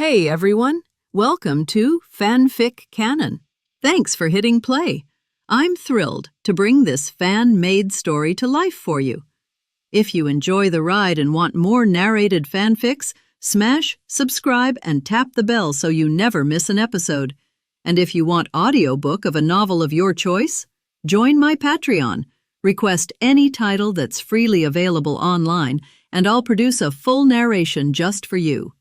Hey everyone, welcome to FanFic Canon. Thanks for hitting play. I'm thrilled to bring this fan-made story to life for you. If you enjoy the ride and want more narrated fanfics, smash, subscribe, and tap the bell so you never miss an episode. And if you want audiobook of a novel of your choice, join my Patreon. Request any title that's freely available online, and I'll produce a full narration just for you.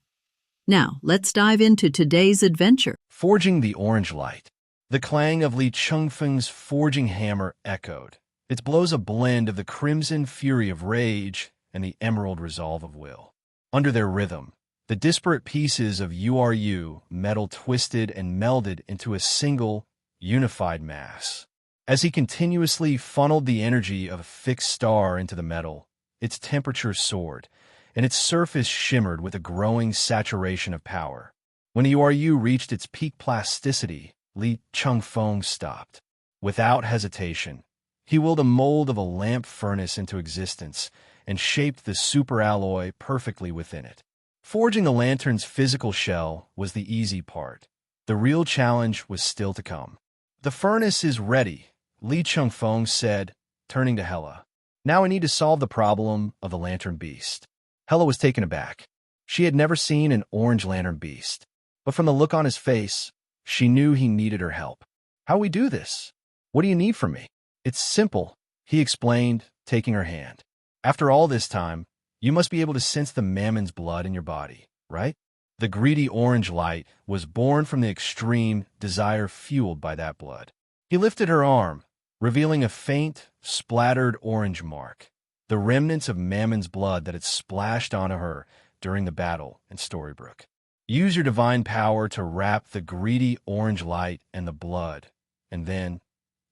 Now, let's dive into today's adventure. Forging the orange light. The clang of Li Chengfeng's forging hammer echoed. Its blows a blend of the crimson fury of rage and the emerald resolve of will. Under their rhythm, the disparate pieces of URU metal twisted and melded into a single, unified mass. As he continuously funneled the energy of a fixed star into the metal, its temperature soared, and its surface shimmered with a growing saturation of power. When the URU reached its peak plasticity, Li Chengfeng stopped. Without hesitation, he willed a mold of a lamp furnace into existence and shaped the superalloy perfectly within it. Forging the lantern's physical shell was the easy part. The real challenge was still to come. "The furnace is ready," Li Chengfeng said, turning to Hela. "Now I need to solve the problem of the lantern beast." Hela was taken aback. She had never seen an orange lantern beast, but from the look on his face, she knew he needed her help. "How we do this? What do you need from me?" "It's simple," he explained, taking her hand. "After all this time, you must be able to sense the mammon's blood in your body, right?" The greedy orange light was born from the extreme desire fueled by that blood. He lifted her arm, revealing a faint, splattered orange mark, the remnants of Mammon's blood that had splashed onto her during the battle in Storybrooke. "Use your divine power to wrap the greedy orange light and the blood, and then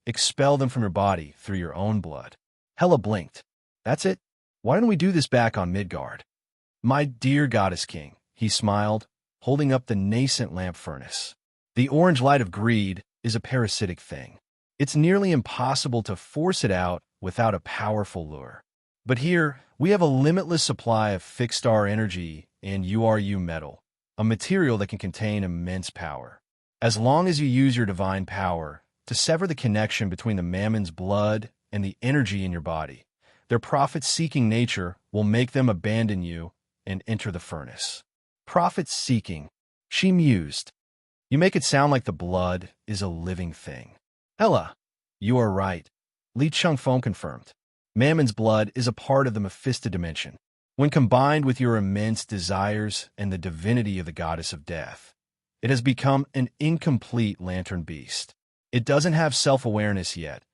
expel them from your body through your own blood." Hela blinked. "That's it? Why don't we do this back on Midgard?" "My dear Goddess King," he smiled, holding up the nascent lamp furnace. "The orange light of greed is a parasitic thing. It's nearly impossible to force it out without a powerful lure. But here, we have a limitless supply of fixed star energy and URU metal, a material that can contain immense power. As long as you use your divine power to sever the connection between the mammon's blood and the energy in your body, their profit-seeking nature will make them abandon you and enter the furnace." "Profit-seeking," she mused. "You make it sound like the blood is a living thing." "Hela, you are right," Li Chengfeng confirmed. "Mammon's blood is a part of the Mephisto dimension. When combined with your immense desires and the divinity of the goddess of death, it has become an incomplete lantern beast. It doesn't have self-awareness yet,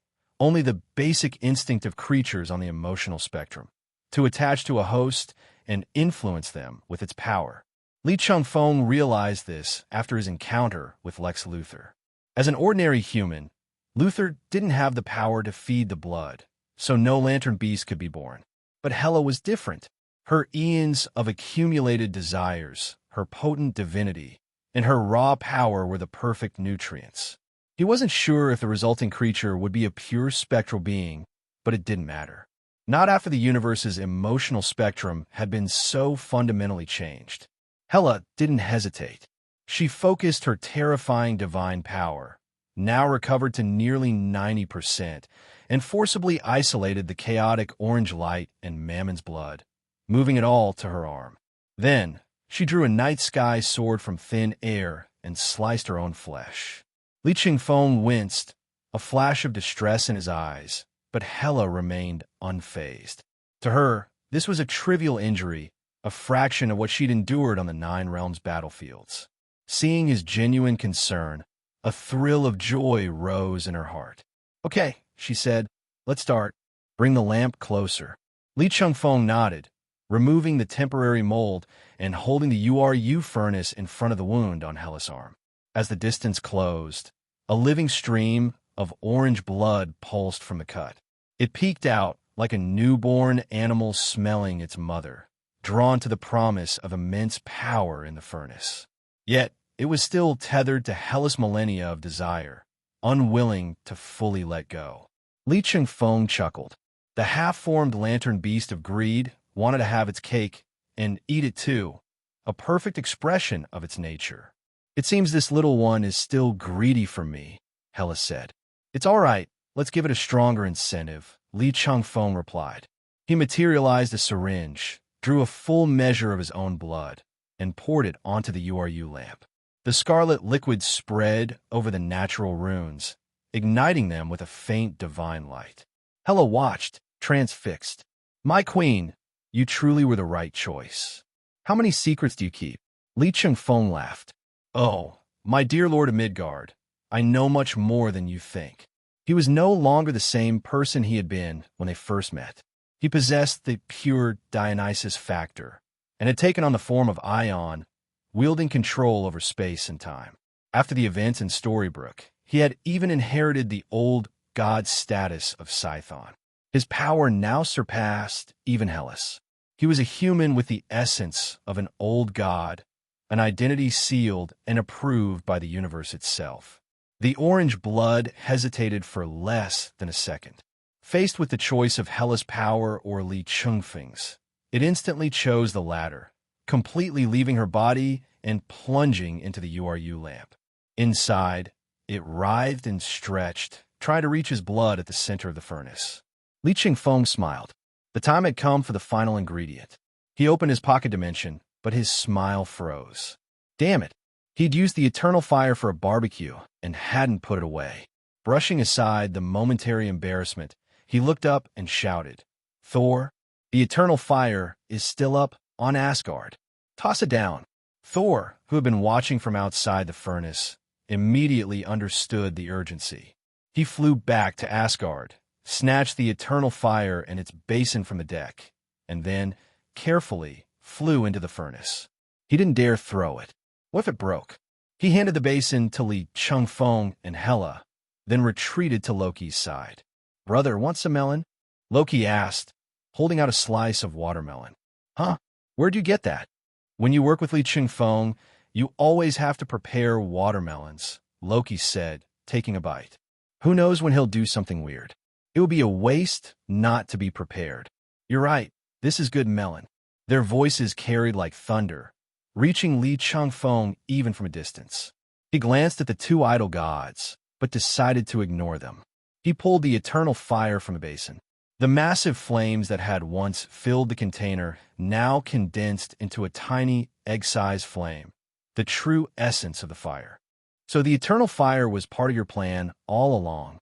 only the basic instinct of creatures on the emotional spectrum, to attach to a host and influence them with its power." Li Chengfeng realized this after his encounter with Lex Luthor. As an ordinary human, Luthor didn't have the power to feed the blood, so no lantern beast could be born. But Hela was different. Her eons of accumulated desires, her potent divinity, and her raw power were the perfect nutrients. He wasn't sure if the resulting creature would be a pure spectral being, but it didn't matter. Not after the universe's emotional spectrum had been so fundamentally changed. Hela didn't hesitate. She focused her terrifying divine power, now recovered to nearly 90%, and forcibly isolated the chaotic orange light and Mammon's blood, moving it all to her arm. Then, she drew a night sky sword from thin air and sliced her own flesh. Li Chengfeng winced, a flash of distress in his eyes, but Hela remained unfazed. To her, this was a trivial injury, a fraction of what she'd endured on the Nine Realms battlefields. Seeing his genuine concern, a thrill of joy rose in her heart. "Okay," she said, "let's start. Bring the lamp closer." Li Chengfeng nodded, removing the temporary mold and holding the URU furnace in front of the wound on Hela's arm. As the distance closed, a living stream of orange blood pulsed from the cut. It peeked out like a newborn animal smelling its mother, drawn to the promise of immense power in the furnace. Yet, it was still tethered to Hela's millennia of desire, unwilling to fully let go. Li Chengfeng chuckled. The half-formed lantern beast of greed wanted to have its cake and eat it too. a perfect expression of its nature. "It seems this little one is still greedy for me," Hella said. "It's all right. Let's give it a stronger incentive," Li Chengfeng replied. He materialized a syringe, drew a full measure of his own blood, and poured it onto the URU lamp. The scarlet liquid spread over the natural runes, igniting them with a faint divine light. Hella watched, transfixed. "My queen, you truly were the right choice. How many secrets do you keep?" Li Chengfeng laughed. "Oh, my dear Lord of Midgard, I know much more than you think." He was no longer the same person he had been when they first met. He possessed the pure Dionysus factor, and had taken on the form of Ion, wielding control over space and time. After the events in Storybrooke, he had even inherited the old god status of Scython. His power now surpassed even Hellas. He was a human with the essence of an old god, an identity sealed and approved by the universe itself. The orange blood hesitated for less than a second. Faced with the choice of Hela's power or Li Chengfeng's, it instantly chose the latter, completely leaving her body and plunging into the URU lamp. Inside, it writhed and stretched, trying to reach his blood at the center of the furnace. Li Chengfeng smiled. The time had come for the final ingredient. He opened his pocket dimension, but his smile froze. Damn it! He'd used the eternal fire for a barbecue and hadn't put it away. Brushing aside the momentary embarrassment, he looked up and shouted, "Thor, the eternal fire is still up on Asgard. Toss it down." Thor, who had been watching from outside the furnace, immediately understood the urgency. He flew back to Asgard, snatched the eternal fire and its basin from the deck, and then, carefully, flew into the furnace. He didn't dare throw it. What if it broke? He handed the basin to Li Chengfeng and Hela, then retreated to Loki's side. "Brother, want some melon?" Loki asked, holding out a slice of watermelon. "Huh? Where'd you get that?" "When you work with Li Chengfeng, you always have to prepare watermelons," Loki said, taking a bite. "Who knows when he'll do something weird? It would be a waste not to be prepared." "You're right. This is good melon." Their voices carried like thunder, reaching Li Chengfeng even from a distance. He glanced at the two idol gods, but decided to ignore them. He pulled the eternal fire from the basin. The massive flames that had once filled the container now condensed into a tiny egg-sized flame, the true essence of the fire. "So the eternal fire was part of your plan all along,"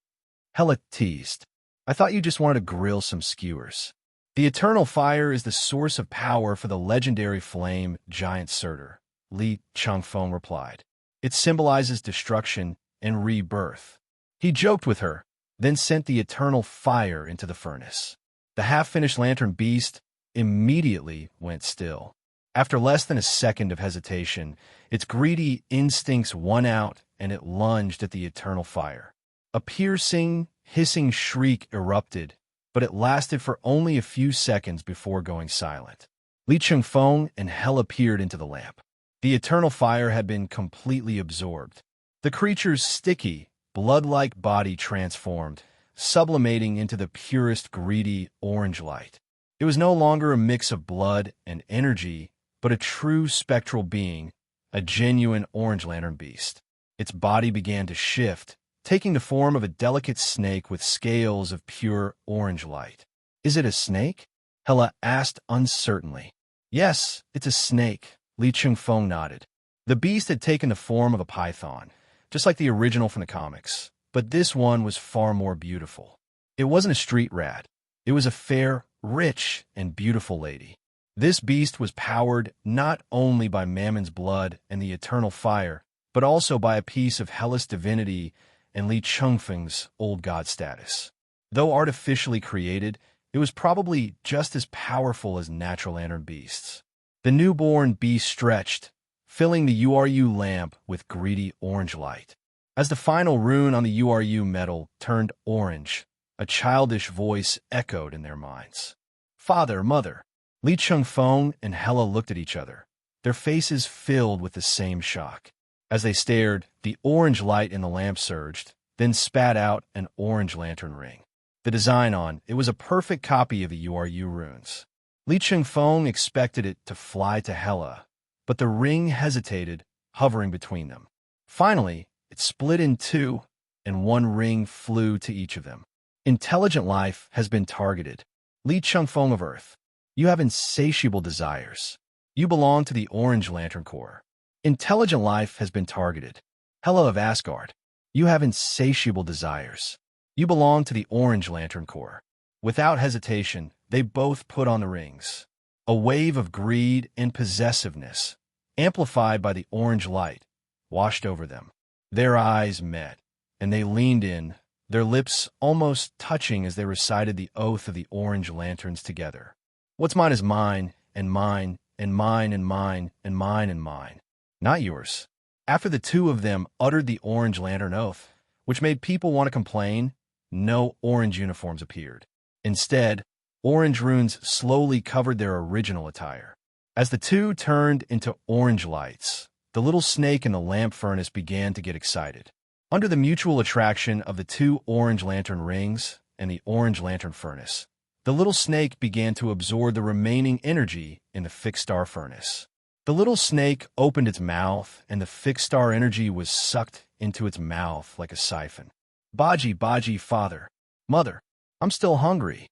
Hela teased. "I thought you just wanted to grill some skewers." "The eternal fire is the source of power for the legendary flame giant Surtur," Li Chengfeng replied. "It symbolizes destruction and rebirth." He joked with her, then sent the eternal fire into the furnace. The half-finished lantern beast immediately went still. After less than a second of hesitation, its greedy instincts won out and it lunged at the eternal fire. A piercing, hissing shriek erupted, but it lasted for only a few seconds before going silent. Li Chengfeng and Hela peered into the lamp. The eternal fire had been completely absorbed. The creature's sticky, blood-like body transformed, sublimating into the purest greedy orange light. It was no longer a mix of blood and energy, but a true spectral being, a genuine orange lantern beast. Its body began to shift, taking the form of a delicate snake with scales of pure orange light. "Is it a snake?" Hela asked uncertainly. "Yes, it's a snake," Li Chengfeng nodded. The beast had taken the form of a python, just like the original from the comics, but this one was far more beautiful. It wasn't a street rat. It was a fair, rich, and beautiful lady. This beast was powered not only by Mammon's blood and the eternal fire, but also by a piece of Hela's divinity and Li Chengfeng's old god status. Though artificially created, it was probably just as powerful as natural lantern beasts. The newborn beast stretched, filling the URU lamp with greedy orange light. As the final rune on the URU metal turned orange, a childish voice echoed in their minds. "Father, mother." Li Chengfeng and Hela looked at each other, their faces filled with the same shock. As they stared, the orange light in the lamp surged, then spat out an orange lantern ring. The design on it was a perfect copy of the URU runes. Li Chengfeng expected it to fly to Hela, but the ring hesitated, hovering between them. Finally, it split in two, and one ring flew to each of them. Intelligent life has been targeted. Li Chengfeng of Earth. You have insatiable desires. You belong to the Orange Lantern Corps. Intelligent life has been targeted. Hela of Asgard. You have insatiable desires. You belong to the Orange Lantern Corps. Without hesitation, they both put on the rings. A wave of greed and possessiveness, amplified by the orange light, washed over them. Their eyes met, and they leaned in, their lips almost touching as they recited the oath of the Orange Lanterns together. What's mine is mine, and mine, and mine, and mine, and mine, and mine. Not yours. After the two of them uttered the Orange Lantern oath, which made people want to complain, no orange uniforms appeared. Instead, orange runes slowly covered their original attire. As the two turned into orange lights, the little snake in the lamp furnace began to get excited. Under the mutual attraction of the two Orange Lantern rings and the Orange Lantern furnace, the little snake began to absorb the remaining energy in the fixed star furnace. The little snake opened its mouth, and the fixed star energy was sucked into its mouth like a siphon. Baji, Baji, father, mother, I'm still hungry.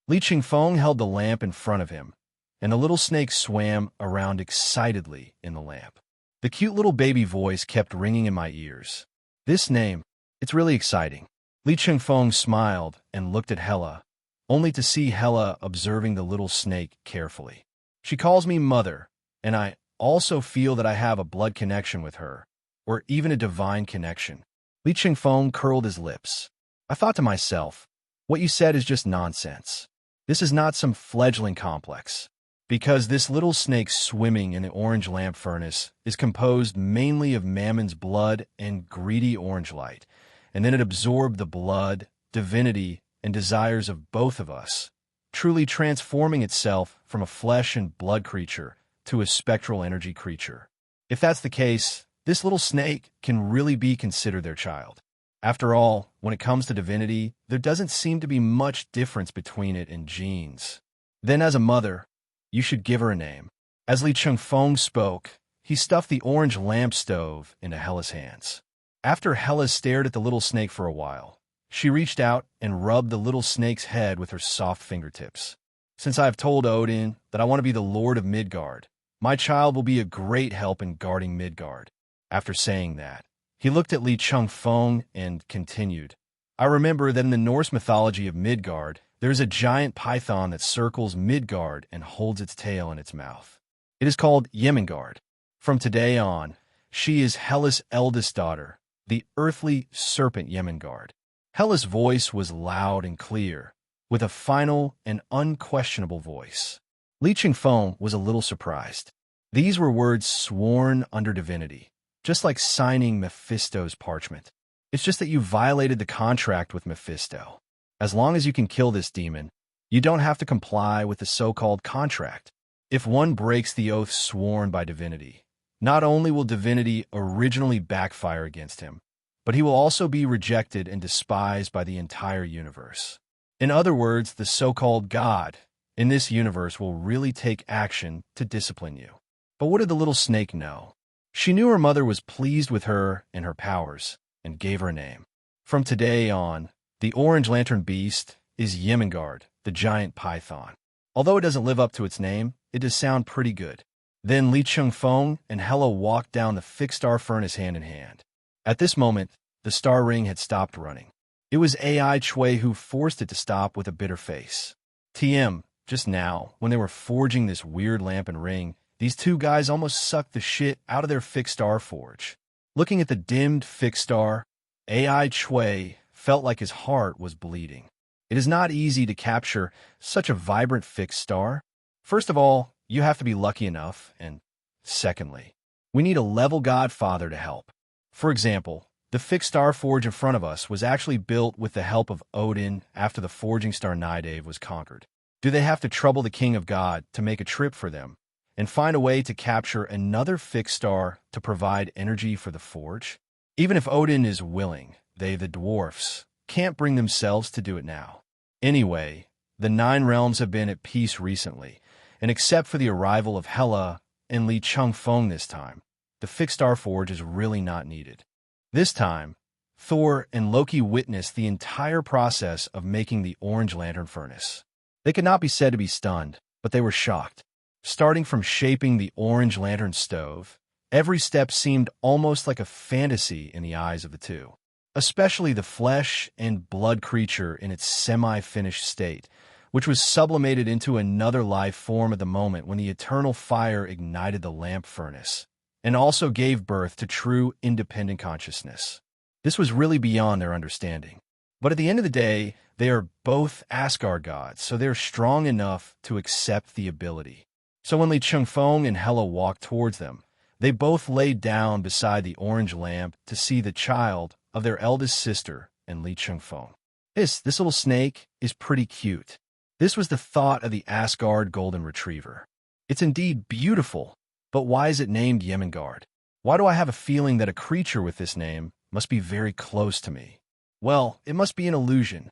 Li Chengfeng held the lamp in front of him, and the little snake swam around excitedly in the lamp. The cute little baby voice kept ringing in my ears. This name, it's really exciting. Li Chengfeng smiled and looked at Hela, only to see Hela observing the little snake carefully. She calls me mother, and I also feel that I have a blood connection with her, or even a divine connection. Li Chengfeng curled his lips. I thought to myself, what you said is just nonsense. This is not some fledgling complex, because this little snake swimming in the orange lamp furnace is composed mainly of Mammon's blood and greedy orange light, and then it absorbed the blood, divinity, and desires of both of us, truly transforming itself from a flesh and blood creature to a spectral energy creature. If that's the case, this little snake can really be considered their child. After all, when it comes to divinity, there doesn't seem to be much difference between it and genes. Then as a mother, you should give her a name. As Li Chengfeng spoke, he stuffed the orange lamp stove into Hela's hands. After Hela stared at the little snake for a while, she reached out and rubbed the little snake's head with her soft fingertips. Since I have told Odin that I want to be the Lord of Midgard, my child will be a great help in guarding Midgard. After saying that, he looked at Li Chengfeng and continued, I remember that in the Norse mythology of Midgard, there is a giant python that circles Midgard and holds its tail in its mouth. It is called Jemingard. From today on, she is Hela's eldest daughter, the earthly serpent Jemingard. Hela's voice was loud and clear, with a final and unquestionable voice. Li Chengfeng was a little surprised. These were words sworn under divinity, just like signing Mephisto's parchment. It's just that you violated the contract with Mephisto. As long as you can kill this demon, you don't have to comply with the so-called contract. If one breaks the oath sworn by divinity, not only will divinity originally backfire against him, but he will also be rejected and despised by the entire universe. In other words, the so-called God in this universe will really take action to discipline you. But what did the little snake know? She knew her mother was pleased with her and her powers, and gave her a name. From today on, the Orange Lantern Beast is Jemingard, the giant python. Although it doesn't live up to its name, it does sound pretty good. Then Li Chengfeng and Hela walked down the fixed star furnace hand in hand. At this moment, the star ring had stopped running. It was AI Chui who forced it to stop with a bitter face. TM, just now, when they were forging this weird lamp and ring, these two guys almost sucked the shit out of their fixed star forge. Looking at the dimmed fixed star, AI Chui felt like his heart was bleeding. It is not easy to capture such a vibrant fixed star. First of all, you have to be lucky enough, and secondly, we need a level godfather to help. For example, the fixed star forge in front of us was actually built with the help of Odin after the forging star Nidave was conquered. Do they have to trouble the king of God to make a trip for them and find a way to capture another fixed star to provide energy for the forge? Even if Odin is willing, they, the dwarfs, can't bring themselves to do it now. Anyway, the 9 realms have been at peace recently, and except for the arrival of Hela, and Li Chengfeng this time, the fixed star forge is really not needed. This time, Thor and Loki witnessed the entire process of making the orange lantern furnace. They could not be said to be stunned, but they were shocked. Starting from shaping the orange lantern stove, every step seemed almost like a fantasy in the eyes of the two. Especially the flesh and blood creature in its semi-finished state, which was sublimated into another life form at the moment when the eternal fire ignited the lamp furnace, and also gave birth to true independent consciousness. This was really beyond their understanding. But at the end of the day, they are both Asgard gods, so they're strong enough to accept the ability. So when Li Chengfeng and Hela walked towards them, they both laid down beside the orange lamp to see the child of their eldest sister and Li Chengfeng. This little snake is pretty cute. This was the thought of the Asgard Golden Retriever. It's indeed beautiful, but why is it named Yemengard? Why do I have a feeling that a creature with this name must be very close to me? Well, it must be an illusion.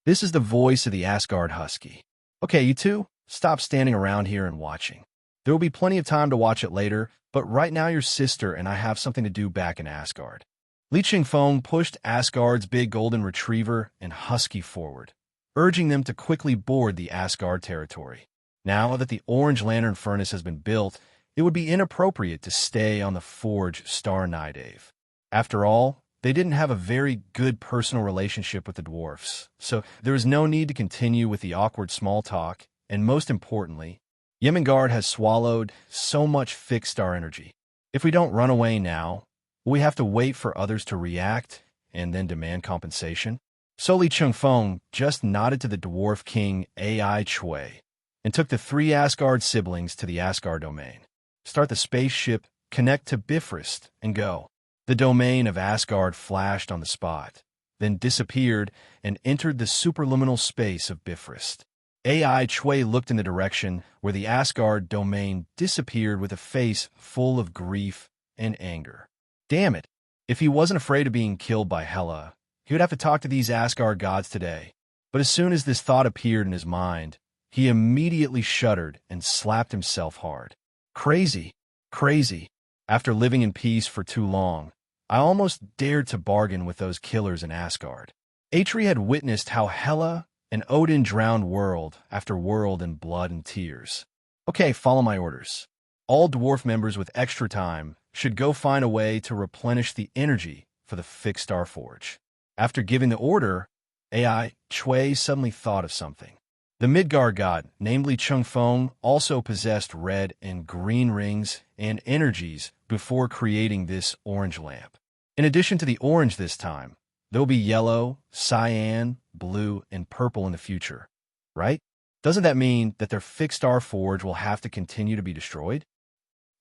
This is the voice of the Asgard Husky. Okay, you two, stop standing around here and watching. There will be plenty of time to watch it later, but right now your sister and I have something to do back in Asgard. Li Chengfeng pushed Asgard's big golden retriever and husky forward, urging them to quickly board the Asgard territory. Now that the orange lantern furnace has been built, it would be inappropriate to stay on the forge Star Nidave. After all, they didn't have a very good personal relationship with the dwarfs, so there is no need to continue with the awkward small talk, and most importantly, Yemengard has swallowed so much fixed star energy. If we don't run away now, will we have to wait for others to react and then demand compensation? So Li Chengfeng just nodded to the dwarf king Ai Chui and took the 3 Asgard siblings to the Asgard domain. Start the spaceship, connect to Bifrost, and go. The domain of Asgard flashed on the spot, then disappeared and entered the superliminal space of Bifrost. Ai Chui looked in the direction where the Asgard domain disappeared with a face full of grief and anger. Damn it! If he wasn't afraid of being killed by Hela, he would have to talk to these Asgard gods today. But as soon as this thought appeared in his mind, he immediately shuddered and slapped himself hard. Crazy, crazy. After living in peace for too long, I almost dared to bargain with those killers in Asgard. Atri had witnessed how Hela and Odin drowned world after world in blood and tears. Okay, follow my orders. All dwarf members with extra time should go find a way to replenish the energy for the fixed star forge. After giving the order, Ai Chui suddenly thought of something. The Midgard god, namely Chengfeng, also possessed red and green rings and energies before creating this orange lamp. In addition to the orange this time, there will be yellow, cyan, blue, and purple in the future, right? Doesn't that mean that their fixed star forge will have to continue to be destroyed?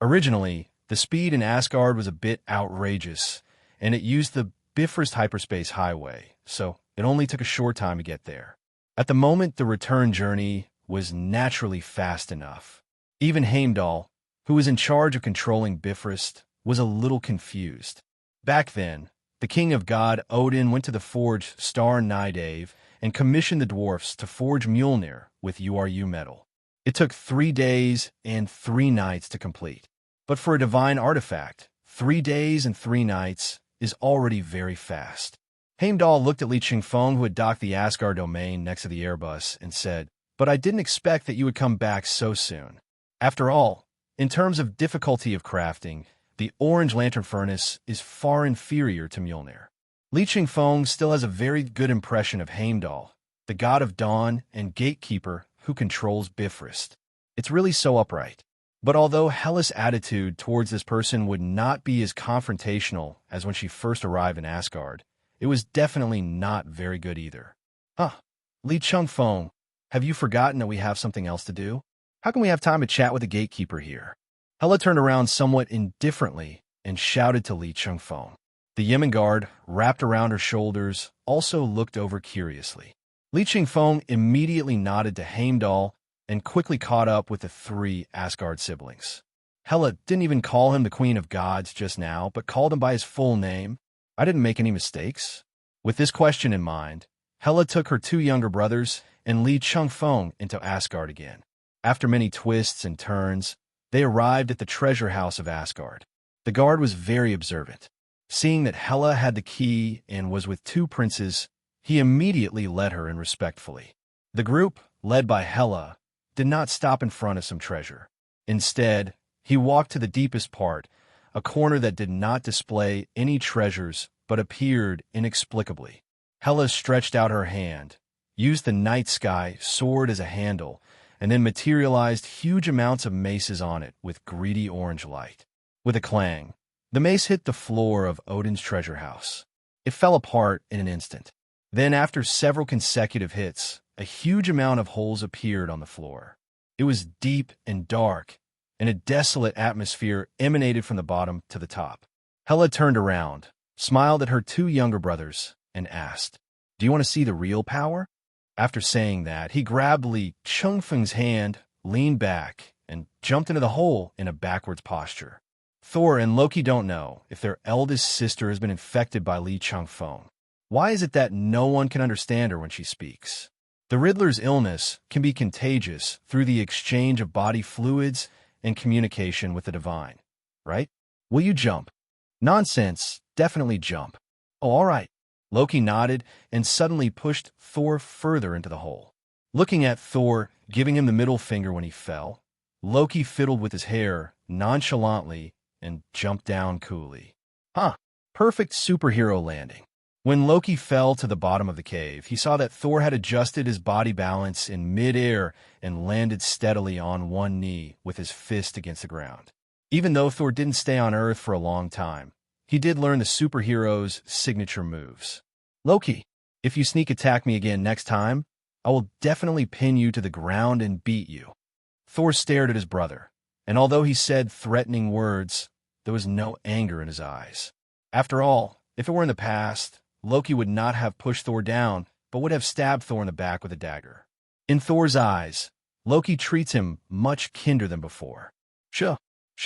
Originally, the speed in Asgard was a bit outrageous, and it used the Bifrost hyperspace highway, so it only took a short time to get there. At the moment, the return journey was naturally fast enough. Even Heimdall, who was in charge of controlling Bifrost, was a little confused. Back then, the king of god Odin went to the forge Star Nidave and commissioned the dwarfs to forge Mjolnir with URU metal. It took 3 days and 3 nights to complete. But for a divine artifact, 3 days and 3 nights is already very fast. Heimdall looked at Li Chengfeng, who had docked the Asgard domain next to the Airbus, and said, "But I didn't expect that you would come back so soon." After all, in terms of difficulty of crafting, the orange lantern furnace is far inferior to Mjolnir. Li Chengfeng still has a very good impression of Heimdall, the god of dawn and gatekeeper who controls Bifrost. It's really so upright. But although Hela's attitude towards this person would not be as confrontational as when she first arrived in Asgard, it was definitely not very good either. Li Chengfeng, have you forgotten that we have something else to do? How can we have time to chat with the gatekeeper here? Hela turned around somewhat indifferently and shouted to Li Chengfeng. The Yemengard, wrapped around her shoulders, also looked over curiously. Li Chengfeng immediately nodded to Heimdall and quickly caught up with the 3 Asgard siblings. Hela didn't even call him the Queen of Gods just now, but called him by his full name. I didn't make any mistakes. With this question in mind, Hela took her 2 younger brothers and Li Chengfeng into Asgard again. After many twists and turns, They arrived at the treasure house of Asgard. The guard was very observant. Seeing that Hela had the key and was with two princes, he immediately led her in respectfully. The group, led by Hela, did not stop in front of some treasure. Instead, he walked to the deepest part, a corner that did not display any treasures but appeared inexplicably. Hela stretched out her hand, used the night sky sword as a handle, and then materialized huge amounts of maces on it with greedy orange light. With a clang, the mace hit the floor of Odin's treasure house. It fell apart in an instant. Then, after several consecutive hits, a huge amount of holes appeared on the floor. It was deep and dark, and a desolate atmosphere emanated from the bottom to the top. Hela turned around, smiled at her two younger brothers, and asked, "Do you want to see the real power?" After saying that, he grabbed Li Chengfeng's hand, leaned back, and jumped into the hole in a backwards posture. Thor and Loki don't know if their eldest sister has been infected by Li Chengfeng. Why is it that no one can understand her when she speaks? The Riddler's illness can be contagious through the exchange of body fluids and communication with the divine, right? Will you jump? Nonsense, definitely jump. Oh, all right. Loki nodded and suddenly pushed Thor further into the hole. Looking at Thor, giving him the middle finger when he fell, Loki fiddled with his hair nonchalantly and jumped down coolly. Perfect superhero landing. When Loki fell to the bottom of the cave, he saw that Thor had adjusted his body balance in mid-air and landed steadily on one knee with his fist against the ground. Even though Thor didn't stay on Earth for a long time, he did learn the superhero's signature moves. "Loki, if you sneak attack me again next time, I will definitely pin you to the ground and beat you." Thor stared at his brother, and although he said threatening words, there was no anger in his eyes. After all, if it were in the past, Loki would not have pushed Thor down, but would have stabbed Thor in the back with a dagger. In Thor's eyes, Loki treats him much kinder than before. Shut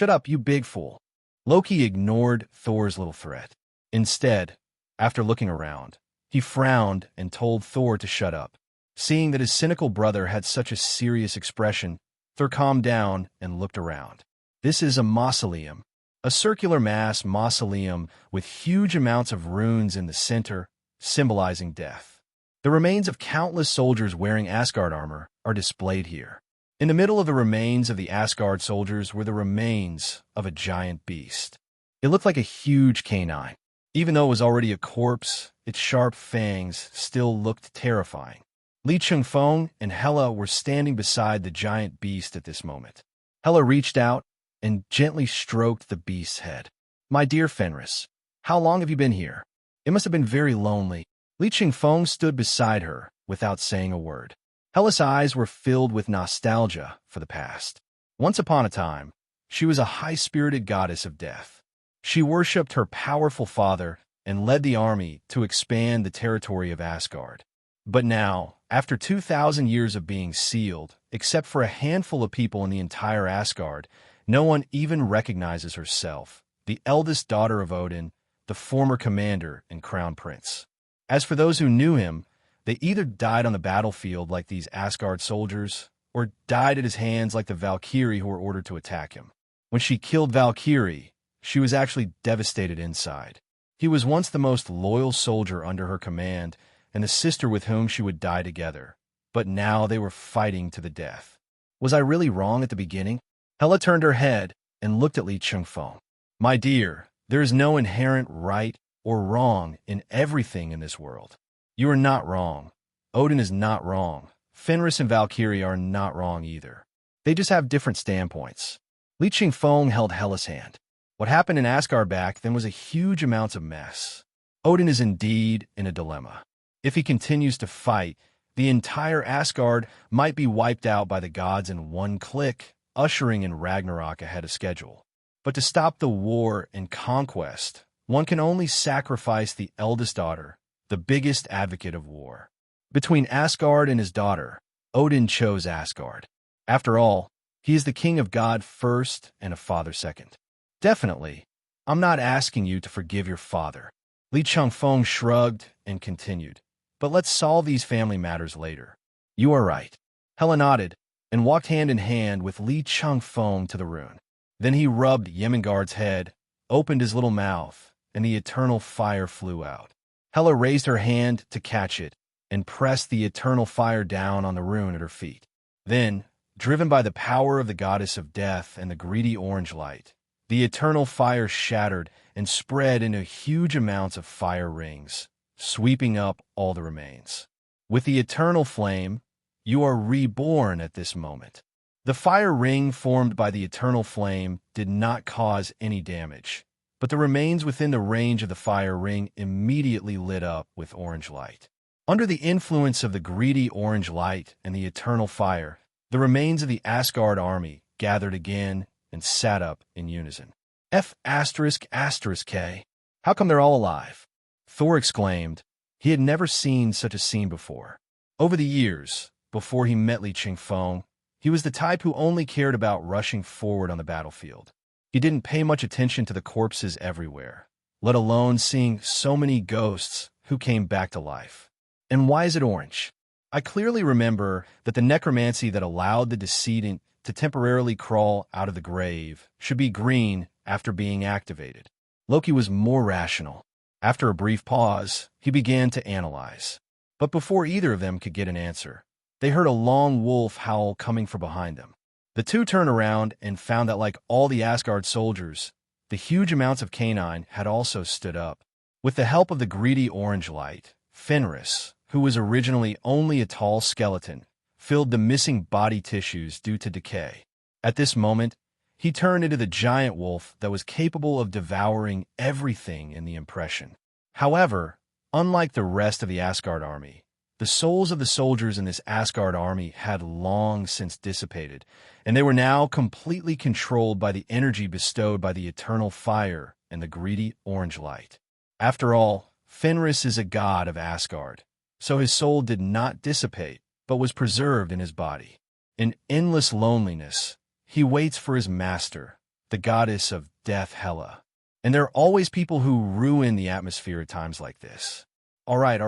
up, you big fool." Loki ignored Thor's little threat. Instead, after looking around, he frowned and told Thor to shut up. Seeing that his cynical brother had such a serious expression, Thor calmed down and looked around. This is a mausoleum. A circular mass mausoleum with huge amounts of runes in the center, symbolizing death. The remains of countless soldiers wearing Asgard armor are displayed here. In the middle of the remains of the Asgard soldiers were the remains of a giant beast. It looked like a huge canine. Even though it was already a corpse, its sharp fangs still looked terrifying. Li Chengfeng and Hela were standing beside the giant beast at this moment. Hela reached out and gently stroked the beast's head. "My dear Fenris, how long have you been here? It must have been very lonely." Li Chengfeng stood beside her without saying a word. Hela's eyes were filled with nostalgia for the past. Once upon a time, she was a high-spirited goddess of death. She worshipped her powerful father and led the army to expand the territory of Asgard. But now, after 2,000 years of being sealed, except for a handful of people in the entire Asgard, no one even recognizes herself, the eldest daughter of Odin, the former commander and crown prince. As for those who knew him, they either died on the battlefield like these Asgard soldiers, or died at his hands like the Valkyrie who were ordered to attack him. When she killed Valkyrie, she was actually devastated inside. He was once the most loyal soldier under her command, and the sister with whom she would die together. But now they were fighting to the death. Was I really wrong at the beginning? Hela turned her head and looked at Li Chengfeng. "My dear, there is no inherent right or wrong in everything in this world. You are not wrong. Odin is not wrong. Fenris and Valkyrie are not wrong either. They just have different standpoints." Li Chengfeng held Hela's hand. What happened in Asgard back then was a huge amount of mess. Odin is indeed in a dilemma. If he continues to fight, the entire Asgard might be wiped out by the gods in one click, ushering in Ragnarok ahead of schedule. But to stop the war and conquest, one can only sacrifice the eldest daughter, the biggest advocate of war. Between Asgard and his daughter, Odin chose Asgard. After all, he is the king of God first and a father second. "Definitely, I'm not asking you to forgive your father." Li Chengfeng shrugged and continued, "But let's solve these family matters later." "You are right." Hela nodded, and walked hand in hand with Li Chengfeng to the rune. Then he rubbed Yemengard's head, opened his little mouth, and the eternal fire flew out. Hela raised her hand to catch it and pressed the eternal fire down on the rune at her feet. Then, driven by the power of the goddess of death and the greedy orange light, the eternal fire shattered and spread into huge amounts of fire rings, sweeping up all the remains. With the eternal flame, you are reborn at this moment. The fire ring formed by the eternal flame did not cause any damage, but the remains within the range of the fire ring immediately lit up with orange light. Under the influence of the greedy orange light and the eternal fire, the remains of the Asgard army gathered again and sat up in unison. F***K. How come they're all alive? Thor exclaimed. He had never seen such a scene before. Over the years, before he met Li Chengfeng, he was the type who only cared about rushing forward on the battlefield. He didn't pay much attention to the corpses everywhere, let alone seeing so many ghosts who came back to life. And why is it orange? I clearly remember that the necromancy that allowed the decedent to temporarily crawl out of the grave should be green after being activated. Loki was more rational. After a brief pause, he began to analyze. But before either of them could get an answer, they heard a long wolf howl coming from behind them. The two turned around and found that, like all the Asgard soldiers, the huge amounts of canine had also stood up. With the help of the greedy orange light, Fenris, who was originally only a tall skeleton, filled the missing body tissues due to decay. At this moment, he turned into the giant wolf that was capable of devouring everything in the impression. However, unlike the rest of the Asgard army, the souls of the soldiers in this Asgard army had long since dissipated, and they were now completely controlled by the energy bestowed by the eternal fire and the greedy orange light. After all, Fenris is a god of Asgard, so his soul did not dissipate, but was preserved in his body. In endless loneliness, he waits for his master, the goddess of death Hela. And there are always people who ruin the atmosphere at times like this. All right,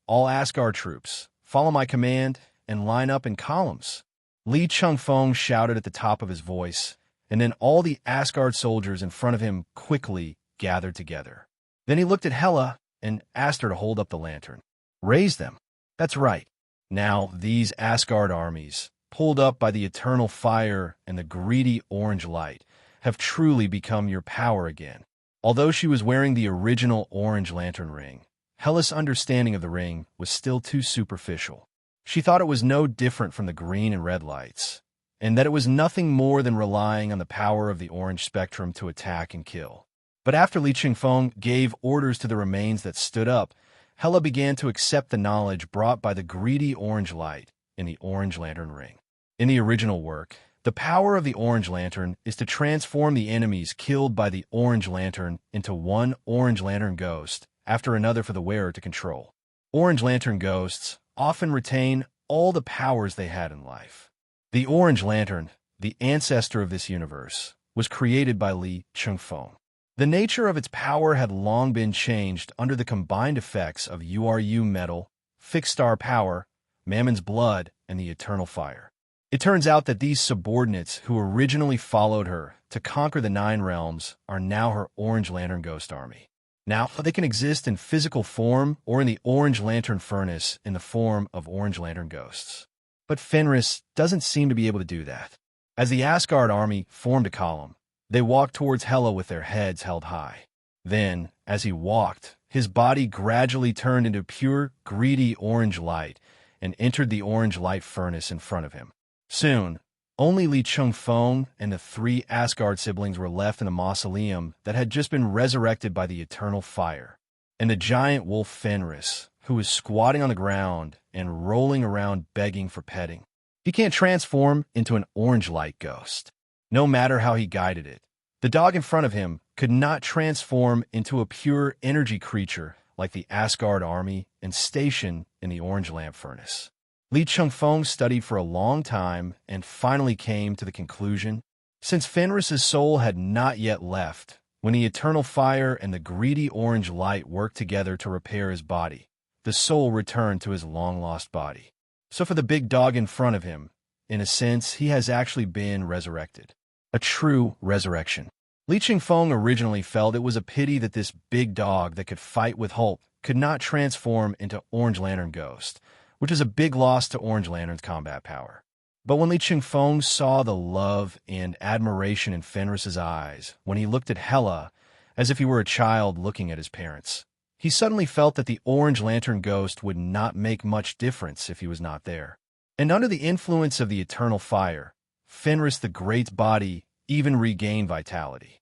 all Asgard troops, follow my command and line up in columns. Li Chengfeng shouted at the top of his voice, and then all the Asgard soldiers in front of him quickly gathered together. Then he looked at Hela and asked her to hold up the lantern. Raise them. That's right. Now these Asgard armies, pulled up by the eternal fire and the greedy orange light, have truly become your power again. Although she was wearing the original orange lantern ring, Hela's understanding of the ring was still too superficial. She thought it was no different from the green and red lights, and that it was nothing more than relying on the power of the orange spectrum to attack and kill. But after Li Chengfeng gave orders to the remains that stood up, Hela began to accept the knowledge brought by the greedy orange light in the orange lantern ring. In the original work, the power of the orange lantern is to transform the enemies killed by the orange lantern into one orange lantern ghost after another for the wearer to control. Orange lantern ghosts often retain all the powers they had in life. The orange lantern, the ancestor of this universe, was created by Li Chengfeng. The nature of its power had long been changed under the combined effects of URU metal, fixed star power, Mammon's blood, and the eternal fire. It turns out that these subordinates who originally followed her to conquer the Nine Realms are now her Orange Lantern Ghost Army. Now, they can exist in physical form or in the Orange Lantern Furnace in the form of Orange Lantern Ghosts. But Fenris doesn't seem to be able to do that. As the Asgard army formed a column, they walked towards Hela with their heads held high. Then, as he walked, his body gradually turned into pure, greedy orange light and entered the orange light furnace in front of him. Soon, only Li Chengfeng and the three Asgard siblings were left in the mausoleum that had just been resurrected by the eternal fire, and the giant wolf Fenris, who was squatting on the ground and rolling around begging for petting. He can't transform into an orange light ghost. No matter how he guided it, the dog in front of him could not transform into a pure energy creature like the Asgard army and station in the orange lamp furnace. Li Chengfeng studied for a long time and finally came to the conclusion, since Fenris's soul had not yet left, when the eternal fire and the greedy orange light worked together to repair his body, the soul returned to his long-lost body. So for the big dog in front of him, in a sense, he has actually been resurrected. A true resurrection. Li Chengfeng originally felt it was a pity that this big dog that could fight with Hulk could not transform into Orange Lantern Ghost, which is a big loss to Orange Lantern's combat power. But when Li Chengfeng saw the love and admiration in Fenris's eyes, when he looked at Hela as if he were a child looking at his parents, he suddenly felt that the Orange Lantern Ghost would not make much difference if he was not there. And under the influence of the eternal fire, Fenris the Great's body even regained vitality.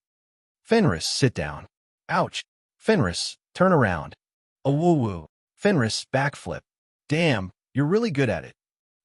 Fenris, sit down. Ouch. Fenris, turn around. A woo-woo. Fenris, backflip. Damn, you're really good at it.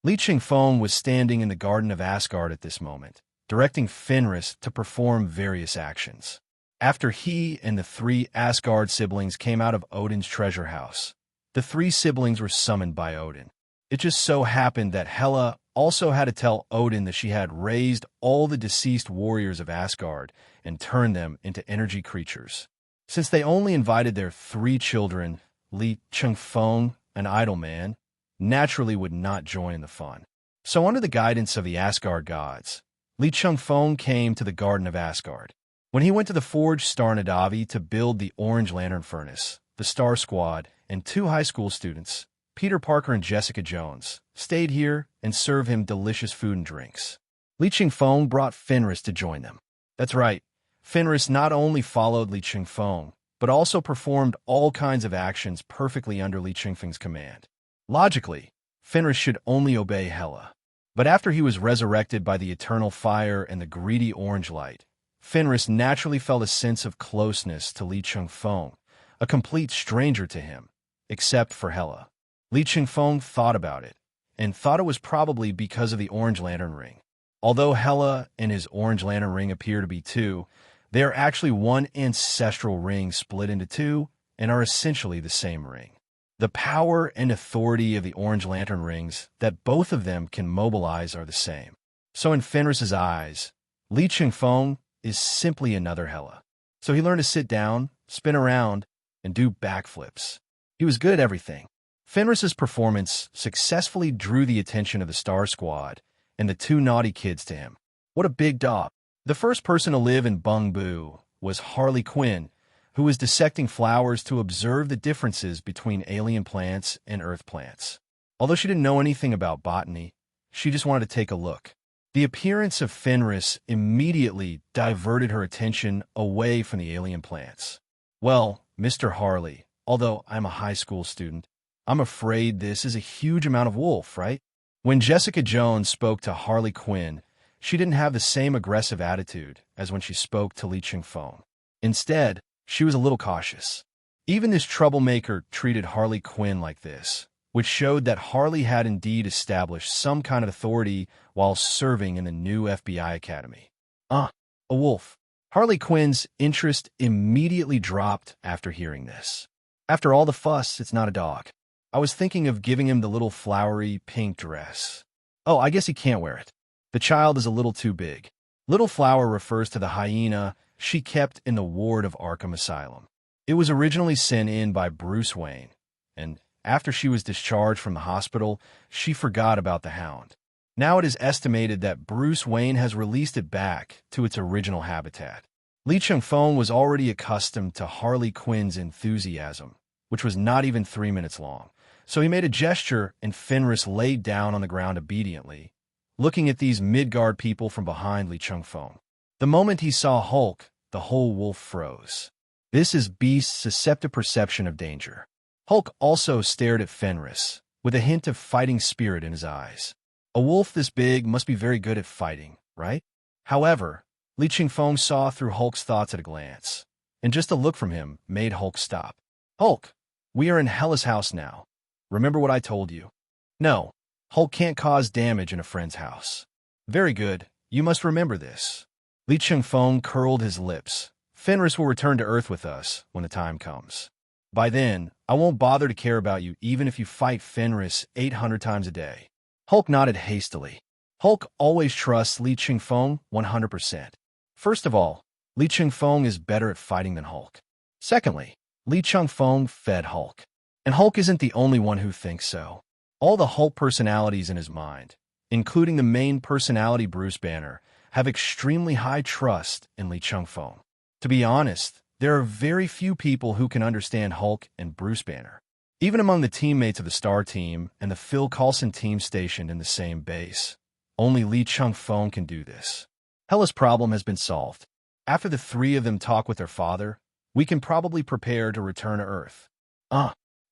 Li Chengfeng was standing in the Garden of Asgard at this moment, directing Fenris to perform various actions. After he and the 3 Asgard siblings came out of Odin's treasure house, the 3 siblings were summoned by Odin. It just so happened that Hela also had to tell Odin that she had raised all the deceased warriors of Asgard and turned them into energy creatures. Since they only invited their 3 children, Li Chengfeng, an idle man, naturally would not join in the fun. So under the guidance of the Asgard gods, Li Chengfeng came to the Garden of Asgard. When he went to the Forge Star Nadavi to build the Orange Lantern Furnace, the Star Squad and 2 high school students, Peter Parker and Jessica Jones, stayed here and served him delicious food and drinks. Li Chengfeng brought Fenris to join them. That's right, Fenris not only followed Li Chengfeng, but also performed all kinds of actions perfectly under Li Chengfeng's command. Logically, Fenris should only obey Hela. But after he was resurrected by the eternal fire and the greedy orange light, Fenris naturally felt a sense of closeness to Li Chengfeng, a complete stranger to him, except for Hela. Li Chengfeng thought about it, and thought it was probably because of the Orange Lantern Ring. Although Hela and his Orange Lantern Ring appear to be 2, they are actually one ancestral ring split into 2 and are essentially the same ring. The power and authority of the Orange Lantern Rings that both of them can mobilize are the same. So in Fenris's eyes, Li Chengfeng is simply another Hela. So he learned to sit down, spin around, and do backflips. He was good at everything. Fenris's performance successfully drew the attention of the Star Squad and the 2 naughty kids to him. What a big dog. The first person to live in Bungbu was Harley Quinn, who was dissecting flowers to observe the differences between alien plants and Earth plants. Although she didn't know anything about botany, she just wanted to take a look. The appearance of Fenris immediately diverted her attention away from the alien plants. Well, Mr. Harley, although I'm a high school student, I'm afraid this is a huge amount of wolf, right? When Jessica Jones spoke to Harley Quinn, she didn't have the same aggressive attitude as when she spoke to Li Chengfeng. Instead, she was a little cautious. Even this troublemaker treated Harley Quinn like this, which showed that Harley had indeed established some kind of authority while serving in the new FBI academy. A wolf. Harley Quinn's interest immediately dropped after hearing this. After all the fuss, it's not a dog. I was thinking of giving him the little flowery pink dress. Oh, I guess he can't wear it. The child is a little too big. Little Flower refers to the hyena she kept in the ward of Arkham Asylum. It was originally sent in by Bruce Wayne, and after she was discharged from the hospital, she forgot about the hound. Now it is estimated that Bruce Wayne has released it back to its original habitat. Li Chengfeng was already accustomed to Harley Quinn's enthusiasm, which was not even 3 minutes long. So he made a gesture and Fenris laid down on the ground obediently, looking at these Midgard people from behind Li Chengfeng. The moment he saw Hulk, the whole wolf froze. This is Beast's susceptible perception of danger. Hulk also stared at Fenris, with a hint of fighting spirit in his eyes. A wolf this big must be very good at fighting, right? However, Li Chengfeng saw through Hulk's thoughts at a glance, and just a look from him made Hulk stop. Hulk, we are in Hela's house now. Remember what I told you? No, Hulk can't cause damage in a friend's house. Very good, you must remember this. Li Chengfeng curled his lips. Fenris will return to Earth with us when the time comes. By then, I won't bother to care about you even if you fight Fenris 800 times a day. Hulk nodded hastily. Hulk always trusts Li Chengfeng 100%. First of all, Li Chengfeng is better at fighting than Hulk. Secondly, Li Chengfeng fed Hulk. And Hulk isn't the only one who thinks so. All the Hulk personalities in his mind, including the main personality Bruce Banner, have extremely high trust in Lee Chengfeng. To be honest, there are very few people who can understand Hulk and Bruce Banner. Even among the teammates of the Star Team and the Phil Coulson team stationed in the same base, only Lee Chengfeng can do this. Hella's problem has been solved. After the three of them talk with their father, we can probably prepare to return to Earth.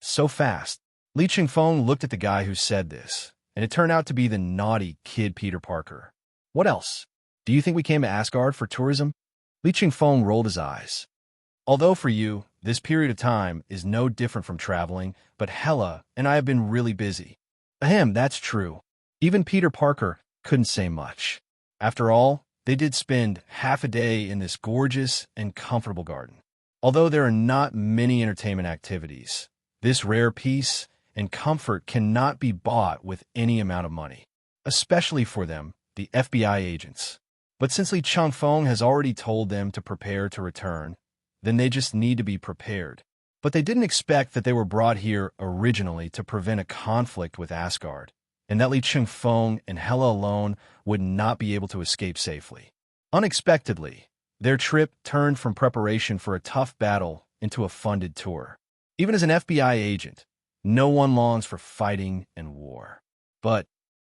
So fast. Lee Chengfeng looked at the guy who said this, and it turned out to be the naughty kid Peter Parker. What else? Do you think we came to Asgard for tourism? Lee Chengfeng rolled his eyes. Although for you, this period of time is no different from traveling, but Hella and I have been really busy. Ahem, that's true. Even Peter Parker couldn't say much. After all, they did spend half a day in this gorgeous and comfortable garden. Although there are not many entertainment activities, this rare peace and comfort cannot be bought with any amount of money, especially for them, the FBI agents. But since Lee Chengfeng has already told them to prepare to return, then they just need to be prepared. But they didn't expect that they were brought here originally to prevent a conflict with Asgard, and that Lee Chengfeng and Hela alone would not be able to escape safely. Unexpectedly, their trip turned from preparation for a tough battle into a funded tour. Even as an FBI agent, no one longs for fighting and war. But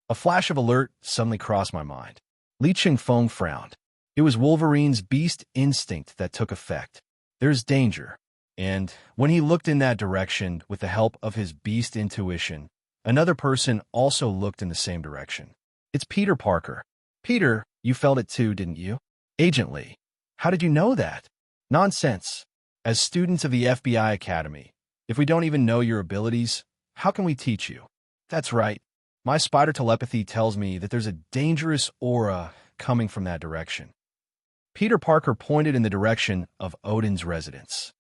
a flash of alert suddenly crossed my mind. Lee Chengfeng frowned. It was Wolverine's beast instinct that took effect. There's danger. And when he looked in that direction with the help of his beast intuition, another person also looked in the same direction. It's Peter Parker. Peter, you felt it too, didn't you? Agent Lee. How did you know that? Nonsense. As students of the FBI Academy, if we don't even know your abilities, how can we teach you? That's right. My spider telepathy tells me that there's a dangerous aura coming from that direction. Peter Parker pointed in the direction of Odin's residence.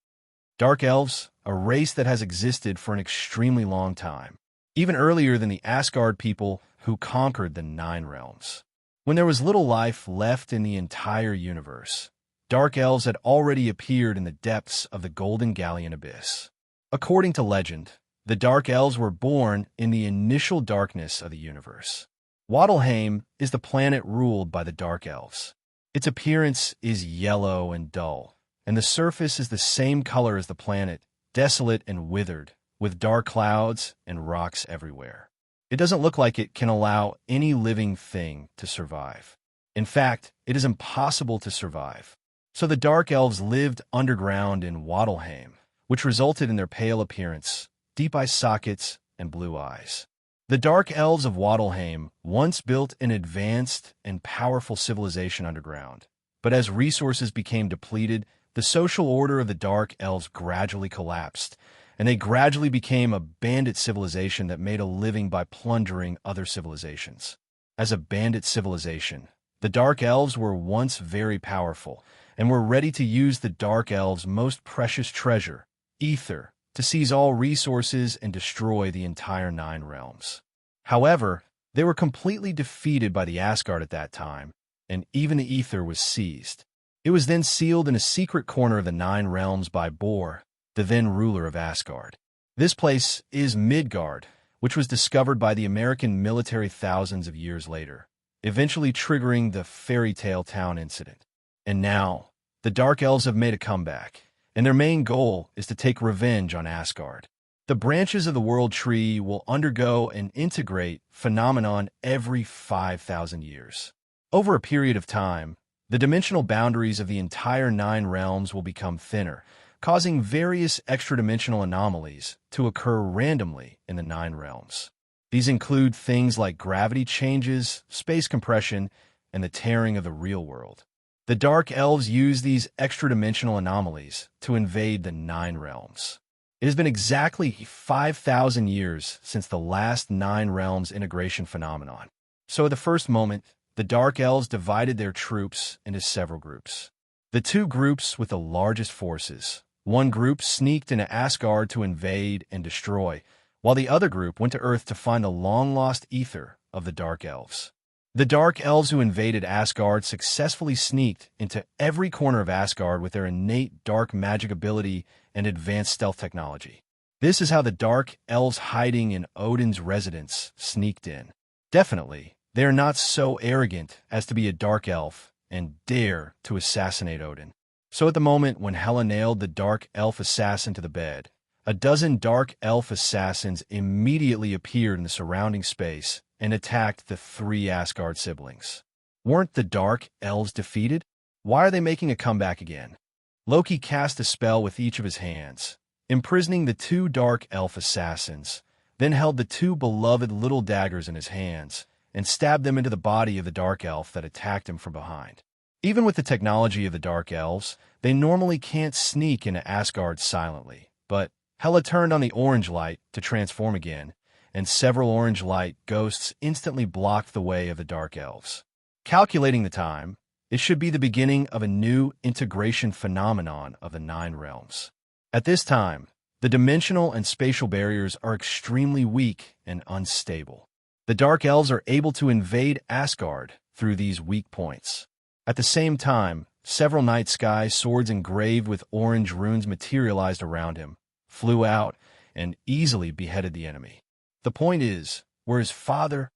Dark elves, a race that has existed for an extremely long time, even earlier than the Asgard people who conquered the Nine Realms. When there was little life left in the entire universe, dark elves had already appeared in the depths of the Golden Galleon Abyss. According to legend, the dark elves were born in the initial darkness of the universe. Waddleheim is the planet ruled by the dark elves. Its appearance is yellow and dull, and the surface is the same color as the planet, desolate and withered, with dark clouds and rocks everywhere. It doesn't look like it can allow any living thing to survive. In fact, it is impossible to survive. So the dark elves lived underground in Waddleheim, which resulted in their pale appearance, deep eye sockets, and blue eyes. The dark elves of Waddleheim once built an advanced and powerful civilization underground, but as resources became depleted, the social order of the dark elves gradually collapsed, and they gradually became a bandit civilization that made a living by plundering other civilizations. As a bandit civilization, the dark elves were once very powerful, and were ready to use the dark elves' most precious treasure, ether, to seize all resources and destroy the entire Nine Realms. However, they were completely defeated by the Asgard at that time, and even the ether was seized. It was then sealed in a secret corner of the Nine Realms by Bor, the then ruler of Asgard. This place is Midgard, which was discovered by the American military thousands of years later, eventually triggering the fairy tale town incident. And now, the Dark Elves have made a comeback, and their main goal is to take revenge on Asgard. The branches of the World Tree will undergo an integrate phenomenon every 5,000 years. Over a period of time, the dimensional boundaries of the entire Nine Realms will become thinner, causing various extra-dimensional anomalies to occur randomly in the Nine Realms. These include things like gravity changes, space compression, and the tearing of the real world. The Dark Elves use these extra-dimensional anomalies to invade the Nine Realms. It has been exactly 5,000 years since the last Nine Realms integration phenomenon. So at the first moment, the Dark Elves divided their troops into several groups. The two groups with the largest forces. One group sneaked into Asgard to invade and destroy, while the other group went to Earth to find the long-lost ether of the Dark Elves. The Dark Elves who invaded Asgard successfully sneaked into every corner of Asgard with their innate dark magic ability and advanced stealth technology. This is how the Dark Elves hiding in Odin's residence sneaked in. Definitely, They are not so arrogant as to be a dark elf and dare to assassinate Odin. So at the moment when Hela nailed the dark elf assassin to the bed, a dozen dark elf assassins immediately appeared in the surrounding space and attacked the three Asgard siblings. Weren't the dark elves defeated? Why are they making a comeback again? Loki cast a spell with each of his hands, imprisoning the two dark elf assassins, then held the two beloved little daggers in his hands and stabbed them into the body of the dark elf that attacked him from behind. Even with the technology of the dark elves, they normally can't sneak into Asgard silently, but Hela turned on the orange light to transform again, and several orange light ghosts instantly blocked the way of the dark elves. Calculating the time, it should be the beginning of a new integration phenomenon of the Nine Realms. At this time, the dimensional and spatial barriers are extremely weak and unstable. The Dark Elves are able to invade Asgard through these weak points. At the same time, several night sky swords engraved with orange runes materialized around him, flew out, and easily beheaded the enemy. The point is, where his father,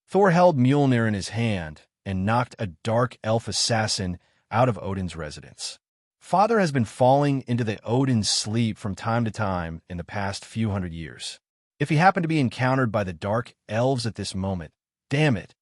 Thor held Mjolnir in his hand and knocked a dark elf assassin out of Odin's residence. Father has been falling into the Odin's sleep from time to time in the past few hundred years. If he happened to be encountered by the dark elves at this moment, damn it.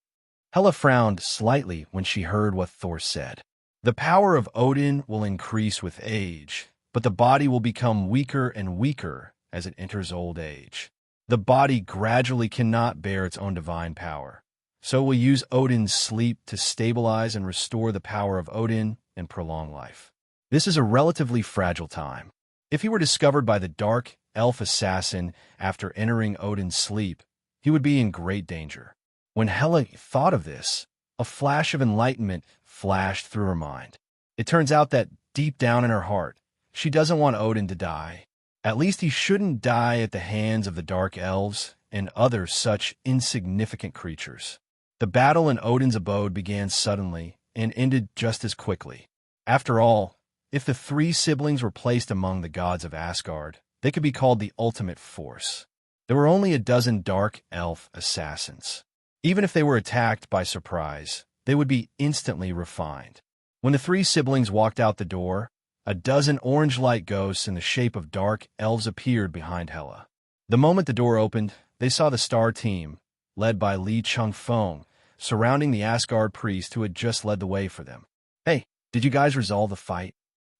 Hela frowned slightly when she heard what Thor said. The power of Odin will increase with age, but the body will become weaker and weaker as it enters old age. The body gradually cannot bear its own divine power. So we'll use Odin's sleep to stabilize and restore the power of Odin and prolong life. This is a relatively fragile time. If he were discovered by the dark elf assassin after entering Odin's sleep, he would be in great danger. When Hela thought of this, a flash of enlightenment flashed through her mind. It turns out that deep down in her heart, she doesn't want Odin to die. At least he shouldn't die at the hands of the dark elves and other such insignificant creatures. The battle in Odin's abode began suddenly and ended just as quickly. After all, if the three siblings were placed among the gods of Asgard, they could be called the ultimate force. There were only a dozen dark elf assassins. Even if they were attacked by surprise, they would be instantly refined. When the three siblings walked out the door, a dozen orange light ghosts in the shape of dark elves appeared behind Hela. The moment the door opened, they saw the star team, led by Chengfeng, surrounding the Asgard priest who had just led the way for them. Hey, did you guys resolve the fight?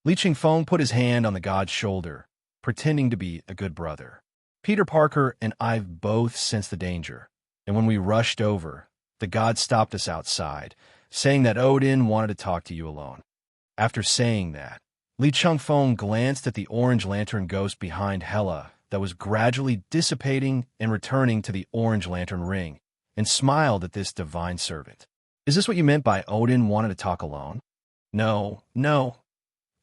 Chengfeng put his hand on the god's shoulder, pretending to be a good brother. Peter Parker and I both sensed the danger, and when we rushed over, the god stopped us outside, saying that Odin wanted to talk to you alone. After saying that, Chengfeng glanced at the orange lantern ghost behind Hela that was gradually dissipating and returning to the orange lantern ring, and smiled at this divine servant. Is this what you meant by Odin wanted to talk alone? No.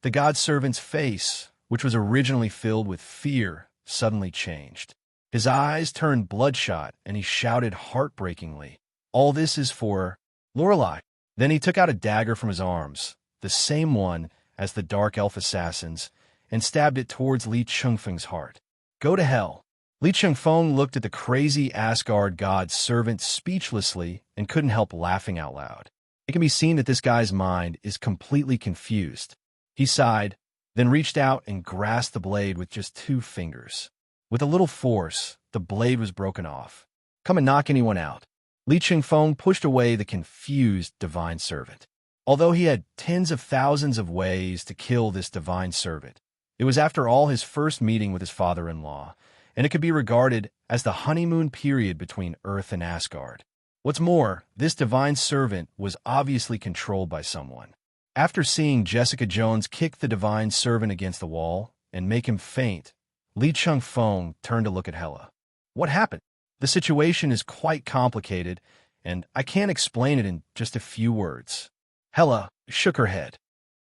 The god servant's face, which was originally filled with fear, suddenly changed. His eyes turned bloodshot, and he shouted heartbreakingly, "All this is for Lorelei." Then he took out a dagger from his arms, the same one as the dark elf assassins, and stabbed it towards Chengfeng's heart. Go to hell. Chengfeng looked at the crazy Asgard god's servant speechlessly and couldn't help laughing out loud. It can be seen that this guy's mind is completely confused. He sighed, then reached out and grasped the blade with just 2 fingers. With a little force, the blade was broken off. Come and knock anyone out. Chengfeng pushed away the confused divine servant. Although he had tens of thousands of ways to kill this divine servant, it was after all his first meeting with his father-in-law, and it could be regarded as the honeymoon period between Earth and Asgard. What's more, this divine servant was obviously controlled by someone. After seeing Jessica Jones kick the divine servant against the wall and make him faint, Chengfeng turned to look at Hela. What happened? The situation is quite complicated, and I can't explain it in just a few words. Hela shook her head.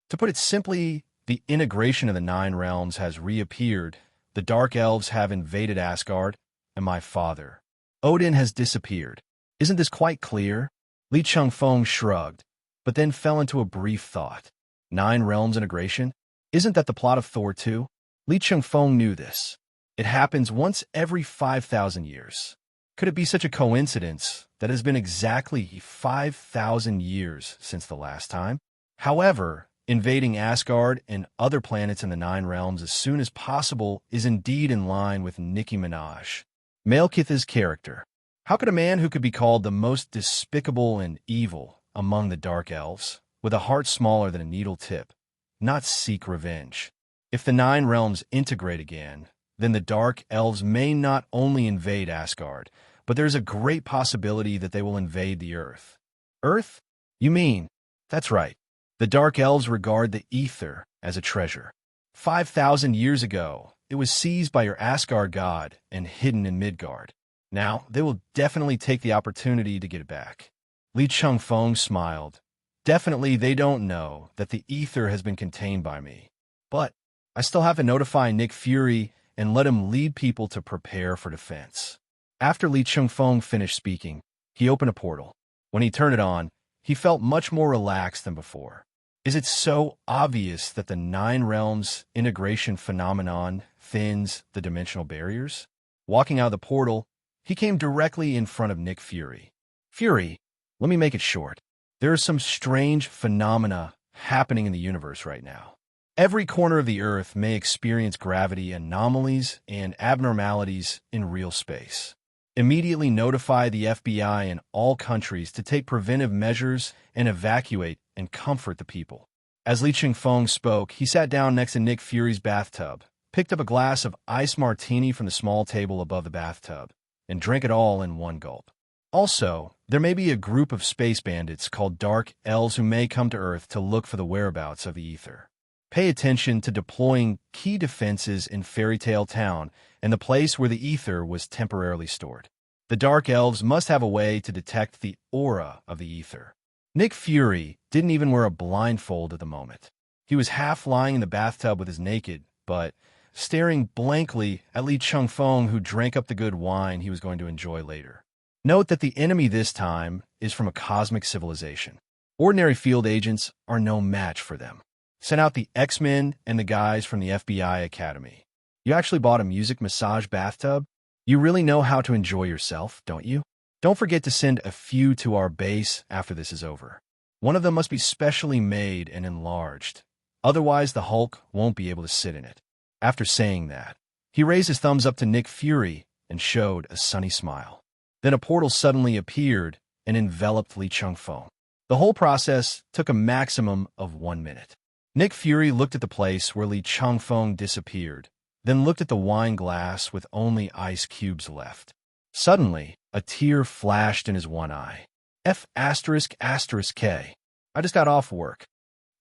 To put it simply, the integration of the 9 realms has reappeared, the Dark Elves have invaded Asgard, and my father, Odin, has disappeared. Isn't this quite clear? Chengfeng shrugged, but then fell into a brief thought. 9 realms integration? Isn't that the plot of Thor 2? Chengfeng knew this. It happens once every 5,000 years. Could it be such a coincidence that it has been exactly 5,000 years since the last time. However, invading Asgard and other planets in the Nine Realms as soon as possible is indeed in line with Nicki Minaj, Malekith's character. How could a man who could be called the most despicable and evil among the Dark Elves, with a heart smaller than a needle tip, not seek revenge? If the Nine Realms integrate again, then the Dark Elves may not only invade Asgard, but there's a great possibility that they will invade the Earth. Earth? You mean? That's right. The Dark Elves regard the ether as a treasure. 5,000 years ago, it was seized by your Asgard god and hidden in Midgard. Now, they will definitely take the opportunity to get it back. Li Chengfeng smiled. Definitely they don't know that the ether has been contained by me. But I still have to notify Nick Fury and let him lead people to prepare for defense. After Li Chengfeng finished speaking, he opened a portal. When he turned it on, he felt much more relaxed than before. Is it so obvious that the Nine Realms integration phenomenon thins the dimensional barriers? Walking out of the portal, he came directly in front of Nick Fury. Fury, let me make it short. There are some strange phenomena happening in the universe right now. Every corner of the Earth may experience gravity anomalies and abnormalities in real space. Immediately notify the FBI in all countries to take preventive measures and evacuate and comfort the people. As Li Chengfeng spoke, he sat down next to Nick Fury's bathtub, picked up a glass of iced martini from the small table above the bathtub, and drank it all in one gulp. Also, there may be a group of space bandits called Dark Elves who may come to Earth to look for the whereabouts of the ether. Pay attention to deploying key defenses in Fairy Tale Town and the place where the ether was temporarily stored. The Dark Elves must have a way to detect the aura of the ether. Nick Fury didn't even wear a blindfold at the moment. He was half lying in the bathtub with his naked, but staring blankly at Li Chengfeng, who drank up the good wine he was going to enjoy later. Note that the enemy this time is from a cosmic civilization. Ordinary field agents are no match for them. Sent out the X-Men and the guys from the F.B.I. Academy. You actually bought a music massage bathtub? You really know how to enjoy yourself, don't you? Don't forget to send a few to our base after this is over. One of them must be specially made and enlarged. Otherwise, the Hulk won't be able to sit in it. After saying that, he raised his thumbs up to Nick Fury and showed a sunny smile. Then a portal suddenly appeared and enveloped Li Chengfeng. The whole process took a maximum of 1 minute. Nick Fury looked at the place where Li Chengfeng disappeared, then looked at the wine glass with only ice cubes left. Suddenly, a tear flashed in his one eye. F***K. I just got off work.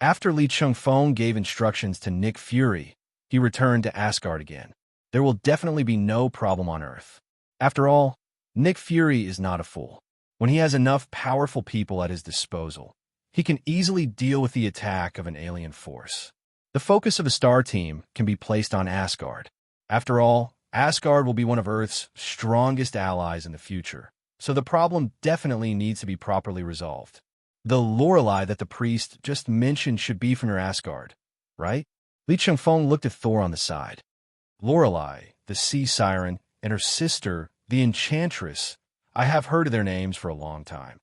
After Li Chengfeng gave instructions to Nick Fury, he returned to Asgard again. There will definitely be no problem on Earth. After all, Nick Fury is not a fool. When he has enough powerful people at his disposal, he can easily deal with the attack of an alien force. The focus of a star team can be placed on Asgard. After all, Asgard will be one of Earth's strongest allies in the future, so the problem definitely needs to be properly resolved. The Lorelei that the priest just mentioned should be from your Asgard, right? Li Chengfeng looked at Thor on the side. Lorelei, the sea siren, and her sister, the enchantress, I have heard of their names for a long time.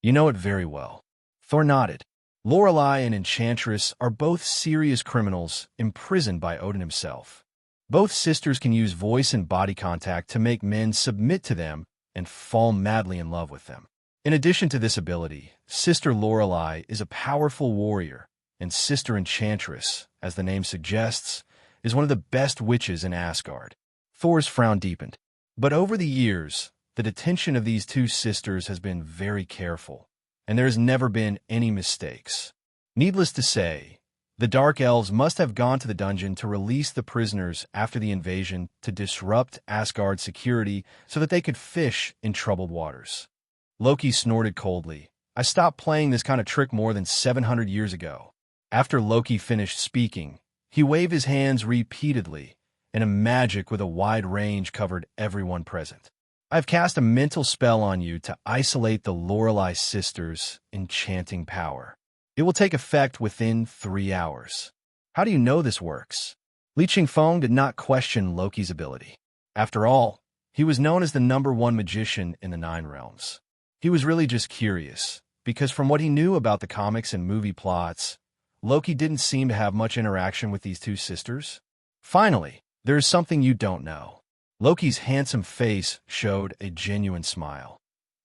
You know it very well. Thor nodded. Lorelei and Enchantress are both serious criminals imprisoned by Odin himself. Both sisters can use voice and body contact to make men submit to them and fall madly in love with them. In addition to this ability, Sister Lorelei is a powerful warrior, and Sister Enchantress, as the name suggests, is one of the best witches in Asgard. Thor's frown deepened. But over the years, the detention of these two sisters has been very careful, and there has never been any mistakes. Needless to say, the Dark Elves must have gone to the dungeon to release the prisoners after the invasion to disrupt Asgard's security so that they could fish in troubled waters. Loki snorted coldly. I stopped playing this kind of trick more than 700 years ago. After Loki finished speaking, he waved his hands repeatedly, and a magic with a wide range covered everyone present. I've cast a mental spell on you to isolate the Lorelei sisters' enchanting power. It will take effect within 3 hours. How do you know this works? Li Chengfeng did not question Loki's ability. After all, he was known as the #1 magician in the Nine Realms. He was really just curious, because from what he knew about the comics and movie plots, Loki didn't seem to have much interaction with these two sisters. Finally, there is something you don't know. Loki's handsome face showed a genuine smile.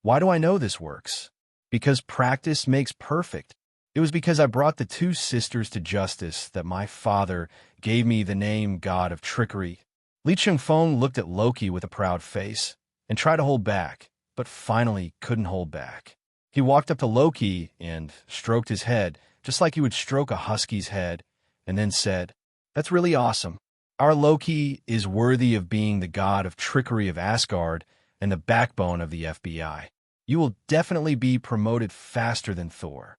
Why do I know this works? Because practice makes perfect. It was because I brought the two sisters to justice that my father gave me the name God of Trickery. Li Chengfeng looked at Loki with a proud face and tried to hold back, but finally couldn't hold back. He walked up to Loki and stroked his head, just like he would stroke a husky's head, and then said, "That's really awesome. Our Loki is worthy of being the god of trickery of Asgard and the backbone of the FBI. You will definitely be promoted faster than Thor."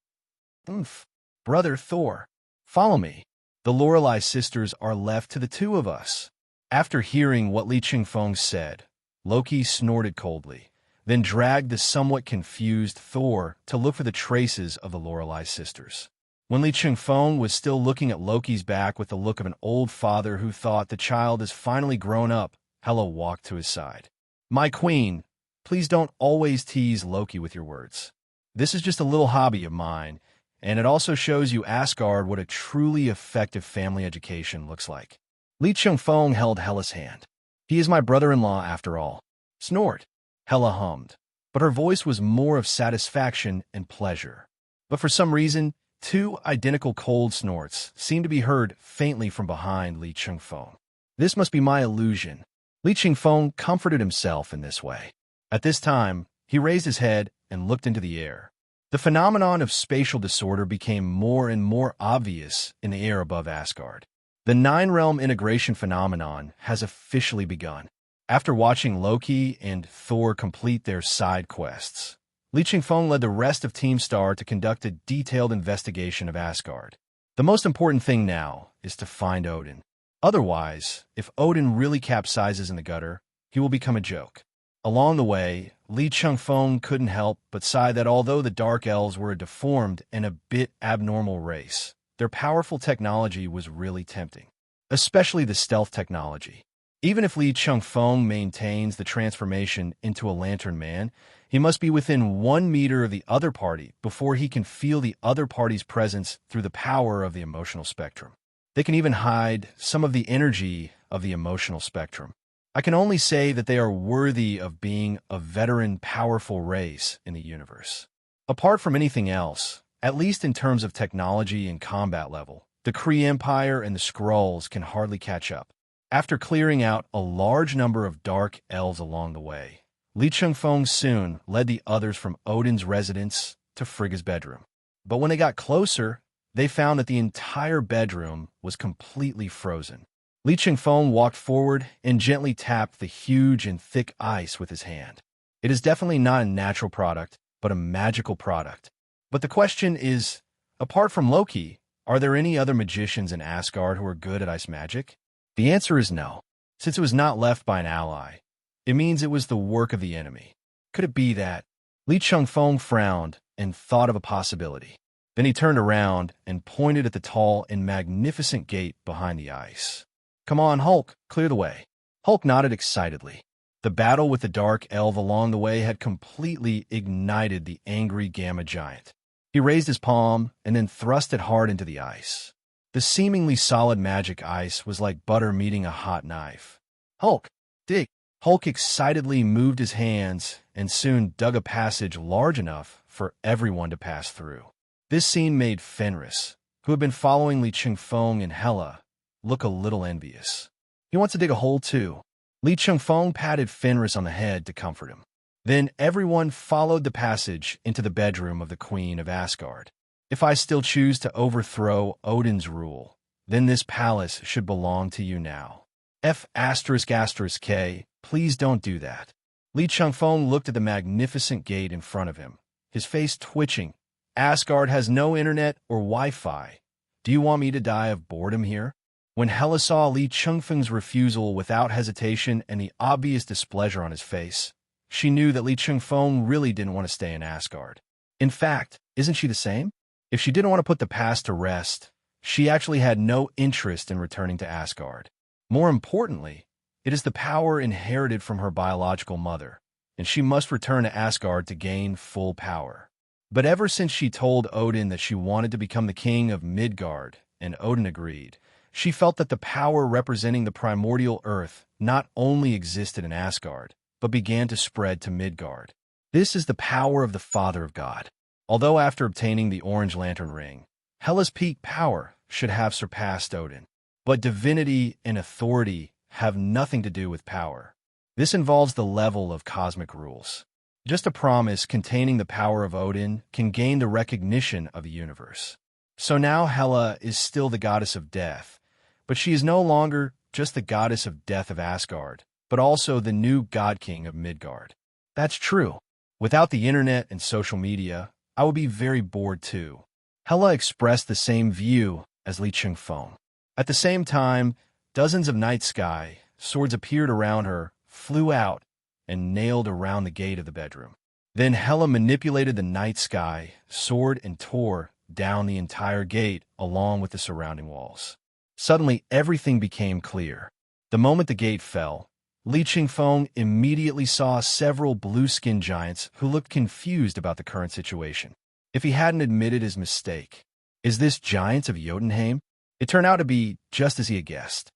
"Oomph, brother Thor, follow me. The Lorelei sisters are left to the two of us." After hearing what Li Chengfeng said, Loki snorted coldly, then dragged the somewhat confused Thor to look for the traces of the Lorelei sisters. When Li Chengfeng was still looking at Loki's back with the look of an old father who thought the child has finally grown up, Hela walked to his side. "My queen, please don't always tease Loki with your words. This is just a little hobby of mine, and it also shows you Asgard what a truly effective family education looks like." Li Chengfeng held Hela's hand. "He is my brother-in-law after all." "Snort," Hela hummed, but her voice was more of satisfaction and pleasure. But for some reason, two identical cold snorts seemed to be heard faintly from behind Li Chengfeng. "This must be my illusion." Li Chengfeng comforted himself in this way. At this time, he raised his head and looked into the air. The phenomenon of spatial disorder became more and more obvious in the air above Asgard. The nine-realm integration phenomenon has officially begun. After watching Loki and Thor complete their side quests, Li Chengfeng led the rest of Team Star to conduct a detailed investigation of Asgard. The most important thing now is to find Odin. Otherwise, if Odin really capsizes in the gutter, he will become a joke. Along the way, Li Chengfeng couldn't help but sigh that although the Dark Elves were a deformed and a bit abnormal race, their powerful technology was really tempting, especially the stealth technology. Even if Li Chengfeng maintains the transformation into a lantern man, he must be within 1 meter of the other party before he can feel the other party's presence through the power of the emotional spectrum. They can even hide some of the energy of the emotional spectrum. I can only say that they are worthy of being a veteran, powerful race in the universe. Apart from anything else, at least in terms of technology and combat level, the Kree Empire and the Skrulls can hardly catch up. After clearing out a large number of dark elves along the way, Li Chengfeng soon led the others from Odin's residence to Frigga's bedroom. But when they got closer, they found that the entire bedroom was completely frozen. Li Chengfeng walked forward and gently tapped the huge and thick ice with his hand. It is definitely not a natural product, but a magical product. But the question is, apart from Loki, are there any other magicians in Asgard who are good at ice magic? The answer is no. Since it was not left by an ally, it means it was the work of the enemy. Could it be that? Li Chengfeng frowned and thought of a possibility. Then he turned around and pointed at the tall and magnificent gate behind the ice. "Come on, Hulk, clear the way." Hulk nodded excitedly. The battle with the Dark Elf along the way had completely ignited the angry Gamma Giant. He raised his palm and then thrust it hard into the ice. The seemingly solid magic ice was like butter meeting a hot knife. "Hulk, dig!" Hulk excitedly moved his hands and soon dug a passage large enough for everyone to pass through. This scene made Fenris, who had been following Li Chengfeng and Hela, look a little envious. "He wants to dig a hole too." Li Chengfeng patted Fenris on the head to comfort him. Then everyone followed the passage into the bedroom of the Queen of Asgard. "If I still choose to overthrow Odin's rule, then this palace should belong to you now. F***K, please don't do that." Li Chengfeng looked at the magnificent gate in front of him, his face twitching. "Asgard has no internet or Wi-Fi. Do you want me to die of boredom here?" When Hela saw Li Chengfeng's refusal without hesitation and the obvious displeasure on his face, she knew that Li Chengfeng really didn't want to stay in Asgard. In fact, isn't she the same? If she didn't want to put the past to rest, she actually had no interest in returning to Asgard. More importantly, it is the power inherited from her biological mother, and she must return to Asgard to gain full power. But ever since she told Odin that she wanted to become the king of Midgard, and Odin agreed, she felt that the power representing the primordial earth not only existed in Asgard, but began to spread to Midgard. This is the power of the Father of God. Although after obtaining the Orange Lantern Ring, Hela's peak power should have surpassed Odin. But divinity and authority have nothing to do with power. This involves the level of cosmic rules. Just a promise containing the power of Odin can gain the recognition of the universe. So now Hela is still the goddess of death, but she is no longer just the goddess of death of Asgard, but also the new god king of Midgard. That's true. Without the internet and social media, I would be very bored too. Hela expressed the same view as Li Chengfeng. At the same time, dozens of night sky swords appeared around her, flew out, and nailed around the gate of the bedroom. Then Hela manipulated the night sky sword and tore down the entire gate along with the surrounding walls. Suddenly, everything became clear. The moment the gate fell, Li Chengfeng immediately saw several blue-skinned giants who looked confused about the current situation. If he hadn't admitted his mistake, is this giants of Jotunheim? It turned out to be just as he had guessed.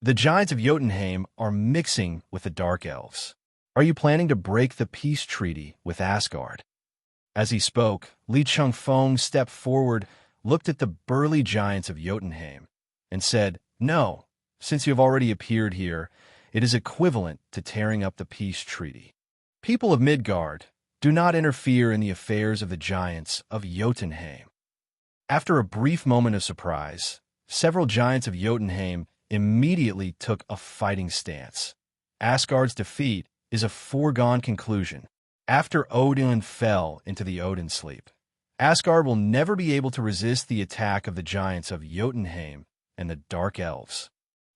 The giants of Jotunheim are mixing with the Dark Elves. Are you planning to break the peace treaty with Asgard? As he spoke, Li Chengfeng stepped forward, looked at the burly giants of Jotunheim, and said, "No, since you have already appeared here, it is equivalent to tearing up the peace treaty. People of Midgard, do not interfere in the affairs of the giants of Jotunheim." After a brief moment of surprise, several giants of Jotunheim immediately took a fighting stance. Asgard's defeat is a foregone conclusion. After Odin fell into the Odin sleep, Asgard will never be able to resist the attack of the giants of Jotunheim and the Dark Elves.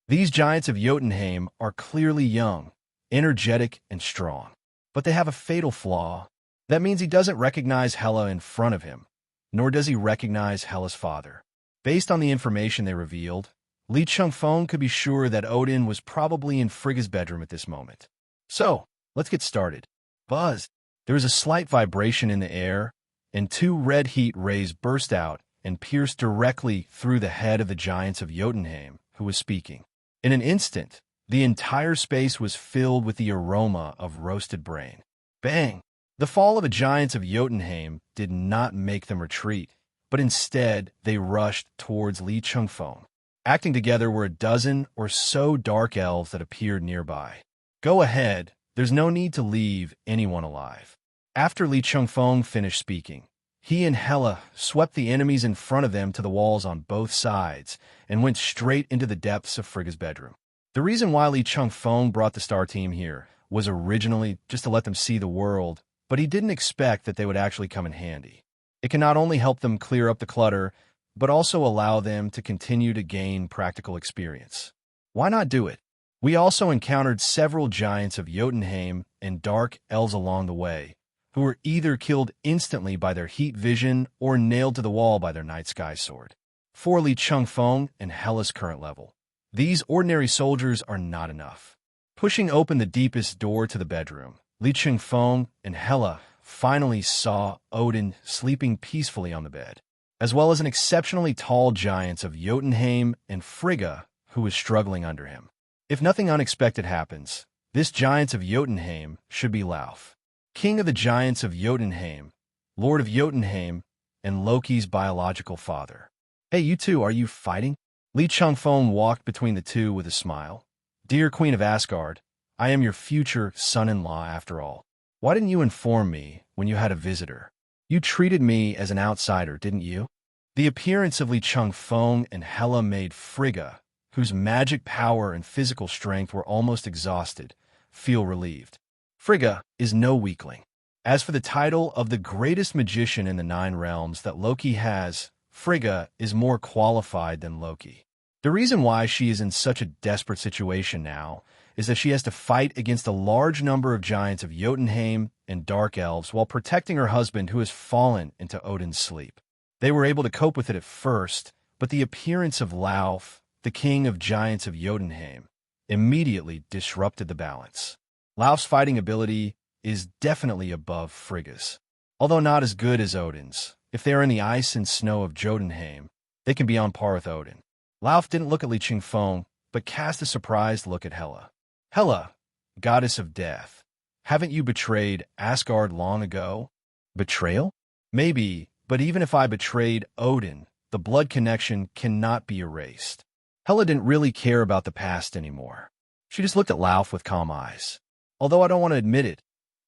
These giants of Jotunheim are clearly young, energetic, and strong. But they have a fatal flaw. That means he doesn't recognize Hela in front of him, nor does he recognize Hela's father. Based on the information they revealed, Li Chengfeng could be sure that Odin was probably in Frigga's bedroom at this moment. So, let's get started. Buzz! There was a slight vibration in the air, and two red heat rays burst out and pierced directly through the head of the giants of Jotunheim, who was speaking. In an instant, the entire space was filled with the aroma of roasted brain. Bang! The fall of the giants of Jotunheim did not make them retreat, but instead they rushed towards Li Chengfeng. Acting together were a dozen or so dark elves that appeared nearby. Go ahead, there's no need to leave anyone alive. After Li Chengfeng finished speaking, he and Hela swept the enemies in front of them to the walls on both sides and went straight into the depths of Frigga's bedroom. The reason why Li Chengfeng brought the star team here was originally just to let them see the world, but he didn't expect that they would actually come in handy. It can not only help them clear up the clutter, but also allow them to continue to gain practical experience. Why not do it? We also encountered several giants of Jotunheim and Dark Elves along the way, who were either killed instantly by their heat vision or nailed to the wall by their night sky sword. For Li Chengfeng and Hela's current level, these ordinary soldiers are not enough. Pushing open the deepest door to the bedroom, Li Chengfeng and Hela finally saw Odin sleeping peacefully on the bed, as well as an exceptionally tall giant of Jotunheim and Frigga who was struggling under him. If nothing unexpected happens, this giant of Jotunheim should be Lauf, king of the giants of Jotunheim, lord of Jotunheim, and Loki's biological father. Hey, you two, are you fighting? Li Chengfeng walked between the two with a smile. Dear Queen of Asgard, I am your future son-in-law after all. Why didn't you inform me when you had a visitor? You treated me as an outsider, didn't you? The appearance of Li Chengfeng and Hela made Frigga, whose magic power and physical strength were almost exhausted, feel relieved. Frigga is no weakling. As for the title of the greatest magician in the 9 realms that Loki has, Frigga is more qualified than Loki. The reason why she is in such a desperate situation now is that she has to fight against a large number of giants of Jotunheim and Dark Elves while protecting her husband who has fallen into Odin's sleep. They were able to cope with it at first, but the appearance of Lauf, the king of giants of Jotunheim, immediately disrupted the balance. Lauf's fighting ability is definitely above Frigga's. Although not as good as Odin's, if they are in the ice and snow of Jotunheim, they can be on par with Odin. Lauf didn't look at Li Chengfeng, but cast a surprised look at Hela. Hela, goddess of death, haven't you betrayed Asgard long ago? Betrayal? Maybe, but even if I betrayed Odin, the blood connection cannot be erased. Hela didn't really care about the past anymore. She just looked at Lauf with calm eyes. Although I don't want to admit it,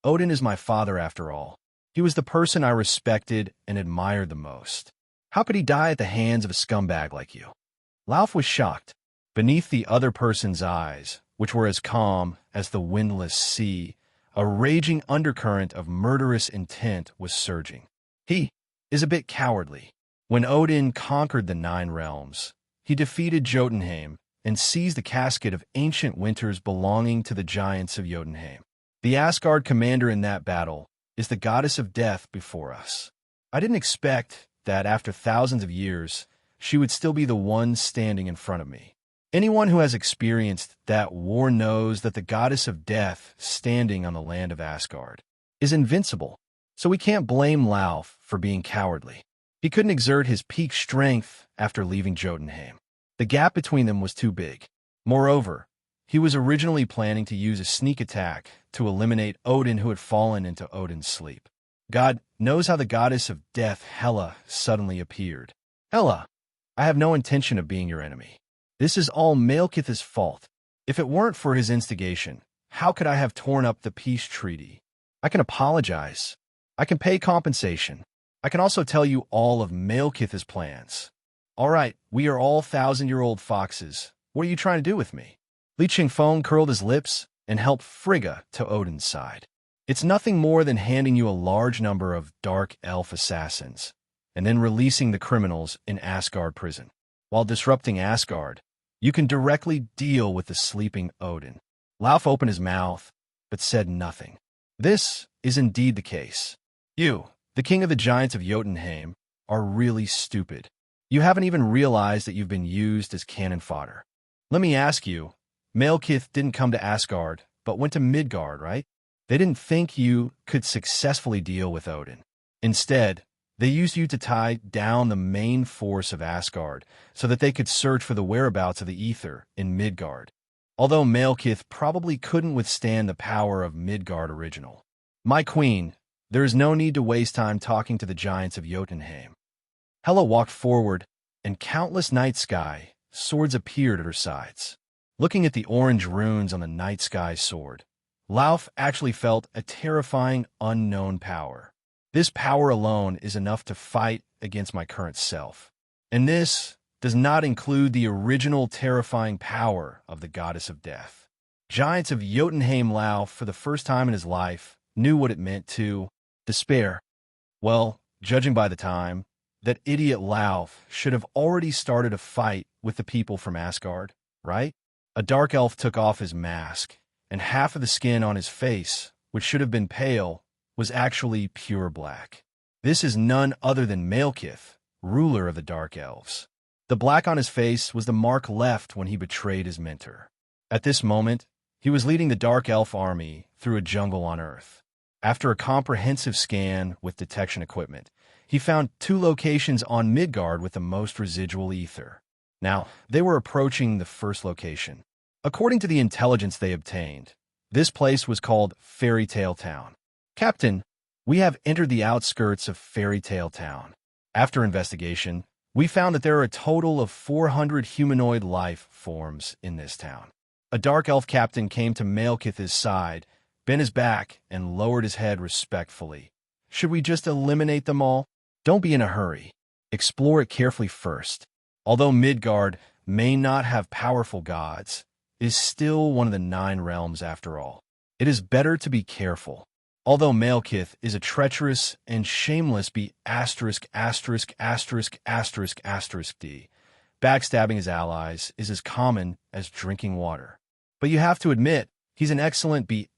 Odin is my father after all. He was the person I respected and admired the most. How could he die at the hands of a scumbag like you? Lauf was shocked. Beneath the other person's eyes, which were as calm as the windless sea, a raging undercurrent of murderous intent was surging. He is a bit cowardly. When Odin conquered the Nine Realms, he defeated Jotunheim and seized the casket of ancient winters belonging to the giants of Jotunheim. The Asgard commander in that battle is the goddess of death before us. I didn't expect that after thousands of years, she would still be the one standing in front of me. Anyone who has experienced that war knows that the goddess of death standing on the land of Asgard is invincible, so we can't blame Lauf for being cowardly. He couldn't exert his peak strength after leaving Jotunheim. The gap between them was too big. Moreover, he was originally planning to use a sneak attack to eliminate Odin, who had fallen into Odin's sleep. God knows how the goddess of death, Hela, suddenly appeared. Hela, I have no intention of being your enemy. This is all Malekith's fault. If it weren't for his instigation, how could I have torn up the peace treaty? I can apologize. I can pay compensation. I can also tell you all of Malekith's plans. All right, we are all thousand-year-old foxes. What are you trying to do with me? Li Chengfeng curled his lips and helped Frigga to Odin's side. It's nothing more than handing you a large number of dark elf assassins and then releasing the criminals in Asgard prison. While disrupting Asgard, you can directly deal with the sleeping Odin. Lauf opened his mouth, but said nothing. This is indeed the case. You, the king of the giants of Jotunheim, are really stupid. You haven't even realized that you've been used as cannon fodder. Let me ask you, Malekith didn't come to Asgard, but went to Midgard, right? They didn't think you could successfully deal with Odin. Instead, they used you to tie down the main force of Asgard so that they could search for the whereabouts of the Ether in Midgard. Although Malekith probably couldn't withstand the power of Midgard original. My queen, there is no need to waste time talking to the giants of Jotunheim. Hela walked forward, and countless night sky swords appeared at her sides. Looking at the orange runes on the night sky sword, Lauf actually felt a terrifying unknown power. This power alone is enough to fight against my current self. And this does not include the original terrifying power of the goddess of death. Giants of Jotunheim. Lauf, for the first time in his life, knew what it meant to despair. Well, judging by the time, that idiot Lauf should have already started a fight with the people from Asgard, right? A dark elf took off his mask, and half of the skin on his face, which should have been pale, was actually pure black. This is none other than Malekith, ruler of the Dark Elves. The black on his face was the mark left when he betrayed his mentor. At this moment, he was leading the Dark Elf army through a jungle on Earth. After a comprehensive scan with detection equipment, he found 2 locations on Midgard with the most residual ether. Now, they were approaching the first location. According to the intelligence they obtained, this place was called Fairy Tale Town. Captain, we have entered the outskirts of Fairy Tale Town. After investigation, we found that there are a total of 400 humanoid life forms in this town. A dark elf captain came to Malekith's side, bent his back, and lowered his head respectfully. Should we just eliminate them all? Don't be in a hurry. Explore it carefully first. Although Midgard may not have powerful gods, it is still one of the 9 realms after all. It is better to be careful. Although Malekith is a treacherous and shameless D, backstabbing his allies is as common as drinking water. But you have to admit, he's an excellent D.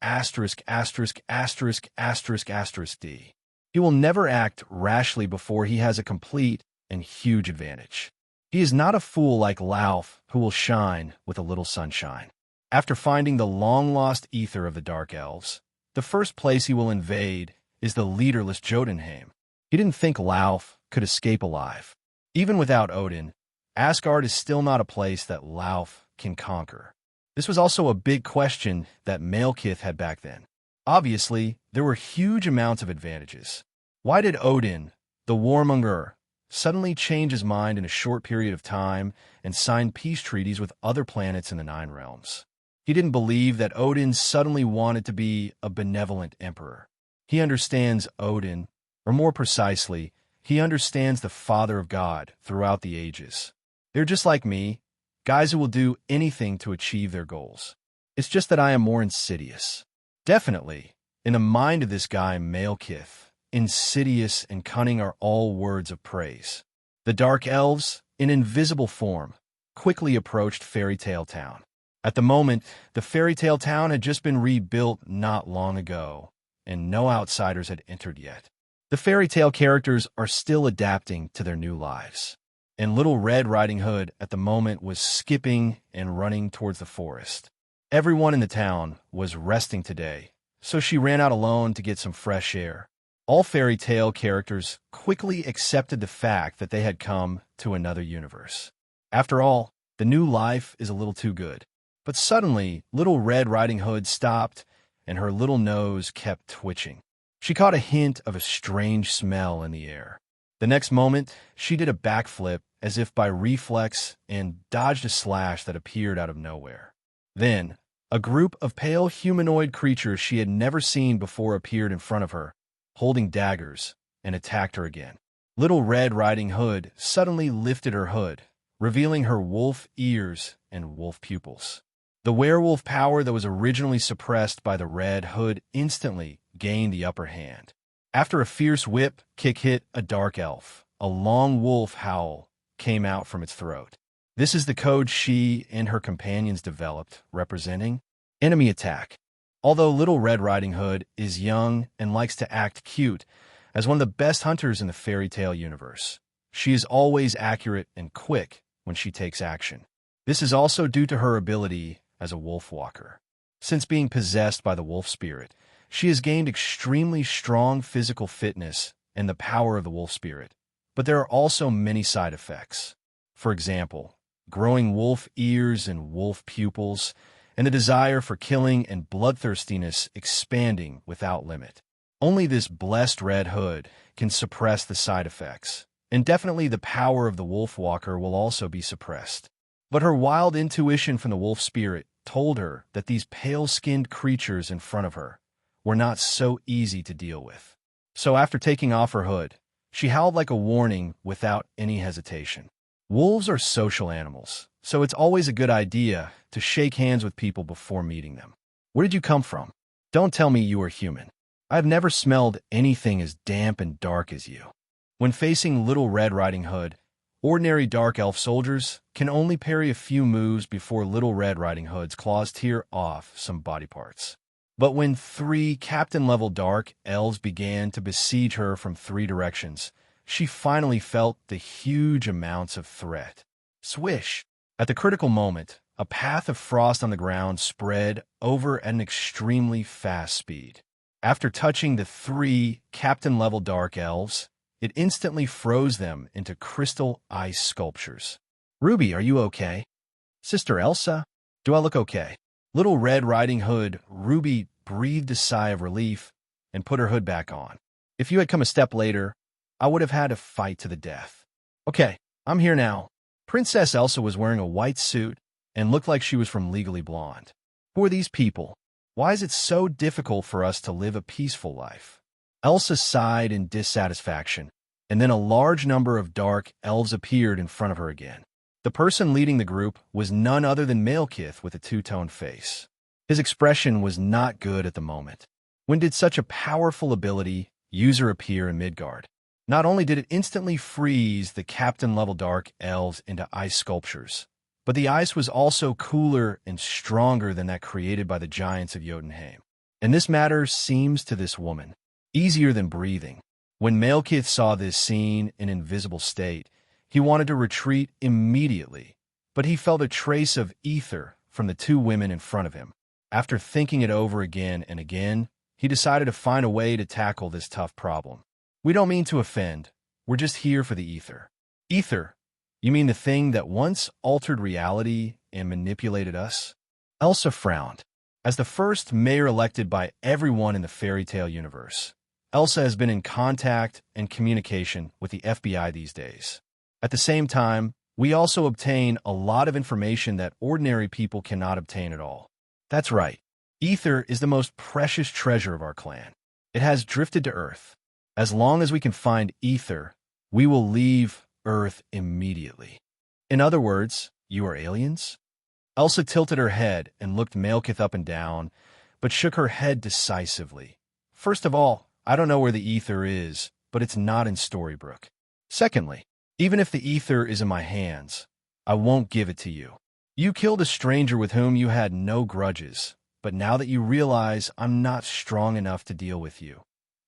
He will never act rashly before he has a complete and huge advantage. He is not a fool like Lauf, who will shine with a little sunshine. After finding the long-lost ether of the Dark Elves, The first place he will invade is the leaderless Jotunheim. He didn't think Lauf could escape alive. Even without Odin, Asgard is still not a place that Lauf can conquer. This was also a big question that Malekith had back then. Obviously, there were huge amounts of advantages. Why did Odin, the warmonger, suddenly change his mind in a short period of time and sign peace treaties with other planets in the Nine Realms? He didn't believe that Odin suddenly wanted to be a benevolent emperor. He understands Odin, or more precisely, he understands the Father of God throughout the ages. They're just like me, guys who will do anything to achieve their goals. It's just that I am more insidious. Definitely, in the mind of this guy Malekith, insidious and cunning are all words of praise. The Dark Elves, in invisible form, quickly approached Fairy Tale Town. At the moment, the Fairy Tale Town had just been rebuilt not long ago, and no outsiders had entered yet. The fairy tale characters are still adapting to their new lives. And Little Red Riding Hood at the moment was skipping and running towards the forest. Everyone in the town was resting today, so she ran out alone to get some fresh air. All fairy tale characters quickly accepted the fact that they had come to another universe. After all, the new life is a little too good. But suddenly, Little Red Riding Hood stopped, and her little nose kept twitching. She caught a hint of a strange smell in the air. The next moment, she did a backflip as if by reflex and dodged a slash that appeared out of nowhere. Then, a group of pale humanoid creatures she had never seen before appeared in front of her, holding daggers, and attacked her again. Little Red Riding Hood suddenly lifted her hood, revealing her wolf ears and wolf pupils. The werewolf power that was originally suppressed by the Red Hood instantly gained the upper hand. After a fierce whip kick hit a dark elf, a long wolf howl came out from its throat. This is the code she and her companions developed, representing enemy attack. Although Little Red Riding Hood is young and likes to act cute, as one of the best hunters in the fairy tale universe, she is always accurate and quick when she takes action. This is also due to her ability as a wolf walker. Since being possessed by the wolf spirit, she has gained extremely strong physical fitness and the power of the wolf spirit. But there are also many side effects. For example, growing wolf ears and wolf pupils, and the desire for killing and bloodthirstiness expanding without limit. Only this blessed Red Hood can suppress the side effects, and definitely the power of the wolf walker will also be suppressed. But her wild intuition from the wolf spirit told her that these pale-skinned creatures in front of her were not so easy to deal with. So after taking off her hood, she howled like a warning without any hesitation. Wolves are social animals, so it's always a good idea to shake hands with people before meeting them. Where did you come from? Don't tell me you are human. I've never smelled anything as damp and dark as you. When facing Little Red Riding Hood, ordinary dark elf soldiers can only parry a few moves before Little Red Riding Hood's claws tear off some body parts. But when 3 captain-level dark elves began to besiege her from 3 directions, she finally felt the huge amounts of threat. Swish! At the critical moment, a path of frost on the ground spread over at an extremely fast speed. After touching the 3 captain-level dark elves, it instantly froze them into crystal ice sculptures. Ruby, are you okay? Sister Elsa, do I look okay? Little Red Riding Hood, Ruby breathed a sigh of relief and put her hood back on. If you had come a step later, I would have had a fight to the death. Okay, I'm here now. Princess Elsa was wearing a white suit and looked like she was from Legally Blonde. Who are these people? Why is it so difficult for us to live a peaceful life? Elsa sighed in dissatisfaction, and then a large number of dark elves appeared in front of her again. The person leading the group was none other than Malekith with a two-tone face. His expression was not good at the moment. When did such a powerful ability user appear in Midgard? Not only did it instantly freeze the captain-level dark elves into ice sculptures, but the ice was also cooler and stronger than that created by the giants of Jotunheim. And this matter seems to this woman easier than breathing. When Malekith saw this scene in invisible state, he wanted to retreat immediately, but he felt a trace of ether from the 2 women in front of him. After thinking it over again and again, he decided to find a way to tackle this tough problem. We don't mean to offend. We're just here for the ether. Ether? You mean the thing that once altered reality and manipulated us? Elsa frowned. As the first mayor elected by everyone in the fairy tale universe, Elsa has been in contact and communication with the FBI these days. At the same time, we also obtain a lot of information that ordinary people cannot obtain at all. That's right. Ether is the most precious treasure of our clan. It has drifted to Earth. As long as we can find Ether, we will leave Earth immediately. In other words, you are aliens? Elsa tilted her head and looked Malekith up and down, but shook her head decisively. First of all, I don't know where the ether is, but it's not in Storybrooke. Secondly, even if the ether is in my hands, I won't give it to you. You killed a stranger with whom you had no grudges, but now that you realize I'm not strong enough to deal with you,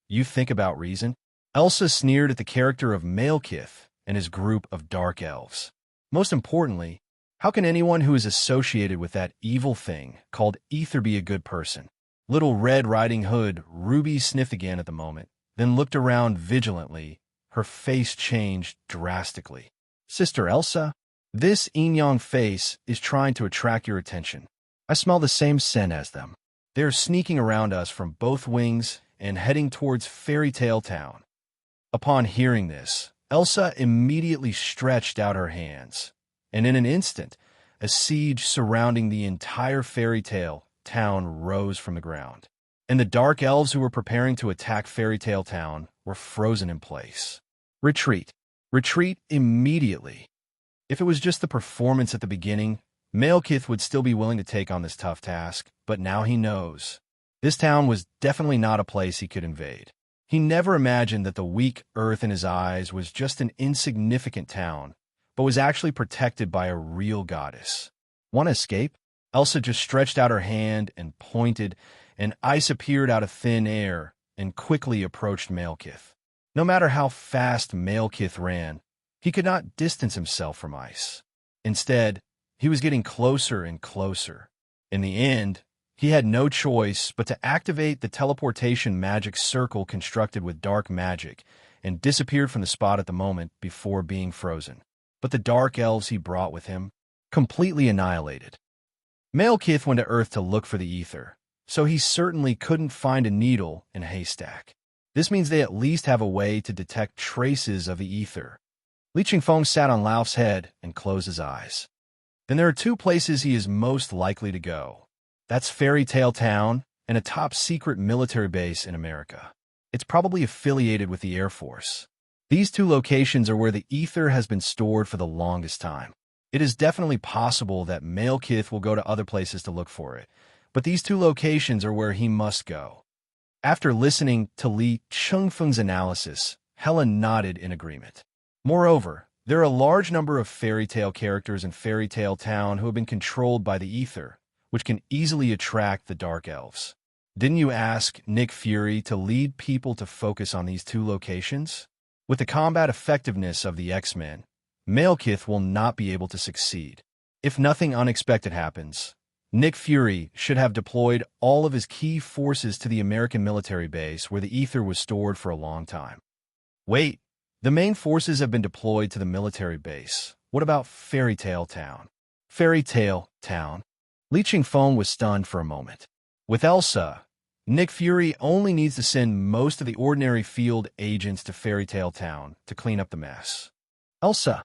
you think about reason? Elsa sneered at the character of Malekith and his group of dark elves. Most importantly, how can anyone who is associated with that evil thing called ether be a good person? Little Red Riding Hood Ruby sniffed again at the moment, then looked around vigilantly. Her face changed drastically. Sister Elsa, this yin-yang face is trying to attract your attention. I smell the same scent as them. They are sneaking around us from both wings and heading towards Fairy Tale Town. Upon hearing this, Elsa immediately stretched out her hands, and in an instant, a siege surrounding the entire Fairy Tale Town rose from the ground, and the dark elves who were preparing to attack Fairy Tale Town were frozen in place. Retreat. Retreat immediately. If it was just the performance at the beginning, Malekith would still be willing to take on this tough task, but now he knows. This town was definitely not a place he could invade. He never imagined that the weak earth in his eyes was just an insignificant town, but was actually protected by a real goddess. Want to escape? Elsa just stretched out her hand and pointed, and ice appeared out of thin air and quickly approached Malekith. No matter how fast Malekith ran, he could not distance himself from ice. Instead, he was getting closer and closer. In the end, he had no choice but to activate the teleportation magic circle constructed with dark magic and disappeared from the spot at the moment before being frozen. But the dark elves he brought with him, completely annihilated. Malekith went to Earth to look for the ether, so he certainly couldn't find a needle in a haystack. This means they at least have a way to detect traces of the ether. Chengfeng sat on Lauf's head and closed his eyes. Then there are two places he is most likely to go. That's Fairy Tale Town and a top-secret military base in America. It's probably affiliated with the Air Force. These two locations are where the ether has been stored for the longest time. It is definitely possible that Malekith will go to other places to look for it, but these two locations are where he must go. After listening to Li Chengfeng's analysis, Helen nodded in agreement. Moreover, there are a large number of fairy tale characters in Fairy Tale Town who have been controlled by the ether, which can easily attract the dark elves. Didn't you ask Nick Fury to lead people to focus on these two locations? With the combat effectiveness of the X-Men, Malekith will not be able to succeed. If nothing unexpected happens, Nick Fury should have deployed all of his key forces to the American military base where the ether was stored for a long time. Wait, the main forces have been deployed to the military base. What about Fairy Tale Town? Fairy Tale Town? Li Chengfeng was stunned for a moment. With Elsa, Nick Fury only needs to send most of the ordinary field agents to Fairy Tale Town to clean up the mess. Elsa.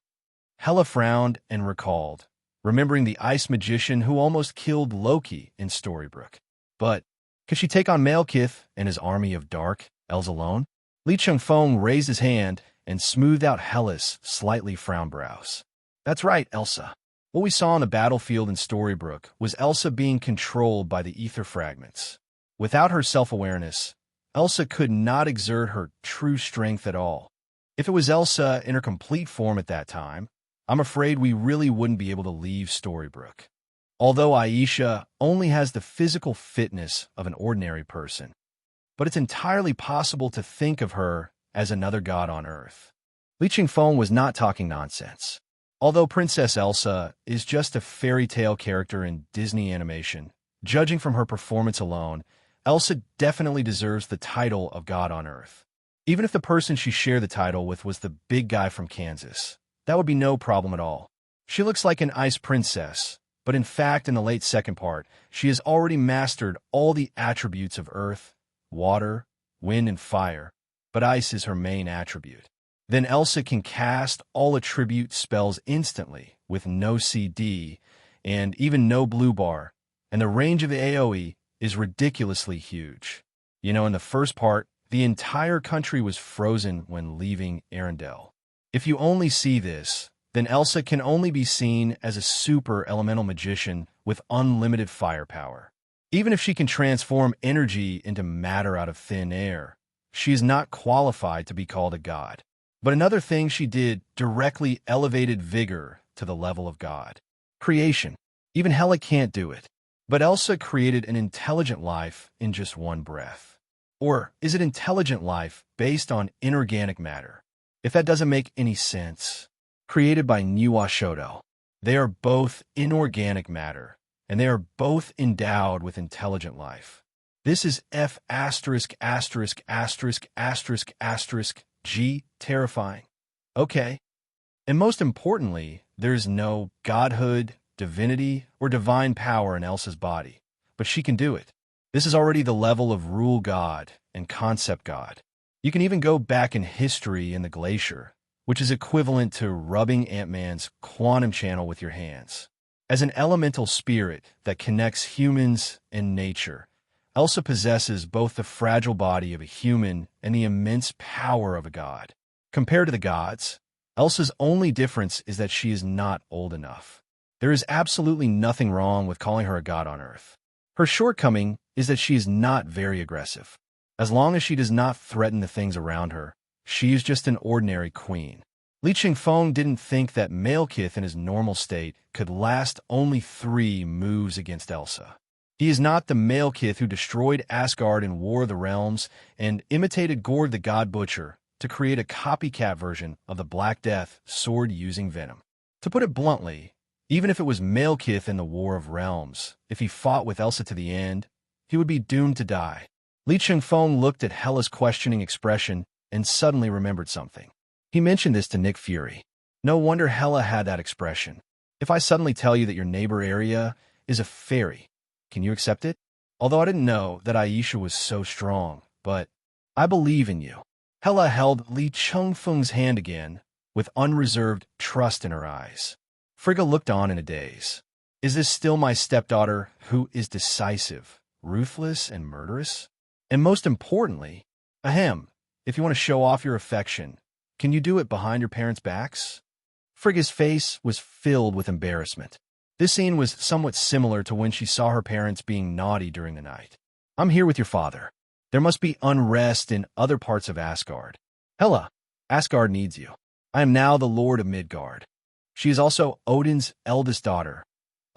Hela frowned and recalled, remembering the ice magician who almost killed Loki in Storybrooke. But could she take on Malekith and his army of dark elves alone? Li Chengfeng raised his hand and smoothed out Hela's slightly frowned brows. That's right, Elsa. What we saw on the battlefield in Storybrooke was Elsa being controlled by the ether fragments. Without her self-awareness, Elsa could not exert her true strength at all. If it was Elsa in her complete form at that time, I'm afraid we really wouldn't be able to leave Storybrooke. Although Aisha only has the physical fitness of an ordinary person, but it's entirely possible to think of her as another god on Earth. Li Chengfeng was not talking nonsense. Although Princess Elsa is just a fairy tale character in Disney animation, judging from her performance alone, Elsa definitely deserves the title of God on Earth. Even if the person she shared the title with was the big guy from Kansas, that would be no problem at all. She looks like an ice princess, but in fact, in the late second part, she has already mastered all the attributes of earth, water, wind, and fire, but ice is her main attribute. Then Elsa can cast all attribute spells instantly with no CD and even no blue bar, and the range of the AoE is ridiculously huge. You know, in the first part, the entire country was frozen when leaving Arendelle. If you only see this, then Elsa can only be seen as a super elemental magician with unlimited firepower. Even if she can transform energy into matter out of thin air, she is not qualified to be called a god. But another thing she did directly elevated vigor to the level of God. Creation. Even Hela can't do it. But Elsa created an intelligent life in just one breath. Or is it intelligent life based on inorganic matter? If that doesn't make any sense. Created by Niwa Shoto. They are both inorganic matter, and they are both endowed with intelligent life. This is F asterisk asterisk asterisk asterisk asterisk G, terrifying. Okay. And most importantly, there is no godhood, divinity, or divine power in Elsa's body, but she can do it. This is already the level of rule god and concept god. You can even go back in history in the glacier, which is equivalent to rubbing Ant-Man's quantum channel with your hands. As an elemental spirit that connects humans and nature, Elsa possesses both the fragile body of a human and the immense power of a god. Compared to the gods, Elsa's only difference is that she is not old enough. There is absolutely nothing wrong with calling her a god on Earth. Her shortcoming is that she is not very aggressive. As long as she does not threaten the things around her, she is just an ordinary queen. Li Chengfeng didn't think that Malekith in his normal state could last only 3 moves against Elsa. He is not the Malekith who destroyed Asgard in War of the Realms and imitated Gord the God Butcher to create a copycat version of the Black Death sword using venom. To put it bluntly, even if it was Malekith in the War of Realms, if he fought with Elsa to the end, he would be doomed to die. Li Chengfeng looked at Hela's questioning expression and suddenly remembered something. He mentioned this to Nick Fury. No wonder Hela had that expression. If I suddenly tell you that your neighbor area is a fairy, can you accept it? Although I didn't know that Aisha was so strong, but I believe in you. Hela held Li Chengfeng's hand again, with unreserved trust in her eyes. Frigga looked on in a daze. Is this still my stepdaughter who is decisive, ruthless, and murderous? And most importantly, ahem, if you want to show off your affection, can you do it behind your parents' backs? Frigga's face was filled with embarrassment. This scene was somewhat similar to when she saw her parents being naughty during the night. I'm here with your father. There must be unrest in other parts of Asgard. Hela, Asgard needs you. I am now the Lord of Midgard. She is also Odin's eldest daughter.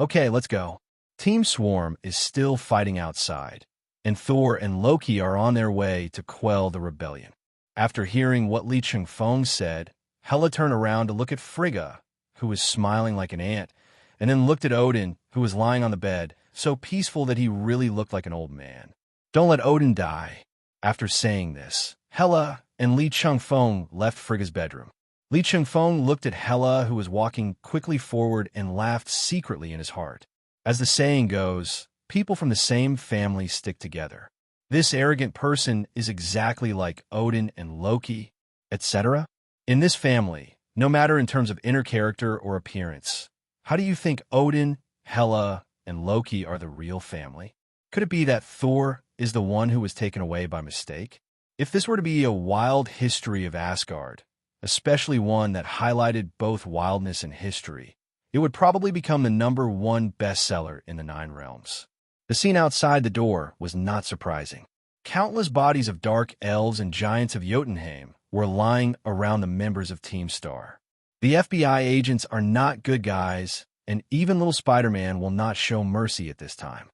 Okay, let's go. Team Swarm is still fighting outside, and Thor and Loki are on their way to quell the rebellion. After hearing what Li Chengfeng said, Hela turned around to look at Frigga, who was smiling like an ant, and then looked at Odin, who was lying on the bed, so peaceful that he really looked like an old man. Don't let Odin die. After saying this, Hela and Li Chengfeng left Frigga's bedroom. Li Chengfeng looked at Hela, who was walking quickly forward, and laughed secretly in his heart. As the saying goes, people from the same family stick together. This arrogant person is exactly like Odin and Loki, etc. In this family, no matter in terms of inner character or appearance, how do you think Odin, Hela, and Loki are the real family? Could it be that Thor is the one who was taken away by mistake? If this were to be a wild history of Asgard, especially one that highlighted both wildness and history, it would probably become the #1 bestseller in the 9 realms. The scene outside the door was not surprising. Countless bodies of dark elves and giants of Jotunheim were lying around the members of Team Star. The FBI agents are not good guys, and even little Spider-Man will not show mercy at this time.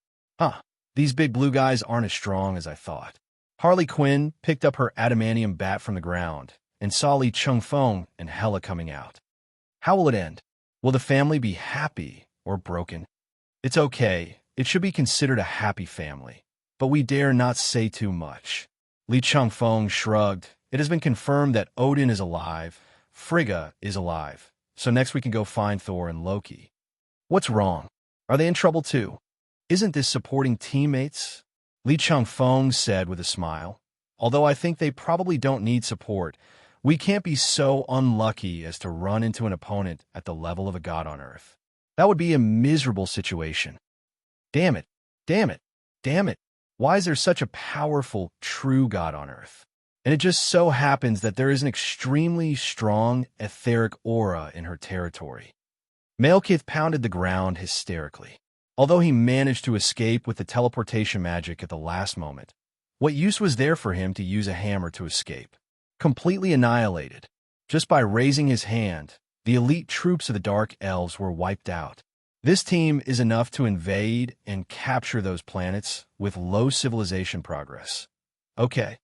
These big blue guys aren't as strong as I thought. Harley Quinn picked up her adamantium bat from the ground and saw Li Chengfeng and Hela coming out. How will it end? Will the family be happy or broken? It's okay. It should be considered a happy family. but we dare not say too much. Li Chengfeng shrugged. It has been confirmed that Odin is alive, Frigga is alive, so next we can go find Thor and Loki. What's wrong? Are they in trouble too? Isn't this supporting teammates? Li Chengfeng said with a smile. Although I think they probably don't need support, we can't be so unlucky as to run into an opponent at the level of a god on Earth. That would be a miserable situation. Damn it, damn it, damn it. Why is there such a powerful, true god on Earth? And it just so happens that there is an extremely strong, etheric aura in her territory. Malekith pounded the ground hysterically. Although he managed to escape with the teleportation magic at the last moment, what use was there for him to use a hammer to escape? Completely annihilated. Just by raising his hand, the elite troops of the Dark Elves were wiped out. This team is enough to invade and capture those planets with low civilization progress. Okay.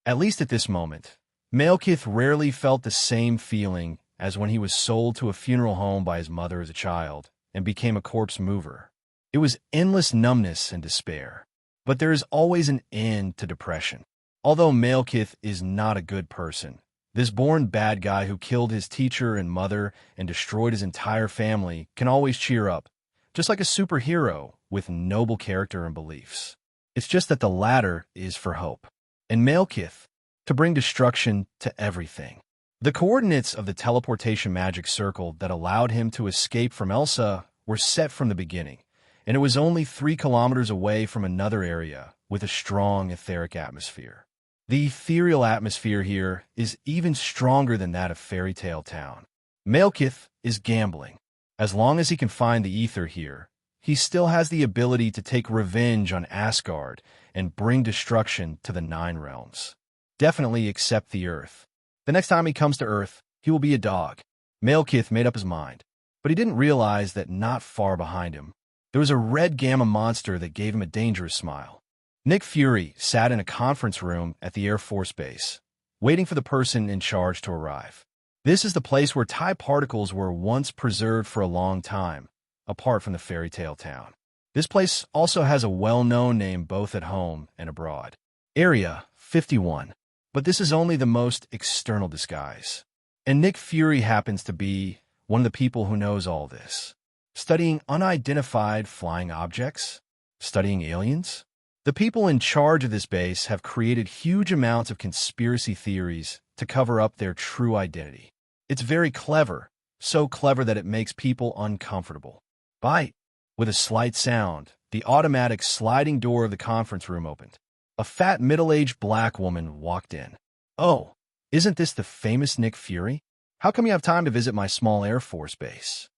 At least at this moment, Malekith rarely felt the same feeling as when he was sold to a funeral home by his mother as a child and became a corpse mover. It was endless numbness and despair. But there is always an end to depression. Although Malekith is not a good person, this born bad guy who killed his teacher and mother and destroyed his entire family can always cheer up, just like a superhero with noble character and beliefs. It's just that the latter is for hope. And Malekith, to bring destruction to everything. The coordinates of the teleportation magic circle that allowed him to escape from Elsa were set from the beginning, and it was only 3 kilometers away from another area with a strong etheric atmosphere. The ethereal atmosphere here is even stronger than that of Fairy Tale Town. Malekith is gambling. As long as he can find the ether here, he still has the ability to take revenge on Asgard and bring destruction to the 9 realms. Definitely except the Earth. The next time he comes to Earth, he will be a dog. Malekith made up his mind, but he didn't realize that not far behind him, there was a red gamma monster that gave him a dangerous smile. Nick Fury sat in a conference room at the Air Force Base, waiting for the person in charge to arrive. This is the place where TIE particles were once preserved for a long time, apart from the Fairy Tale Town. This place also has a well-known name both at home and abroad. Area 51. But this is only the most external disguise. And Nick Fury happens to be one of the people who knows all this. Studying unidentified flying objects? Studying aliens? The people in charge of this base have created huge amounts of conspiracy theories to cover up their true identity. It's very clever, so clever that it makes people uncomfortable. Bite! With a slight sound, the automatic sliding door of the conference room opened. A fat middle-aged black woman walked in. Oh, isn't this the famous Nick Fury? How come you have time to visit my small Air Force base?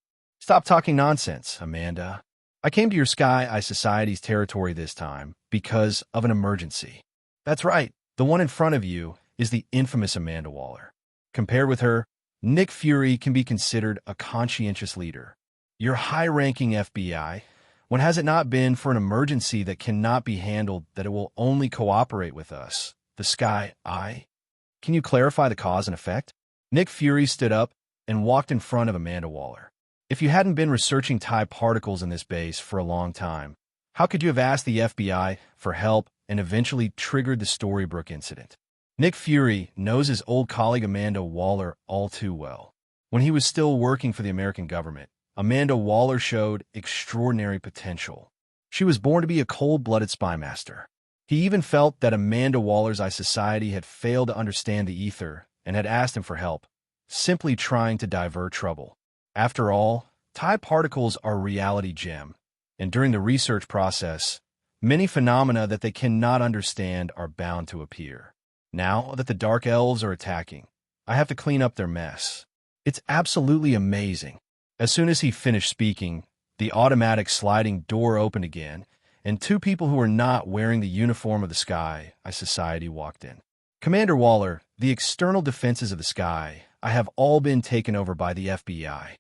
Stop talking nonsense, Amanda. I came to your Sky Eye Society's territory this time because of an emergency. That's right, the one in front of you is the infamous Amanda Waller. Compared with her, Nick Fury can be considered a conscientious leader. Your high-ranking FBI, when has it not been for an emergency that cannot be handled that it will only cooperate with us, the Sky Eye? Can you clarify the cause and effect? Nick Fury stood up and walked in front of Amanda Waller. If you hadn't been researching TIE particles in this base for a long time, how could you have asked the FBI for help and eventually triggered the Storybrooke incident? Nick Fury knows his old colleague Amanda Waller all too well. When he was still working for the American government, Amanda Waller showed extraordinary potential. She was born to be a cold-blooded spy master. He even felt that Amanda Waller's Eye Society had failed to understand the ether and had asked him for help, simply trying to divert trouble. After all, TIE particles are a reality gem, and during the research process, many phenomena that they cannot understand are bound to appear. Now that the Dark Elves are attacking, I have to clean up their mess. It's absolutely amazing. As soon as he finished speaking, the automatic sliding door opened again, and 2 people who were not wearing the uniform of the Sky Eye Society walked in. Commander Waller, the external defenses of the Sky Eye have all been taken over by the F.B.I.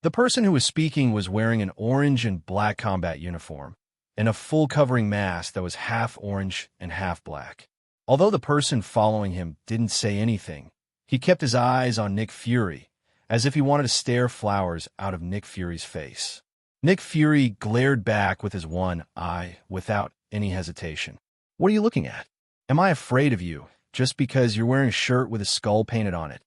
The person who was speaking was wearing an orange and black combat uniform and a full covering mask that was half orange and half black. Although the person following him didn't say anything, he kept his eyes on Nick Fury, as if he wanted to stare flowers out of Nick Fury's face. Nick Fury glared back with his one eye without any hesitation. What are you looking at? Am I afraid of you just because you're wearing a shirt with a skull painted on it?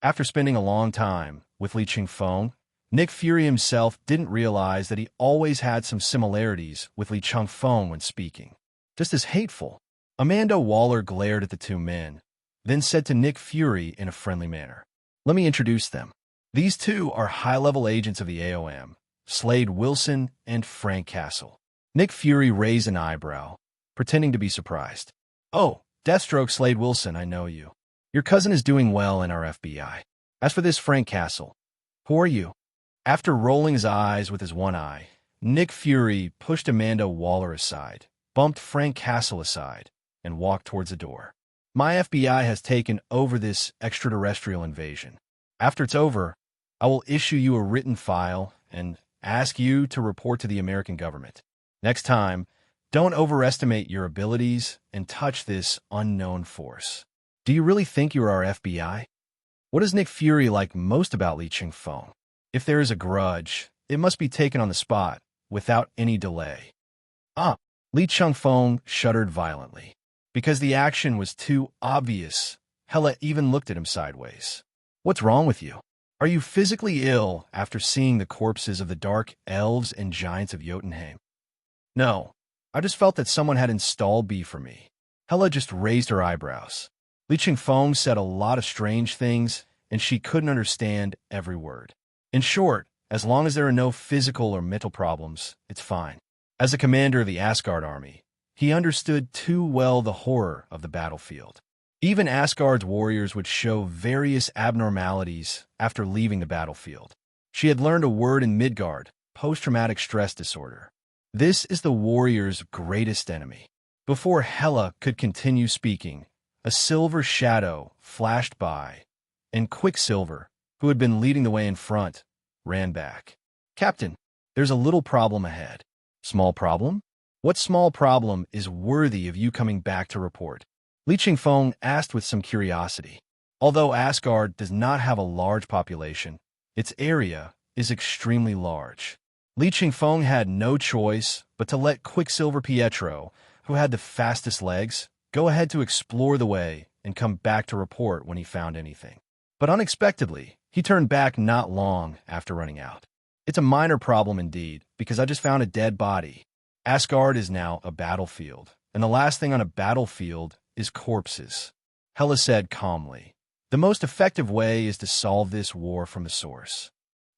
After spending a long time with Li Chengfeng, Nick Fury himself didn't realize that he always had some similarities with Li Chengfeng when speaking. Just as hateful. Amanda Waller glared at the two men, then said to Nick Fury in a friendly manner, "Let me introduce them. These two are high-level agents of the AOM, Slade Wilson and Frank Castle." Nick Fury raised an eyebrow, pretending to be surprised. "Oh, Deathstroke Slade Wilson, I know you. Your cousin is doing well in our FBI. As for this Frank Castle, who are you?" After rolling his eyes with his one eye, Nick Fury pushed Amanda Waller aside, bumped Frank Castle aside, and walked towards the door. "My FBI has taken over this extraterrestrial invasion. After it's over, I will issue you a written file and ask you to report to the American government. Next time, don't overestimate your abilities and touch this unknown force." "Do you really think you are our FBI?" What does Nick Fury like most about Li Chengfeng? If there is a grudge, it must be taken on the spot, without any delay. Li Chengfeng shuddered violently. Because the action was too obvious, Hela even looked at him sideways. "What's wrong with you? Are you physically ill after seeing the corpses of the dark elves and giants of Jotunheim?" "No, I just felt that someone had installed B for me." Hela just raised her eyebrows. Li Chengfeng said a lot of strange things, and she couldn't understand every word. In short, as long as there are no physical or mental problems, it's fine. As a commander of the Asgard army, he understood too well the horror of the battlefield. Even Asgard's warriors would show various abnormalities after leaving the battlefield. She had learned a word in Midgard, post-traumatic stress disorder. This is the warrior's greatest enemy. Before Hela could continue speaking, a silver shadow flashed by, and Quicksilver, who had been leading the way in front, ran back. "Captain, there's a little problem ahead." "Small problem? What small problem is worthy of you coming back to report?" Li Chengfeng asked with some curiosity. Although Asgard does not have a large population, its area is extremely large. Li Chengfeng had no choice but to let Quicksilver Pietro, who had the fastest legs, go ahead to explore the way and come back to report when he found anything. But unexpectedly, he turned back not long after running out. "It's a minor problem indeed, because I just found a dead body. Asgard is now a battlefield, and the last thing on a battlefield is corpses," Hela said calmly. "The most effective way is to solve this war from the source.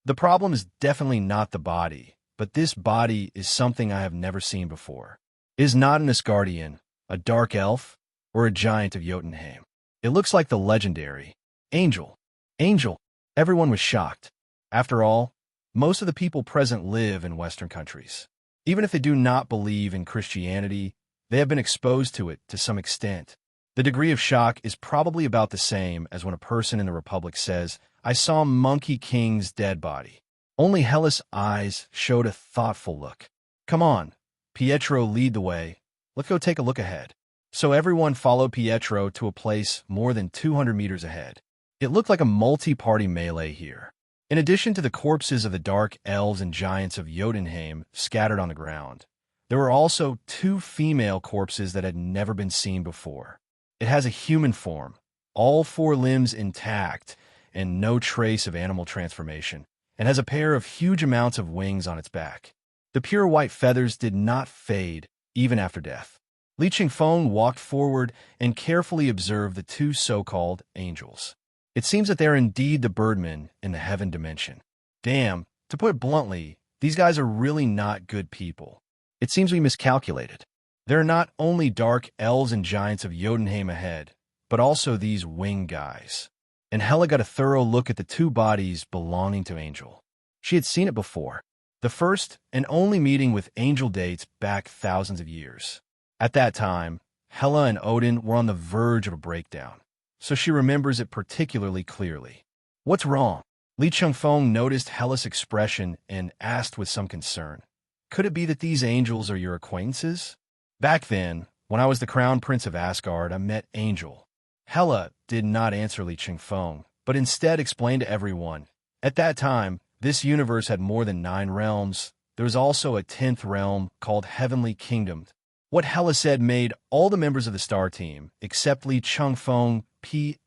The problem is definitely not the body, but this body is something I have never seen before. It is not an Asgardian, a dark elf, or a giant of Jotunheim. It looks like the legendary Angel." "Angel?" Everyone was shocked. After all, most of the people present live in Western countries. Even if they do not believe in Christianity, they have been exposed to it to some extent. The degree of shock is probably about the same as when a person in the Republic says, "I saw Monkey King's dead body." Only Hela's eyes showed a thoughtful look. "Come on, Pietro, lead the way. Let's go take a look ahead." So everyone followed Pietro to a place more than 200 meters ahead. It looked like a multi-party melee here. In addition to the corpses of the dark elves and giants of Jotunheim scattered on the ground, there were also two female corpses that had never been seen before. It has a human form, all four limbs intact, and no trace of animal transformation, and has a pair of huge amounts of wings on its back. The pure white feathers did not fade, even after death. Li Chengfeng walked forward and carefully observed the two so-called angels. It seems that they are indeed the birdmen in the heaven dimension. Damn, to put it bluntly, these guys are really not good people. It seems we miscalculated. There are not only dark elves and giants of Jotunheim ahead, but also these wing guys. And Hela got a thorough look at the two bodies belonging to Angel. She had seen it before. The first and only meeting with Angel dates back thousands of years. At that time, Hela and Odin were on the verge of a breakdown, so she remembers it particularly clearly. "What's wrong?" Li Chengfeng noticed Hela's expression and asked with some concern, "Could it be that these angels are your acquaintances?" "Back then, when I was the crown prince of Asgard, I met Angel." Hela did not answer Li Chengfeng, but instead explained to everyone. At that time, this universe had more than 9 realms. There was also a 10th realm called Heavenly Kingdom. What Hela said made all the members of the star team, except Li Chengfeng, K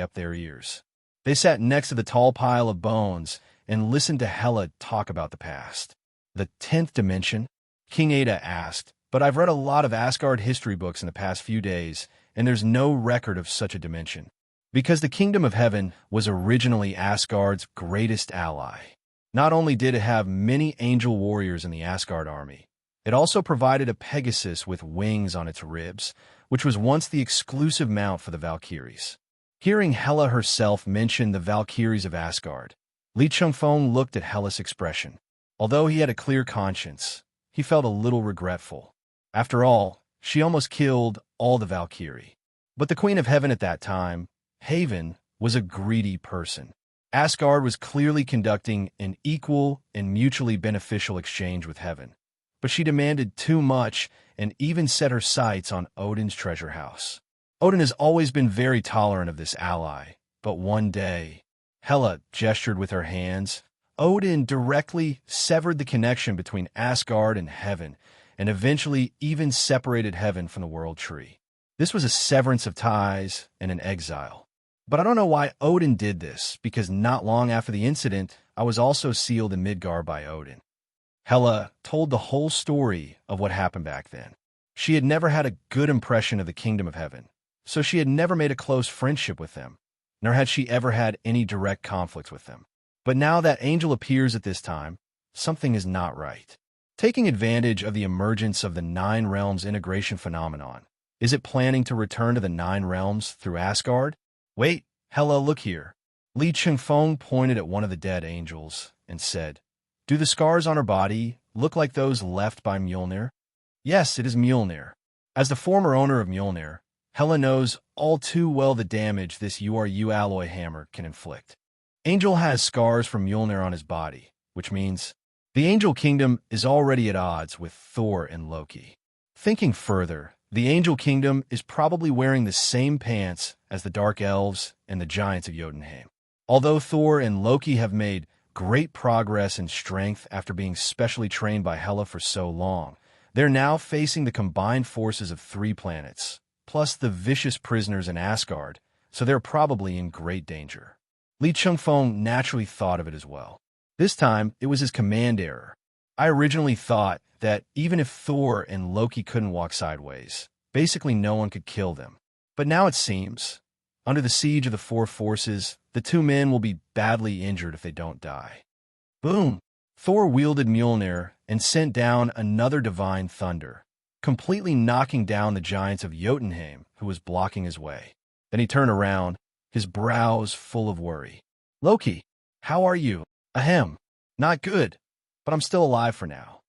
up their ears. They sat next to the tall pile of bones and listened to Hela talk about the past. The 10th dimension? King Ada asked, but I've read a lot of Asgard history books in the past few days, and there's no record of such a dimension. Because the Kingdom of Heaven was originally Asgard's greatest ally. Not only did it have many angel warriors in the Asgard army, it also provided a Pegasus with wings on its ribs, which was once the exclusive mount for the Valkyries. Hearing Hela herself mention the Valkyries of Asgard, Li Chengfeng looked at Hela's expression. Although he had a clear conscience, he felt a little regretful. After all, she almost killed all the Valkyrie. But the Queen of Heaven at that time, Haven, was a greedy person. Asgard was clearly conducting an equal and mutually beneficial exchange with Heaven. But she demanded too much and even set her sights on Odin's treasure house. Odin has always been very tolerant of this ally, but one day, Hela gestured with her hands. Odin directly severed the connection between Asgard and Heaven, and eventually even separated Heaven from the World Tree. This was a severance of ties and an exile. But I don't know why Odin did this, because not long after the incident, I was also sealed in Midgard by Odin. Hela told the whole story of what happened back then. She had never had a good impression of the Kingdom of Heaven, so she had never made a close friendship with them, nor had she ever had any direct conflicts with them. But now that Angel appears at this time, something is not right. Taking advantage of the emergence of the Nine Realms integration phenomenon, is it planning to return to the Nine Realms through Asgard? Wait, Hela, look here. Li Chengfeng pointed at one of the dead angels and said, do the scars on her body look like those left by Mjolnir? Yes, it is Mjolnir. As the former owner of Mjolnir, Hela knows all too well the damage this URU alloy hammer can inflict. Angel has scars from Mjolnir on his body, which means the Angel Kingdom is already at odds with Thor and Loki. Thinking further, the Angel Kingdom is probably wearing the same pants as the Dark Elves and the Giants of Jotunheim. Although Thor and Loki have made great progress in strength after being specially trained by Hela for so long, they're now facing the combined forces of 3 planets, plus the vicious prisoners in Asgard, so they're probably in great danger. Li Chengfeng naturally thought of it as well. This time, it was his command error. I originally thought that even if Thor and Loki couldn't walk sideways, basically no one could kill them. But now it seems, under the siege of the 4 forces, the 2 men will be badly injured if they don't die. Boom! Thor wielded Mjolnir and sent down another divine thunder, completely knocking down the giants of Jotunheim, who was blocking his way. Then he turned around, his brows full of worry. Loki, how are you? Ahem. Not good, but I'm still alive for now.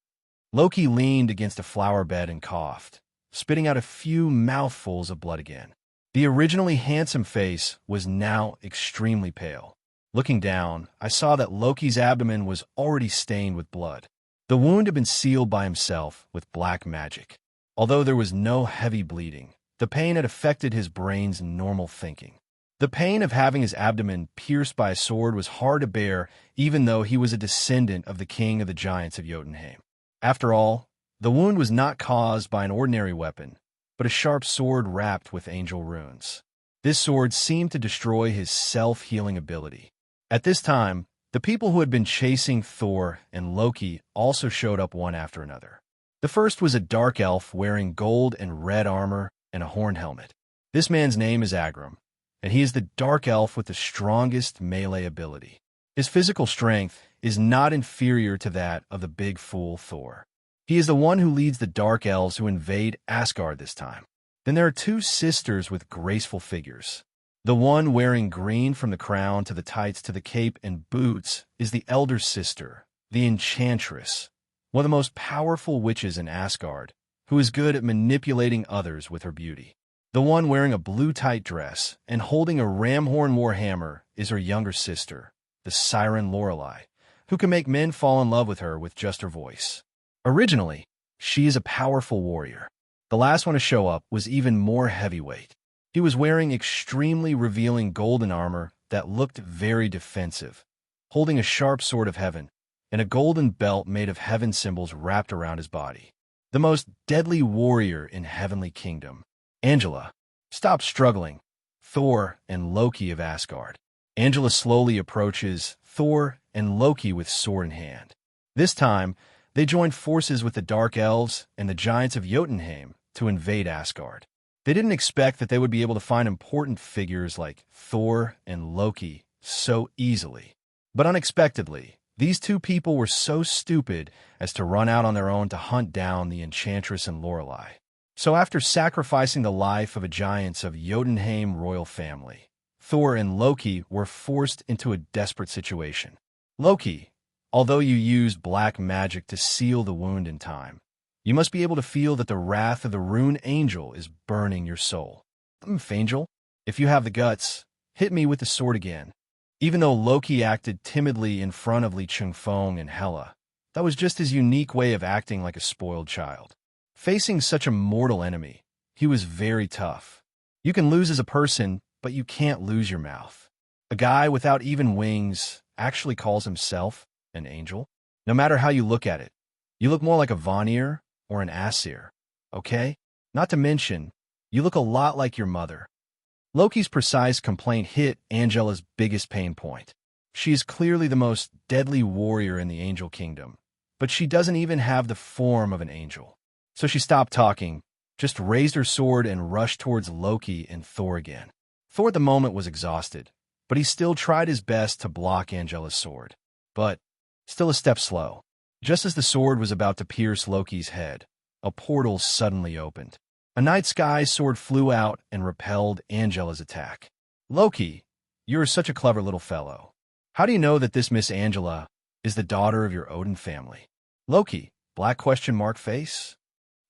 Loki leaned against a flower bed and coughed, spitting out a few mouthfuls of blood again. The originally handsome face was now extremely pale. Looking down, I saw that Loki's abdomen was already stained with blood. The wound had been sealed by himself with black magic. Although there was no heavy bleeding, the pain had affected his brain's normal thinking. The pain of having his abdomen pierced by a sword was hard to bear, even though he was a descendant of the king of the giants of Jotunheim. After all, the wound was not caused by an ordinary weapon, but a sharp sword wrapped with angel runes. This sword seemed to destroy his self-healing ability. At this time, the people who had been chasing Thor and Loki also showed up one after another. The first was a dark elf wearing gold and red armor and a horned helmet. This man's name is Agram, and he is the dark elf with the strongest melee ability. His physical strength is not inferior to that of the big fool Thor. He is the one who leads the Dark Elves who invade Asgard this time. Then there are 2 sisters with graceful figures. The one wearing green from the crown to the tights to the cape and boots is the elder sister, the Enchantress, one of the most powerful witches in Asgard, who is good at manipulating others with her beauty. The one wearing a blue tight dress and holding a ramhorn warhammer is her younger sister, the Siren Lorelei, who can make men fall in love with her with just her voice. Originally, she is a powerful warrior. The last one to show up was even more heavyweight. He was wearing extremely revealing golden armor that looked very defensive, holding a sharp sword of heaven and a golden belt made of heaven symbols wrapped around his body. the most deadly warrior in Heavenly Kingdom. Angela, stop struggling. Thor and Loki of Asgard. Angela slowly approaches Thor and Loki with sword in hand. This time, they joined forces with the Dark Elves and the Giants of Jotunheim to invade Asgard. They didn't expect that they would be able to find important figures like Thor and Loki so easily. But unexpectedly, these two people were so stupid as to run out on their own to hunt down the Enchantress and Lorelei. So after sacrificing the life of a giants of Jotunheim royal family, Thor and Loki were forced into a desperate situation. Loki, although you used black magic to seal the wound in time, you must be able to feel that the wrath of the Rune Angel is burning your soul. Angel, if you have the guts, hit me with the sword again. Even though Loki acted timidly in front of Li Chengfeng and Hela, that was just his unique way of acting like a spoiled child. Facing such a mortal enemy, he was very tough. You can lose as a person, but you can't lose your mouth. A guy without even wings actually calls himself an angel. No matter how you look at it, you look more like a Vanir or an Aesir, okay? Not to mention, you look a lot like your mother. Loki's precise complaint hit Angela's biggest pain point. She is clearly the most deadly warrior in the Angel Kingdom, but she doesn't even have the form of an angel. So she stopped talking, just raised her sword and rushed towards Loki and Thor again. Thor at the moment was exhausted, but he still tried his best to block Angela's sword. But still a step slow. Just as the sword was about to pierce Loki's head, a portal suddenly opened. A night sky sword flew out and repelled Angela's attack. Loki, you're such a clever little fellow. How do you know that this Miss Angela is the daughter of your Odin family? Loki, black question mark face?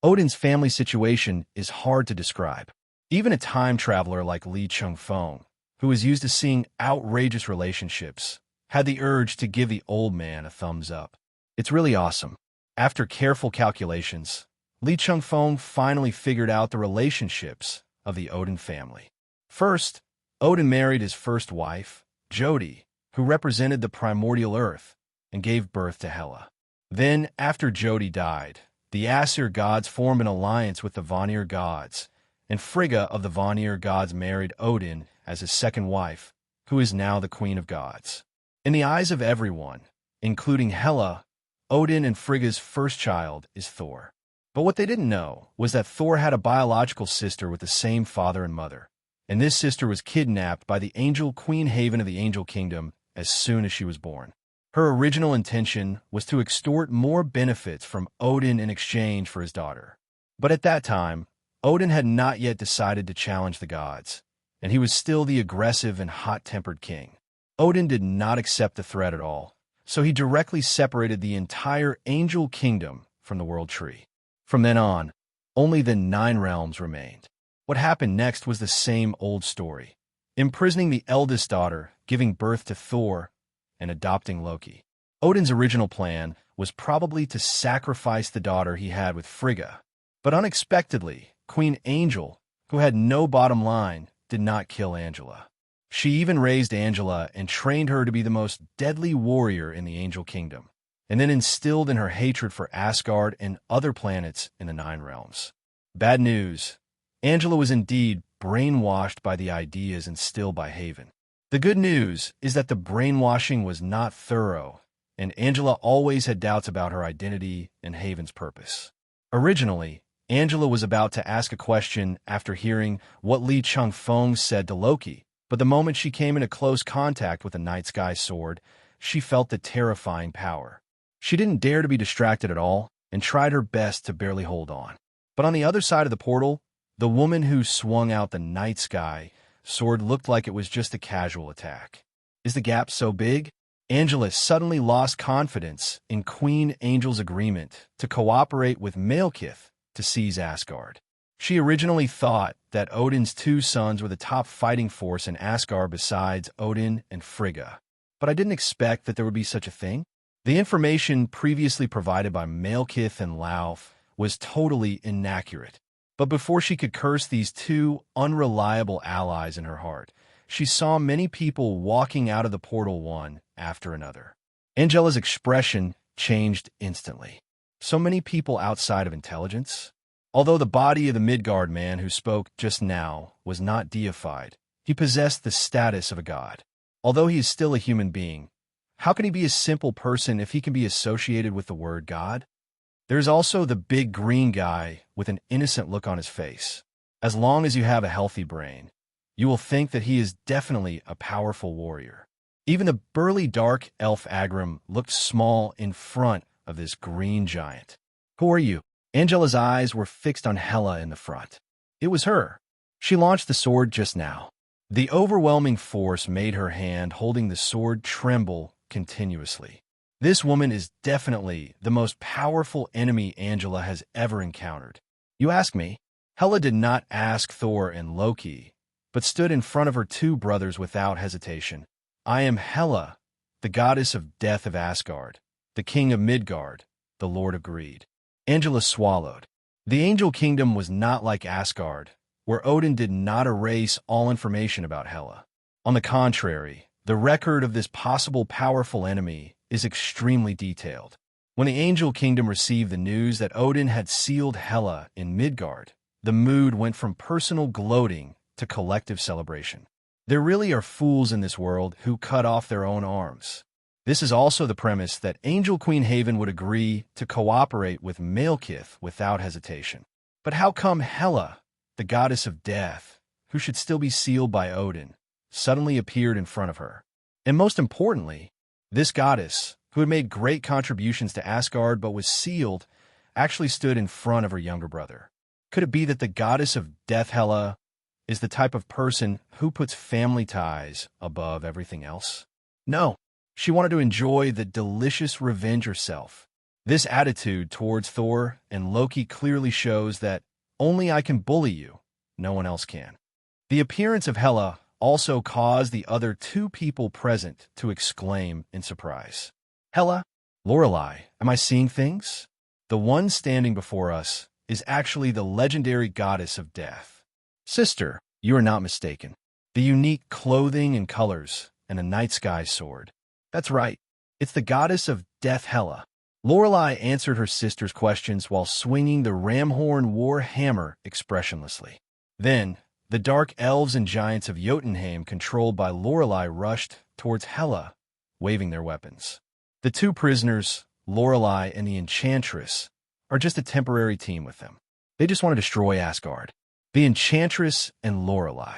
Odin's family situation is hard to describe. Even a time traveler like Li Chengfeng, who is used to seeing outrageous relationships, had the urge to give the old man a thumbs up. It's really awesome. After careful calculations, Li Chengfeng finally figured out the relationships of the Odin family. First, Odin married his first wife, Jodi, who represented the primordial earth and gave birth to Hela. Then, after Jodi died, the Aesir gods formed an alliance with the Vanir gods, and Frigga of the Vanir gods married Odin as his second wife, who is now the Queen of Gods. In the eyes of everyone, including Hela, Odin and Frigga's first child is Thor. But what they didn't know was that Thor had a biological sister with the same father and mother, and this sister was kidnapped by the angel Queen Haven of the Angel Kingdom as soon as she was born. Her original intention was to extort more benefits from Odin in exchange for his daughter. But at that time, Odin had not yet decided to challenge the gods, and he was still the aggressive and hot-tempered king. Odin did not accept the threat at all, so he directly separated the entire Angel Kingdom from the World Tree. From then on, only the 9 realms remained. What happened next was the same old story: imprisoning the eldest daughter, giving birth to Thor, and adopting Loki. Odin's original plan was probably to sacrifice the daughter he had with Frigga, but unexpectedly, Queen Angel, who had no bottom line, did not kill Angela. She even raised Angela and trained her to be the most deadly warrior in the Angel Kingdom, and then instilled in her hatred for Asgard and other planets in the 9 realms. Bad news. Angela was indeed brainwashed by the ideas instilled by Haven. The good news is that the brainwashing was not thorough, and Angela always had doubts about her identity and Haven's purpose. Originally, Angela was about to ask a question after hearing what Li Chengfeng said to Loki, but the moment she came into close contact with the night sky sword, she felt the terrifying power. She didn't dare to be distracted at all and tried her best to barely hold on. But on the other side of the portal, the woman who swung out the night sky sword looked like it was just a casual attack. Is the gap so big? Angela suddenly lost confidence in Queen Angel's agreement to cooperate with Malekith to seize Asgard. She originally thought that Odin's 2 sons were the top fighting force in Asgard besides Odin and Frigga. But I didn't expect that there would be such a thing. The information previously provided by Malekith and Lauf was totally inaccurate. But before she could curse these 2 unreliable allies in her heart, she saw many people walking out of the portal one after another. Angela's expression changed instantly. So many people outside of intelligence? Although the body of the Midgard man who spoke just now was not deified, he possessed the status of a god. Although he is still a human being, how can he be a simple person if he can be associated with the word God? There's also the big green guy with an innocent look on his face. As long as you have a healthy brain, you will think that he is definitely a powerful warrior. Even the burly dark elf Agram looked small in front of this green giant. Who are you? Angela's eyes were fixed on Hela in the front. It was her. She launched the sword just now. The overwhelming force made her hand holding the sword tremble continuously. This woman is definitely the most powerful enemy Angela has ever encountered. You ask me? Hela did not ask Thor and Loki, but stood in front of her two brothers without hesitation. I am Hela, the goddess of death of Asgard, the king of Midgard, the lord of greed. Angela swallowed. The angel kingdom was not like Asgard, where Odin did not erase all information about Hela. On the contrary, the record of this possible powerful enemy is extremely detailed. When the angel kingdom received the news that Odin had sealed Hela in Midgard, the mood went from personal gloating to collective celebration. There really are fools in this world who cut off their own arms. This is also the premise that Angel Queen Haven would agree to cooperate with Malekith without hesitation. But how come Hela, the goddess of death, who should still be sealed by Odin, suddenly appeared in front of her? And most importantly, this goddess, who had made great contributions to Asgard but was sealed, actually stood in front of her younger brother. Could it be that the goddess of death Hela is the type of person who puts family ties above everything else? No, she wanted to enjoy the delicious revenge herself. This attitude towards Thor and Loki clearly shows that only I can bully you, no one else can. The appearance of Hela also caused the other two people present to exclaim in surprise. Hela? Lorelei, am I seeing things? The one standing before us is actually the legendary goddess of death. Sister, you are not mistaken. The unique clothing and colors and a night sky sword. That's right. It's the goddess of death Hela. Lorelei answered her sister's questions while swinging the ramhorn war hammer expressionlessly. Then, the dark elves and giants of Jotunheim, controlled by Lorelei, rushed towards Hela, waving their weapons. The two prisoners, Lorelei and the Enchantress, are just a temporary team with them. They just want to destroy Asgard. The Enchantress and Lorelei.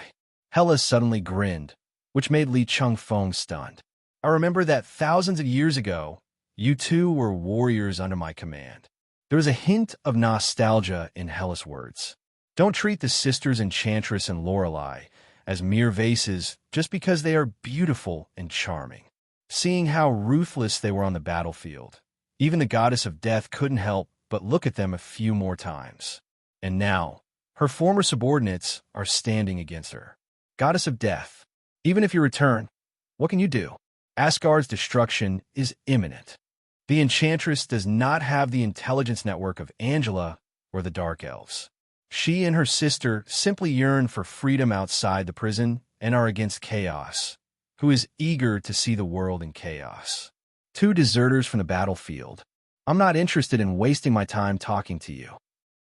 Hela suddenly grinned, which made Chengfeng stunned. I remember that thousands of years ago, you two were warriors under my command. There was a hint of nostalgia in Hela's words. Don't treat the sisters Enchantress and Lorelei as mere vases just because they are beautiful and charming. Seeing how ruthless they were on the battlefield, even the goddess of death couldn't help but look at them a few more times. And now, her former subordinates are standing against her. Goddess of death, even if you return, what can you do? Asgard's destruction is imminent. The Enchantress does not have the intelligence network of Angela or the Dark Elves. She and her sister simply yearn for freedom outside the prison and are against Chaos, who is eager to see the world in chaos. Two deserters from the battlefield. I'm not interested in wasting my time talking to you.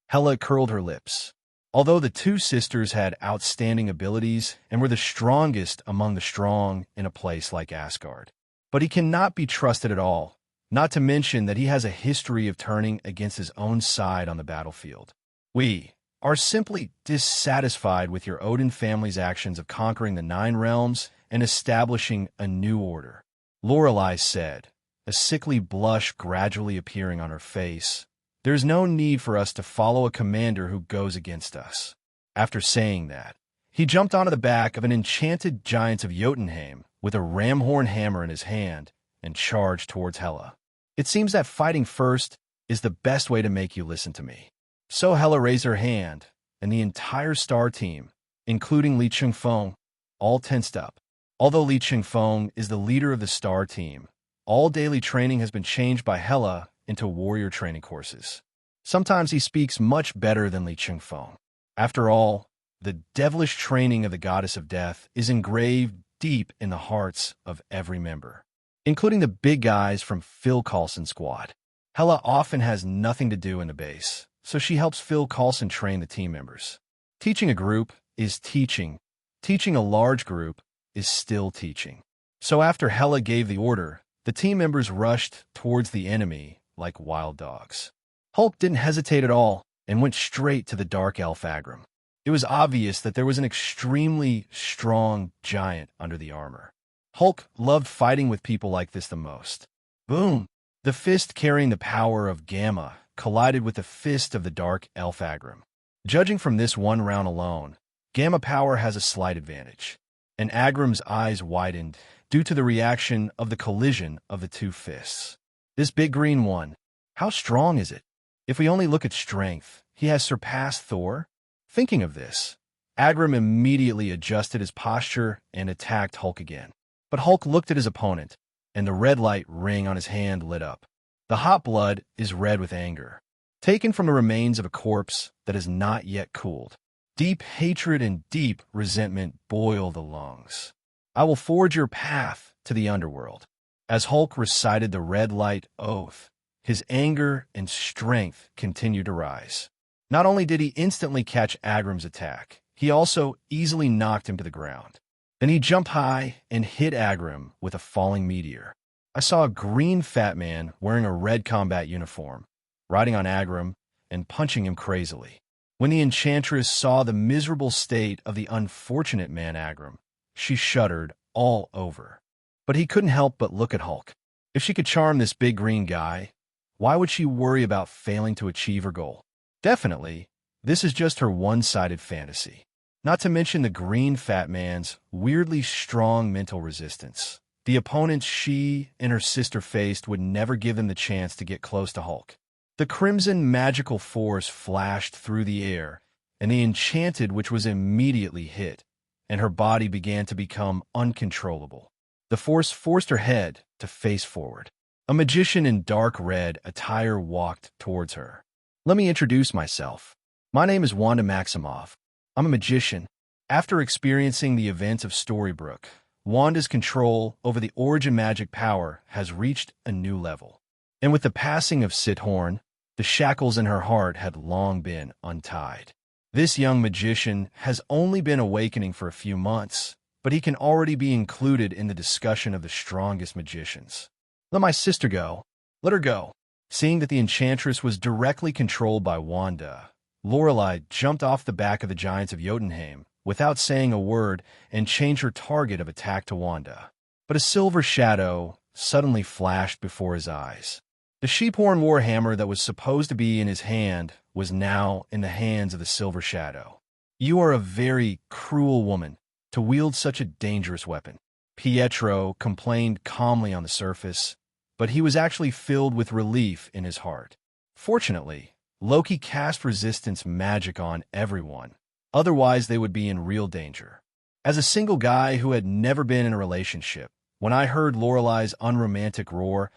Hela curled her lips. Although the two sisters had outstanding abilities and were the strongest among the strong in a place like Asgard. But he cannot be trusted at all, not to mention that he has a history of turning against his own side on the battlefield. We are simply dissatisfied with your Odin family's actions of conquering the Nine Realms and establishing a new order, Lorelei said, a sickly blush gradually appearing on her face. There's no need for us to follow a commander who goes against us. After saying that, he jumped onto the back of an enchanted giant of Jotunheim with a ramhorn hammer in his hand and charged towards Hela. It seems that fighting first is the best way to make you listen to me. So Hela raised her hand, and the entire star team, including Chengfeng, all tensed up. Although Chengfeng is the leader of the star team, all daily training has been changed by Hela into warrior training courses. Sometimes he speaks much better than Chengfeng. After all, the devilish training of the goddess of death is engraved deep in the hearts of every member, including the big guys from Phil Coulson's squad. Hela often has nothing to do in the base, so she helps Phil Coulson train the team members. Teaching a group is teaching. Teaching a large group is still teaching. So after Hela gave the order, the team members rushed towards the enemy like wild dogs. Hulk didn't hesitate at all and went straight to the Dark Elf Agram. It was obvious that there was an extremely strong giant under the armor. Hulk loved fighting with people like this the most. Boom! The fist carrying the power of Gamma collided with the fist of the Dark Elf Agram. Judging from this one round alone, Gamma power has a slight advantage, and Agram's eyes widened due to the reaction of the collision of the two fists. This big green one, how strong is it? If we only look at strength, he has surpassed Thor. Thinking of this, Agram immediately adjusted his posture and attacked Hulk again. But Hulk looked at his opponent, and the red light ring on his hand lit up. The hot blood is red with anger, taken from the remains of a corpse that has not yet cooled. Deep hatred and deep resentment boil the lungs. I will forge your path to the underworld. As Hulk recited the red light oath, his anger and strength continued to rise. Not only did he instantly catch Agram's attack, he also easily knocked him to the ground. Then he jumped high and hit Agram with a falling meteor. I saw a green fat man wearing a red combat uniform, riding on Agram and punching him crazily. When the enchantress saw the miserable state of the unfortunate man Agram, she shuddered all over. But he couldn't help but look at Hulk. If she could charm this big green guy, why would she worry about failing to achieve her goal? Definitely, this is just her one-sided fantasy. Not to mention the green fat man's weirdly strong mental resistance. The opponents she and her sister faced would never give them the chance to get close to Hulk. The crimson magical force flashed through the air, and the enchanted witch was immediately hit, and her body began to become uncontrollable. The force forced her head to face forward. A magician in dark red attire walked towards her. Let me introduce myself. My name is Wanda Maximoff. I'm a magician. After experiencing the events of Storybrooke, Wanda's control over the origin magic power has reached a new level. And with the passing of Sithorn, the shackles in her heart had long been untied. This young magician has only been awakening for a few months, but he can already be included in the discussion of the strongest magicians. Let my sister go. Let her go. Seeing that the enchantress was directly controlled by Wanda, Lorelei jumped off the back of the giants of Jotunheim without saying a word and changed her target of attack to Wanda. But a silver shadow suddenly flashed before his eyes. The sheephorn warhammer that was supposed to be in his hand was now in the hands of the silver shadow. You are a very cruel woman to wield such a dangerous weapon. Pietro complained calmly on the surface, but he was actually filled with relief in his heart. Fortunately, Loki cast resistance magic on everyone, otherwise they would be in real danger. As a single guy who had never been in a relationship, when I heard Lorelei's unromantic roar,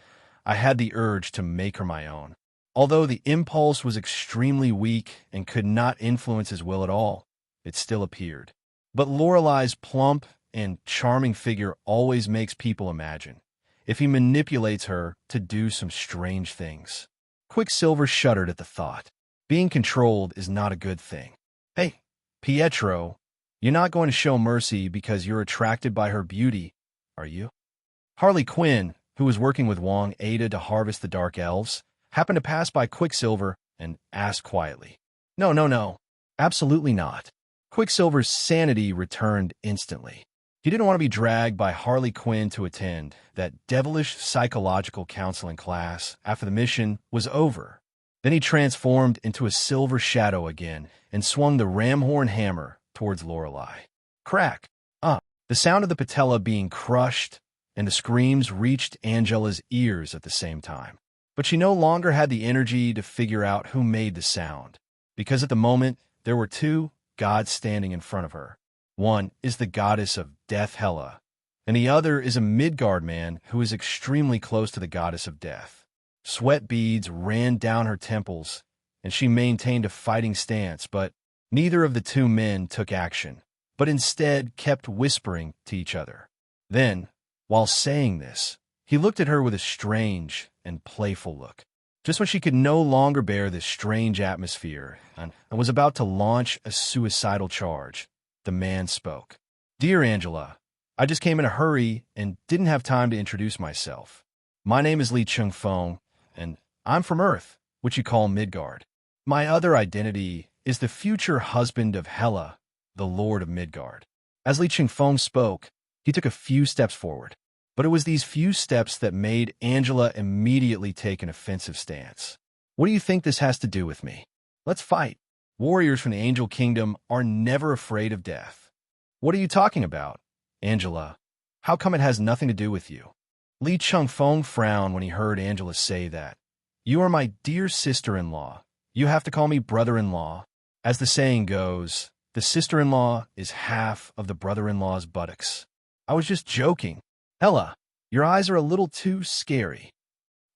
I had the urge to make her my own. Although the impulse was extremely weak and could not influence his will at all, it still appeared. But Lorelei's plump and charming figure always makes people imagine if he manipulates her to do some strange things. Quicksilver shuddered at the thought. Being controlled is not a good thing. Hey, Pietro, you're not going to show mercy because you're attracted by her beauty, are you? Harley Quinn, who was working with Wong Ada to harvest the Dark Elves, happened to pass by Quicksilver and asked quietly, No, absolutely not. Quicksilver's sanity returned instantly. He didn't want to be dragged by Harley Quinn to attend that devilish psychological counseling class after the mission was over. Then he transformed into a silver shadow again and swung the ramhorn hammer towards Lorelei. Crack! The sound of the patella being crushed and the screams reached Angela's ears at the same time. But she no longer had the energy to figure out who made the sound, because at the moment there were two gods standing in front of her. One is the goddess of death Hela, and the other is a Midgard man who is extremely close to the goddess of death. Sweat beads ran down her temples, and she maintained a fighting stance, but neither of the two men took action, but instead kept whispering to each other. Then, while saying this, he looked at her with a strange and playful look. just when she could no longer bear this strange atmosphere and was about to launch a suicidal charge, the man spoke. "Dear Angela, I just came in a hurry and didn't have time to introduce myself. My name is Li Chengfeng, and I'm from Earth, which you call Midgard. My other identity is the future husband of Hela, the Lord of Midgard." As Li Chengfeng spoke, he took a few steps forward. But it was these few steps that made Angela immediately take an offensive stance. "What do you think this has to do with me? Let's fight. Warriors from the Angel Kingdom are never afraid of death." "What are you talking about, Angela? How come it has nothing to do with you?" Li Chengfeng frowned when he heard Angela say that. "You are my dear sister-in-law. You have to call me brother-in-law. As the saying goes, the sister-in-law is half of the brother-in-law's buttocks. I was just joking. Hela, your eyes are a little too scary."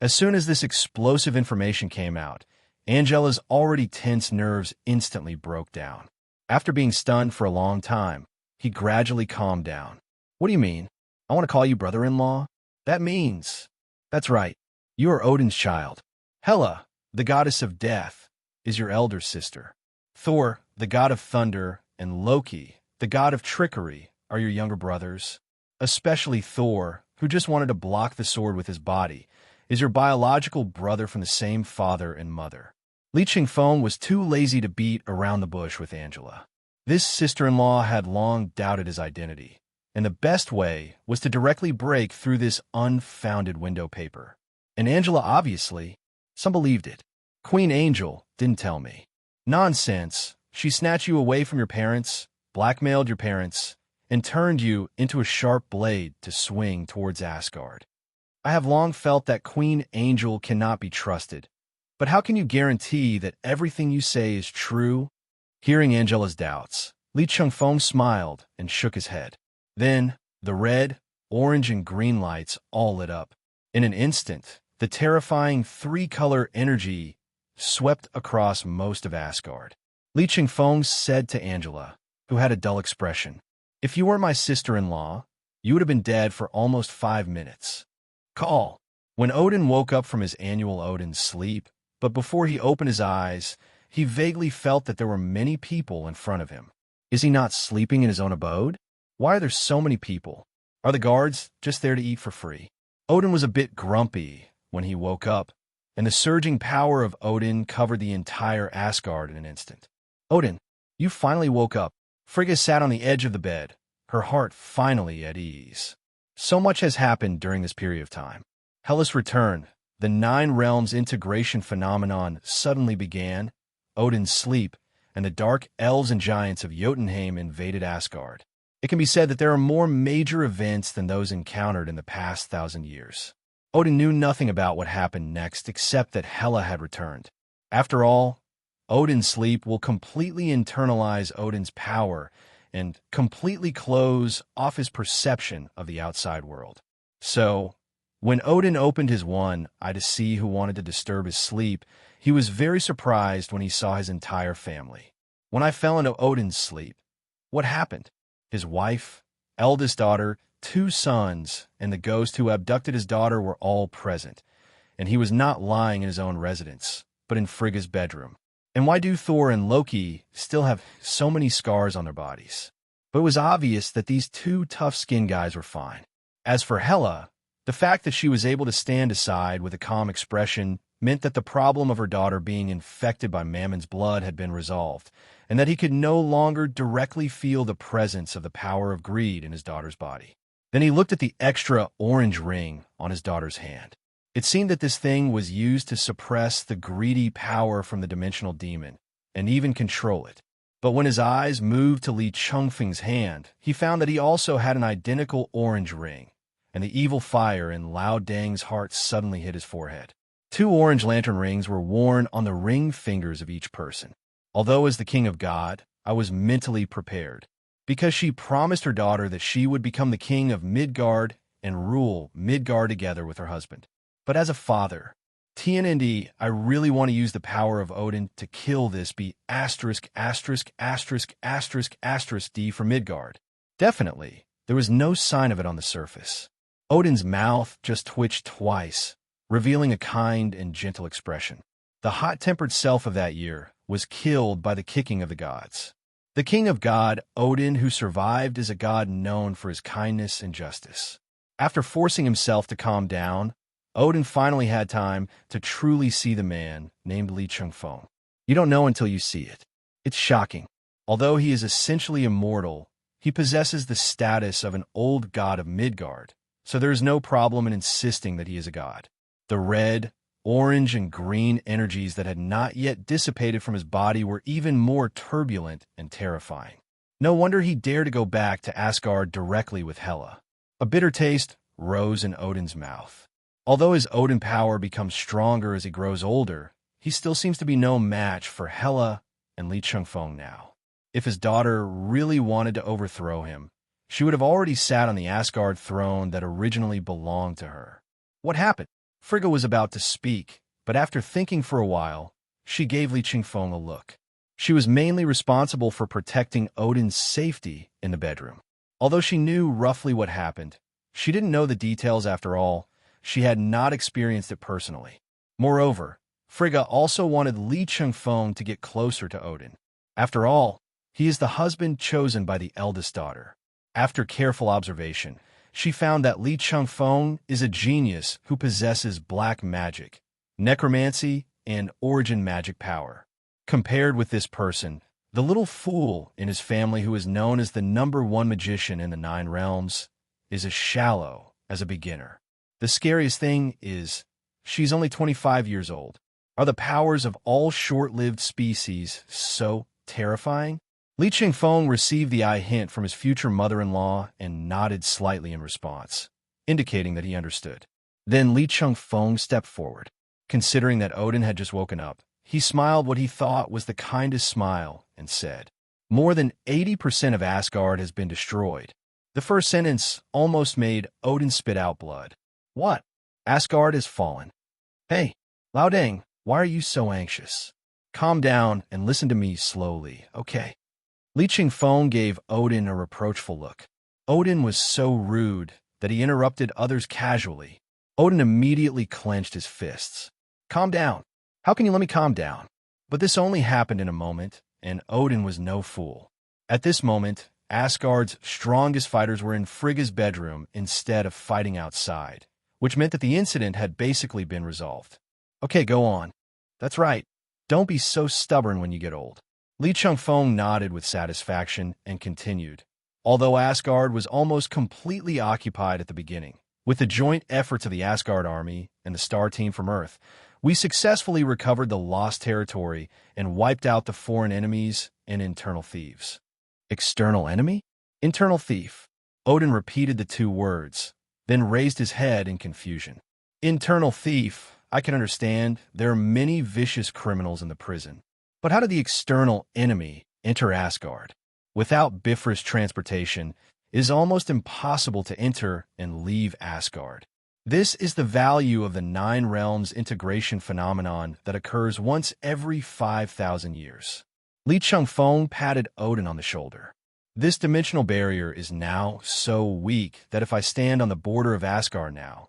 As soon as this explosive information came out, Angela's already tense nerves instantly broke down. After being stunned for a long time, he gradually calmed down. "What do you mean? I want to call you brother-in-law? That means..." "That's right. You are Odin's child. Hela, the goddess of death, is your elder sister. Thor, the god of thunder, and Loki, the god of trickery, are your younger brothers. Especially Thor, who just wanted to block the sword with his body, is your biological brother from the same father and mother." Li Chengfeng was too lazy to beat around the bush with Angela. This sister-in-law had long doubted his identity, and the best way was to directly break through this unfounded window paper. And Angela obviously, some believed it. "Queen Angel didn't tell me." "Nonsense. She snatched you away from your parents, blackmailed your parents, and turned you into a sharp blade to swing towards Asgard. I have long felt that Queen Angel cannot be trusted, but how can you guarantee that everything you say is true?" Hearing Angela's doubts, Li Chengfeng smiled and shook his head. Then, the red, orange, and green lights all lit up. In an instant, the terrifying three-color energy swept across most of Asgard. Li Chengfeng said to Angela, who had a dull expression, "If you weren't my sister-in-law, you would have been dead for almost 5 minutes. Call." When Odin woke up from his annual Odin sleep, but before he opened his eyes, he vaguely felt that there were many people in front of him. Is he not sleeping in his own abode? Why are there so many people? Are the guards just there to eat for free? Odin was a bit grumpy when he woke up, and the surging power of Odin covered the entire Asgard in an instant. "Odin, you finally woke up." Frigga sat on the edge of the bed, her heart finally at ease. So much has happened during this period of time. Hela's return, the 9 realms integration phenomenon suddenly began, Odin's sleep, and the dark elves and giants of Jotunheim invaded Asgard. It can be said that there are more major events than those encountered in the past 1,000 years. Odin knew nothing about what happened next except that Hela had returned. After all, Odin's sleep will completely internalize Odin's power and completely close off his perception of the outside world. So, when Odin opened his one eye to see who wanted to disturb his sleep, he was very surprised when he saw his entire family. When I fell into Odin's sleep, what happened? His wife, eldest daughter, 2 sons, and the ghost who abducted his daughter were all present, and he was not lying in his own residence, but in Frigga's bedroom. And why do Thor and Loki still have so many scars on their bodies? But it was obvious that these 2 tough-skinned guys were fine. As for Hela, the fact that she was able to stand aside with a calm expression meant that the problem of her daughter being infected by Mammon's blood had been resolved, and that he could no longer directly feel the presence of the power of greed in his daughter's body. Then he looked at the extra orange ring on his daughter's hand. It seemed that this thing was used to suppress the greedy power from the dimensional demon, and even control it. But when his eyes moved to Li Chengfeng's hand, he found that he also had an identical orange ring, and the evil fire in Lao Dang's heart suddenly hit his forehead. 2 orange lantern rings were worn on the ring fingers of each person. Although as the king of God, I was mentally prepared, because she promised her daughter that she would become the king of Midgard and rule Midgard together with her husband. But as a father, TNND, I really want to use the power of Odin to kill this B asterisk asterisk asterisk asterisk asterisk D for Midgard. Definitely, there was no sign of it on the surface. Odin's mouth just twitched twice, revealing a kind and gentle expression. The hot-tempered self of that year was killed by the kicking of the gods. The king of God, Odin, who survived, is a god known for his kindness and justice. After forcing himself to calm down, Odin finally had time to truly see the man named Li Chengfeng. You don't know until you see it. It's shocking. Although he is essentially immortal, he possesses the status of an old god of Midgard, so there is no problem in insisting that he is a god. The red, orange, and green energies that had not yet dissipated from his body were even more turbulent and terrifying. No wonder he dared to go back to Asgard directly with Hela. A bitter taste rose in Odin's mouth. Although his Odin power becomes stronger as he grows older, he still seems to be no match for Hela and Li Chengfeng now. If his daughter really wanted to overthrow him, she would have already sat on the Asgard throne that originally belonged to her. What happened? Frigga was about to speak, but after thinking for a while, she gave Li Chengfeng a look. She was mainly responsible for protecting Odin's safety in the bedroom. Although she knew roughly what happened, she didn't know the details after all. She had not experienced it personally. Moreover, Frigga also wanted Li Chengfeng to get closer to Odin. After all, he is the husband chosen by the eldest daughter. After careful observation, she found that Li Chengfeng is a genius who possesses black magic, necromancy, and origin magic power. Compared with this person, the little fool in his family who is known as the #1 magician in the 9 realms is as shallow as a beginner. The scariest thing is, she's only 25 years old. Are the powers of all short-lived species so terrifying? Li Chengfeng received the eye hint from his future mother-in-law and nodded slightly in response, indicating that he understood. Then Li Chengfeng stepped forward. Considering that Odin had just woken up, he smiled what he thought was the kindest smile and said, "More than 80% of Asgard has been destroyed." The first sentence almost made Odin spit out blood. What? Asgard has fallen. Hey, Laodang, why are you so anxious? Calm down and listen to me slowly, okay? Li Chengfeng gave Odin a reproachful look. Odin was so rude that he interrupted others casually. Odin immediately clenched his fists. Calm down. How can you let me calm down? But this only happened in a moment, and Odin was no fool. At this moment, Asgard's strongest fighters were in Frigga's bedroom instead of fighting outside, which meant that the incident had basically been resolved. Okay, go on. That's right. Don't be so stubborn when you get old. Li Chengfeng nodded with satisfaction and continued. Although Asgard was almost completely occupied at the beginning, with the joint efforts of the Asgard army and the star team from Earth, we successfully recovered the lost territory and wiped out the foreign enemies and internal thieves. External enemy? Internal thief. Odin repeated the 2 words, then raised his head in confusion. Internal thief. I can understand. There are many vicious criminals in the prison. But how did the external enemy enter Asgard? Without Bifrost transportation, it is almost impossible to enter and leave Asgard. This is the value of the 9 realms integration phenomenon that occurs once every 5,000 years. Li Chengfeng patted Odin on the shoulder. This dimensional barrier is now so weak that if I stand on the border of Asgard now,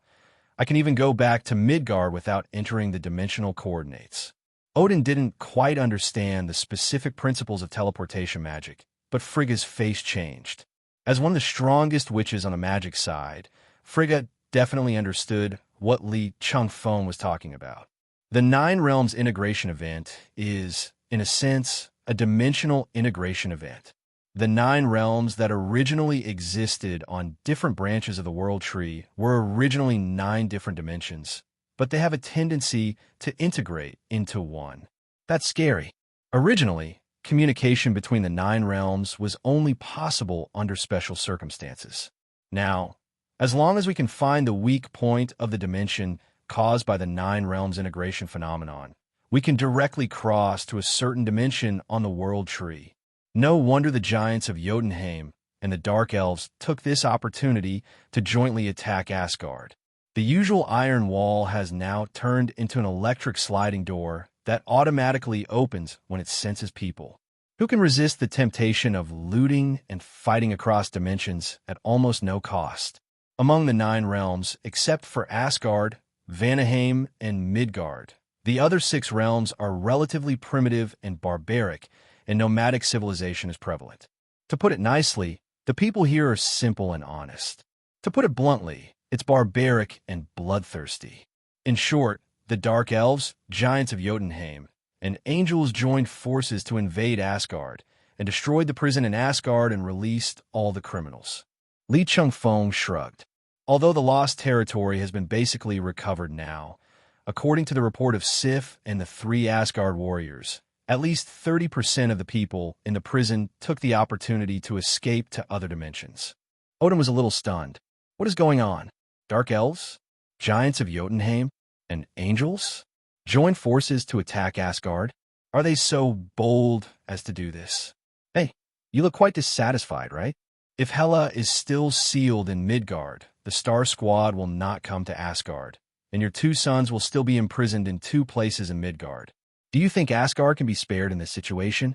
I can even go back to Midgard without entering the dimensional coordinates. Odin didn't quite understand the specific principles of teleportation magic, but Frigga's face changed. As one of the strongest witches on the magic side, Frigga definitely understood what Li Chengfeng was talking about. The 9 realms integration event is, in a sense, a dimensional integration event. The 9 realms that originally existed on different branches of the world tree were originally 9 different dimensions, but they have a tendency to integrate into one. That's scary. Originally, communication between the 9 realms was only possible under special circumstances. Now, as long as we can find the weak point of the dimension caused by the 9 realms integration phenomenon, we can directly cross to a certain dimension on the world tree. No wonder the giants of Jotunheim and the Dark Elves took this opportunity to jointly attack Asgard. The usual iron wall has now turned into an electric sliding door that automatically opens when it senses people. Who can resist the temptation of looting and fighting across dimensions at almost no cost? Among the 9 realms, except for Asgard, Vanaheim, and Midgard. The other 6 realms are relatively primitive and barbaric, and nomadic civilization is prevalent. To put it nicely, the people here are simple and honest. To put it bluntly, it's barbaric and bloodthirsty. In short, the Dark Elves, giants of Jotunheim, and angels joined forces to invade Asgard and destroyed the prison in Asgard and released all the criminals. Li Chengfeng shrugged. Although the lost territory has been basically recovered now, according to the report of Sif and the 3 Asgard warriors, at least 30% of the people in the prison took the opportunity to escape to other dimensions. Odin was a little stunned. What is going on? Dark elves? Giants of Jotunheim? And angels? Join forces to attack Asgard? Are they so bold as to do this? Hey, you look quite dissatisfied, right? If Hela is still sealed in Midgard, the Star Squad will not come to Asgard, and your 2 sons will still be imprisoned in 2 places in Midgard. Do you think Asgard can be spared in this situation?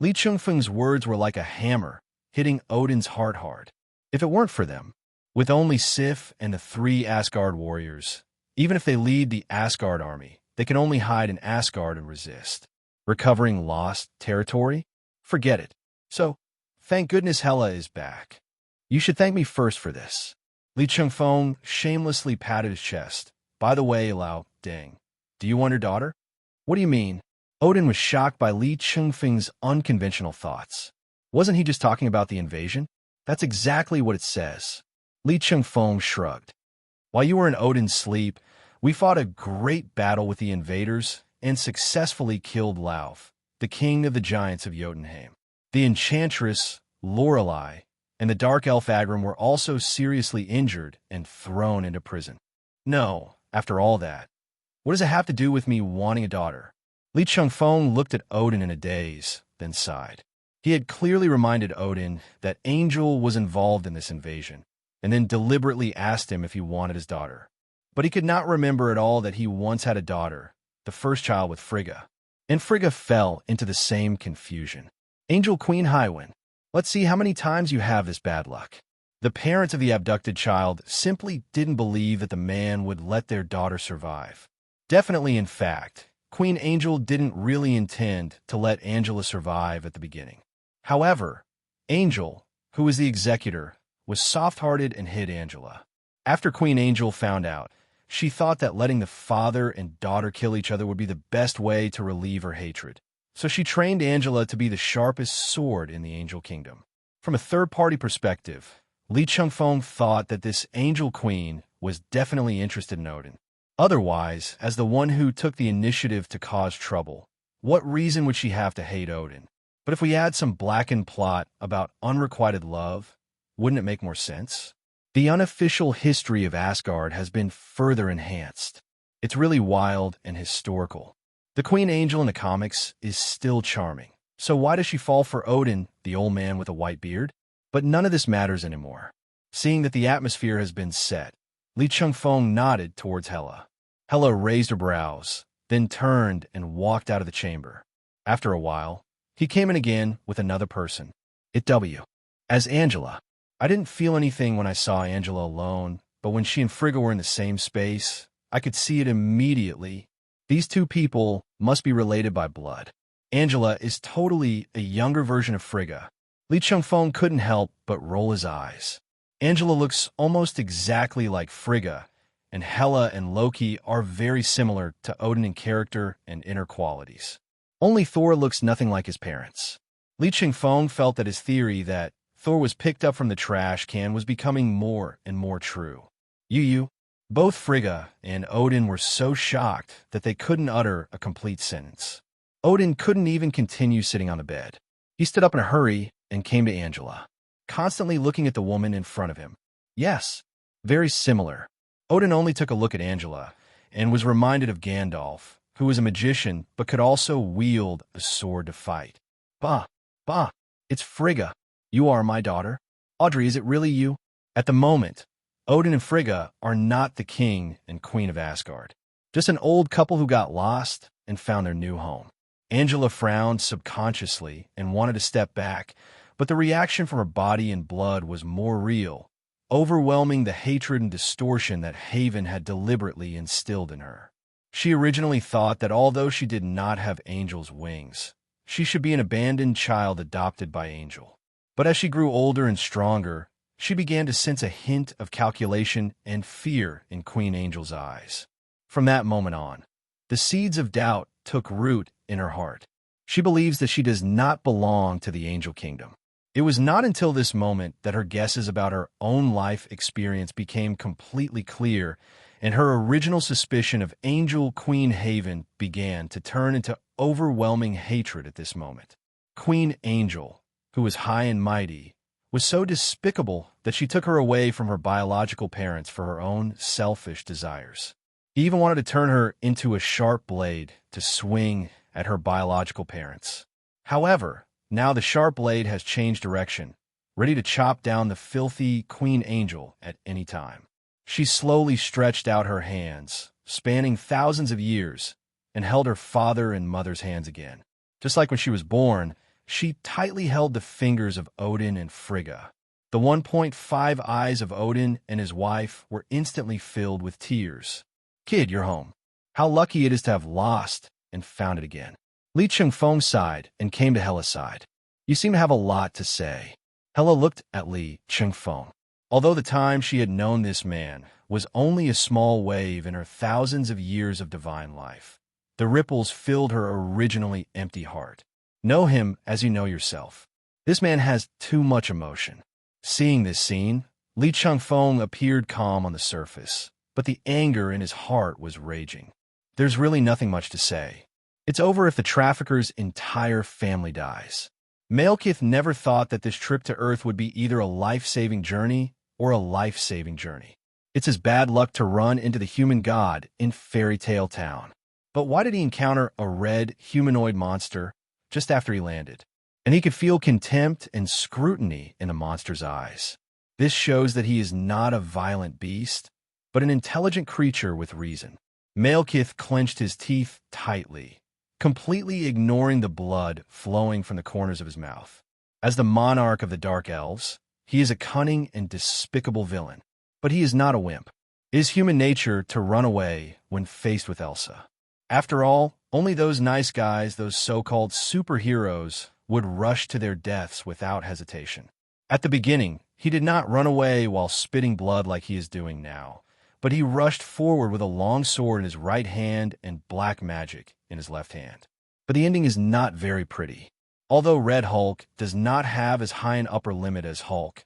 Li Chengfeng's words were like a hammer, hitting Odin's heart hard. If it weren't for them, with only Sif and the 3 Asgard warriors, even if they lead the Asgard army, they can only hide in Asgard and resist. Recovering lost territory? Forget it. So, thank goodness Hela is back. You should thank me first for this. Li Chengfeng shamelessly patted his chest. By the way, Lao Ding, do you want her daughter? What do you mean? Odin was shocked by Li Chengfeng's unconventional thoughts. Wasn't he just talking about the invasion? That's exactly what it says. Li Chengfeng shrugged. While you were in Odin's sleep, we fought a great battle with the invaders and successfully killed Lauf, the king of the giants of Jotunheim. The enchantress, Lorelei, and the dark elf Agrim were also seriously injured and thrown into prison. No, after all that, what does it have to do with me wanting a daughter? Li Chengfeng looked at Odin in a daze, then sighed. He had clearly reminded Odin that Angel was involved in this invasion, and then deliberately asked him if he wanted his daughter. But he could not remember at all that he once had a daughter, the first child with Frigga. And Frigga fell into the same confusion. Angel Queen Highwind, let's see how many times you have this bad luck. The parents of the abducted child simply didn't believe that the man would let their daughter survive. Definitely, in fact, Queen Angel didn't really intend to let Angela survive at the beginning. However, Angel, who was the executor, was soft-hearted and hid Angela. After Queen Angel found out, she thought that letting the father and daughter kill each other would be the best way to relieve her hatred. So she trained Angela to be the sharpest sword in the Angel Kingdom. From a third-party perspective, Li Chengfeng thought that this Angel Queen was definitely interested in Odin. Otherwise, as the one who took the initiative to cause trouble, what reason would she have to hate Odin? But if we add some blackened plot about unrequited love, wouldn't it make more sense? The unofficial history of Asgard has been further enhanced. It's really wild and historical. The Queen Angel in the comics is still charming. So why does she fall for Odin, the old man with a white beard? But none of this matters anymore. Seeing that the atmosphere has been set, Li Chengfeng nodded towards Hela. Hela raised her brows, then turned and walked out of the chamber. After a while, he came in again with another person. As Angela. I didn't feel anything when I saw Angela alone, but when she and Frigga were in the same space, I could see it immediately. These 2 people must be related by blood. Angela is totally a younger version of Frigga. Li Chengfeng couldn't help but roll his eyes. Angela looks almost exactly like Frigga, and Hela and Loki are very similar to Odin in character and inner qualities. Only Thor looks nothing like his parents. Li Chengfeng felt that his theory that Thor was picked up from the trash can was becoming more and more true. Both Frigga and Odin were so shocked that they couldn't utter a complete sentence. Odin couldn't even continue sitting on the bed. He stood up in a hurry and came to Angela, constantly looking at the woman in front of him. Yes, very similar. Odin only took a look at Angela and was reminded of Gandalf, who was a magician but could also wield a sword to fight. Bah, it's Frigga. You are my daughter? Audrey, is it really you? At the moment, Odin and Frigga are not the king and queen of Asgard. Just an old couple who got lost and found their new home. Angela frowned subconsciously and wanted to step back, but the reaction from her body and blood was more real. overwhelming the hatred and distortion that Haven had deliberately instilled in her. She originally thought that although she did not have Angel's wings, she should be an abandoned child adopted by Angel. But as she grew older and stronger, she began to sense a hint of calculation and fear in Queen Angel's eyes. From that moment on, the seeds of doubt took root in her heart. She believes that she does not belong to the Angel Kingdom. It was not until this moment that her guesses about her own life experience became completely clear, and her original suspicion of Angel Queen Haven began to turn into overwhelming hatred at this moment. Queen Angel, who was high and mighty, was so despicable that she took her away from her biological parents for her own selfish desires. He even wanted to turn her into a sharp blade to swing at her biological parents. However, now the sharp blade has changed direction, ready to chop down the filthy Queen Angel at any time. She slowly stretched out her hands, spanning thousands of years, and held her father and mother's hands again. Just like when she was born, she tightly held the fingers of Odin and Frigga. The 1.5 eyes of Odin and his wife were instantly filled with tears. "Kid, you're home. How lucky it is to have lost and found it again." Li Chengfeng sighed and came to Hella's side. "You seem to have a lot to say." Hella looked at Li Chengfeng. Although the time she had known this man was only a small wave in her thousands of years of divine life, the ripples filled her originally empty heart. Know him as you know yourself. This man has too much emotion. Seeing this scene, Li Chengfeng appeared calm on the surface, but the anger in his heart was raging. There's really nothing much to say. It's over if the trafficker's entire family dies. Malekith never thought that this trip to Earth would be either a life-saving journey or a life-saving journey. It's his bad luck to run into the human god in Fairy Tale Town. But why did he encounter a red humanoid monster just after he landed? And he could feel contempt and scrutiny in the monster's eyes. This shows that he is not a violent beast, but an intelligent creature with reason. Malekith clenched his teeth tightly, completely ignoring the blood flowing from the corners of his mouth. As the monarch of the Dark Elves, he is a cunning and despicable villain, but he is not a wimp. It is human nature to run away when faced with Elsa. After all, only those nice guys, those so-called superheroes, would rush to their deaths without hesitation. At the beginning, he did not run away while spitting blood like he is doing now, but he rushed forward with a long sword in his right hand and black magic in his left hand. But the ending is not very pretty. Although Red Hulk does not have as high an upper limit as Hulk,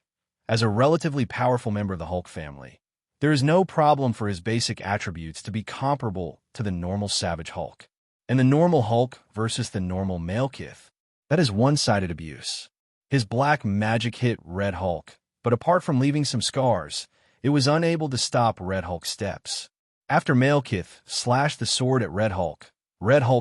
as a relatively powerful member of the Hulk family, there is no problem for his basic attributes to be comparable to the normal Savage Hulk. And the normal Hulk versus the normal Malekith, that is one-sided abuse. His black magic hit Red Hulk, but apart from leaving some scars, it was unable to stop Red Hulk's steps. After Malekith slashed the sword at Red Hulk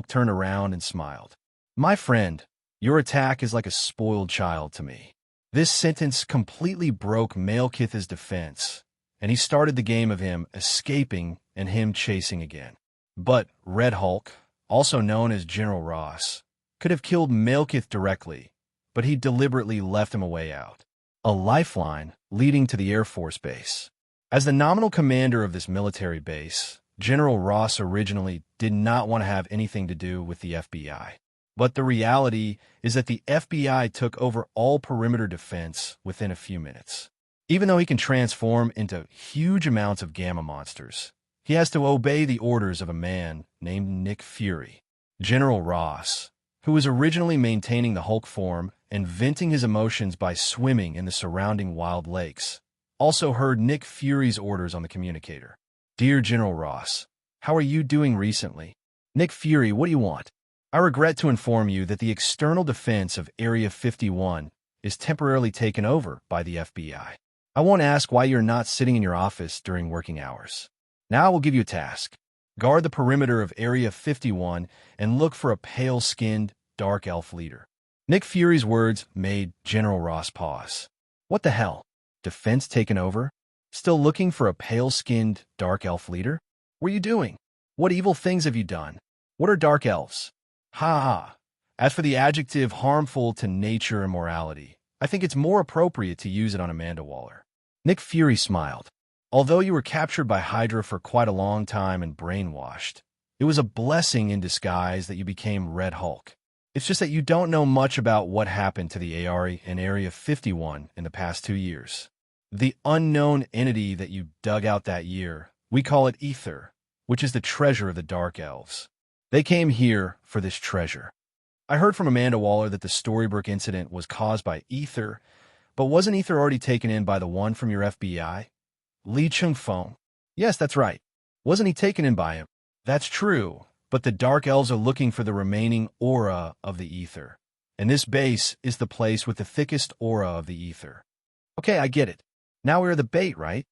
turned around and smiled. "My friend, your attack is like a spoiled child to me." This sentence completely broke Malekith's defense, and he started the game of him escaping and him chasing again. But Red Hulk, also known as General Ross, could have killed Malekith directly, but he deliberately left him a way out, a lifeline leading to the Air Force Base. As the nominal commander of this military base, General Ross originally did not want to have anything to do with the FBI. But the reality is that the FBI took over all perimeter defense within a few minutes. Even though he can transform into huge amounts of gamma monsters, he has to obey the orders of a man named Nick Fury. General Ross, who was originally maintaining the Hulk form and venting his emotions by swimming in the surrounding wild lakes, also heard Nick Fury's orders on the communicator. "Dear General Ross, how are you doing recently?" "Nick Fury, what do you want?" "I regret to inform you that the external defense of Area 51 is temporarily taken over by the FBI. I won't ask why you're not sitting in your office during working hours. Now I will give you a task. Guard the perimeter of Area 51 and look for a pale-skinned, dark elf leader." Nick Fury's words made General Ross pause. What the hell? Defense taken over? Still looking for a pale-skinned, dark elf leader? What are you doing? What evil things have you done? What are dark elves? Ha ha. As for the adjective harmful to nature and morality, I think it's more appropriate to use it on Amanda Waller. Nick Fury smiled. Although you were captured by Hydra for quite a long time and brainwashed, it was a blessing in disguise that you became Red Hulk. It's just that you don't know much about what happened to the ARI in Area 51 in the past 2 years. The unknown entity that you dug out that year, we call it Ether, which is the treasure of the Dark Elves. They came here for this treasure. I heard from Amanda Waller that the Storybrooke incident was caused by Ether, but wasn't Ether already taken in by the one from your F.B.I.? Li Chengfeng. Yes, that's right. Wasn't he taken in by him? That's true, but the Dark Elves are looking for the remaining aura of the Ether, and this base is the place with the thickest aura of the Ether. Okay, I get it. Now we're the bait, right?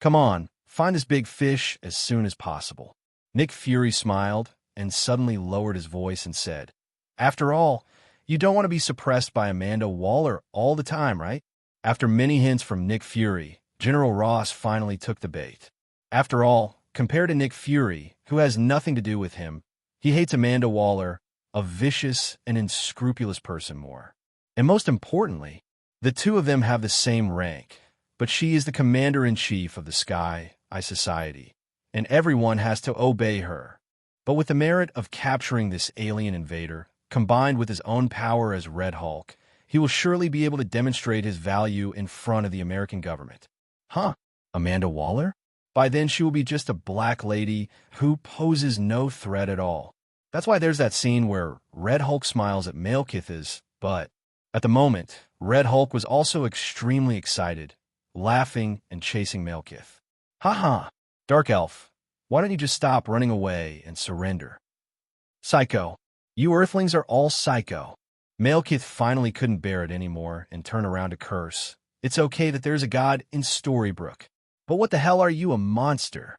Come on, find this big fish as soon as possible. Nick Fury smiled and suddenly lowered his voice and said, After all, you don't want to be suppressed by Amanda Waller all the time, right? After many hints from Nick Fury, General Ross finally took the bait. After all, compared to Nick Fury, who has nothing to do with him, he hates Amanda Waller, a vicious and unscrupulous person, more. And most importantly, the two of them have the same rank, but she is the commander-in-chief of the Sky Eye Society, and everyone has to obey her. But with the merit of capturing this alien invader, combined with his own power as Red Hulk, he will surely be able to demonstrate his value in front of the American government. Huh? Amanda Waller? By then she will be just a black lady who poses no threat at all. That's why there's that scene where Red Hulk smiles at Malekith's, but at the moment, Red Hulk was also extremely excited, laughing and chasing Malekith. Ha! Dark Elf, why don't you just stop running away and surrender? Psycho. You Earthlings are all psycho. Malekith finally couldn't bear it anymore and turned around to curse. It's okay that there's a god in Storybrooke. But what the hell are you, a monster?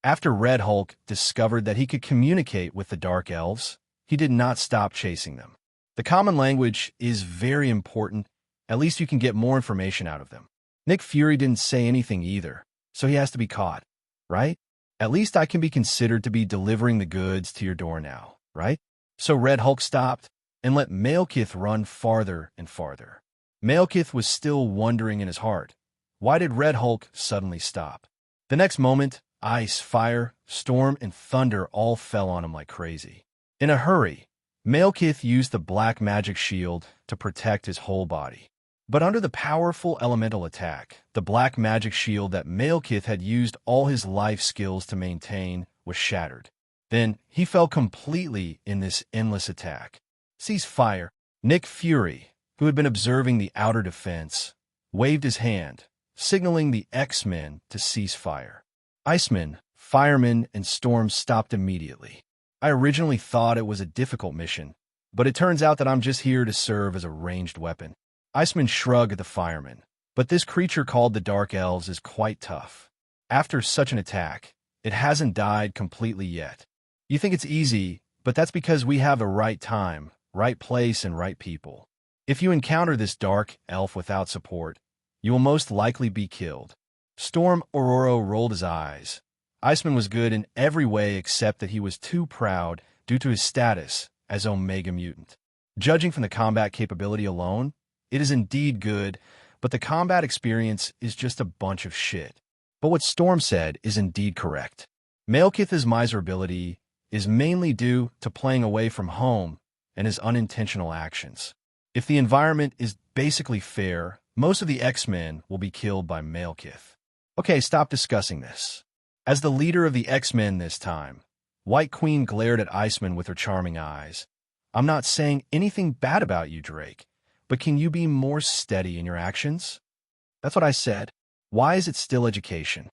After Red Hulk discovered that he could communicate with the Dark Elves, he did not stop chasing them. The common language is very important. At least you can get more information out of them. Nick Fury didn't say anything either, so he has to be caught, right? At least I can be considered to be delivering the goods to your door now, right? So Red Hulk stopped and let Malekith run farther and farther. Malekith was still wondering in his heart, why did Red Hulk suddenly stop? The next moment, ice, fire, storm, and thunder all fell on him like crazy. In a hurry, Malekith used the black magic shield to protect his whole body. But under the powerful elemental attack, the black magic shield that Malekith had used all his life skills to maintain was shattered. Then he fell completely in this endless attack. Cease fire. Nick Fury, who had been observing the outer defense, waved his hand, signaling the X-Men to cease fire. Icemen, firemen, and Storm stopped immediately. I originally thought it was a difficult mission, but it turns out that I'm just here to serve as a ranged weapon. Icemen shrugged at the firemen, but this creature called the Dark Elves is quite tough. After such an attack, it hasn't died completely yet. You think it's easy, but that's because we have the right time, right place, and right people. If you encounter this Dark Elf without support, you will most likely be killed. Storm Ororo rolled his eyes. Iceman was good in every way except that he was too proud due to his status as Omega Mutant. Judging from the combat capability alone, it is indeed good, but the combat experience is just a bunch of shit. But what Storm said is indeed correct. Malekith's miserability is mainly due to playing away from home and his unintentional actions. If the environment is basically fair, most of the X-Men will be killed by Malekith. Okay, stop discussing this. As the leader of the X-Men this time, White Queen glared at Iceman with her charming eyes. I'm not saying anything bad about you, Drake, but can you be more steady in your actions? That's what I said. Why is it still education?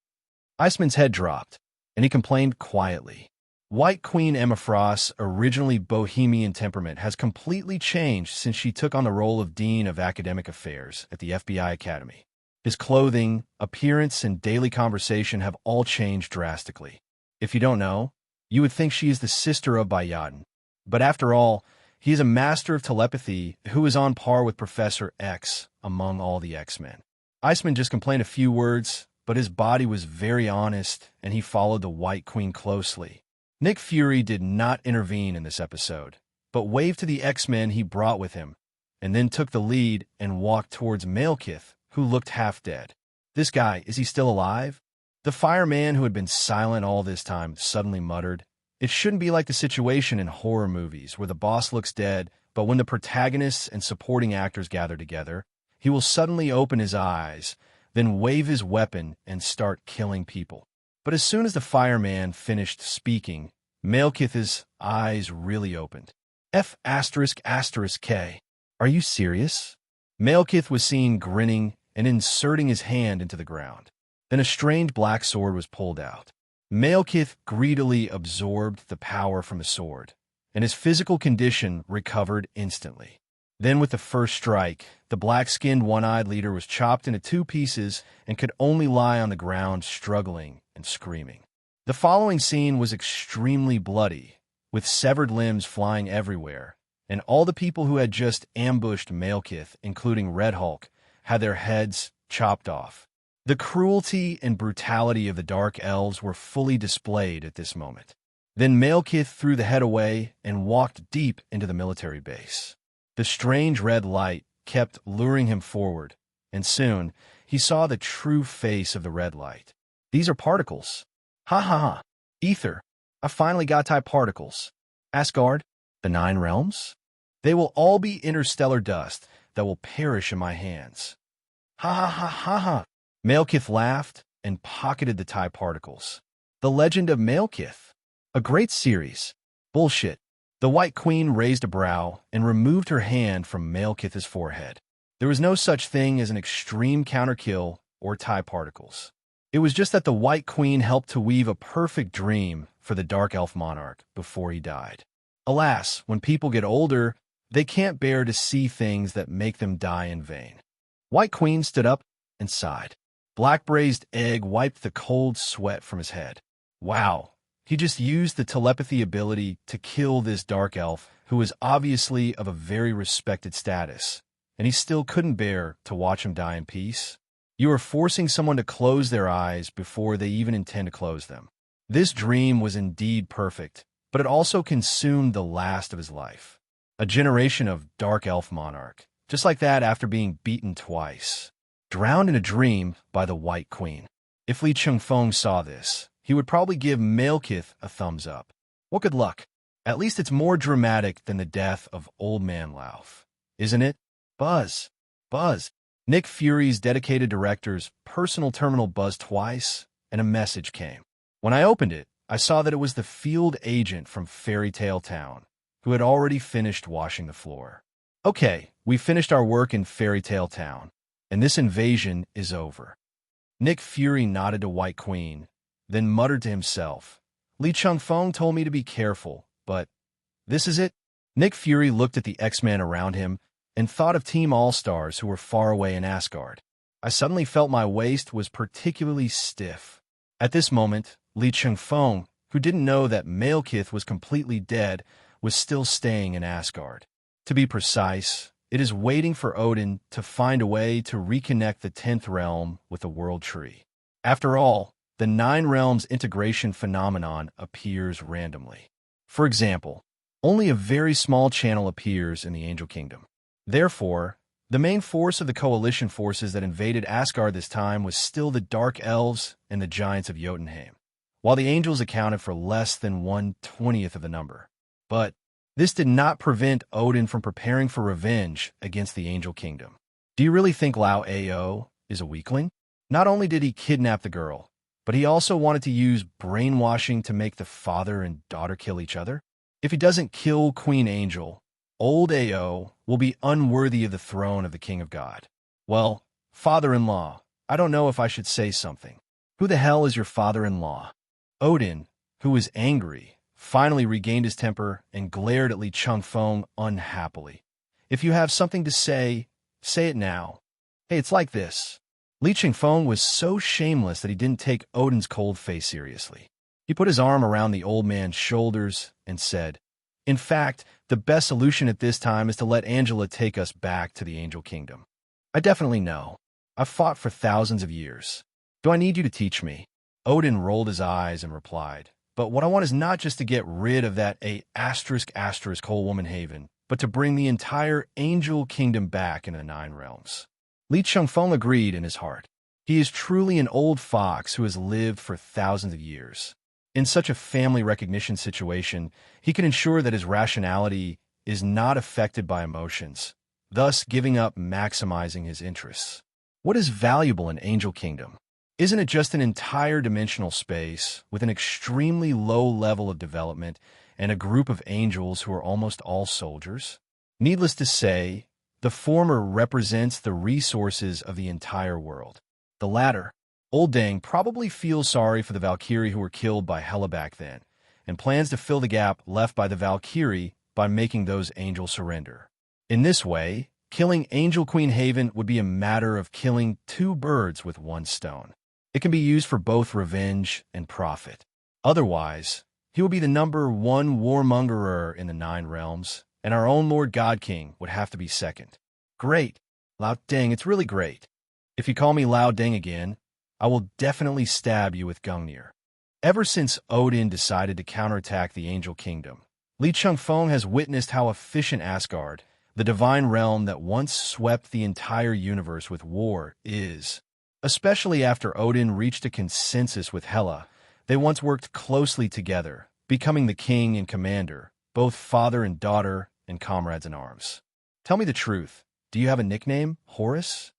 Iceman's head dropped, and he complained quietly. White Queen Emma Frost's originally bohemian temperament has completely changed since she took on the role of Dean of Academic Affairs at the F.B.I. Academy. His clothing, appearance, and daily conversation have all changed drastically. If you don't know, you would think she is the sister of Bayadin. But after all, he is a master of telepathy who is on par with Professor X among all the X-Men. Iceman just complained a few words, but his body was very honest, and he followed the White Queen closely. Nick Fury did not intervene in this episode, but waved to the X-Men he brought with him, and then took the lead and walked towards Malekith, who looked half dead. This guy, is he still alive? The fireman, who had been silent all this time, suddenly muttered, "It shouldn't be like the situation in horror movies where the boss looks dead, but when the protagonists and supporting actors gather together, he will suddenly open his eyes, then wave his weapon and start killing people." But as soon as the fireman finished speaking, Malekith's eyes really opened. F***K. Are you serious? Malekith was seen grinning and inserting his hand into the ground. Then a strange black sword was pulled out. Malekith greedily absorbed the power from the sword, and his physical condition recovered instantly. Then with the first strike, the black-skinned one-eyed leader was chopped into 2 pieces and could only lie on the ground struggling and screaming. The following scene was extremely bloody, with severed limbs flying everywhere, and all the people who had just ambushed Malekith, including Red Hulk, had their heads chopped off. The cruelty and brutality of the Dark Elves were fully displayed at this moment. Then Malekith threw the head away and walked deep into the military base. The strange red light kept luring him forward, and soon he saw the true face of the red light. "These are particles. Ha ha ha. Ether. I finally got type particles. Asgard, the 9 realms? They will all be interstellar dust that will perish in my hands." Ha ha ha ha ha. Malekith laughed and pocketed the TIE particles. The Legend of Malekith. A great series. Bullshit. The White Queen raised a brow and removed her hand from Malekith's forehead. There was no such thing as an extreme counterkill or TIE particles. It was just that the White Queen helped to weave a perfect dream for the Dark Elf monarch before he died. Alas, when people get older, they can't bear to see things that make them die in vain. White Queen stood up and sighed. Black Braised Egg wiped the cold sweat from his head. Wow, he just used the telepathy ability to kill this Dark Elf, who was obviously of a very respected status, and he still couldn't bear to watch him die in peace. You are forcing someone to close their eyes before they even intend to close them. This dream was indeed perfect, but it also consumed the last of his life. A generation of Dark Elf monarch, just like that after being beaten twice. Drowned in a dream by the White Queen. If Li Chengfeng saw this, he would probably give Malekith a thumbs up. What good luck. At least it's more dramatic than the death of Old Man Lauf. Isn't it? Buzz. Buzz. Nick Fury's dedicated director's personal terminal buzzed twice, and a message came. When I opened it, I saw that it was the field agent from Fairy Tale Town, who had already finished washing the floor. Okay, we finished our work in Fairy Tale Town, and this invasion is over. Nick Fury nodded to White Queen, then muttered to himself, "Li Chengfeng told me to be careful, but this is it?" Nick Fury looked at the X-Men around him and thought of Team All-Stars who were far away in Asgard. I suddenly felt my waist was particularly stiff. At this moment, Li Chengfeng, who didn't know that Malekith was completely dead, was still staying in Asgard. To be precise, it is waiting for Odin to find a way to reconnect the 10th realm with the World Tree. After all, the 9 realms integration phenomenon appears randomly. For example, only a very small channel appears in the Angel Kingdom. Therefore, the main force of the coalition forces that invaded Asgard this time was still the Dark Elves and the Giants of Jotunheim, while the angels accounted for less than 1/20th of the number. But this did not prevent Odin from preparing for revenge against the Angel Kingdom. Do you really think Lao Ao is a weakling? Not only did he kidnap the girl, but he also wanted to use brainwashing to make the father and daughter kill each other. If he doesn't kill Queen Angel, old Ao will be unworthy of the throne of the King of God. Well, father-in-law, I don't know if I should say something. Who the hell is your father-in-law? Odin, who was angry, finally regained his temper and glared at Li Chengfeng unhappily. If you have something to say it now. Hey, it's like this. Li Chengfeng was so shameless that he didn't take Odin's cold face seriously. He put his arm around the old man's shoulders and said, "In fact, the best solution at this time is to let Angela take us back to the Angel Kingdom. I definitely know. I've fought for thousands of years. Do I need you to teach me?" Odin rolled his eyes and replied, "But what I want is not just to get rid of that whole woman haven, but to bring the entire Angel Kingdom back in the 9 realms." Li Chengfeng agreed in his heart. He is truly an old fox who has lived for thousands of years. In such a family recognition situation, he can ensure that his rationality is not affected by emotions, thus giving up maximizing his interests. What is valuable in Angel Kingdom? Isn't it just an entire dimensional space with an extremely low level of development and a group of angels who are almost all soldiers? Needless to say, the former represents the resources of the entire world. The latter, Old Dang, probably feels sorry for the Valkyrie who were killed by Hela back then, and plans to fill the gap left by the Valkyrie by making those angels surrender. In this way, killing Angel Queen Haven would be a matter of killing two birds with one stone. It can be used for both revenge and profit. Otherwise, he will be the #1 warmongerer in the 9 realms, and our own Lord God King would have to be second. Great. Lao Deng, it's really great. If you call me Lao Deng again, I will definitely stab you with Gungnir. Ever since Odin decided to counterattack the Angel Kingdom, Li Chengfeng has witnessed how efficient Asgard, the divine realm that once swept the entire universe with war, is. Especially after Odin reached a consensus with Hela, they once worked closely together, becoming the king and commander, both father and daughter, and comrades in arms. Tell me the truth. Do you have a nickname, Horus?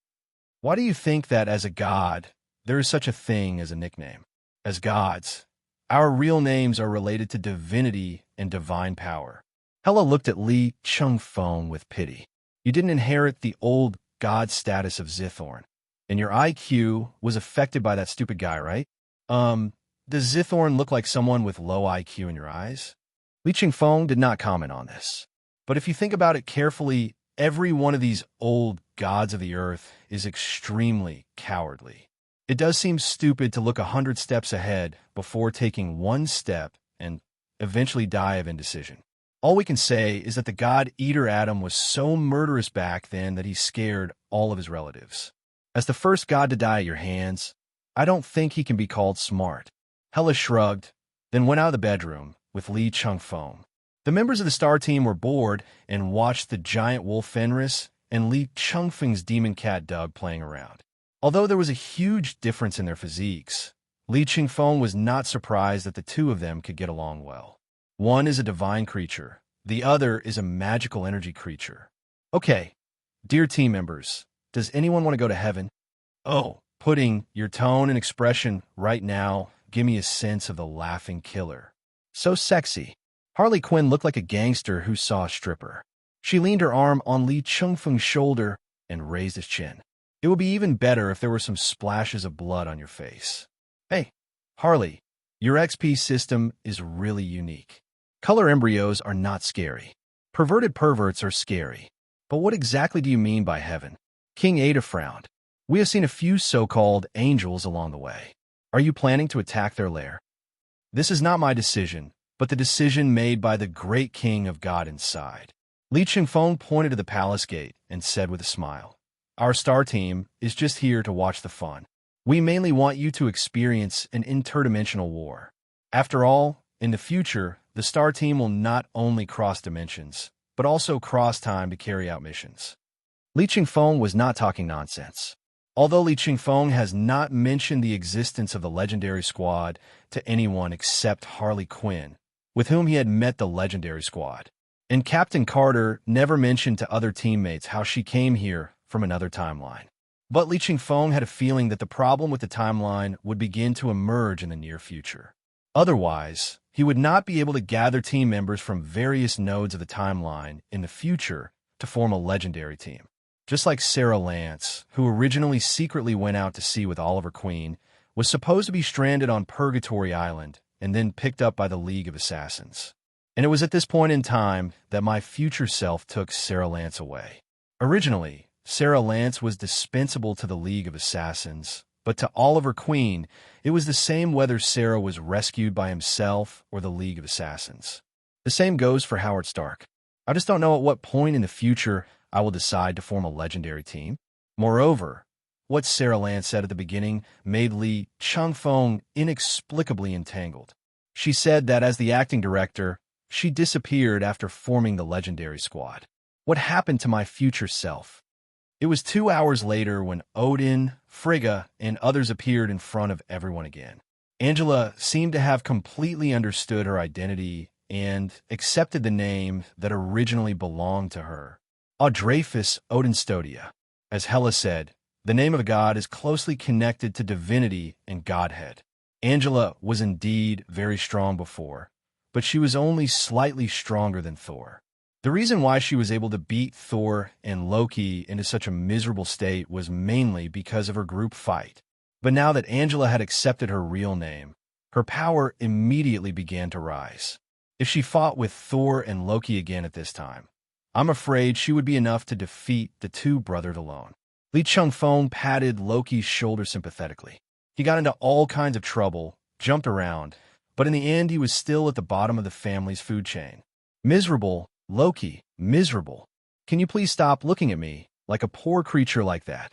Why do you think that as a god, there is such a thing as a nickname? As gods, our real names are related to divinity and divine power. Hela looked at Li Chengfeng with pity. You didn't inherit the old god status of Zithorn, and your IQ was affected by that stupid guy, right? Does Zithorn look like someone with low IQ in your eyes? Li Chengfeng did not comment on this. But if you think about it carefully, every one of these old gods of the earth is extremely cowardly. It does seem stupid to look 100 steps ahead before taking one step and eventually die of indecision. All we can say is that the god Eater Adam was so murderous back then that he scared all of his relatives. As the first god to die at your hands, I don't think he can be called smart. Hela shrugged, then went out of the bedroom with Li Chengfeng. The members of the star team were bored and watched the giant wolf Fenris and Li Chengfeng's demon cat Doug playing around. Although there was a huge difference in their physiques, Li Chengfeng was not surprised that the two of them could get along well. One is a divine creature, the other is a magical energy creature. Okay, dear team members, does anyone want to go to heaven? Oh, putting your tone and expression right now, give me a sense of the laughing killer. So sexy. Harley Quinn looked like a gangster who saw a stripper. She leaned her arm on Li Chengfeng's shoulder and raised his chin. It would be even better if there were some splashes of blood on your face. Hey, Harley, your XP system is really unique. Color embryos are not scary. Perverted perverts are scary. But what exactly do you mean by heaven? King Ada frowned. We have seen a few so-called angels along the way. Are you planning to attack their lair? This is not my decision, but the decision made by the great king of God inside. Li Chengfeng pointed to the palace gate and said with a smile, Our star team is just here to watch the fun. We mainly want you to experience an interdimensional war. After all, in the future, the star team will not only cross dimensions, but also cross time to carry out missions. Li Chengfeng was not talking nonsense. Although Li Chengfeng has not mentioned the existence of the legendary squad to anyone except Harley Quinn, with whom he had met the legendary squad. And Captain Carter never mentioned to other teammates how she came here from another timeline. But Li Chengfeng had a feeling that the problem with the timeline would begin to emerge in the near future. Otherwise, he would not be able to gather team members from various nodes of the timeline in the future to form a legendary team. Just like Sarah Lance, who originally secretly went out to sea with Oliver Queen, was supposed to be stranded on Purgatory Island and then picked up by the League of Assassins. And it was at this point in time that my future self took Sarah Lance away. Originally, Sarah Lance was dispensable to the League of Assassins, but to Oliver Queen, it was the same whether Sarah was rescued by himself or the League of Assassins. The same goes for Howard Stark. I just don't know at what point in the future I will decide to form a legendary team. Moreover, what Sarah Lance said at the beginning made Li Chengfeng inexplicably entangled. She said that as the acting director, she disappeared after forming the legendary squad. What happened to my future self? It was 2 hours later when Odin, Frigga, and others appeared in front of everyone again. Angela seemed to have completely understood her identity and accepted the name that originally belonged to her. Audraphis Odinstodia. As Hela said, the name of a god is closely connected to divinity and godhead. Angela was indeed very strong before, but she was only slightly stronger than Thor. The reason why she was able to beat Thor and Loki into such a miserable state was mainly because of her group fight. But now that Angela had accepted her real name, her power immediately began to rise. If she fought with Thor and Loki again at this time, I'm afraid she would be enough to defeat the two brothers alone. Li Chengfeng patted Loki's shoulder sympathetically. He got into all kinds of trouble, jumped around, but in the end he was still at the bottom of the family's food chain. Miserable, Loki, miserable. Can you please stop looking at me like a poor creature like that?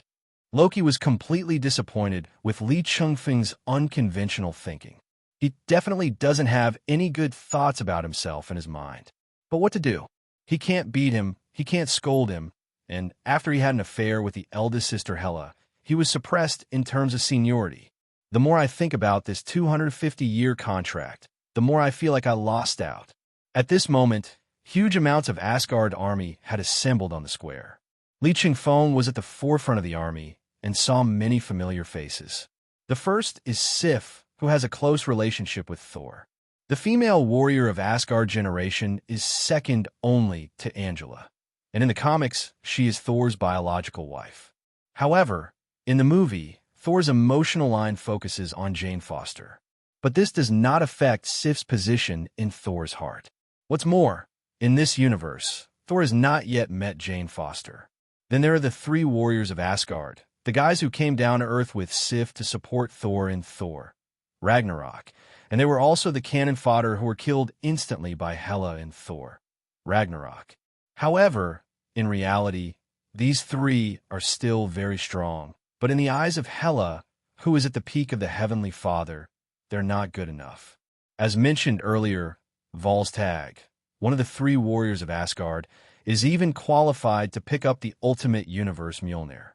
Loki was completely disappointed with Li Chengfeng's unconventional thinking. He definitely doesn't have any good thoughts about himself in his mind. But what to do? He can't beat him, he can't scold him, and after he had an affair with the eldest sister Hela, he was suppressed in terms of seniority. The more I think about this 250-year contract, the more I feel like I lost out. At this moment, huge amounts of Asgard army had assembled on the square. Li Chengfeng was at the forefront of the army and saw many familiar faces. The first is Sif, who has a close relationship with Thor. The female warrior of Asgard generation is second only to Angela, and in the comics, she is Thor's biological wife. However, in the movie, Thor's emotional line focuses on Jane Foster, but this does not affect Sif's position in Thor's heart. What's more, in this universe, Thor has not yet met Jane Foster. Then there are the three warriors of Asgard, the guys who came down to Earth with Sif to support Thor in Thor, Ragnarok, and they were also the cannon fodder who were killed instantly by Hela in Thor, Ragnarok. However, in reality, these three are still very strong, but in the eyes of Hela, who is at the peak of the Heavenly Father, they're not good enough. As mentioned earlier, Volstagg, one of the three warriors of Asgard, is even qualified to pick up the ultimate universe Mjolnir.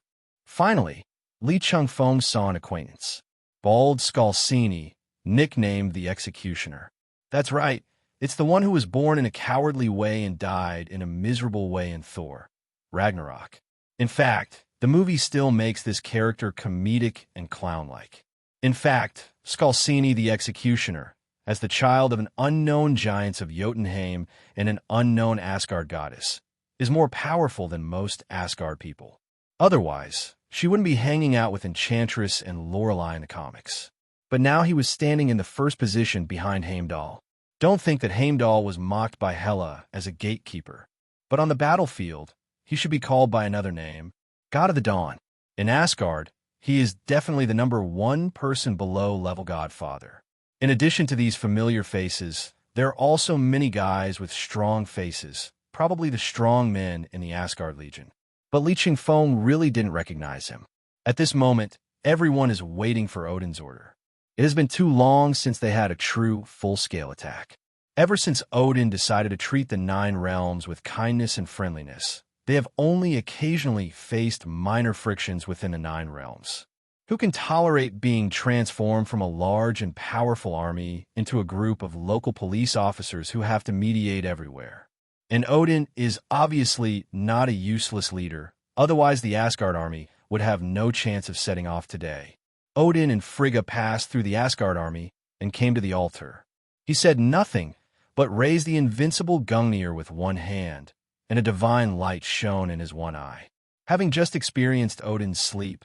Finally, Li Chengfeng saw an acquaintance, Bald Skalsini, nicknamed the Executioner. That's right, it's the one who was born in a cowardly way and died in a miserable way in Thor, Ragnarok. In fact, the movie still makes this character comedic and clown-like. In fact, Skalsini the Executioner, as the child of an unknown giant of Jotunheim and an unknown Asgard goddess, is more powerful than most Asgard people. Otherwise, she wouldn't be hanging out with Enchantress and Lorelei in the comics. But now he was standing in the first position behind Heimdall. Don't think that Heimdall was mocked by Hela as a gatekeeper, but on the battlefield, he should be called by another name, God of the Dawn. In Asgard, he is definitely the number one person below level Godfather. In addition to these familiar faces, there are also many guys with strong faces, probably the strong men in the Asgard Legion. But Li Chengfeng really didn't recognize him. At this moment, everyone is waiting for Odin's order. It has been too long since they had a true, full-scale attack. Ever since Odin decided to treat the Nine Realms with kindness and friendliness, they have only occasionally faced minor frictions within the Nine Realms. Who can tolerate being transformed from a large and powerful army into a group of local police officers who have to mediate everywhere? And Odin is obviously not a useless leader, otherwise the Asgard army would have no chance of setting off today. Odin and Frigga passed through the Asgard army and came to the altar. He said nothing, but raised the invincible Gungnir with one hand, and a divine light shone in his one eye. Having just experienced Odin's sleep,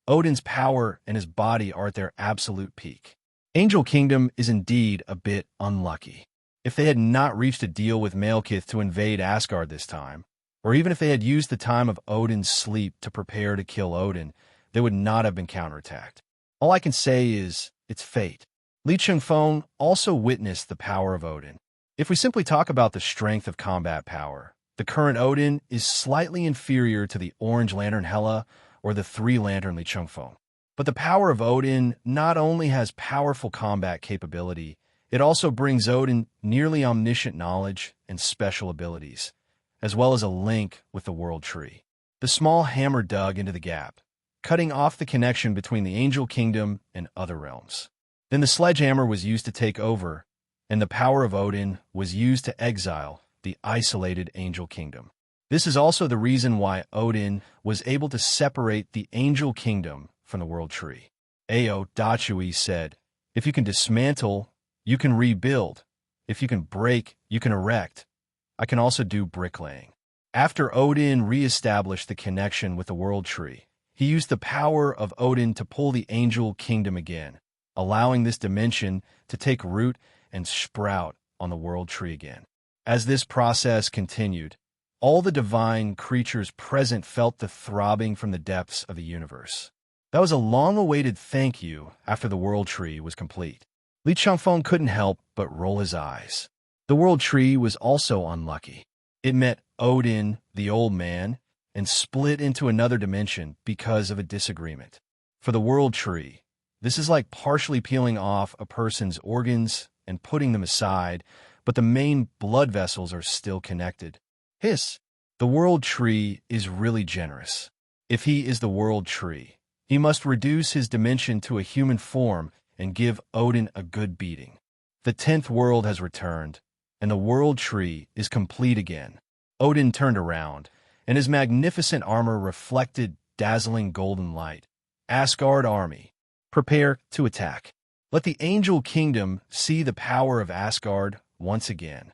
Odin's power and his body are at their absolute peak. Angel Kingdom is indeed a bit unlucky. If they had not reached a deal with Malekith to invade Asgard this time, or even if they had used the time of Odin's sleep to prepare to kill Odin, they would not have been counterattacked. All I can say is, it's fate. Li Chengfeng also witnessed the power of Odin. If we simply talk about the strength of combat power, the current Odin is slightly inferior to the Orange Lantern Hela or the Three Lantern Li Chengfeng. But the power of Odin not only has powerful combat capability, it also brings Odin nearly omniscient knowledge and special abilities, as well as a link with the World Tree. The small hammer dug into the gap, cutting off the connection between the angel kingdom and other realms. Then the sledgehammer was used to take over, and the power of Odin was used to exile the isolated angel kingdom. This is also the reason why Odin was able to separate the angel kingdom from the world tree. Ao Dachui said, "If you can dismantle, you can rebuild. If you can break, you can erect. I can also do bricklaying." After Odin re-established the connection with the world tree, he used the power of Odin to pull the angel kingdom again, allowing this dimension to take root and sprout on the world tree again. As this process continued, all the divine creatures present felt the throbbing from the depths of the universe. That was a long-awaited thank you after the world tree was complete. Li Chengfeng couldn't help but roll his eyes. The world tree was also unlucky. It met Odin, the old man, and split into another dimension because of a disagreement. For the world tree, this is like partially peeling off a person's organs and putting them aside, but the main blood vessels are still connected. The world tree is really generous. If he is the world tree, he must reduce his dimension to a human form and give Odin a good beating. The 10th world has returned, and the world tree is complete again. Odin turned around, and his magnificent armor reflected dazzling golden light. Asgard army, prepare to attack. Let the angel kingdom see the power of Asgard once again.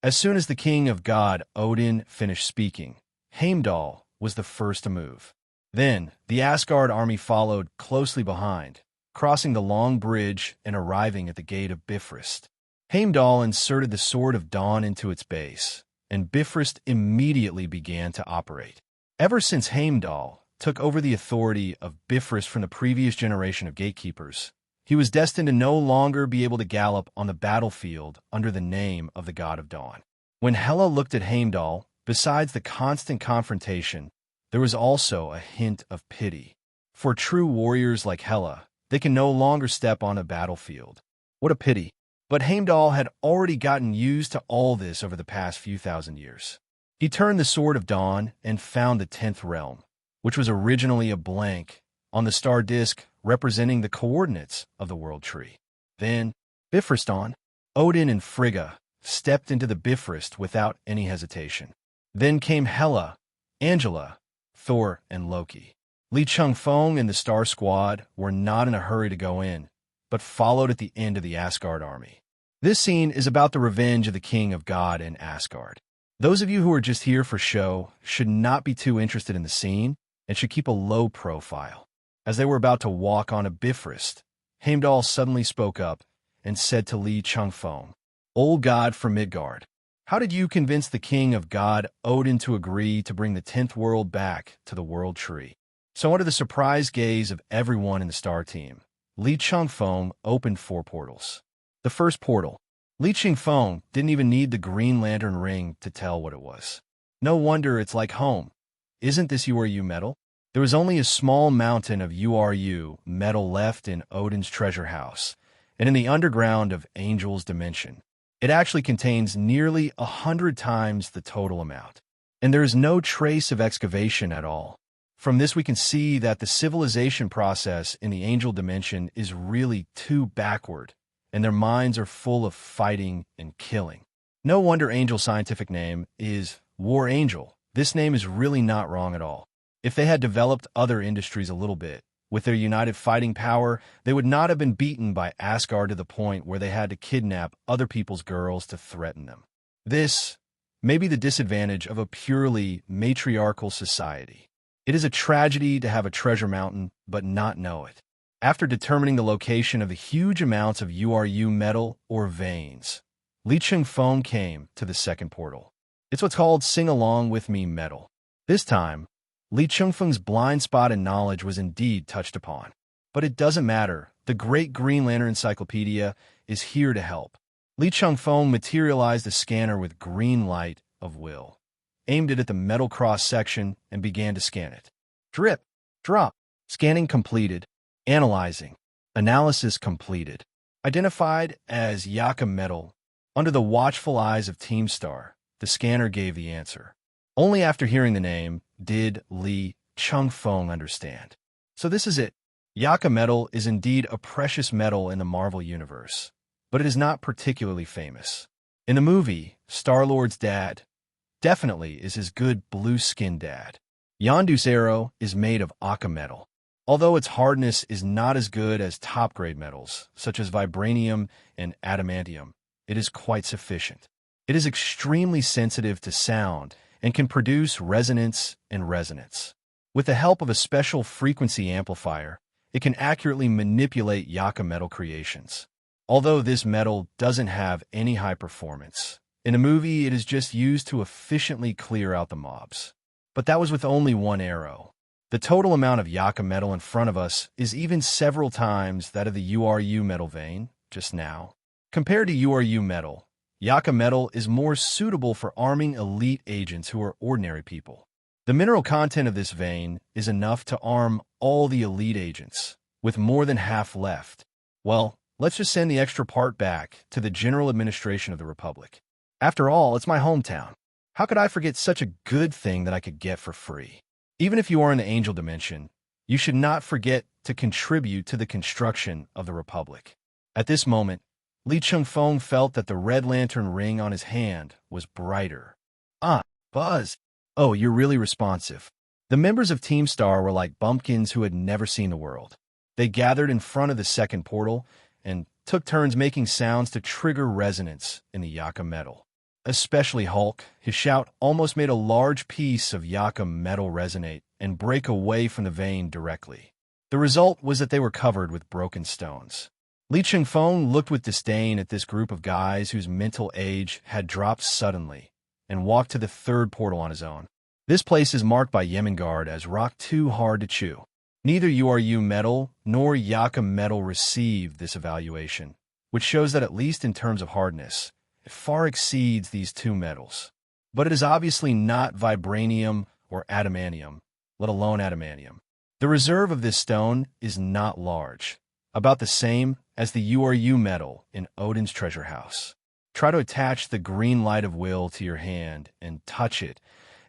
As soon as the king of God, Odin, finished speaking, Heimdall was the first to move. Then the Asgard army followed closely behind, crossing the long bridge and arriving at the gate of Bifrost. Heimdall inserted the Sword of Dawn into its base, and Bifrost immediately began to operate. Ever since Heimdall took over the authority of Bifrost from the previous generation of gatekeepers, he was destined to no longer be able to gallop on the battlefield under the name of the God of Dawn. When Hela looked at Heimdall, besides the constant confrontation, there was also a hint of pity. For true warriors like Hela, they can no longer step on a battlefield. What a pity. But Heimdall had already gotten used to all this over the past few thousand years. He turned the Sword of Dawn and found the 10th realm, which was originally a blank, on the star disk representing the coordinates of the world tree. Then, Bifrost on, Odin and Frigga stepped into the Bifrost without any hesitation. Then came Hela, Angela, Thor, and Loki. Li Chengfeng and the Star Squad were not in a hurry to go in, but followed at the end of the Asgard army. This scene is about the revenge of the King of God in Asgard. Those of you who are just here for show should not be too interested in the scene and should keep a low profile. As they were about to walk on a Bifrost, Heimdall suddenly spoke up and said to Li Chengfeng, "Old God from Midgard, how did you convince the King of God, Odin, to agree to bring the 10th world back to the world tree?" So under the surprised gaze of everyone in the star team, Li Chengfeng opened 4 portals. The first portal. Li Chengfeng didn't even need the Green Lantern ring to tell what it was. No wonder it's like home. Isn't this URU metal? There was only a small mountain of URU metal left in Odin's treasure house, and in the underground of Angel's dimension. It actually contains nearly 100 times the total amount. And there is no trace of excavation at all. From this we can see that the civilization process in the Angel dimension is really too backward, and their minds are full of fighting and killing. No wonder Angel's scientific name is War Angel. This name is really not wrong at all. If they had developed other industries a little bit, with their united fighting power, they would not have been beaten by Asgard to the point where they had to kidnap other people's girls to threaten them. This may be the disadvantage of a purely matriarchal society. It is a tragedy to have a treasure mountain but not know it. After determining the location of the huge amounts of URU metal or veins, Li Chengfeng came to the second portal. It's what's called Sing Along With Me metal. This time, Li Chengfeng's blind spot in knowledge was indeed touched upon. But it doesn't matter. The Great Green Lantern Encyclopedia is here to help. Li Chengfeng materialized a scanner with green light of will, aimed it at the metal cross-section, and began to scan it. Drip, drop, scanning completed, analyzing, analysis completed. Identified as Yaka metal, under the watchful eyes of Team Star, the scanner gave the answer. Only after hearing the name did Li Chengfeng understand. So this is it. Yaka metal is indeed a precious metal in the Marvel Universe, but it is not particularly famous. In the movie, Star-Lord's dad definitely is his good blue-skinned dad. Yondu's arrow is made of Akka metal. Although its hardness is not as good as top-grade metals, such as vibranium and adamantium, it is quite sufficient. It is extremely sensitive to sound and can produce resonance and resonance. With the help of a special frequency amplifier, it can accurately manipulate Yaka metal creations. Although this metal doesn't have any high performance, in the movie it is just used to efficiently clear out the mobs. But that was with only one arrow. The total amount of Yaka metal in front of us is even several times that of the URU metal vein, just now. Compared to URU metal, Yaka metal is more suitable for arming elite agents who are ordinary people. The mineral content of this vein is enough to arm all the elite agents, with more than half left. Well, let's just send the extra part back to the general administration of the Republic. After all, it's my hometown. How could I forget such a good thing that I could get for free? Even if you are in the angel dimension, you should not forget to contribute to the construction of the Republic. At this moment, Li Chengfeng felt that the red lantern ring on his hand was brighter. Ah, Buzz! Oh, you're really responsive. The members of Team Star were like bumpkins who had never seen the world. They gathered in front of the second portal and took turns making sounds to trigger resonance in the Yaka metal. Especially Hulk, his shout almost made a large piece of Yaka metal resonate and break away from the vein directly. The result was that they were covered with broken stones. Li Chengfeng looked with disdain at this group of guys whose mental age had dropped suddenly and walked to the third portal on his own. This place is marked by Yemengard as rock too hard to chew. Neither URU metal nor Yaka metal received this evaluation, which shows that at least in terms of hardness, it far exceeds these two metals. But it is obviously not vibranium or adamantium, let alone adamantium. The reserve of this stone is not large, about the same as the URU metal in Odin's treasure house. Try to attach the green light of will to your hand and touch it,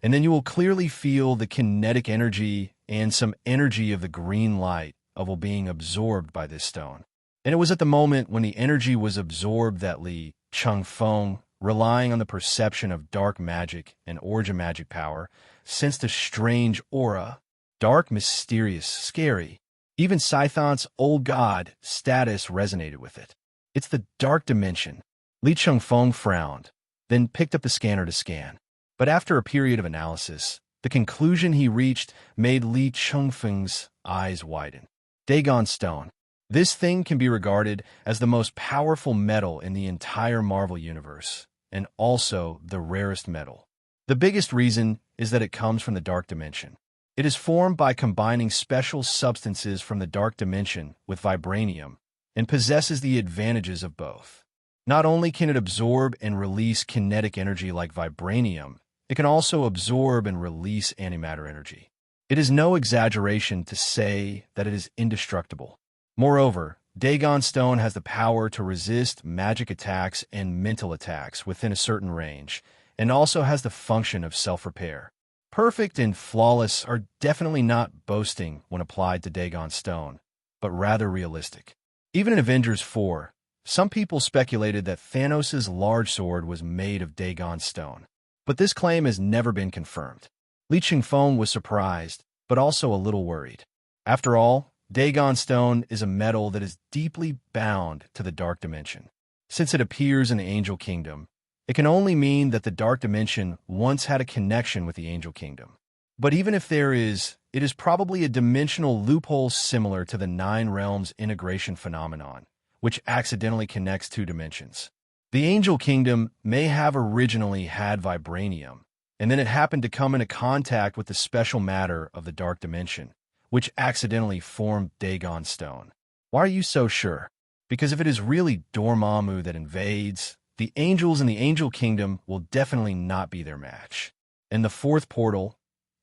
and then you will clearly feel the kinetic energy and some energy of the green light of being absorbed by this stone. And it was at the moment when the energy was absorbed that Li Chengfeng, relying on the perception of dark magic and origin magic power, sensed a strange aura, dark, mysterious, scary. Even Scython's old god status resonated with it. It's the dark dimension. Li Chengfeng frowned, then picked up the scanner to scan. But after a period of analysis, the conclusion he reached made Li Chengfeng's eyes widen. Dagon stone. This thing can be regarded as the most powerful metal in the entire Marvel Universe, and also the rarest metal. The biggest reason is that it comes from the dark dimension. It is formed by combining special substances from the dark dimension with vibranium, and possesses the advantages of both. Not only can it absorb and release kinetic energy like vibranium, it can also absorb and release antimatter energy. It is no exaggeration to say that it is indestructible. Moreover, Dagon Stone has the power to resist magic attacks and mental attacks within a certain range, and also has the function of self-repair. Perfect and flawless are definitely not boasting when applied to Dagon Stone, but rather realistic. Even in Avengers 4, some people speculated that Thanos' large sword was made of Dagon Stone, but this claim has never been confirmed. Li Chengfeng was surprised, but also a little worried. After all, Dagon Stone is a metal that is deeply bound to the dark dimension. Since it appears in the Angel Kingdom, it can only mean that the dark dimension once had a connection with the Angel Kingdom. But even if there is, it is probably a dimensional loophole similar to the Nine Realms integration phenomenon, which accidentally connects two dimensions. The Angel Kingdom may have originally had vibranium, and then it happened to come into contact with the special matter of the dark dimension, which accidentally formed Dagon Stone. Why are you so sure? Because if it is really Dormammu that invades, the angels in the Angel Kingdom will definitely not be their match. And the fourth portal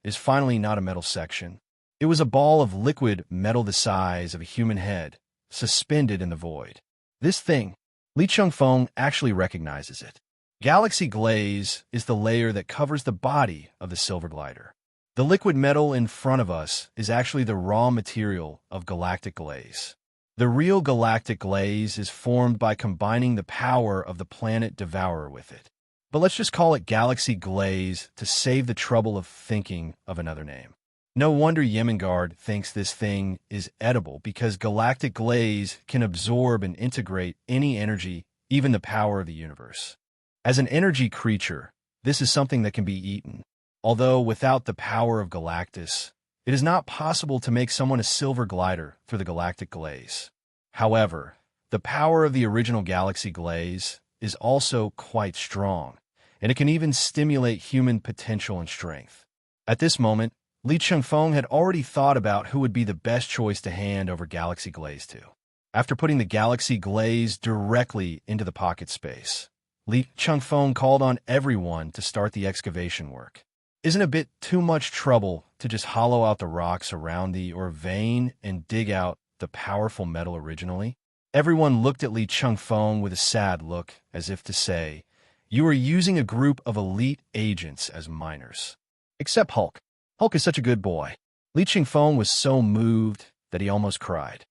is finally not a metal section. It was a ball of liquid metal the size of a human head, suspended in the void. This thing, Li Chengfeng actually recognizes it. Galaxy glaze is the layer that covers the body of the silver glider. The liquid metal in front of us is actually the raw material of galactic glaze. The real galactic glaze is formed by combining the power of the planet Devourer with it. But let's just call it galaxy glaze to save the trouble of thinking of another name. No wonder Yemengard thinks this thing is edible, because galactic glaze can absorb and integrate any energy, even the power of the universe. As an energy creature, this is something that can be eaten. Although without the power of Galactus, it is not possible to make someone a silver glider through the galactic glaze. However, the power of the original galaxy glaze is also quite strong, and it can even stimulate human potential and strength. At this moment, Li Chengfeng had already thought about who would be the best choice to hand over galaxy glaze to. After putting the galaxy glaze directly into the pocket space, Li Chengfeng called on everyone to start the excavation work. Isn't it a bit too much trouble to just hollow out the rocks around the vein and dig out the powerful metal originally? Everyone looked at Li Chengfeng with a sad look, as if to say, "You are using a group of elite agents as miners." Except Hulk. Hulk is such a good boy. Li Chengfeng was so moved that he almost cried.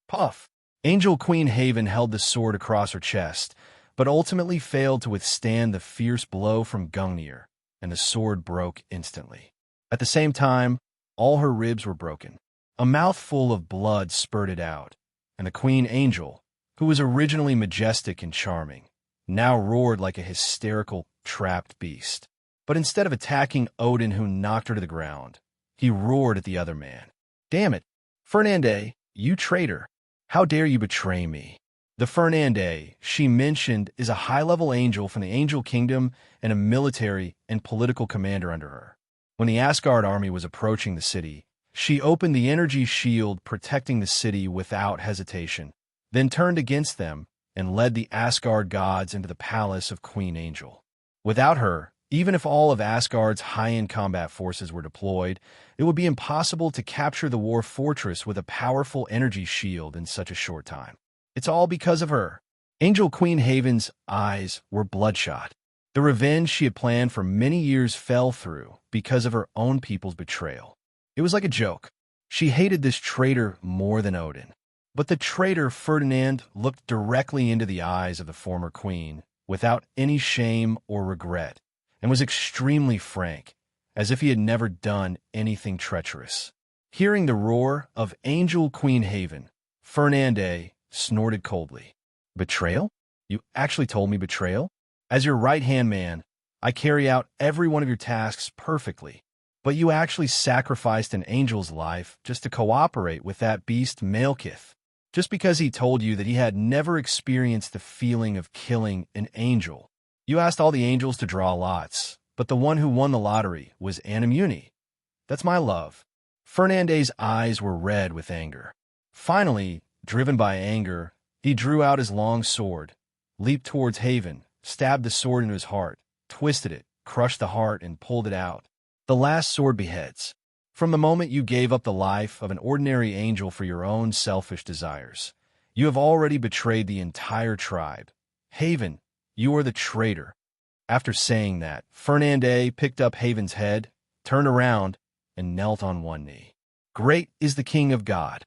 Puff! Angel Queen Haven held the sword across her chest, but ultimately failed to withstand the fierce blow from Gungnir, and the sword broke instantly. At the same time, all her ribs were broken. A mouthful of blood spurted out, and the Queen Angel, who was originally majestic and charming, now roared like a hysterical, trapped beast. But instead of attacking Odin, who knocked her to the ground, he roared at the other man. "Damn it! Fernande, you traitor! How dare you betray me?" The Fernande she mentioned is a high-level angel from the Angel Kingdom and a military and political commander under her. When the Asgard army was approaching the city, she opened the energy shield protecting the city without hesitation, then turned against them and led the Asgard gods into the palace of Queen Angel. Without her, even if all of Asgard's high-end combat forces were deployed, it would be impossible to capture the war fortress with a powerful energy shield in such a short time. It's all because of her. Angel Queen Haven's eyes were bloodshot. The revenge she had planned for many years fell through because of her own people's betrayal. It was like a joke. She hated this traitor more than Odin. But the traitor Ferdinand looked directly into the eyes of the former queen without any shame or regret, and was extremely frank, as if he had never done anything treacherous. Hearing the roar of Angel Queen Haven, Fernande snorted coldly. "Betrayal? You actually told me betrayal? As your right-hand man, I carry out every one of your tasks perfectly, but you actually sacrificed an angel's life just to cooperate with that beast Malekith, just because he told you that he had never experienced the feeling of killing an angel. You asked all the angels to draw lots, but the one who won the lottery was Anamuni. That's my love." Fernande's eyes were red with anger. Finally, driven by anger, he drew out his long sword, leaped towards Haven, stabbed the sword into his heart, twisted it, crushed the heart, and pulled it out. The last sword beheads. From the moment you gave up the life of an ordinary angel for your own selfish desires, you have already betrayed the entire tribe. Haven, you are the traitor. After saying that, Fernande picked up Haven's head, turned around, and knelt on one knee. Great is the King of God.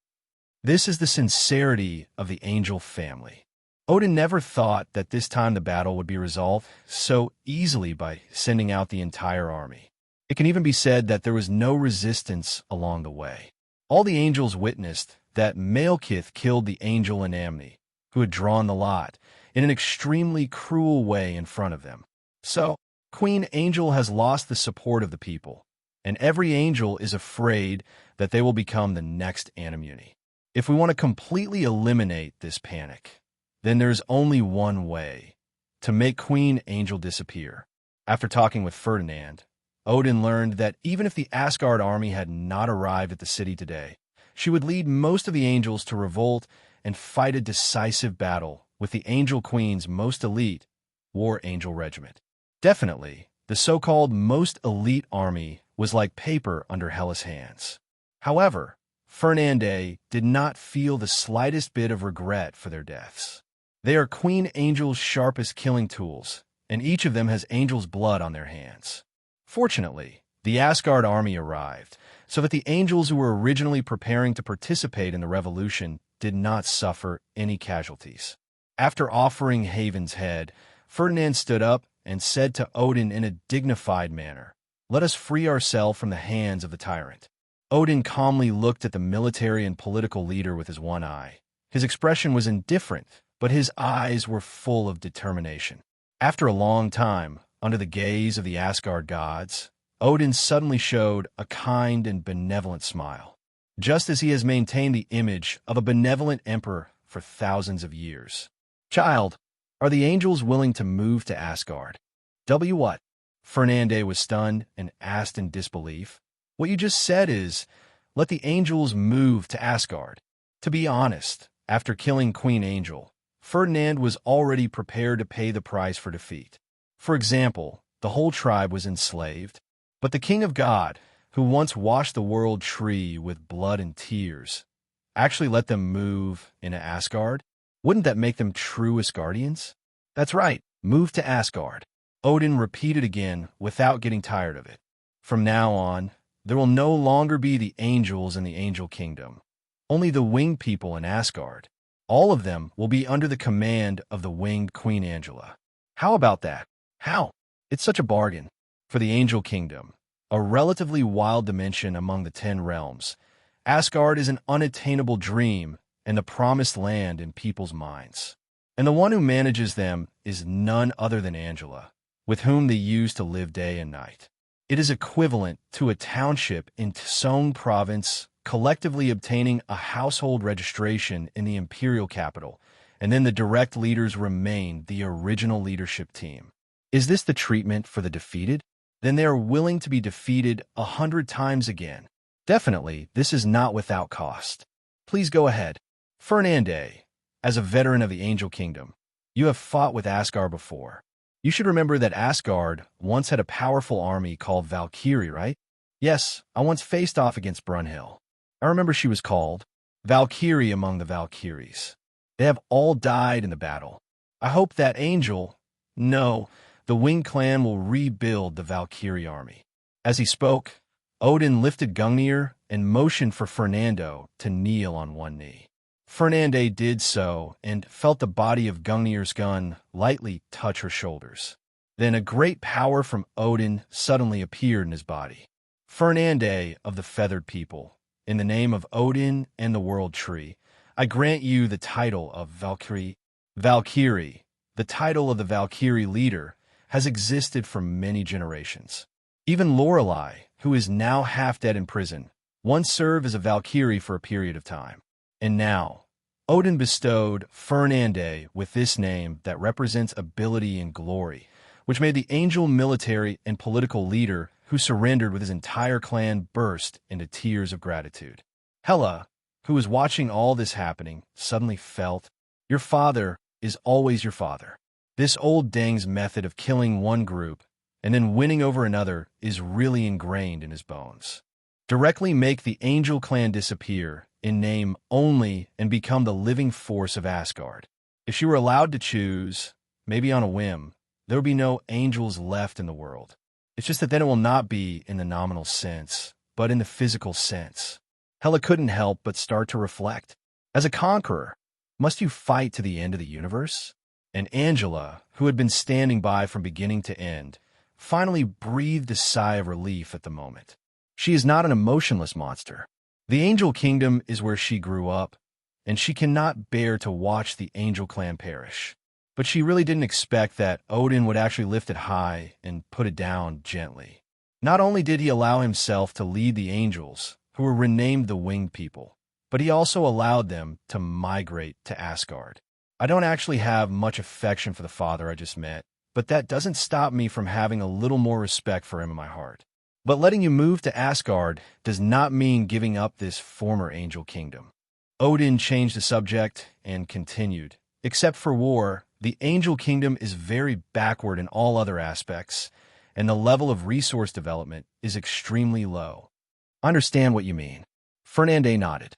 This is the sincerity of the angel family. Odin never thought that this time the battle would be resolved so easily by sending out the entire army. It can even be said that there was no resistance along the way. All the angels witnessed that Malekith killed the angel Anamni, who had drawn the lot, in an extremely cruel way in front of them. So, Queen Angel has lost the support of the people, and every angel is afraid that they will become the next Anamuni. If we want to completely eliminate this panic, then there's only one way: to make Queen Angel disappear. After talking with Ferdinand, Odin learned that even if the Asgard army had not arrived at the city today, she would lead most of the angels to revolt and fight a decisive battle with the Angel Queen's most elite War Angel Regiment. Definitely, the so-called most elite army was like paper under Hela's hands. However, Fernande did not feel the slightest bit of regret for their deaths. They are Queen Angel's sharpest killing tools, and each of them has angels' blood on their hands. Fortunately, the Asgard army arrived, so that the angels who were originally preparing to participate in the revolution did not suffer any casualties. After offering Haven's head, Ferdinand stood up and said to Odin in a dignified manner, "Let us free ourselves from the hands of the tyrant." Odin calmly looked at the military and political leader with his one eye. His expression was indifferent, but his eyes were full of determination. After a long time, under the gaze of the Asgard gods, Odin suddenly showed a kind and benevolent smile, just as he has maintained the image of a benevolent emperor for thousands of years. "Child, are the angels willing to move to Asgard?" What? Fernande was stunned and asked in disbelief. "What you just said is, let the angels move to Asgard." To be honest, after killing Queen Angel, Ferdinand was already prepared to pay the price for defeat. For example, the whole tribe was enslaved, but the King of God, who once washed the world tree with blood and tears, actually let them move into Asgard? Wouldn't that make them true Asgardians? That's right, move to Asgard. Odin repeated again without getting tired of it. From now on, there will no longer be the angels in the angel kingdom, only the winged people in Asgard. All of them will be under the command of the winged Queen Angela. How about that? How? It's such a bargain. For the angel kingdom, a relatively wild dimension among the 10 realms, Asgard is an unattainable dream and the promised land in people's minds. And the one who manages them is none other than Angela, with whom they used to live day and night. It is equivalent to a township in Tsong province collectively obtaining a household registration in the imperial capital, and then the direct leaders remain the original leadership team. Is this the treatment for the defeated? Then they are willing to be defeated 100 times again. Definitely, this is not without cost. Please go ahead. Fernande, as a veteran of the Angel Kingdom, you have fought with Asgard before. You should remember that Asgard once had a powerful army called Valkyrie, right? Yes, I once faced off against Brunhild. I remember she was called Valkyrie among the Valkyries. They have all died in the battle. I hope that the Winged Clan will rebuild the Valkyrie army. As he spoke, Odin lifted Gungnir and motioned for Fernando to kneel on one knee. Fernande did so and felt the body of Gungnir's gun lightly touch her shoulders. Then a great power from Odin suddenly appeared in his body. Fernande of the Feathered People, in the name of Odin and the World Tree, I grant you the title of Valkyrie. Valkyrie, the title of the Valkyrie leader, has existed for many generations. Even Lorelei, who is now half dead in prison, once served as a Valkyrie for a period of time. And now, Odin bestowed Fernande with this name that represents ability and glory, which made the angel military and political leader who surrendered with his entire clan burst into tears of gratitude. Hela, who was watching all this happening, suddenly felt, your father is always your father. This old Deng's method of killing one group and then winning over another is really ingrained in his bones. Directly make the angel clan disappear in name only and become the living force of Asgard. If she were allowed to choose, maybe on a whim, there would be no angels left in the world. It's just that then it will not be in the nominal sense, but in the physical sense. Hela couldn't help but start to reflect. As a conqueror, must you fight to the end of the universe? And Angela, who had been standing by from beginning to end, finally breathed a sigh of relief at the moment. She is not an emotionless monster. The Angel Kingdom is where she grew up, and she cannot bear to watch the Angel Clan perish. But she really didn't expect that Odin would actually lift it high and put it down gently. Not only did he allow himself to lead the angels, who were renamed the Winged People, but he also allowed them to migrate to Asgard. I don't actually have much affection for the father I just met, but that doesn't stop me from having a little more respect for him in my heart. But letting you move to Asgard does not mean giving up this former angel kingdom. Odin changed the subject and continued. Except for war, the angel kingdom is very backward in all other aspects, and the level of resource development is extremely low. I understand what you mean. Fernande nodded.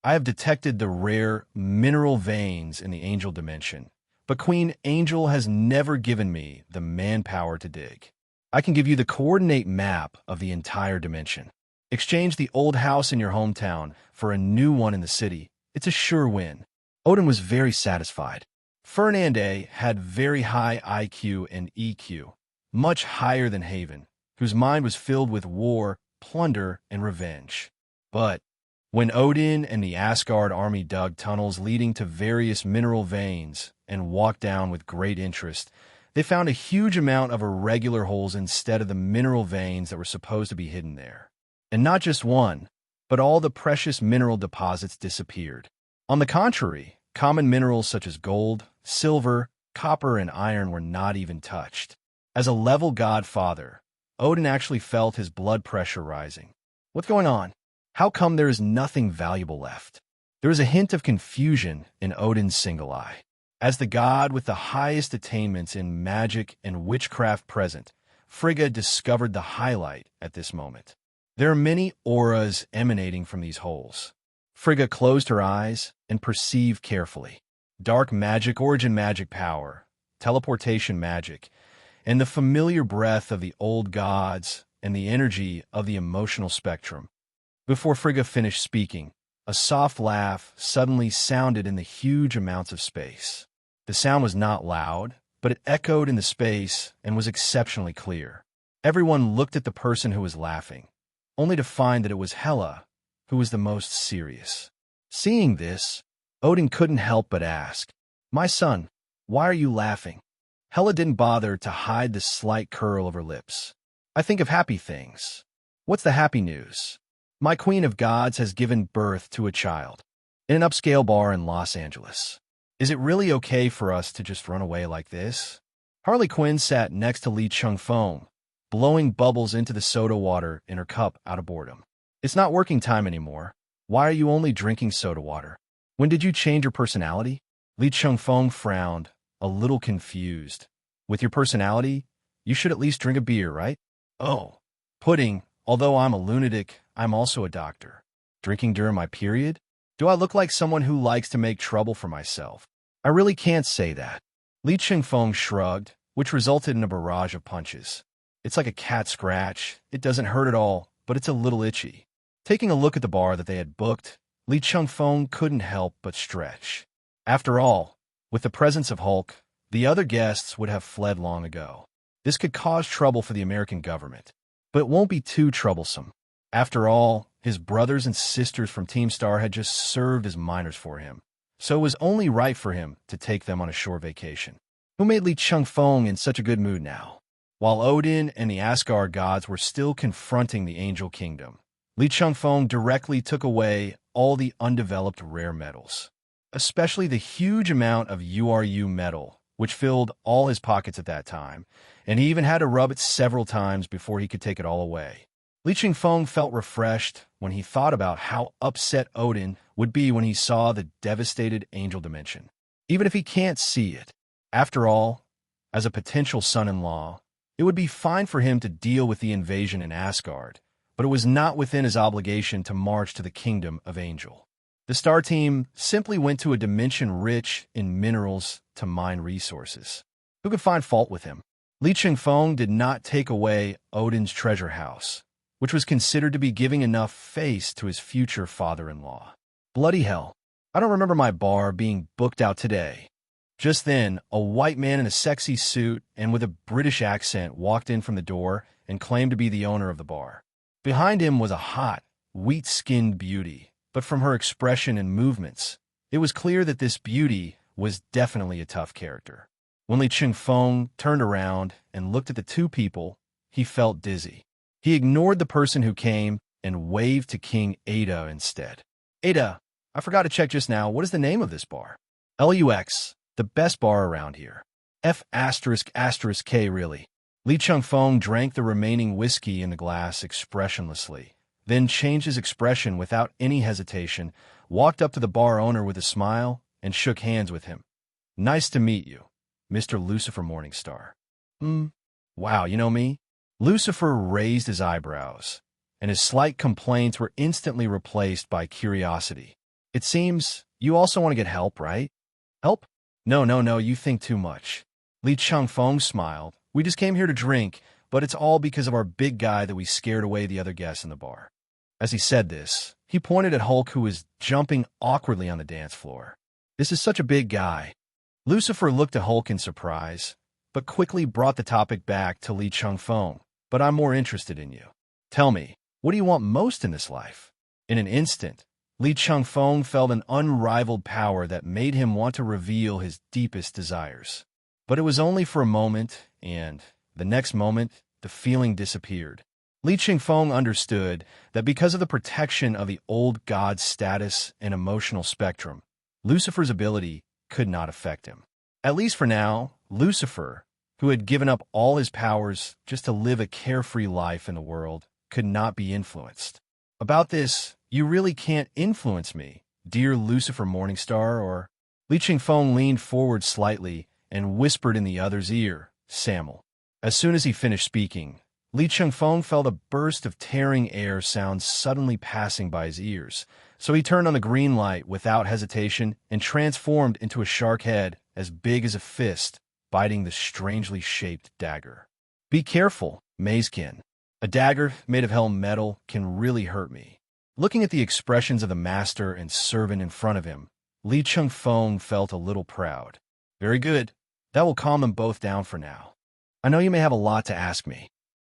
I have detected the rare mineral veins in the angel dimension, but Queen Angel has never given me the manpower to dig. I can give you the coordinate map of the entire dimension. Exchange the old house in your hometown for a new one in the city. It's a sure win." Odin was very satisfied. Fernande had very high IQ and EQ, much higher than Haven, whose mind was filled with war, plunder, and revenge. But when Odin and the Asgard army dug tunnels leading to various mineral veins and walked down with great interest, they found a huge amount of irregular holes instead of the mineral veins that were supposed to be hidden there. And not just one, but all the precious mineral deposits disappeared. On the contrary, common minerals such as gold, silver, copper, and iron were not even touched. As a level godfather, Odin actually felt his blood pressure rising. What's going on? How come there is nothing valuable left? There is a hint of confusion in Odin's single eye. As the god with the highest attainments in magic and witchcraft present, Frigga discovered the highlight at this moment. There are many auras emanating from these holes. Frigga closed her eyes and perceived carefully. Dark magic, origin magic power, teleportation magic, and the familiar breath of the old gods and the energy of the emotional spectrum. Before Frigga finished speaking, a soft laugh suddenly sounded in the huge amounts of space. The sound was not loud, but it echoed in the space and was exceptionally clear. Everyone looked at the person who was laughing, only to find that it was Hela, who was the most serious. Seeing this, Odin couldn't help but ask, "My son, why are you laughing?" Hela didn't bother to hide the slight curl of her lips. "I think of happy things." "What's the happy news?" "My Queen of Gods has given birth to a child in an upscale bar in Los Angeles. Is it really okay for us to just run away like this?" Harley Quinn sat next to Li Chengfeng, blowing bubbles into the soda water in her cup out of boredom. "It's not working time anymore. Why are you only drinking soda water? When did you change your personality?" Li Chengfeng frowned, a little confused. "With your personality, you should at least drink a beer, right?" "Oh, pudding. Although I'm a lunatic, I'm also a doctor. Drinking during my period? Do I look like someone who likes to make trouble for myself?" "I really can't say that." Li Chengfeng shrugged, which resulted in a barrage of punches. "It's like a cat scratch. It doesn't hurt at all, but it's a little itchy." Taking a look at the bar that they had booked, Li Chengfeng couldn't help but stretch. After all, with the presence of Hulk, the other guests would have fled long ago. This could cause trouble for the American government, but it won't be too troublesome. After all, his brothers and sisters from Team Star had just served as minors for him, so it was only right for him to take them on a short vacation. Who made Li Chengfeng in such a good mood now? While Odin and the Asgard gods were still confronting the Angel Kingdom, Li Chengfeng directly took away all the undeveloped rare metals, especially the huge amount of URU metal, which filled all his pockets at that time, and he even had to rub it several times before he could take it all away. Li Chengfeng felt refreshed when he thought about how upset Odin would be when he saw the devastated angel dimension, even if he can't see it. After all, as a potential son-in-law, it would be fine for him to deal with the invasion in Asgard, but it was not within his obligation to march to the kingdom of Angel. The Star Team simply went to a dimension rich in minerals to mine resources. Who could find fault with him? Li Chengfeng did not take away Odin's treasure house, which was considered to be giving enough face to his future father-in-law. Bloody hell, I don't remember my bar being booked out today. Just then, a white man in a sexy suit and with a British accent walked in from the door and claimed to be the owner of the bar. Behind him was a hot, wheat-skinned beauty, but from her expression and movements, it was clear that this beauty was definitely a tough character. When Li Chengfeng turned around and looked at the two people, he felt dizzy. He ignored the person who came and waved to King Ada instead. "Ada, I forgot to check just now. What is the name of this bar?" "LUX, the best bar around here." F***K really. Li Chengfeng drank the remaining whiskey in the glass expressionlessly, then changed his expression without any hesitation, walked up to the bar owner with a smile, and shook hands with him. "Nice to meet you, Mr. Lucifer Morningstar." Wow, you know me?" Lucifer raised his eyebrows, and his slight complaints were instantly replaced by curiosity. "It seems you also want to get help, right?" "Help? No, no, no, you think too much. Li Chengfeng smiled. We just came here to drink, but it's all because of our big guy that we scared away the other guests in the bar. As he said this, he pointed at Hulk, who was jumping awkwardly on the dance floor. This is such a big guy. Lucifer looked at Hulk in surprise, but quickly brought the topic back to Li Chengfeng. But I'm more interested in you. Tell me, what do you want most in this life? In an instant, Li Chengfeng felt an unrivaled power that made him want to reveal his deepest desires. But it was only for a moment, and the next moment, the feeling disappeared. Li Chengfeng understood that because of the protection of the old god's status and emotional spectrum, Lucifer's ability could not affect him. At least for now, Lucifer, who had given up all his powers just to live a carefree life in the world, could not be influenced. About this, you really can't influence me, dear Lucifer Morningstar, or... Li Chengfeng leaned forward slightly and whispered in the other's ear, Samuel. As soon as he finished speaking, Li Chengfeng felt a burst of tearing air sounds suddenly passing by his ears, so he turned on the green light without hesitation and transformed into a shark head as big as a fist, biting the strangely shaped dagger. Be careful, Mazekin. A dagger made of hell metal can really hurt me. Looking at the expressions of the master and servant in front of him, Li Chengfeng felt a little proud. Very good. That will calm them both down for now. I know you may have a lot to ask me.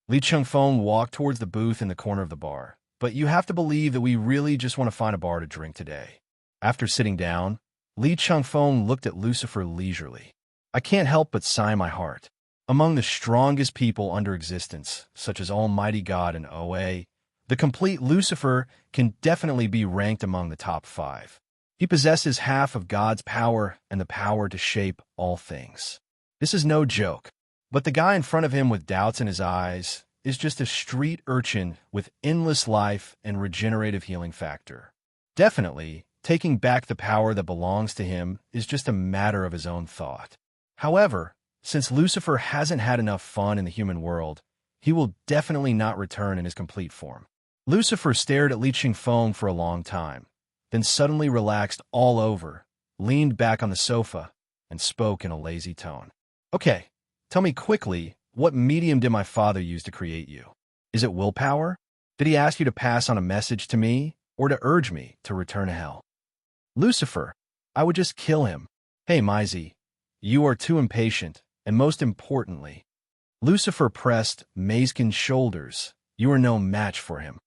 Li Chengfeng walked towards the booth in the corner of the bar, but you have to believe that we really just want to find a bar to drink today. After sitting down, Li Chengfeng looked at Lucifer leisurely. I can't help but sigh my heart. Among the strongest people under existence, such as Almighty God and OA, the complete Lucifer can definitely be ranked among the top 5. He possesses half of God's power and the power to shape all things. This is no joke, but the guy in front of him with doubts in his eyes is just a street urchin with endless life and regenerative healing factor. Definitely, taking back the power that belongs to him is just a matter of his own thought. However, since Lucifer hasn't had enough fun in the human world, he will definitely not return in his complete form. Lucifer stared at Li Chengfeng for a long time, then suddenly relaxed all over, leaned back on the sofa, and spoke in a lazy tone. Okay, tell me quickly, what medium did my father use to create you? Is it willpower? Did he ask you to pass on a message to me, or to urge me to return to hell? Lucifer, I would just kill him. Hey, Maisie, you are too impatient, and most importantly, Lucifer pressed Mazekin's shoulders. You are no match for him.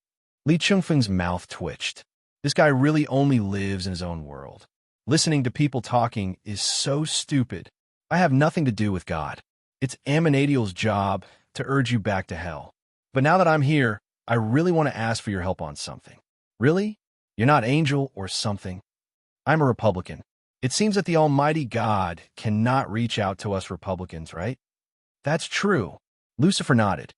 Li Chengfeng's mouth twitched. This guy really only lives in his own world. Listening to people talking is so stupid. I have nothing to do with God. It's Aminadiel's job to urge you back to hell. But now that I'm here, I really want to ask for your help on something. Really? You're not Angel or something? I'm a Republican. It seems that the Almighty God cannot reach out to us Republicans, right? That's true. Lucifer nodded.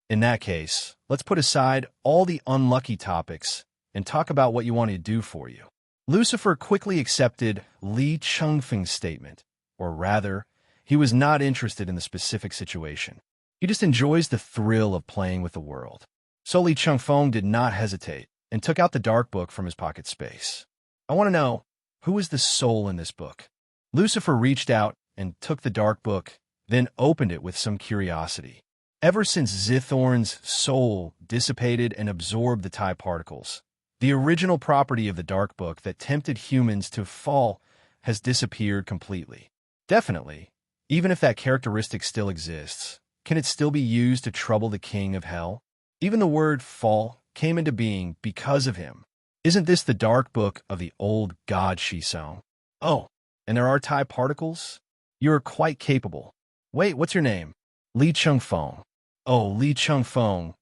In that case, let's put aside all the unlucky topics and talk about what you want to do for you. Lucifer quickly accepted Li Chengfeng's statement, or rather, he was not interested in the specific situation. He just enjoys the thrill of playing with the world. So Li Chengfeng did not hesitate and took out the dark book from his pocket space. I want to know, who is the soul in this book? Lucifer reached out and took the dark book, then opened it with some curiosity. Ever since Zithorn's soul dissipated and absorbed the TIE particles, the original property of the dark book that tempted humans to fall has disappeared completely. Definitely, even if that characteristic still exists, can it still be used to trouble the king of hell? Even the word fall came into being because of him. Isn't this the dark book of the old god Shisong? Oh, and there are TIE particles? You're quite capable. Wait, what's your name? Li Chengfeng. Oh, Li Chengfeng.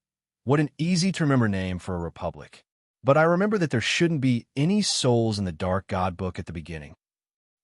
What an easy-to-remember name for a republic. But I remember that there shouldn't be any souls in the Dark God book at the beginning.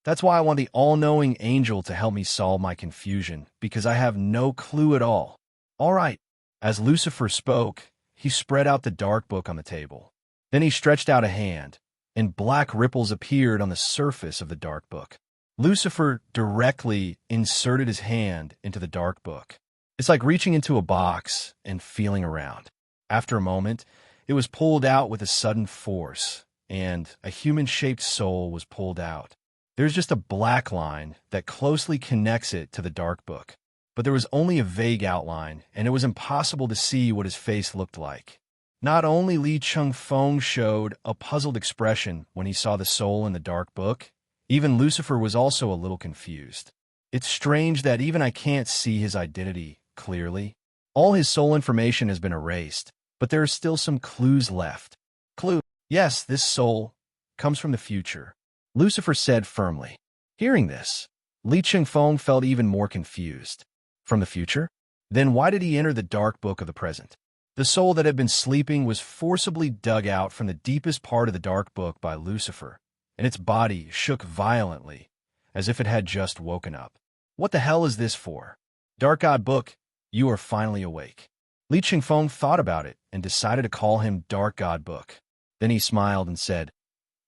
That's why I want the all-knowing angel to help me solve my confusion, because I have no clue at all. All right. As Lucifer spoke, he spread out the dark book on the table. Then he stretched out a hand, and black ripples appeared on the surface of the dark book. Lucifer directly inserted his hand into the dark book. It's like reaching into a box and feeling around. After a moment, it was pulled out with a sudden force, and a human-shaped soul was pulled out. There's just a black line that closely connects it to the dark book. But there was only a vague outline, and it was impossible to see what his face looked like. Not only Li Chengfeng showed a puzzled expression when he saw the soul in the dark book, even Lucifer was also a little confused. It's strange that even I can't see his identity clearly. All his soul information has been erased, but there are still some clues left. Clue: yes, this soul comes from the future, Lucifer said firmly. Hearing this, Li Chengfeng felt even more confused. From the future? Then why did he enter the dark book of the present? The soul that had been sleeping was forcibly dug out from the deepest part of the dark book by Lucifer, and its body shook violently, as if it had just woken up. What the hell is this for? Dark God Book, you are finally awake. Li Chengfeng thought about it and decided to call him Dark God Book. Then he smiled and said,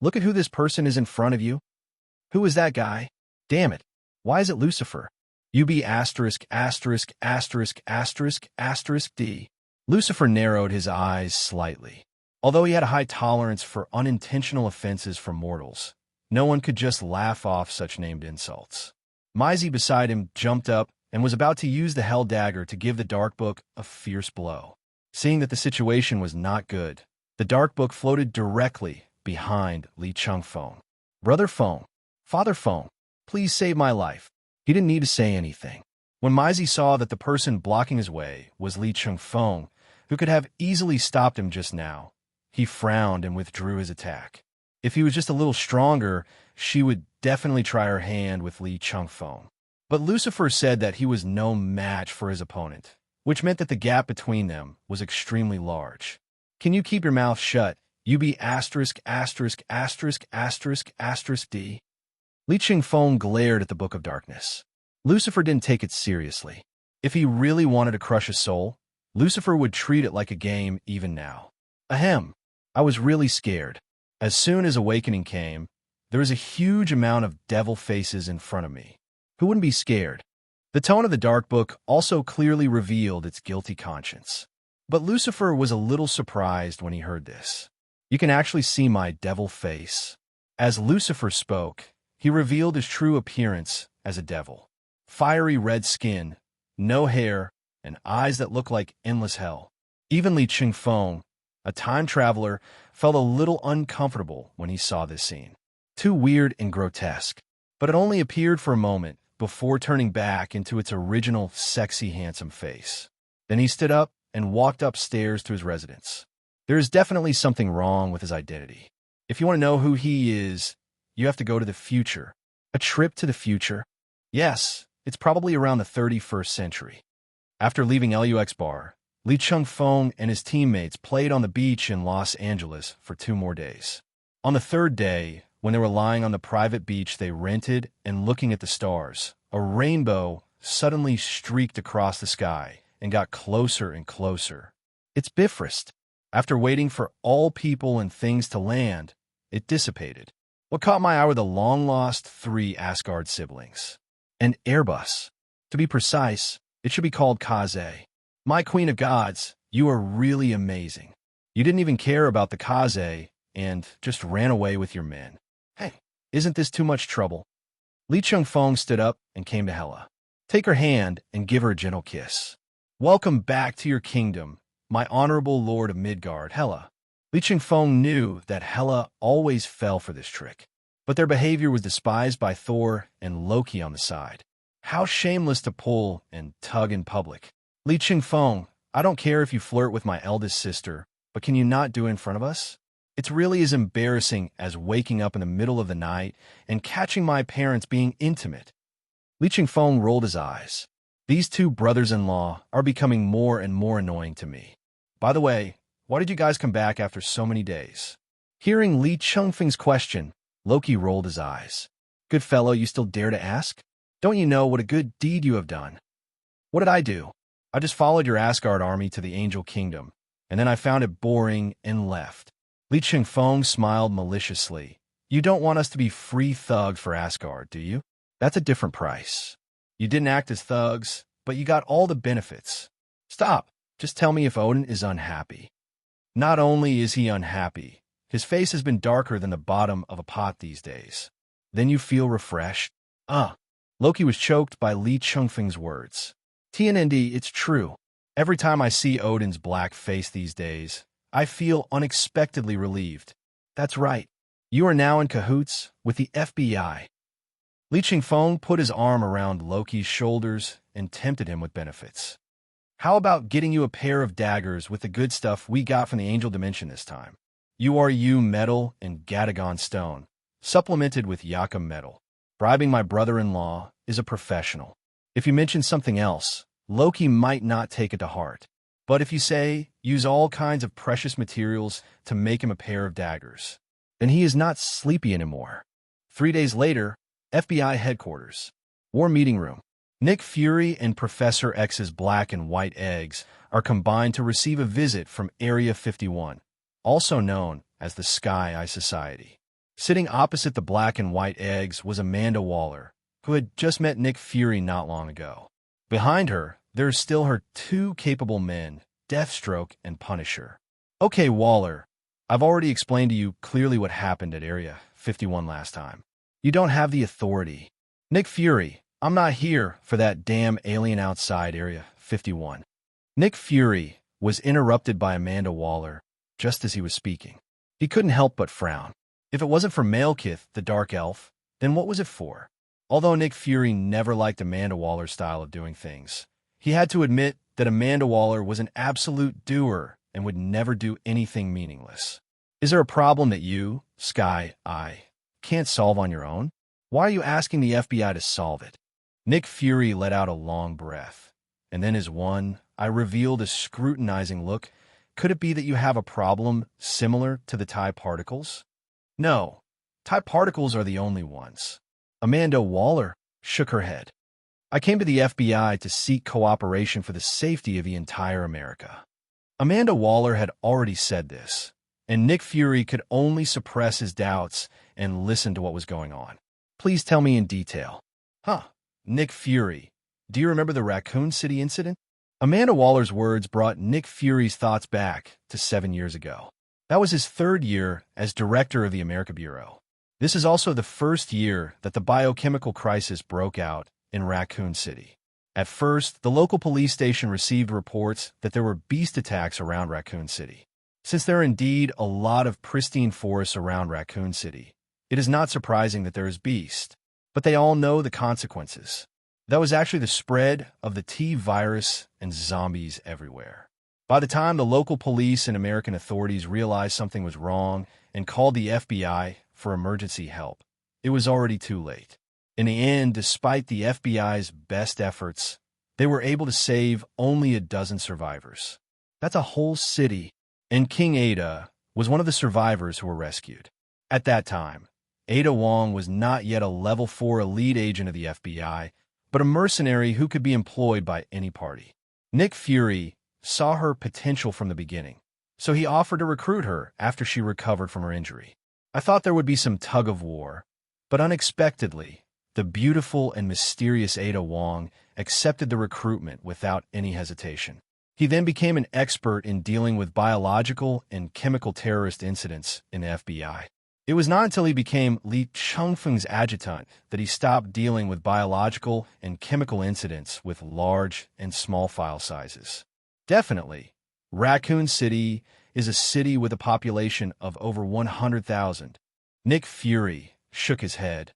"Look at who this person is in front of you. Who is that guy? Damn it. Why is it Lucifer? UB asterisk asterisk asterisk asterisk asterisk D." Lucifer narrowed his eyes slightly. Although he had a high tolerance for unintentional offenses from mortals, no one could just laugh off such named insults. Maisie beside him jumped up and was about to use the Hell Dagger to give the Dark Book a fierce blow. Seeing that the situation was not good, the Dark Book floated directly behind Li Chengfeng. "Brother Feng, Father Feng, please save my life." He didn't need to say anything. When Maisie saw that the person blocking his way was Li Chengfeng, who could have easily stopped him just now, he frowned and withdrew his attack. If he was just a little stronger, she would definitely try her hand with Li Chengfeng. But Lucifer said that he was no match for his opponent, which meant that the gap between them was extremely large. "Can you keep your mouth shut? UB asterisk asterisk asterisk asterisk asterisk D." Li Chengfeng glared at the Book of Darkness. Lucifer didn't take it seriously. If he really wanted to crush a soul, Lucifer would treat it like a game even now. Ahem. I was really scared. As soon as awakening came, there was a huge amount of devil faces in front of me. Who wouldn't be scared? The tone of the Dark Book also clearly revealed its guilty conscience. But Lucifer was a little surprised when he heard this. "You can actually see my devil face." As Lucifer spoke, he revealed his true appearance as a devil. Fiery red skin, no hair, and eyes that look like endless hell. Even Li Chengfeng, a time traveler, felt a little uncomfortable when he saw this scene. Too weird and grotesque, but it only appeared for a moment before turning back into its original sexy, handsome face. Then he stood up and walked upstairs to his residence. There is definitely something wrong with his identity. If you want to know who he is, you have to go to the future. A trip to the future? Yes, it's probably around the 31st century. After leaving LUX Bar, Li Chengfeng and his teammates played on the beach in Los Angeles for 2 more days. On the 3rd day, when they were lying on the private beach they rented and looking at the stars, a rainbow suddenly streaked across the sky and got closer and closer. It's Bifrost. After waiting for all people and things to land, it dissipated. What caught my eye were the long-lost 3 Asgard siblings. An Airbus. To be precise, it should be called Kaze. My Queen of Gods, you are really amazing. You didn't even care about the Kaze and just ran away with your men. Hey, isn't this too much trouble? Li Chengfeng stood up and came to Hela. Take her hand and give her a gentle kiss. Welcome back to your kingdom, my honorable lord of Midgard, Hela. Li Chengfeng knew that Hela always fell for this trick, but their behavior was despised by Thor and Loki on the side. How shameless to pull and tug in public. Li Chengfeng, I don't care if you flirt with my eldest sister, but can you not do it in front of us? It's really as embarrassing as waking up in the middle of the night and catching my parents being intimate. Li Chengfeng rolled his eyes. These 2 brothers-in-law are becoming more and more annoying to me. By the way, why did you guys come back after so many days? Hearing Li Chengfeng's question, Loki rolled his eyes. Good fellow, you still dare to ask? Don't you know what a good deed you have done? What did I do? I just followed your Asgard army to the Angel Kingdom, and then I found it boring and left. Li Chengfeng smiled maliciously. You don't want us to be free thugs for Asgard, do you? That's a different price. You didn't act as thugs, but you got all the benefits. Stop. Just tell me if Odin is unhappy. Not only is he unhappy, his face has been darker than the bottom of a pot these days. Then you feel refreshed. Loki was choked by Li Chengfeng's words. TNND, it's true. Every time I see Odin's black face these days, I feel unexpectedly relieved. That's right. You are now in cahoots with the FBI. Li Chengfeng put his arm around Loki's shoulders and tempted him with benefits. How about getting you a pair of daggers with the good stuff we got from the Angel Dimension this time? URU metal and Gadagon stone, supplemented with Yakum metal. Bribing my brother-in-law is a professional. If you mention something else, Loki might not take it to heart. But if you say, use all kinds of precious materials to make him a pair of daggers, then he is not sleepy anymore. 3 days later, FBI headquarters. War meeting room. Nick Fury and Professor X's black and white eggs are combined to receive a visit from Area 51, also known as the Sky Eye Society. Sitting opposite the black and white eggs was Amanda Waller, who had just met Nick Fury not long ago. Behind her, there is still her 2 capable men, Deathstroke and Punisher. Okay, Waller, I've already explained to you clearly what happened at Area 51 last time. You don't have the authority. Nick Fury, I'm not here for that damn alien outside Area 51. Nick Fury was interrupted by Amanda Waller just as he was speaking. He couldn't help but frown. If it wasn't for Malekith, the Dark Elf, then what was it for? Although Nick Fury never liked Amanda Waller's style of doing things, he had to admit that Amanda Waller was an absolute doer and would never do anything meaningless. Is there a problem that you, Sky Eye, can't solve on your own? Why are you asking the FBI to solve it? Nick Fury let out a long breath, and then his eye revealed a scrutinizing look. Could it be that you have a problem similar to the TIE particles? No, TIE particles are the only ones. Amanda Waller shook her head. I came to the FBI to seek cooperation for the safety of the entire America. Amanda Waller had already said this, and Nick Fury could only suppress his doubts and listen to what was going on. Please tell me in detail. Nick Fury, do you remember the Raccoon City incident? Amanda Waller's words brought Nick Fury's thoughts back to 7 years ago. That was his 3rd year as director of the America Bureau. This is also the first year that the biochemical crisis broke out in Raccoon City. At first, the local police station received reports that there were beast attacks around Raccoon City. Since there are indeed a lot of pristine forests around Raccoon City, it is not surprising that there is beast. But they all know the consequences. That was actually the spread of the T virus and zombies everywhere. By the time the local police and American authorities realized something was wrong and called the FBI for emergency help, it was already too late. In the end, despite the FBI's best efforts, they were able to save only a dozen survivors. That's a whole city, and King Ada was one of the survivors who were rescued. At that time, Ada Wong was not yet a level 4 elite agent of the FBI, but a mercenary who could be employed by any party. Nick Fury saw her potential from the beginning, so he offered to recruit her after she recovered from her injury. I thought there would be some tug-of-war, but unexpectedly, the beautiful and mysterious Ada Wong accepted the recruitment without any hesitation. He then became an expert in dealing with biological and chemical terrorist incidents in the FBI. It was not until he became Li Chengfeng's adjutant that he stopped dealing with biological and chemical incidents with large and small file sizes. Definitely, Raccoon City is a city with a population of over 100,000. Nick Fury shook his head.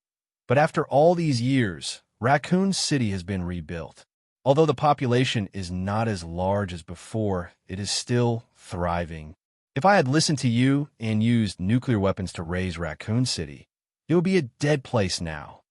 But after all these years, Raccoon City has been rebuilt. Although the population is not as large as before, it is still thriving. If I had listened to you and used nuclear weapons to raise Raccoon City, it would be a dead place now.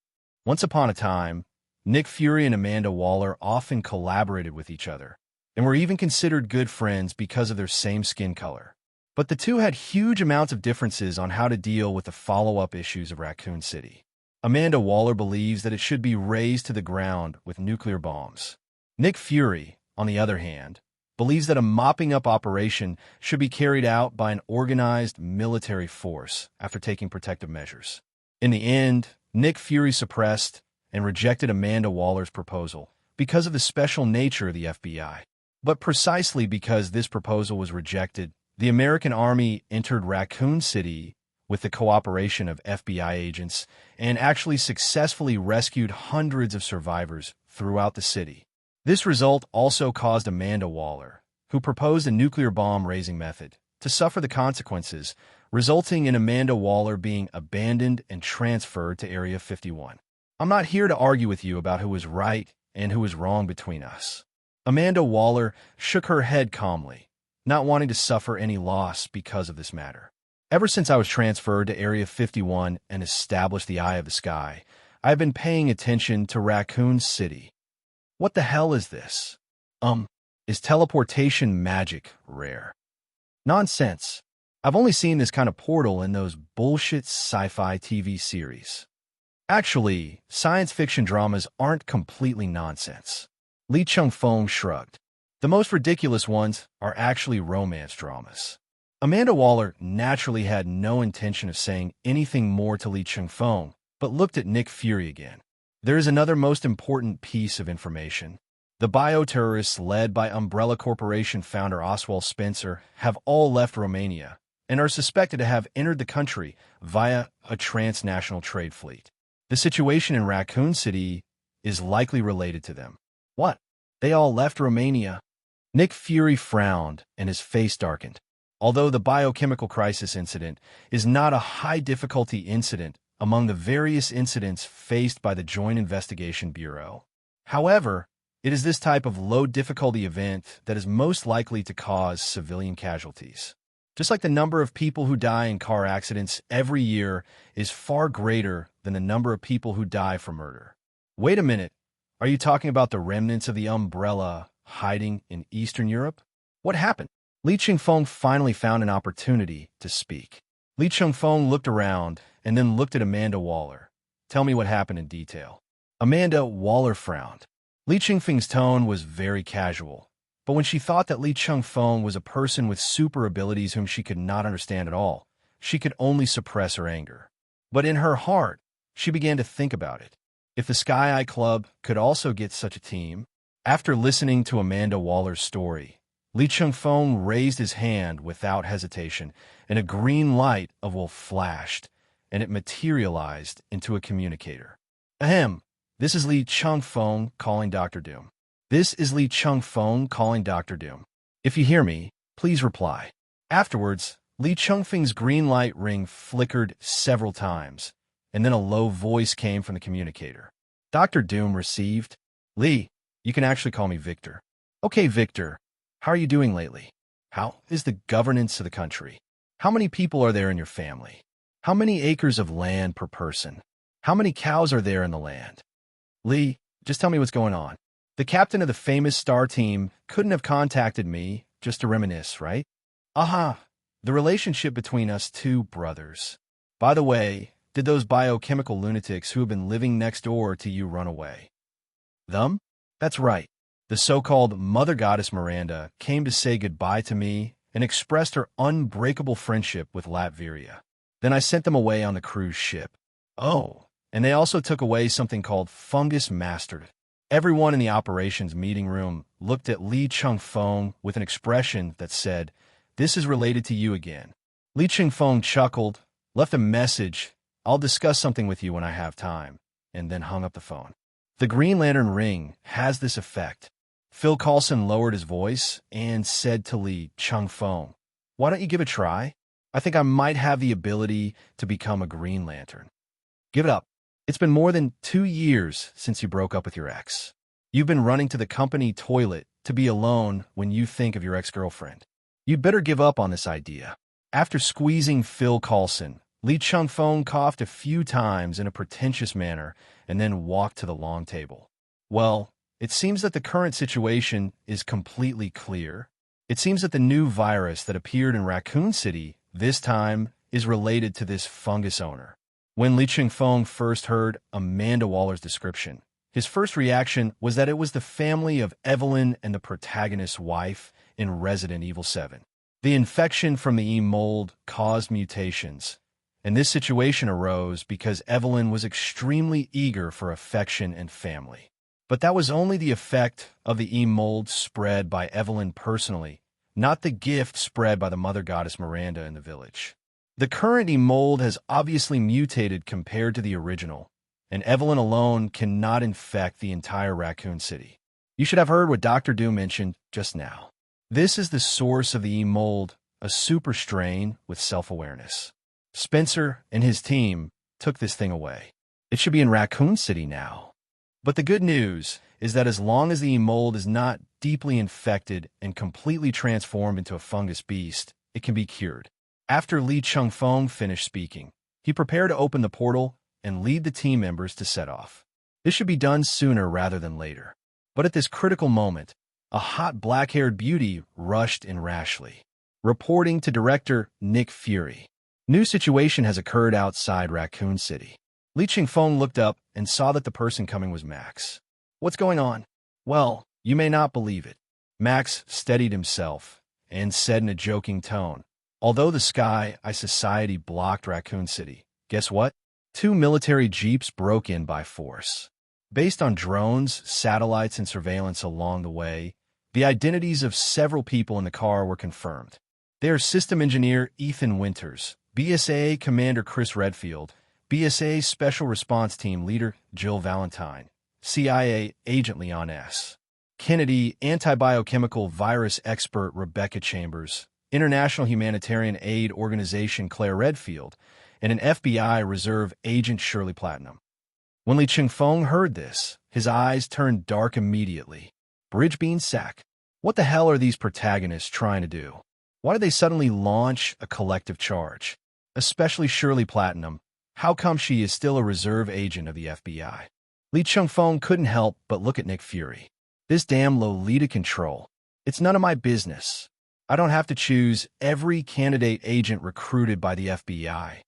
Once upon a time, Nick Fury and Amanda Waller often collaborated with each other, and were even considered good friends because of their same skin color. But the two had huge amounts of differences on how to deal with the follow-up issues of Raccoon City. Amanda Waller believes that it should be razed to the ground with nuclear bombs. Nick Fury, on the other hand, believes that a mopping-up operation should be carried out by an organized military force after taking protective measures. In the end, Nick Fury suppressed and rejected Amanda Waller's proposal because of the special nature of the FBI. But precisely because this proposal was rejected, the American Army entered Raccoon City with the cooperation of FBI agents and actually successfully rescued hundreds of survivors throughout the city. This result also caused Amanda Waller, who proposed a nuclear bomb-raising method, to suffer the consequences, resulting in Amanda Waller being abandoned and transferred to Area 51. I'm not here to argue with you about who was right and who was wrong between us. Amanda Waller shook her head calmly, not wanting to suffer any loss because of this matter. Ever since I was transferred to Area 51 and established the Eye of the Sky, I've been paying attention to Raccoon City. What the hell is this? Is teleportation magic rare? Nonsense. I've only seen this kind of portal in those bullshit sci-fi TV series. Actually, science fiction dramas aren't completely nonsense. Li Chengfeng shrugged. The most ridiculous ones are actually romance dramas. Amanda Waller naturally had no intention of saying anything more to Li Chengfeng, but looked at Nick Fury again. There is another most important piece of information. The bioterrorists led by Umbrella Corporation founder Oswald Spencer have all left Romania and are suspected to have entered the country via a transnational trade fleet. The situation in Raccoon City is likely related to them. What? They all left Romania? Nick Fury frowned and his face darkened. Although the biochemical crisis incident is not a high-difficulty incident among the various incidents faced by the Joint Investigation Bureau. However, it is this type of low-difficulty event that is most likely to cause civilian casualties. Just like the number of people who die in car accidents every year is far greater than the number of people who die from murder. Wait a minute, are you talking about the remnants of the Umbrella hiding in Eastern Europe? What happened? Li Chengfeng finally found an opportunity to speak. Li Chengfeng looked around and then looked at Amanda Waller. Tell me what happened in detail. Amanda Waller frowned. Li Chengfeng's tone was very casual, but when she thought that Li Chengfeng was a person with super abilities whom she could not understand at all, she could only suppress her anger. But in her heart, she began to think about it. If the Sky Eye Club could also get such a team. After listening to Amanda Waller's story, Li Chengfeng raised his hand without hesitation, and a green light of wolf flashed, and it materialized into a communicator. Ahem, this is Li Chengfeng calling Dr. Doom. This is Li Chengfeng calling Dr. Doom. If you hear me, please reply. Afterwards, Li Chengfeng's green light ring flickered several times, and then a low voice came from the communicator. Dr. Doom received. Li, you can actually call me Victor. Okay, Victor. How are you doing lately? How is the governance of the country? How many people are there in your family? How many acres of land per person? How many cows are there in the land? Lee, just tell me what's going on. The captain of the famous star team couldn't have contacted me just to reminisce, right? Aha, the relationship between us two brothers. By the way, did those biochemical lunatics who have been living next door to you run away? Them? That's right. The so-called Mother Goddess Miranda came to say goodbye to me and expressed her unbreakable friendship with Latveria. Then I sent them away on the cruise ship. Oh, and they also took away something called fungus mastered. Everyone in the operations meeting room looked at Li Chengfeng with an expression that said, "This is related to you again." Li Chengfeng chuckled, left a message, "I'll discuss something with you when I have time," and then hung up the phone. The Green Lantern ring has this effect. Phil Coulson lowered his voice and said to Li Chengfeng, "Why don't you give it a try? I think I might have the ability to become a Green Lantern. Give it up. It's been more than 2 years since you broke up with your ex. You've been running to the company toilet to be alone when you think of your ex-girlfriend. You'd better give up on this idea." After squeezing Phil Coulson, Li Chengfeng coughed a few times in a pretentious manner and then walked to the long table. Well, it seems that the current situation is completely clear. It seems that the new virus that appeared in Raccoon City this time is related to this fungus owner. When Li Chengfeng first heard Amanda Waller's description, his first reaction was that it was the family of Evelyn and the protagonist's wife in Resident Evil 7. The infection from the E-mold caused mutations, and this situation arose because Evelyn was extremely eager for affection and family. But that was only the effect of the E-mold spread by Evelyn personally, not the gift spread by the Mother Goddess Miranda in the village. The current mold has obviously mutated compared to the original, and Evelyn alone cannot infect the entire Raccoon City. You should have heard what Dr. Doom mentioned just now. This is the source of the E-mold, a super strain with self-awareness. Spencer and his team took this thing away. It should be in Raccoon City now. But the good news is that as long as the E-mold is not deeply infected and completely transformed into a fungus beast, it can be cured. After Li Chengfeng finished speaking, he prepared to open the portal and lead the team members to set off. This should be done sooner rather than later. But at this critical moment, a hot black-haired beauty rushed in rashly. Reporting to director Nick Fury. New situation has occurred outside Raccoon City. Li Chengfeng looked up and saw that the person coming was Max. What's going on? Well, you may not believe it. Max steadied himself and said in a joking tone, although the Sky Eye Society blocked Raccoon City, guess what? 2 military jeeps broke in by force. Based on drones, satellites, and surveillance along the way, the identities of several people in the car were confirmed. They are System Engineer Ethan Winters, BSAA Commander Chris Redfield, BSAA Special Response Team Leader Jill Valentine, CIA Agent Leon S. Kennedy, Antibiochemical Virus Expert Rebecca Chambers, International Humanitarian Aid Organization Claire Redfield, and an FBI Reserve Agent Shirley Platinum. When Li Chengfeng heard this, his eyes turned dark immediately. Bridgebean Sack. What the hell are these protagonists trying to do? Why did they suddenly launch a collective charge? Especially Shirley Platinum. How come she is still a reserve agent of the FBI? Li Chengfeng couldn't help but look at Nick Fury. This damn Lolita control. It's none of my business. I don't have to choose every candidate agent recruited by the FBI.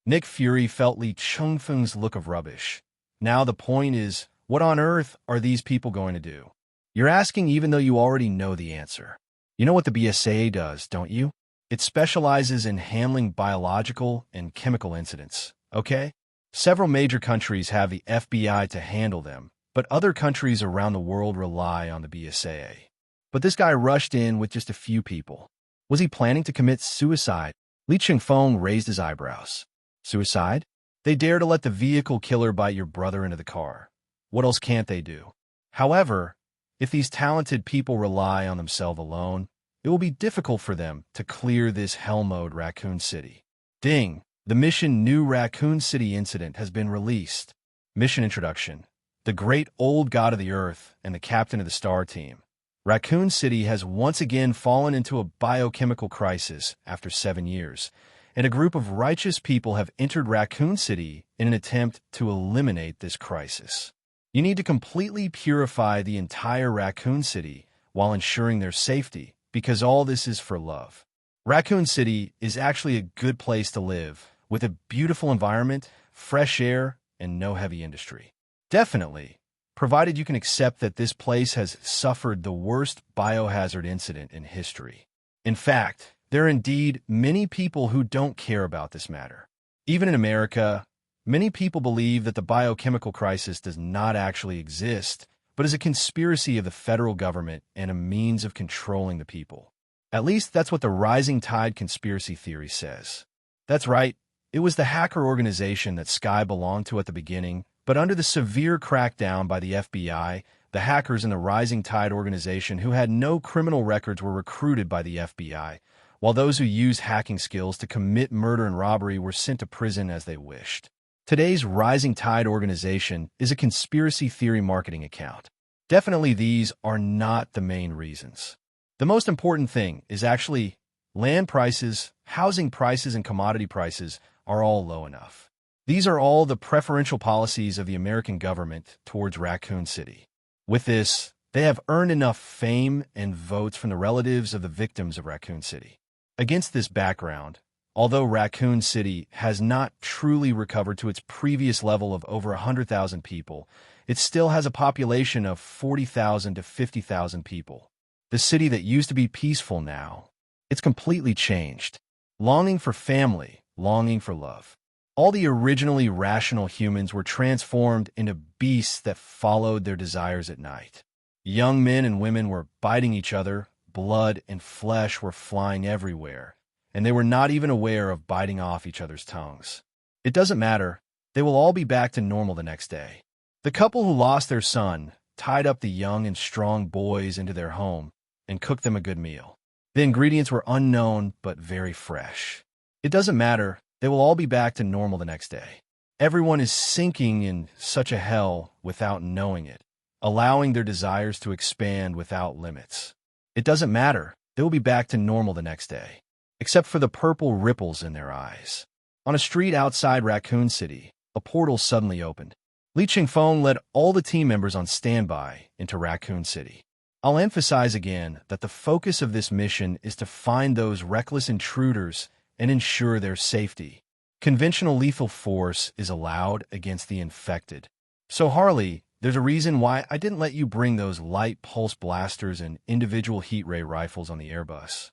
Nick Fury felt Li Chengfeng's look of rubbish. Now the point is, what on earth are these people going to do? You're asking even though you already know the answer. You know what the BSAA does, don't you? It specializes in handling biological and chemical incidents, okay? Several major countries have the FBI to handle them, but other countries around the world rely on the BSAA. But this guy rushed in with just a few people. Was he planning to commit suicide? Li Chengfeng raised his eyebrows. Suicide? They dare to let the vehicle killer bite your brother into the car. What else can't they do? However, if these talented people rely on themselves alone, it will be difficult for them to clear this hell mode Raccoon City. Ding! The mission New Raccoon City Incident has been released. Mission Introduction. The great old god of the earth and the captain of the star team. Raccoon City has once again fallen into a biochemical crisis after 7 years, and a group of righteous people have entered Raccoon City in an attempt to eliminate this crisis. You need to completely purify the entire Raccoon City while ensuring their safety, because all this is for love. Raccoon City is actually a good place to live, with a beautiful environment, fresh air, and no heavy industry. Definitely, provided you can accept that this place has suffered the worst biohazard incident in history. In fact, there are indeed many people who don't care about this matter. Even in America, many people believe that the biochemical crisis does not actually exist, but is a conspiracy of the federal government and a means of controlling the people. At least that's what the Rising Tide conspiracy theory says. That's right, it was the hacker organization that Sky belonged to at the beginning, but under the severe crackdown by the FBI, the hackers in the Rising Tide organization who had no criminal records were recruited by the FBI, while those who used hacking skills to commit murder and robbery were sent to prison as they wished. Today's Rising Tide organization is a conspiracy theory marketing account. Definitely these are not the main reasons. The most important thing is actually land prices, housing prices, and commodity prices are all low enough. These are all the preferential policies of the American government towards Raccoon City. With this, they have earned enough fame and votes from the relatives of the victims of Raccoon City. Against this background, although Raccoon City has not truly recovered to its previous level of over 100,000 people, it still has a population of 40,000 to 50,000 people. The city that used to be peaceful now, it's completely changed. Longing for family, longing for love. All the originally rational humans were transformed into beasts that followed their desires at night. Young men and women were biting each other, blood and flesh were flying everywhere, and they were not even aware of biting off each other's tongues. It doesn't matter. They will all be back to normal the next day. The couple who lost their son tied up the young and strong boys into their home and cooked them a good meal. The ingredients were unknown but very fresh. It doesn't matter. They will all be back to normal the next day. Everyone is sinking in such a hell without knowing it, allowing their desires to expand without limits. It doesn't matter. They will be back to normal the next day, except for the purple ripples in their eyes. On a street outside Raccoon City, a portal suddenly opened. Li Chengfeng led all the team members on standby into Raccoon City. I'll emphasize again that the focus of this mission is to find those reckless intruders and ensure their safety. Conventional lethal force is allowed against the infected. So Harley, there's a reason why I didn't let you bring those light pulse blasters and individual heat ray rifles on the Airbus.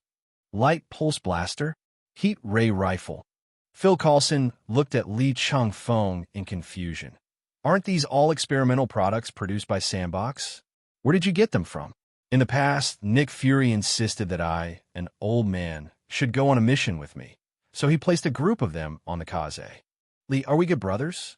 Light pulse blaster? Heat ray rifle. Phil Coulson looked at Li Chengfeng in confusion. Aren't these all experimental products produced by Sandbox? Where did you get them from? In the past, Nick Fury insisted that I, an old man, should go on a mission with me, so he placed a group of them on the Kaze. Lee, are we good brothers?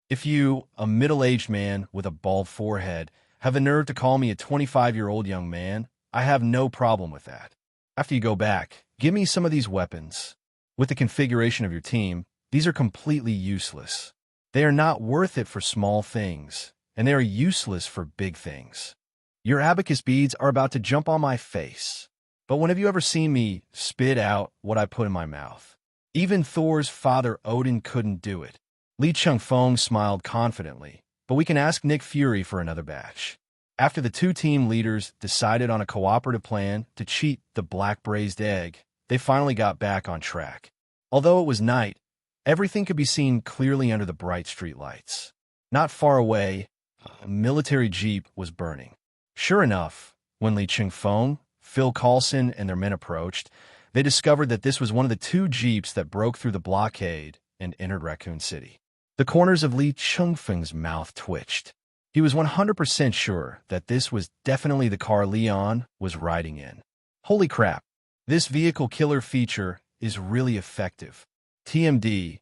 If you, a middle-aged man with a bald forehead, have the nerve to call me a 25-year-old young man, I have no problem with that. After you go back, give me some of these weapons. With the configuration of your team, these are completely useless. They are not worth it for small things, and they are useless for big things. Your abacus beads are about to jump on my face. But when have you ever seen me spit out what I put in my mouth? Even Thor's father Odin couldn't do it. Li Chengfeng smiled confidently, but we can ask Nick Fury for another batch. After the two team leaders decided on a cooperative plan to cheat the black braised egg, they finally got back on track. Although it was night, everything could be seen clearly under the bright street lights. Not far away, a military jeep was burning. Sure enough, when Li Chengfeng, Phil Coulson, and their men approached, they discovered that this was one of the two jeeps that broke through the blockade and entered Raccoon City. The corners of Li Chengfeng's mouth twitched. He was 100% sure that this was definitely the car Leon was riding in. Holy crap, this vehicle killer feature is really effective. TMD,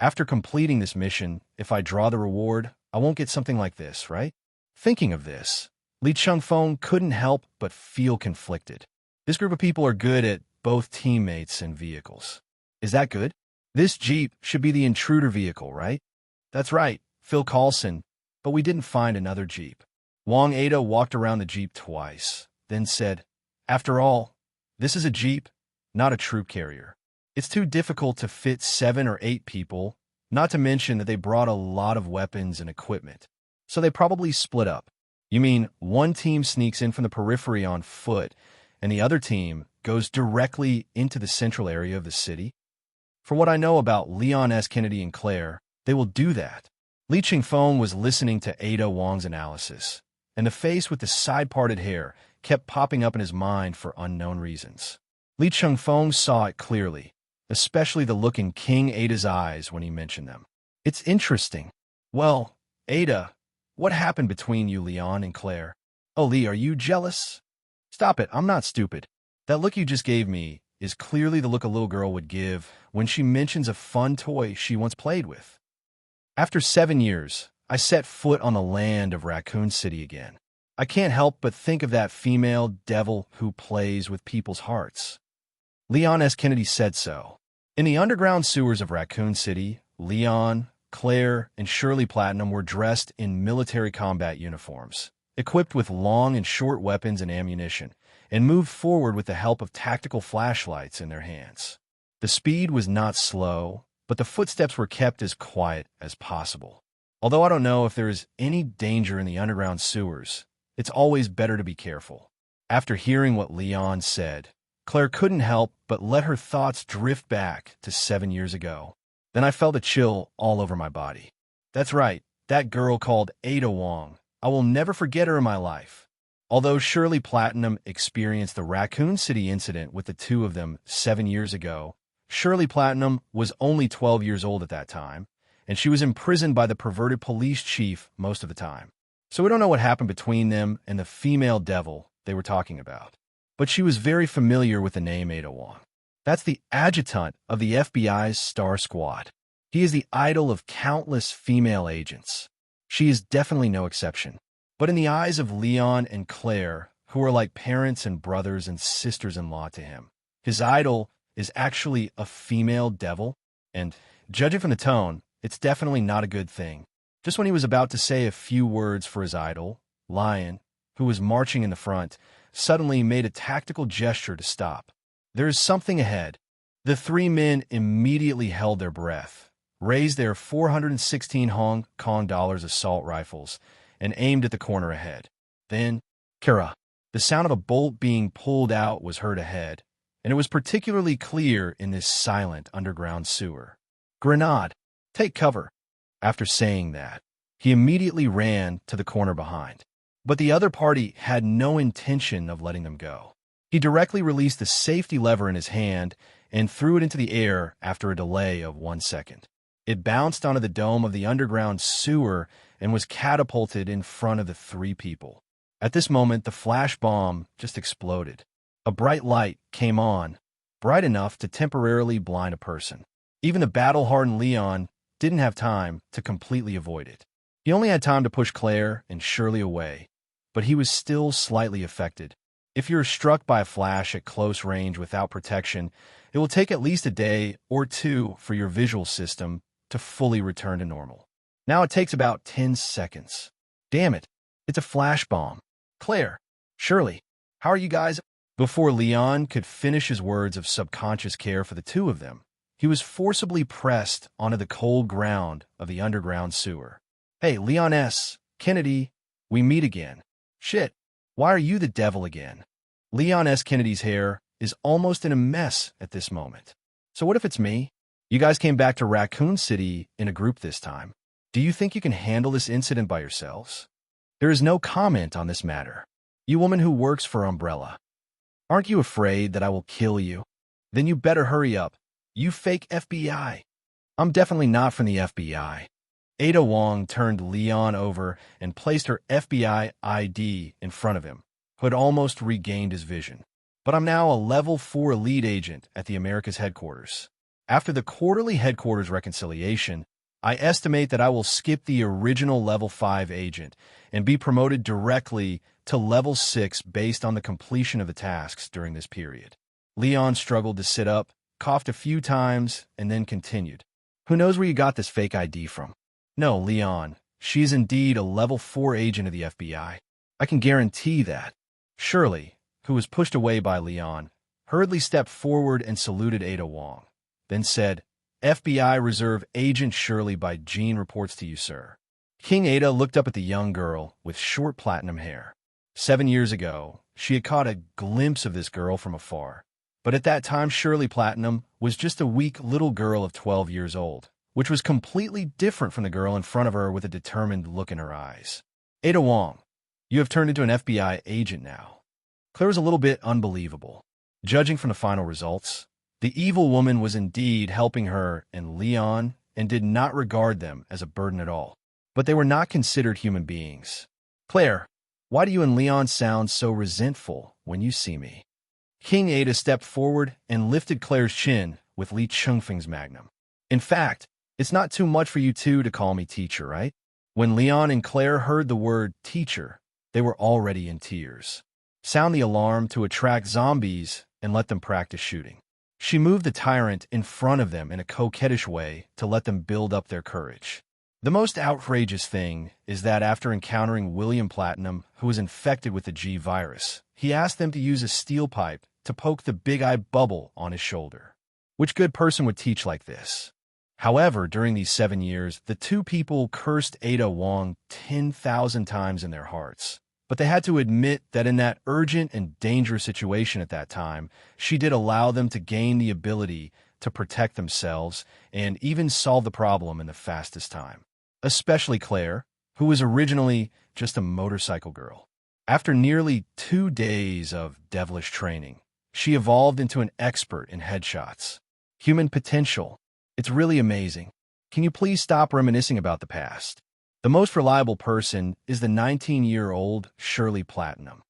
after completing this mission, if I draw the reward, I won't get something like this, right? Thinking of this, Li Chengfeng couldn't help but feel conflicted. This group of people are good at both teammates and vehicles. Is that good? This Jeep should be the intruder vehicle, right? That's right, Phil Coulson, but we didn't find another Jeep. Wang Ada walked around the Jeep twice, then said, "After all, this is a Jeep, not a troop carrier. It's too difficult to fit 7 or 8 people, not to mention that they brought a lot of weapons and equipment. So they probably split up. You mean one team sneaks in from the periphery on foot, and the other team goes directly into the central area of the city? For what I know about Leon S. Kennedy and Claire, they will do that." Li Chengfeng was listening to Ada Wong's analysis, and the face with the side-parted hair kept popping up in his mind for unknown reasons. Li Chengfeng saw it clearly, especially the look in King Ada's eyes when he mentioned them. It's interesting. Well, Ada, what happened between you, Leon, and Claire? Oh, Lee, are you jealous? Stop it, I'm not stupid. That look you just gave me is clearly the look a little girl would give when she mentions a fun toy she once played with. After 7 years, I set foot on the land of Raccoon City again. I can't help but think of that female devil who plays with people's hearts. Leon S. Kennedy said so. In the underground sewers of Raccoon City, Leon, Claire, and Shirley Platinum were dressed in military combat uniforms, equipped with long and short weapons and ammunition, and moved forward with the help of tactical flashlights in their hands. The speed was not slow, but the footsteps were kept as quiet as possible. Although I don't know if there is any danger in the underground sewers, it's always better to be careful. After hearing what Leon said, Claire couldn't help but let her thoughts drift back to 7 years ago. Then I felt a chill all over my body. That's right, that girl called Ada Wong. I will never forget her in my life. Although Shirley Platinum experienced the Raccoon City incident with the two of them 7 years ago, Shirley Platinum was only 12 years old at that time, and she was imprisoned by the perverted police chief most of the time. So we don't know what happened between them and the female devil they were talking about. But she was very familiar with the name Ada Wong. That's the adjutant of the FBI's Star Squad. He is the idol of countless female agents. She is definitely no exception. But in the eyes of Leon and Claire, who are like parents and brothers and sisters-in-law to him, his idol is actually a female devil, and, judging from the tone, it's definitely not a good thing. Just when he was about to say a few words for his idol, Lion, who was marching in the front, suddenly made a tactical gesture to stop. There is something ahead. The three men immediately held their breath, raised their 416 Hong Kong dollars assault rifles, and aimed at the corner ahead. Then, Kara, the sound of a bolt being pulled out was heard ahead, and it was particularly clear in this silent underground sewer. Grenade, take cover. After saying that, he immediately ran to the corner behind. But the other party had no intention of letting them go. He directly released the safety lever in his hand and threw it into the air after a delay of 1 second. It bounced onto the dome of the underground sewer and was catapulted in front of the three people. At this moment, the flash bomb just exploded. A bright light came on, bright enough to temporarily blind a person. Even the battle-hardened Leon didn't have time to completely avoid it. He only had time to push Claire and Shirley away, but he was still slightly affected. If you're struck by a flash at close range without protection, it will take at least a day or two for your visual system to fully return to normal. Now it takes about 10 seconds. Damn it, it's a flash bomb. Claire, Shirley, how are you guys? Before Leon could finish his words of subconscious care for the two of them, he was forcibly pressed onto the cold ground of the underground sewer. Hey, Leon S. Kennedy, we meet again. Shit, why are you the devil again? Leon S. Kennedy's hair is almost in a mess at this moment. So what if it's me? You guys came back to Raccoon City in a group this time. Do you think you can handle this incident by yourselves? There is no comment on this matter. You woman who works for Umbrella. Aren't you afraid that I will kill you? Then you better hurry up. You fake FBI. I'm definitely not from the FBI. Ada Wong turned Leon over and placed her FBI ID in front of him, who had almost regained his vision. But I'm now a level 4 lead agent at the America's headquarters. After the quarterly headquarters reconciliation, I estimate that I will skip the original level 5 agent and be promoted directly to level 6 based on the completion of the tasks during this period. Leon struggled to sit up, coughed a few times, and then continued. Who knows where you got this fake ID from? No, Leon, she is indeed a level 4 agent of the FBI. I can guarantee that. Shirley, who was pushed away by Leon, hurriedly stepped forward and saluted Ada Wong, then said, FBI Reserve Agent Shirley by Jean reports to you, sir. King Ada looked up at the young girl with short platinum hair. 7 years ago, she had caught a glimpse of this girl from afar. But at that time, Shirley Platinum was just a weak little girl of 12 years old, which was completely different from the girl in front of her with a determined look in her eyes. Ada Wong, you have turned into an FBI agent now. Claire was a little bit unbelievable. Judging from the final results, the evil woman was indeed helping her and Leon and did not regard them as a burden at all. But they were not considered human beings. Claire, why do you and Leon sound so resentful when you see me? King Ada stepped forward and lifted Claire's chin with Li Chengfeng's magnum. In fact, it's not too much for you two to call me teacher, right? When Leon and Claire heard the word teacher, they were already in tears. Sound the alarm to attract zombies and let them practice shooting. She moved the tyrant in front of them in a coquettish way to let them build up their courage. The most outrageous thing is that after encountering William Platinum, who was infected with the G virus, he asked them to use a steel pipe to poke the big-eye bubble on his shoulder. Which good person would teach like this? However, during these 7 years, the two people cursed Ada Wong 10,000 times in their hearts. But they had to admit that in that urgent and dangerous situation at that time, she did allow them to gain the ability to protect themselves and even solve the problem in the fastest time. Especially Claire, who was originally just a motorcycle girl. After nearly 2 days of devilish training, she evolved into an expert in headshots. Human potential. It's really amazing. Can you please stop reminiscing about the past? The most reliable person is the 19-year-old Shirley Platinum.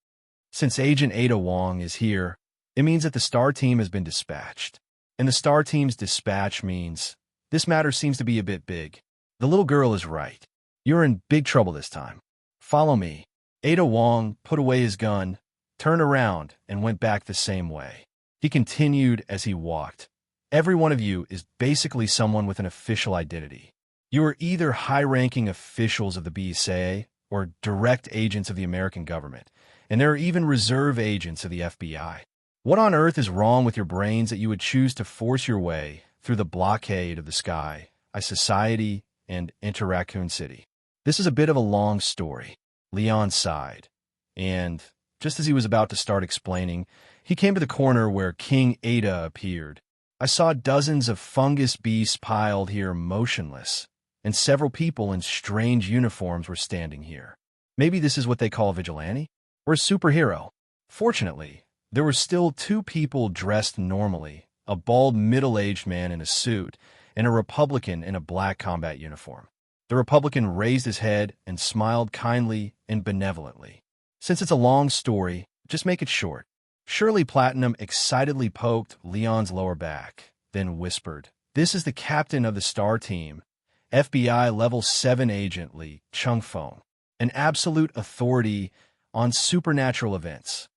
Since Agent Ada Wong is here, it means that the STAR team has been dispatched. and the star team's dispatch means this matter seems to be a bit big. The little girl is right. You're in big trouble this time. Follow me. Ada Wong put away his gun, turned around, and went back the same way. He continued as he walked. Every one of you is basically someone with an official identity. You are either high-ranking officials of the BSA or direct agents of the American government, and there are even reserve agents of the FBI. What on earth is wrong with your brains that you would choose to force your way through the blockade of the sky, society, and enter Raccoon City? This is a bit of a long story. Leon sighed, and just as he was about to start explaining, he came to the corner where King Ada appeared. I saw dozens of fungus beasts piled here motionless, and several people in strange uniforms were standing here. Maybe this is what they call a vigilante? Or a superhero? Fortunately, there were still two people dressed normally, a bald middle-aged man in a suit, and a Republican in a black combat uniform. The Republican raised his head and smiled kindly and benevolently. Since it's a long story, just make it short. Shirley Platinum excitedly poked Leon's lower back, then whispered, "This is the captain of the star team, FBI Level 7 agent Li Chengfeng, an absolute authority on supernatural events."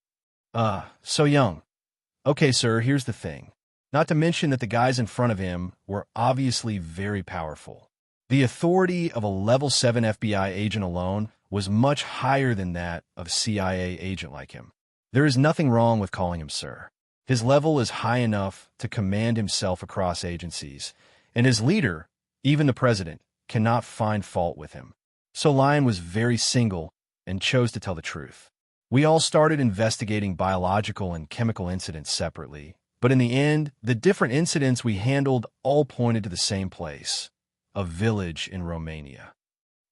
So young. Okay, sir, here's the thing. Not to mention that the guys in front of him were obviously very powerful. The authority of a Level 7 FBI agent alone was much higher than that of a CIA agent like him. There is nothing wrong with calling him sir. His level is high enough to command himself across agencies, and his leader, even the president, cannot find fault with him. So Lion was very single and chose to tell the truth. We all started investigating biological and chemical incidents separately, but in the end, the different incidents we handled all pointed to the same place, a village in Romania.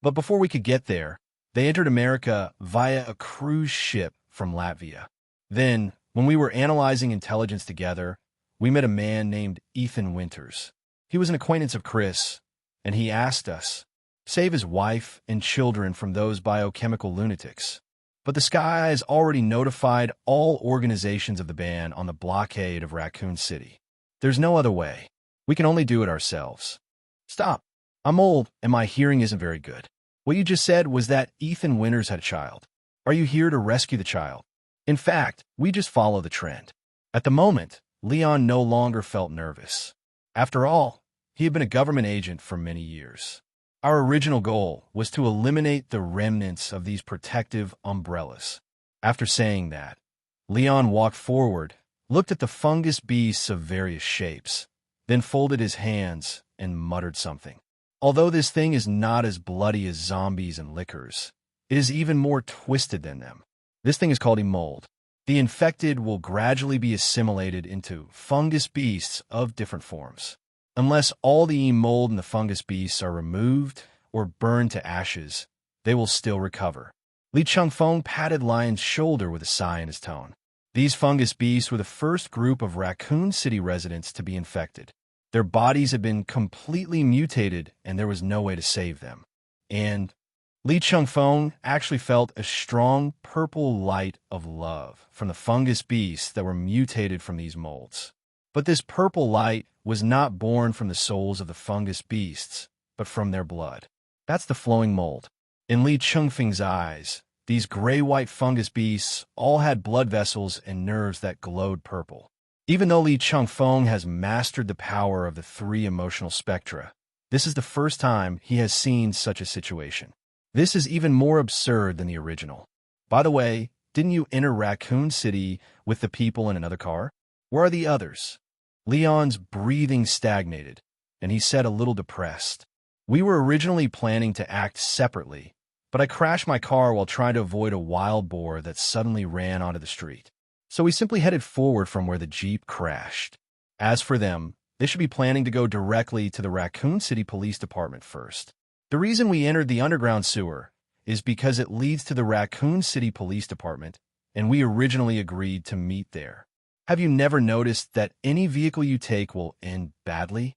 But before we could get there, they entered America via a cruise ship from Latvia. Then, when we were analyzing intelligence together, we met a man named Ethan Winters. He was an acquaintance of Chris, and he asked us, save his wife and children from those biochemical lunatics. But the Sky has already notified all organizations of the ban on the blockade of Raccoon City. There's no other way. We can only do it ourselves. Stop. I'm old, and my hearing isn't very good. What you just said was that Ethan Winters had a child. Are you here to rescue the child? In fact, we just follow the trend. At the moment, Leon no longer felt nervous. After all, he had been a government agent for many years. Our original goal was to eliminate the remnants of these protective umbrellas. After saying that, Leon walked forward, looked at the fungus beasts of various shapes, then folded his hands and muttered something. Although this thing is not as bloody as zombies and lickers, it is even more twisted than them. This thing is called a mold. The infected will gradually be assimilated into fungus beasts of different forms. Unless all the mold in the fungus beasts are removed or burned to ashes, they will still recover. Li Chengfeng patted Lion's shoulder with a sigh in his tone. These fungus beasts were the first group of Raccoon City residents to be infected. Their bodies had been completely mutated, and there was no way to save them. And Li Chengfeng actually felt a strong purple light of love from the fungus beasts that were mutated from these molds. But this purple light was not born from the souls of the fungus beasts, but from their blood. That's the flowing mold. In Li Chengfeng's eyes, these gray-white fungus beasts all had blood vessels and nerves that glowed purple. Even though Li Chengfeng has mastered the power of the three emotional spectra, this is the first time he has seen such a situation. This is even more absurd than the original. By the way, didn't you enter Raccoon City with the people in another car? Where are the others? Leon's breathing stagnated, and he said a little depressed. We were originally planning to act separately, but I crashed my car while trying to avoid a wild boar that suddenly ran onto the street. So we simply headed forward from where the Jeep crashed. As for them, they should be planning to go directly to the Raccoon City Police Department first. The reason we entered the underground sewer is because it leads to the Raccoon City Police Department, and we originally agreed to meet there. Have you never noticed that any vehicle you take will end badly?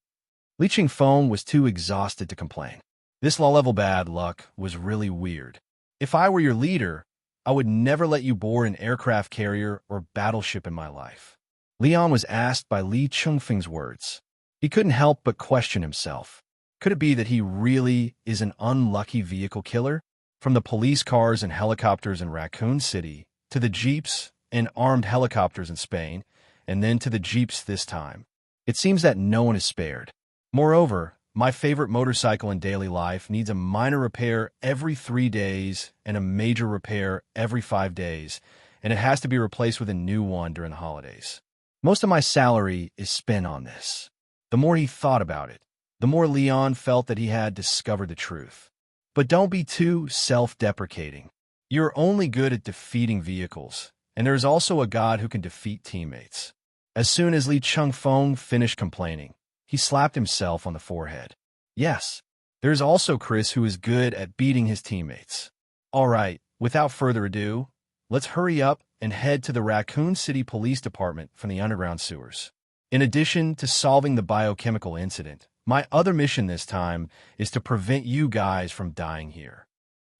Li Chengfeng was too exhausted to complain. This low-level bad luck was really weird. If I were your leader, I would never let you board an aircraft carrier or battleship in my life. Leon was asked by Li Chengfeng's words. He couldn't help but question himself. Could it be that he really is an unlucky vehicle killer? From the police cars and helicopters in Raccoon City, to the jeeps and armed helicopters in Spain, and then to the jeeps this time. It seems that no one is spared. Moreover, my favorite motorcycle in daily life needs a minor repair every 3 days and a major repair every 5 days, and it has to be replaced with a new one during the holidays. Most of my salary is spent on this. The more he thought about it, the more Leon felt that he had discovered the truth. But don't be too self-deprecating. You're only good at defeating vehicles, and there is also a God who can defeat teammates. As soon as Li Chengfeng finished complaining, he slapped himself on the forehead. Yes, there is also Chris who is good at beating his teammates. All right, without further ado, let's hurry up and head to the Raccoon City Police Department from the underground sewers. In addition to solving the biochemical incident, my other mission this time is to prevent you guys from dying here.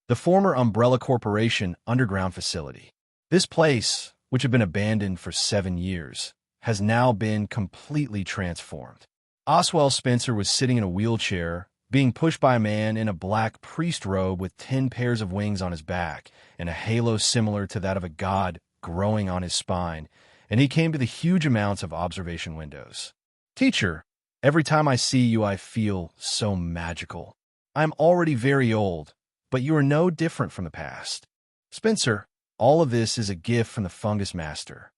The former Umbrella Corporation underground facility. This place, which had been abandoned for 7 years, has now been completely transformed. Oswald Spencer was sitting in a wheelchair, being pushed by a man in a black priest robe with 10 pairs of wings on his back and a halo similar to that of a god growing on his spine, and he came to the huge amounts of observation windows. Teacher, every time I see you I feel so magical. I'm already very old, but you are no different from the past. Spencer, all of this is a gift from the fungus master.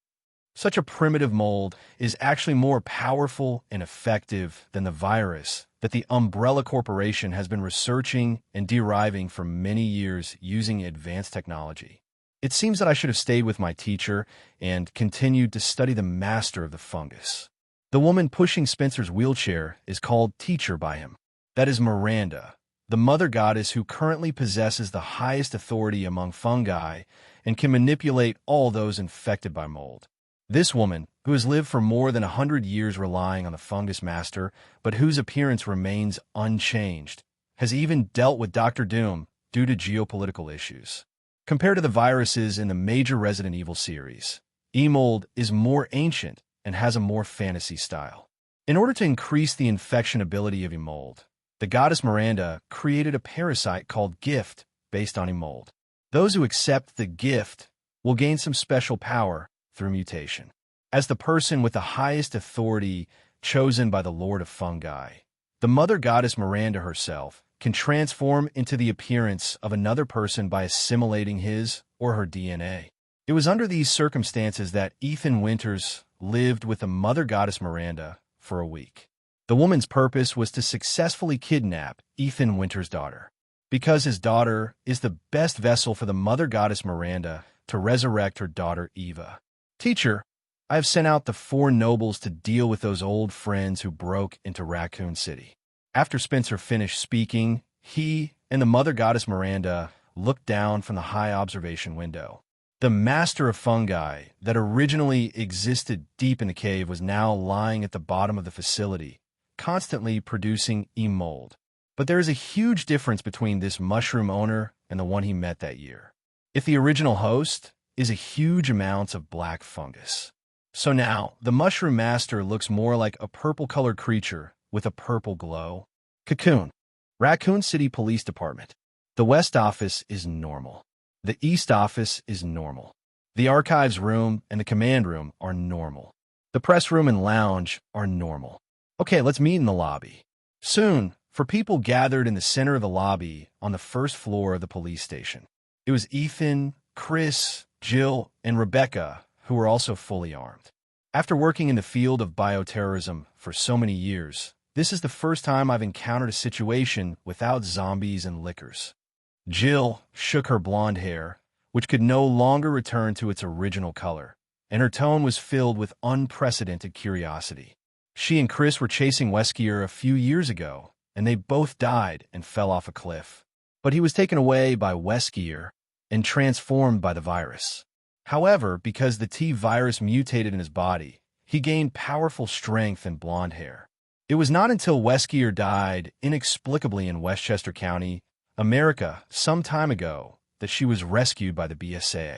Such a primitive mold is actually more powerful and effective than the virus that the Umbrella Corporation has been researching and deriving for many years using advanced technology. It seems that I should have stayed with my teacher and continued to study the master of the fungus. The woman pushing Spencer's wheelchair is called Teacher by him. That is Miranda, the mother goddess who currently possesses the highest authority among fungi and can manipulate all those infected by mold. This woman, who has lived for more than 100 years relying on the fungus master, but whose appearance remains unchanged, has even dealt with Dr. Doom due to geopolitical issues. Compared to the viruses in the major Resident Evil series, E-mold is more ancient and has a more fantasy style. In order to increase the infection ability of E-mold, the goddess Miranda created a parasite called Gift based on E-mold. Those who accept the gift will gain some special power through mutation. As the person with the highest authority chosen by the Lord of Fungi, the mother goddess Miranda herself can transform into the appearance of another person by assimilating his or her DNA. It was under these circumstances that Ethan Winters lived with the mother goddess Miranda for a week. The woman's purpose was to successfully kidnap Ethan Winters' daughter, because his daughter is the best vessel for the mother goddess Miranda to resurrect her daughter Eva. Teacher, I have sent out the 4 nobles to deal with those old friends who broke into Raccoon City. After Spencer finished speaking, he and the mother goddess Miranda looked down from the high observation window. The master of fungi that originally existed deep in the cave was now lying at the bottom of the facility, constantly producing E-mold. But there is a huge difference between this mushroom owner and the one he met that year. If the original host is a huge amount of black fungus. So now, the mushroom master looks more like a purple-colored creature with a purple glow. Cocoon. Raccoon City Police Department. The West Office is normal. The East Office is normal. The Archives Room and the Command Room are normal. The Press Room and Lounge are normal. Okay, let's meet in the lobby. Soon, for people gathered in the center of the lobby on the first floor of the police station. It was Ethan, Chris, Jill, and Rebecca, who were also fully armed. After working in the field of bioterrorism for so many years, this is the first time I've encountered a situation without zombies and lickers. Jill shook her blonde hair, which could no longer return to its original color, and her tone was filled with unprecedented curiosity. She and Chris were chasing Weskier a few years ago, and they both died and fell off a cliff. But he was taken away by Weskier and transformed by the virus. However, because the T-virus mutated in his body, he gained powerful strength and blonde hair. It was not until Weskier died inexplicably in Westchester County, America, some time ago, that she was rescued by the BSA.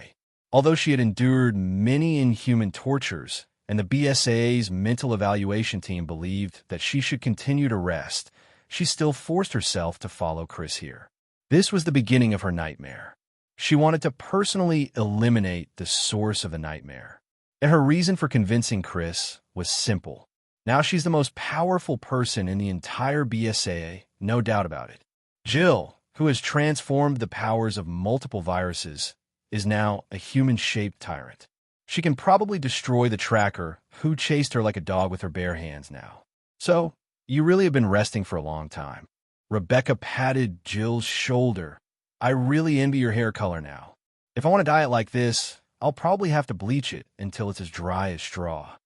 Although she had endured many inhuman tortures, and the BSAA's mental evaluation team believed that she should continue to rest, she still forced herself to follow Chris here. This was the beginning of her nightmare. She wanted to personally eliminate the source of the nightmare. And her reason for convincing Chris was simple. Now she's the most powerful person in the entire BSAA, no doubt about it. Jill, who has transformed the powers of multiple viruses, is now a human-shaped tyrant. She can probably destroy the tracker who chased her like a dog with her bare hands now. So, you really have been resting for a long time. Rebecca patted Jill's shoulder. I really envy your hair color now. If I want to dye it like this, I'll probably have to bleach it until it's as dry as straw.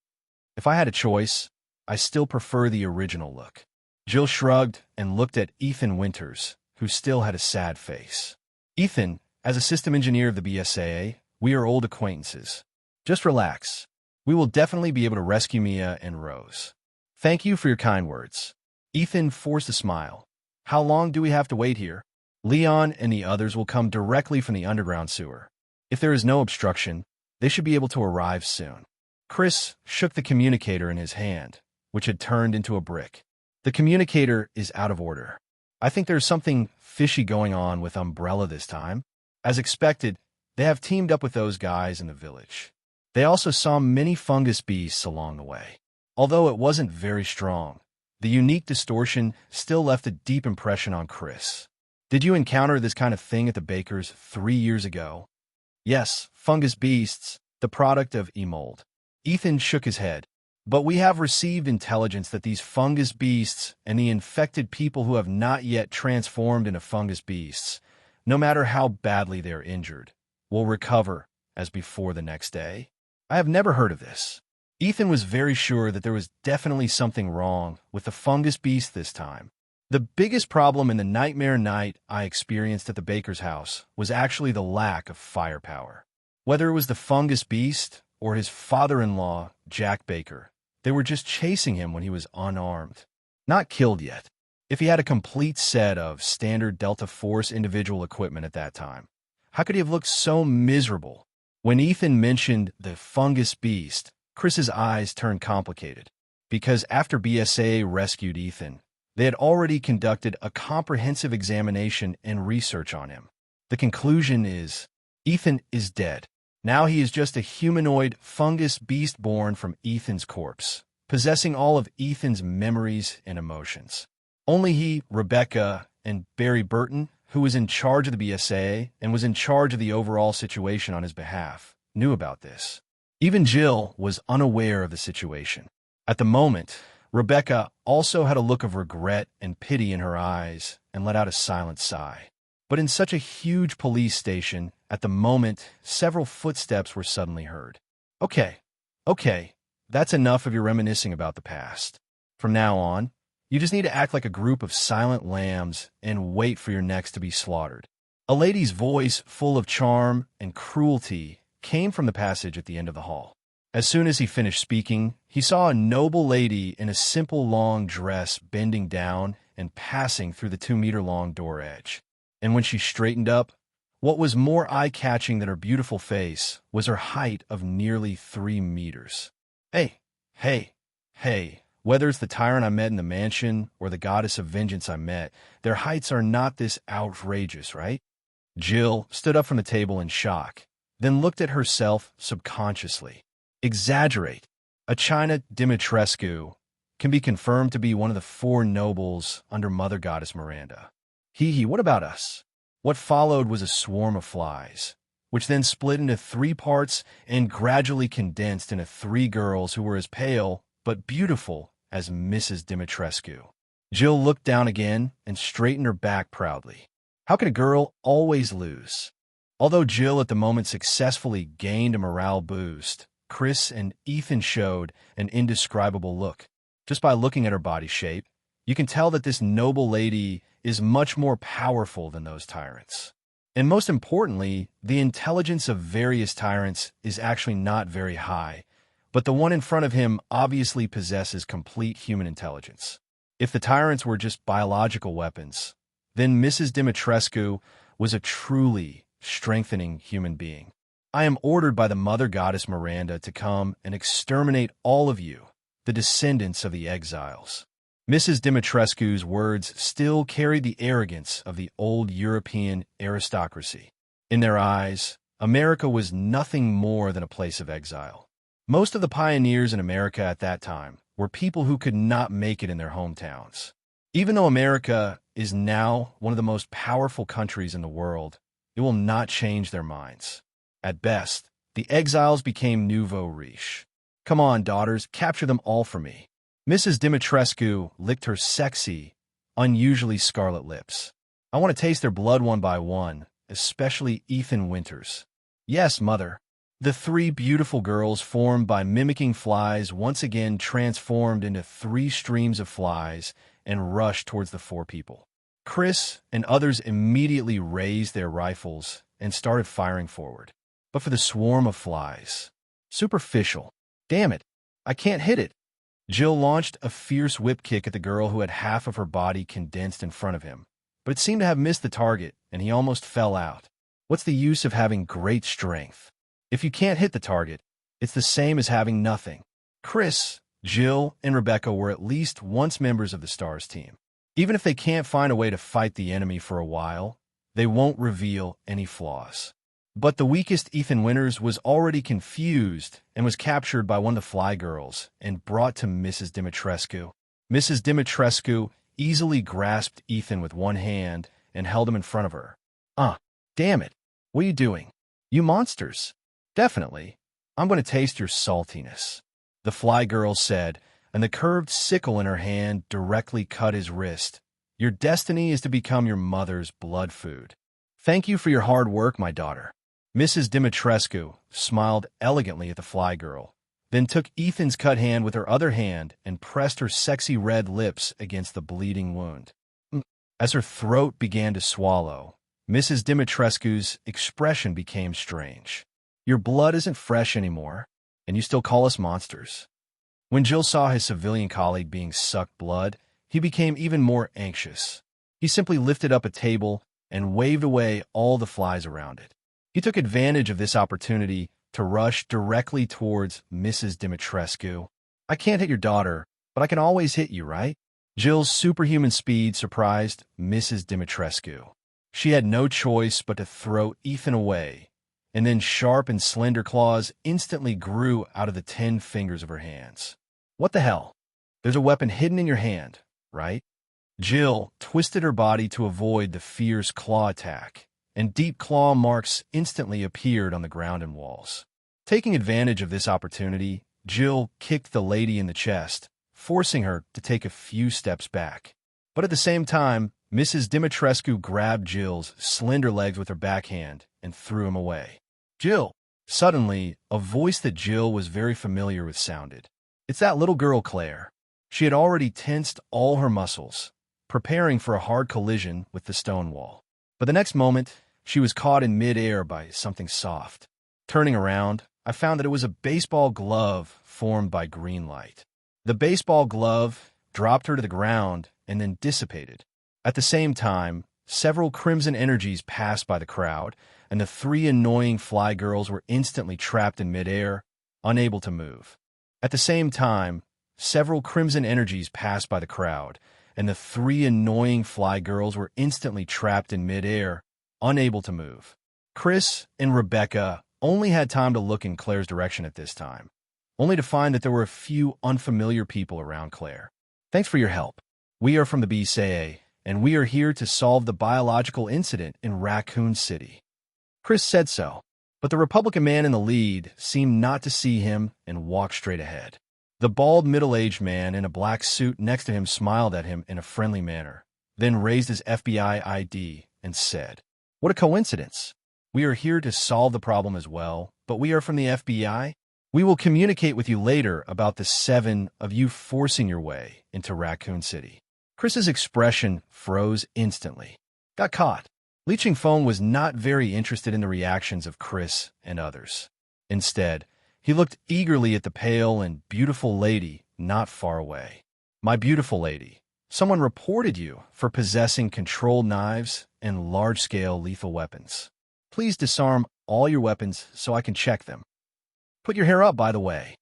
If I had a choice, I still prefer the original look. Jill shrugged and looked at Ethan Winters, who still had a sad face. Ethan, as a system engineer of the BSAA, we are old acquaintances. Just relax. We will definitely be able to rescue Mia and Rose. Thank you for your kind words. Ethan forced a smile. How long do we have to wait here? Leon and the others will come directly from the underground sewer. If there is no obstruction, they should be able to arrive soon. Chris shook the communicator in his hand, which had turned into a brick. The communicator is out of order. I think there's something fishy going on with Umbrella this time. As expected, they have teamed up with those guys in the village. They also saw many fungus beasts along the way. Although it wasn't very strong, the unique distortion still left a deep impression on Chris. Did you encounter this kind of thing at the baker's 3 years ago? Yes, fungus beasts, the product of E-mold. Ethan shook his head. But we have received intelligence that these fungus beasts and the infected people who have not yet transformed into fungus beasts, no matter how badly they are injured, will recover as before the next day. I have never heard of this. Ethan was very sure that there was definitely something wrong with the fungus beast this time. The biggest problem in the nightmare night I experienced at the baker's house was actually the lack of firepower. Whether it was the fungus beast or his father-in-law, Jack Baker, they were just chasing him when he was unarmed. Not killed yet. If he had a complete set of standard Delta Force individual equipment at that time, how could he have looked so miserable? When Ethan mentioned the fungus beast, Chris's eyes turned complicated, because after BSA rescued Ethan, they had already conducted a comprehensive examination and research on him. The conclusion is, Ethan is dead. Now he is just a humanoid fungus beast born from Ethan's corpse, possessing all of Ethan's memories and emotions. Only he, Rebecca, and Barry Burton, who was in charge of the BSA and was in charge of the overall situation on his behalf, knew about this. Even Jill was unaware of the situation. At the moment, Rebecca also had a look of regret and pity in her eyes and let out a silent sigh. But in such a huge police station, at the moment, several footsteps were suddenly heard. Okay, that's enough of your reminiscing about the past. From now on, you just need to act like a group of silent lambs and wait for your necks to be slaughtered. A lady's voice, full of charm and cruelty, came from the passage at the end of the hall. As soon as he finished speaking, he saw a noble lady in a simple long dress bending down and passing through the 2-meter-long door edge. And when she straightened up, what was more eye-catching than her beautiful face was her height of nearly 3 meters. Hey, whether it's the tyrant I met in the mansion or the goddess of vengeance I met, their heights are not this outrageous, right? Jill stood up from the table in shock, then looked at herself subconsciously. Exaggerate. A China Dimitrescu can be confirmed to be one of the 4 nobles under Mother Goddess Miranda. What about us? What followed was a swarm of flies, which then split into 3 parts and gradually condensed into 3 girls who were as pale but beautiful as Mrs. Dimitrescu. Jill looked down again and straightened her back proudly. How could a girl always lose? Although Jill at the moment successfully gained a morale boost, Chris and Ethan showed an indescribable look. Just by looking at her body shape, you can tell that this noble lady is much more powerful than those tyrants. And most importantly, the intelligence of various tyrants is actually not very high, but the one in front of him obviously possesses complete human intelligence. If the tyrants were just biological weapons, then Mrs. Dimitrescu was a truly strengthening human being. I am ordered by the mother goddess Miranda to come and exterminate all of you, the descendants of the exiles. Mrs. Dimitrescu's words still carried the arrogance of the old European aristocracy. In their eyes, America was nothing more than a place of exile. Most of the pioneers in America at that time were people who could not make it in their hometowns. Even though America is now one of the most powerful countries in the world, it will not change their minds. At best, the exiles became nouveau riche. Come on, daughters, capture them all for me. Mrs. Dimitrescu licked her sexy, unusually scarlet lips. I want to taste their blood one by one, especially Ethan Winters. Yes, mother. The three beautiful girls formed by mimicking flies once again transformed into three streams of flies and rushed towards the four people. Chris and others immediately raised their rifles and started firing forward. But for the swarm of flies. Superficial. Damn it, I can't hit it. Jill launched a fierce whip kick at the girl who had half of her body condensed in front of him, but it seemed to have missed the target, and he almost fell out. What's the use of having great strength? If you can't hit the target, it's the same as having nothing. Chris, Jill, and Rebecca were at least once members of the STARS team. Even if they can't find a way to fight the enemy for a while, they won't reveal any flaws. But the weakest Ethan Winters was already confused and was captured by one of the fly girls and brought to Mrs. Dimitrescu. Mrs. Dimitrescu easily grasped Ethan with one hand and held him in front of her. Damn it. What are you doing? You monsters. Definitely. I'm going to taste your saltiness, the fly girl said, and the curved sickle in her hand directly cut his wrist. Your destiny is to become your mother's blood food. Thank you for your hard work, my daughter. Mrs. Dimitrescu smiled elegantly at the fly girl, then took Ethan's cut hand with her other hand and pressed her sexy red lips against the bleeding wound. As her throat began to swallow, Mrs. Dimitrescu's expression became strange. Your blood isn't fresh anymore, and you still call us monsters. When Jill saw his civilian colleague being sucked blood, he became even more anxious. He simply lifted up a table and waved away all the flies around it. He took advantage of this opportunity to rush directly towards Mrs. Dimitrescu. I can't hit your daughter, but I can always hit you, right? Jill's superhuman speed surprised Mrs. Dimitrescu. She had no choice but to throw Ethan away, and then sharp and slender claws instantly grew out of the 10 fingers of her hands. What the hell? There's a weapon hidden in your hand, right? Jill twisted her body to avoid the fierce claw attack, and deep claw marks instantly appeared on the ground and walls. Taking advantage of this opportunity, Jill kicked the lady in the chest, forcing her to take a few steps back. But at the same time, Mrs. Dimitrescu grabbed Jill's slender legs with her backhand and threw him away. Jill! Suddenly, a voice that Jill was very familiar with sounded. It's that little girl, Claire. She had already tensed all her muscles, preparing for a hard collision with the stone wall. But the next moment, she was caught in mid-air by something soft. Turning around, I found that it was a baseball glove formed by green light. The baseball glove dropped her to the ground and then dissipated. At the same time, several crimson energies passed by the crowd, and the 3 annoying fly girls were instantly trapped in mid-air, unable to move. At the same time, several crimson energies passed by the crowd, and the 3 annoying fly girls were instantly trapped in mid-air, unable to move. Chris and Rebecca only had time to look in Claire's direction at this time, only to find that there were a few unfamiliar people around Claire. Thanks for your help. We are from the BCA, and we are here to solve the biological incident in Raccoon City. Chris said so, but the Republican man in the lead seemed not to see him and walked straight ahead. The bald middle-aged man in a black suit next to him smiled at him in a friendly manner, then raised his FBI ID and said, "What a coincidence. We are here to solve the problem as well, but we are from the FBI. We will communicate with you later about the 7 of you forcing your way into Raccoon City." Chris's expression froze instantly. Got caught. Li Chengfeng was not very interested in the reactions of Chris and others. Instead, he looked eagerly at the pale and beautiful lady not far away. "My beautiful lady, someone reported you for possessing controlled knives and large-scale lethal weapons. Please disarm all your weapons so I can check them. Put your hair up, by the way.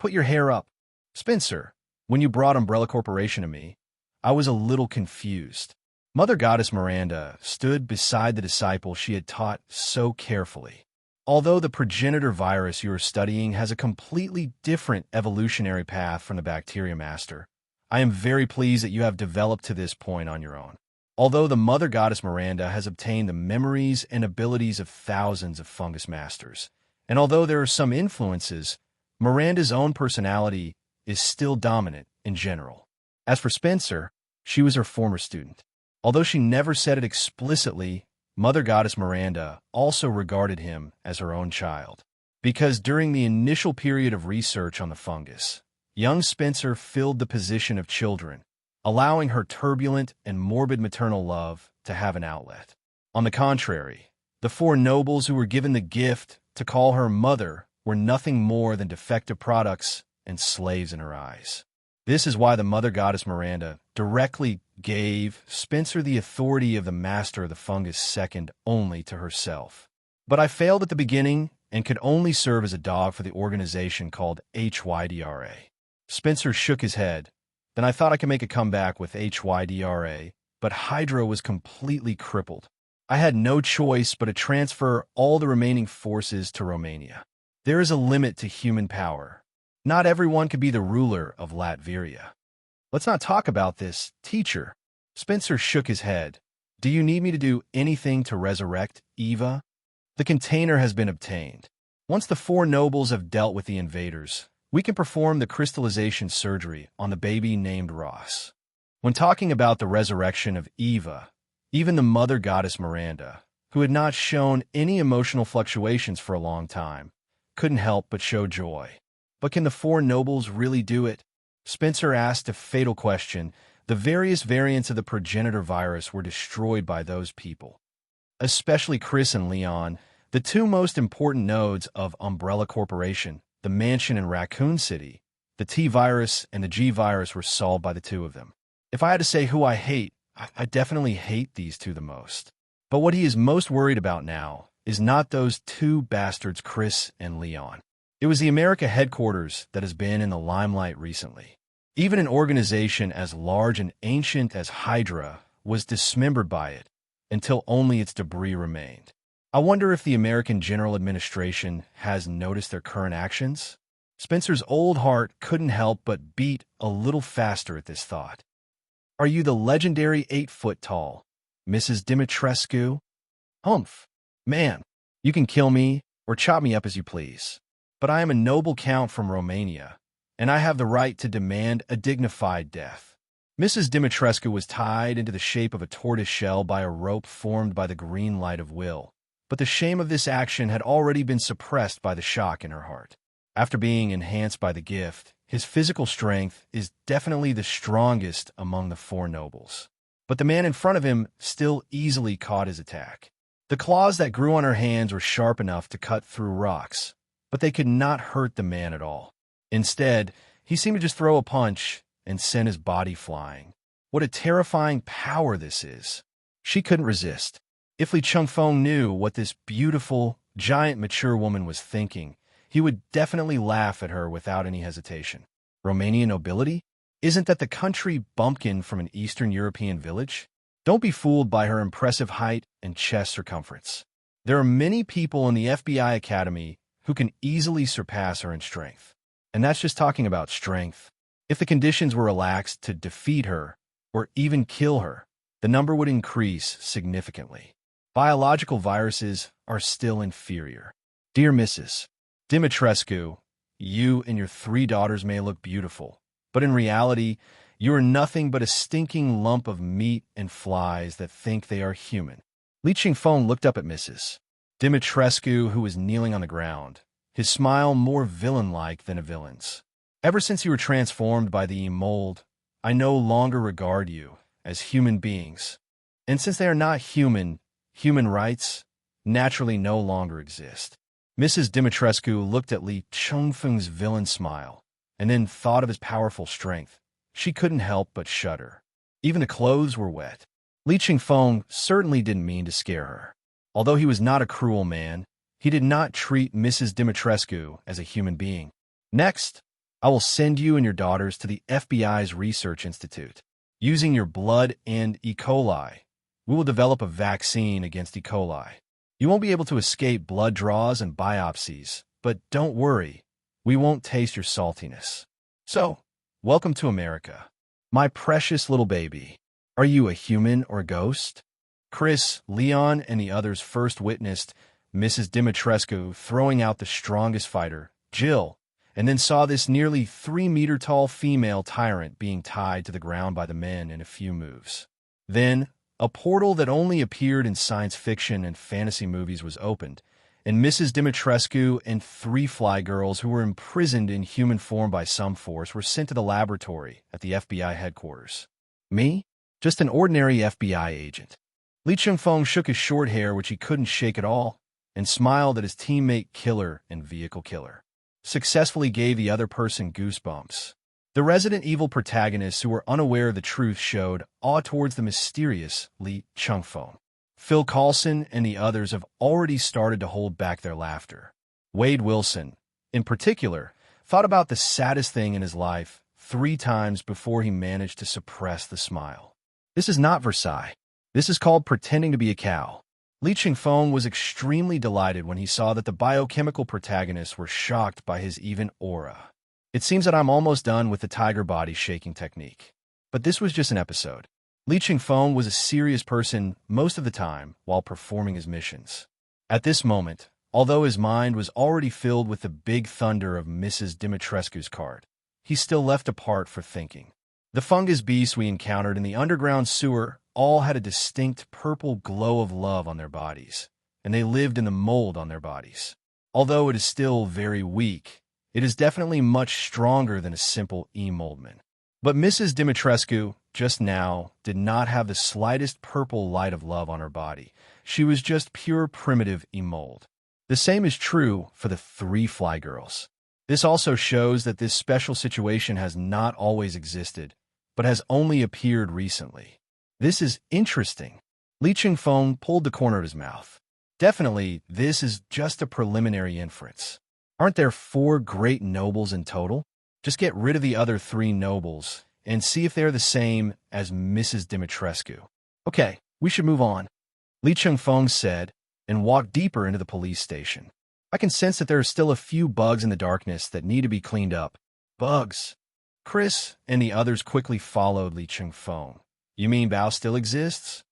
Put your hair up. Spencer, when you brought Umbrella Corporation to me, I was a little confused. Mother Goddess Miranda stood beside the disciple she had taught so carefully. Although the progenitor virus you are studying has a completely different evolutionary path from the bacteria master, I am very pleased that you have developed to this point on your own. Although the Mother Goddess Miranda has obtained the memories and abilities of thousands of fungus masters, and although there are some influences, Miranda's own personality is still dominant in general. As for Spencer, she was her former student. Although she never said it explicitly, Mother Goddess Miranda also regarded him as her own child. Because during the initial period of research on the fungus, young Spencer filled the position of children, allowing her turbulent and morbid maternal love to have an outlet. On the contrary, the four nobles who were given the gift to call her mother were nothing more than defective products and slaves in her eyes. This is why the Mother Goddess Miranda directly gave Spencer the authority of the master of the fungus second only to herself. But I failed at the beginning and could only serve as a dog for the organization called HYDRA. Spencer shook his head. Then I thought I could make a comeback with HYDRA, but Hydra was completely crippled. I had no choice but to transfer all the remaining forces to Romania. There is a limit to human power. Not everyone could be the ruler of Latveria. Let's not talk about this, teacher. Spencer shook his head. Do you need me to do anything to resurrect Eva? The container has been obtained. Once the four nobles have dealt with the invaders, we can perform the crystallization surgery on the baby named Ross. When talking about the resurrection of Eva, even the Mother Goddess Miranda, who had not shown any emotional fluctuations for a long time, couldn't help but show joy. But can the four nobles really do it? Spencer asked a fatal question. The various variants of the progenitor virus were destroyed by those people. Especially Chris and Leon, the two most important nodes of Umbrella Corporation, the mansion in Raccoon City, the T-virus and the G-virus were solved by the two of them. If I had to say who I hate, I definitely hate these two the most. But what he is most worried about now is not those two bastards, Chris and Leon. It was the America headquarters that has been in the limelight recently. Even an organization as large and ancient as Hydra was dismembered by it until only its debris remained. I wonder if the American General Administration has noticed their current actions? Spencer's old heart couldn't help but beat a little faster at this thought. Are you the legendary 8-foot-tall Mrs. Dimitrescu? Humph. Man, you can kill me or chop me up as you please. But I am a noble count from Romania, and I have the right to demand a dignified death. Mrs. Dimitrescu was tied into the shape of a tortoise shell by a rope formed by the green light of will, but the shame of this action had already been suppressed by the shock in her heart. After being enhanced by the gift, his physical strength is definitely the strongest among the four nobles. But the man in front of him still easily caught his attack. The claws that grew on her hands were sharp enough to cut through rocks, but they could not hurt the man at all. Instead, he seemed to just throw a punch and send his body flying. What a terrifying power this is. She couldn't resist. If Li Chengfeng knew what this beautiful, giant, mature woman was thinking, he would definitely laugh at her without any hesitation. Romanian nobility? Isn't that the country bumpkin from an Eastern European village? Don't be fooled by her impressive height and chest circumference. There are many people in the FBI Academy who can easily surpass her in strength. And that's just talking about strength. If the conditions were relaxed to defeat her, or even kill her, the number would increase significantly. Biological viruses are still inferior. Dear Mrs. Dimitrescu, you and your 3 daughters may look beautiful, but in reality, you are nothing but a stinking lump of meat and flies that think they are human. Li Chengfeng looked up at Mrs. Dimitrescu, who was kneeling on the ground, his smile more villain-like than a villain's. Ever since you were transformed by the mold, I no longer regard you as human beings. And since they are not human, human rights naturally no longer exist. Mrs. Dimitrescu looked at Li Chengfeng's villain smile, and then thought of his powerful strength. She couldn't help but shudder. Even the clothes were wet. Li Chengfeng certainly didn't mean to scare her. Although he was not a cruel man, He did not treat Mrs. Dimitrescu as a human being. Next, I will send you and your daughters to the FBI's Research Institute. Using your blood and E. coli, we will develop a vaccine against E. coli. You won't be able to escape blood draws and biopsies, but don't worry, we won't taste your saltiness. So, welcome to America. My precious little baby. Are you a human or a ghost? Chris, Leon, and the others first witnessed Mrs. Dimitrescu throwing out the strongest fighter, Jill, and then saw this nearly 3-meter-tall female tyrant being tied to the ground by the men in a few moves. Then, a portal that only appeared in science fiction and fantasy movies was opened, and Mrs. Dimitrescu and 3 fly girls who were imprisoned in human form by some force were sent to the laboratory at the FBI headquarters. Me? Just an ordinary FBI agent. Li Chengfeng shook his short hair, which he couldn't shake at all, and smiled at his teammate Killer and Vehicle Killer. Successfully gave the other person goosebumps. The Resident Evil protagonists who were unaware of the truth showed awe towards the mysterious Li Chengfeng. Phil Coulson and the others have already started to hold back their laughter. Wade Wilson, in particular, thought about the saddest thing in his life 3 times before he managed to suppress the smile. This is not Versailles. This is called pretending to be a cow. Li Chengfeng was extremely delighted when he saw that the biochemical protagonists were shocked by his even aura. It seems that I'm almost done with the tiger body shaking technique. But this was just an episode. Li Chengfeng was a serious person most of the time while performing his missions. At this moment, although his mind was already filled with the big thunder of Mrs. Dimitrescu's card, he still left a part for thinking. The fungus beasts we encountered in the underground sewer all had a distinct purple glow of love on their bodies, and they lived in the mold on their bodies. Although it is still very weak, it is definitely much stronger than a simple emoldment. But Mrs. Dimitrescu, just now, did not have the slightest purple light of love on her body. She was just pure primitive emold. The same is true for the 3 fly girls. This also shows that this special situation has not always existed, but has only appeared recently. This is interesting. Li Chengfeng pulled the corner of his mouth. Definitely, this is just a preliminary inference. Aren't there 4 great nobles in total? Just get rid of the other 3 nobles and see if they're the same as Mrs. Dimitrescu. Okay, we should move on, Li Chengfeng said, and walked deeper into the police station. I can sense that there are still a few bugs in the darkness that need to be cleaned up. Bugs. Chris and the others quickly followed Li Chengfeng. You mean Bao still exists?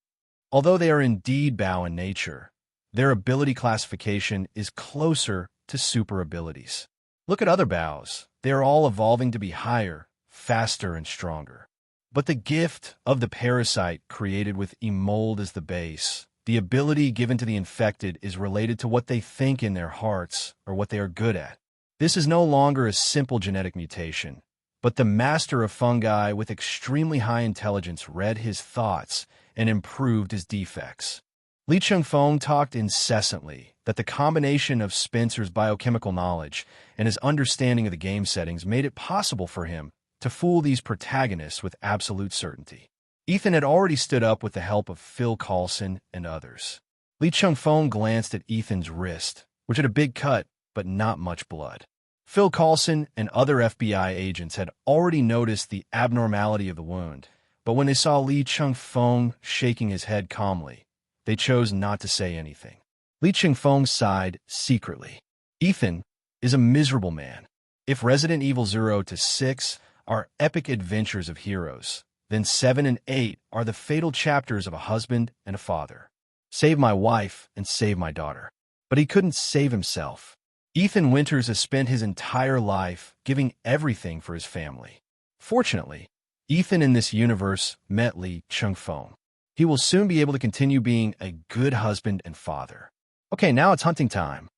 Although they are indeed Bao in nature, their ability classification is closer to super abilities. Look at other Baos. They are all evolving to be higher, faster, and stronger. But the gift of the parasite created with emold as the base, the ability given to the infected, is related to what they think in their hearts or what they are good at. This is no longer a simple genetic mutation, but the master of fungi with extremely high intelligence read his thoughts and improved his defects. Li Chengfeng talked incessantly that the combination of Spencer's biochemical knowledge and his understanding of the game settings made it possible for him to fool these protagonists with absolute certainty. Ethan had already stood up with the help of Phil Coulson and others. Li Chengfeng glanced at Ethan's wrist, which had a big cut but not much blood. Phil Coulson and other FBI agents had already noticed the abnormality of the wound, but when they saw Li Chengfeng shaking his head calmly, they chose not to say anything. Li Chengfeng sighed secretly. Ethan is a miserable man. If Resident Evil 0 to 6 are epic adventures of heroes, then 7 and 8 are the fatal chapters of a husband and a father. Save my wife and save my daughter. But he couldn't save himself. Ethan Winters has spent his entire life giving everything for his family. Fortunately, Ethan in this universe met Li Chengfeng. He will soon be able to continue being a good husband and father. Okay, now it's hunting time.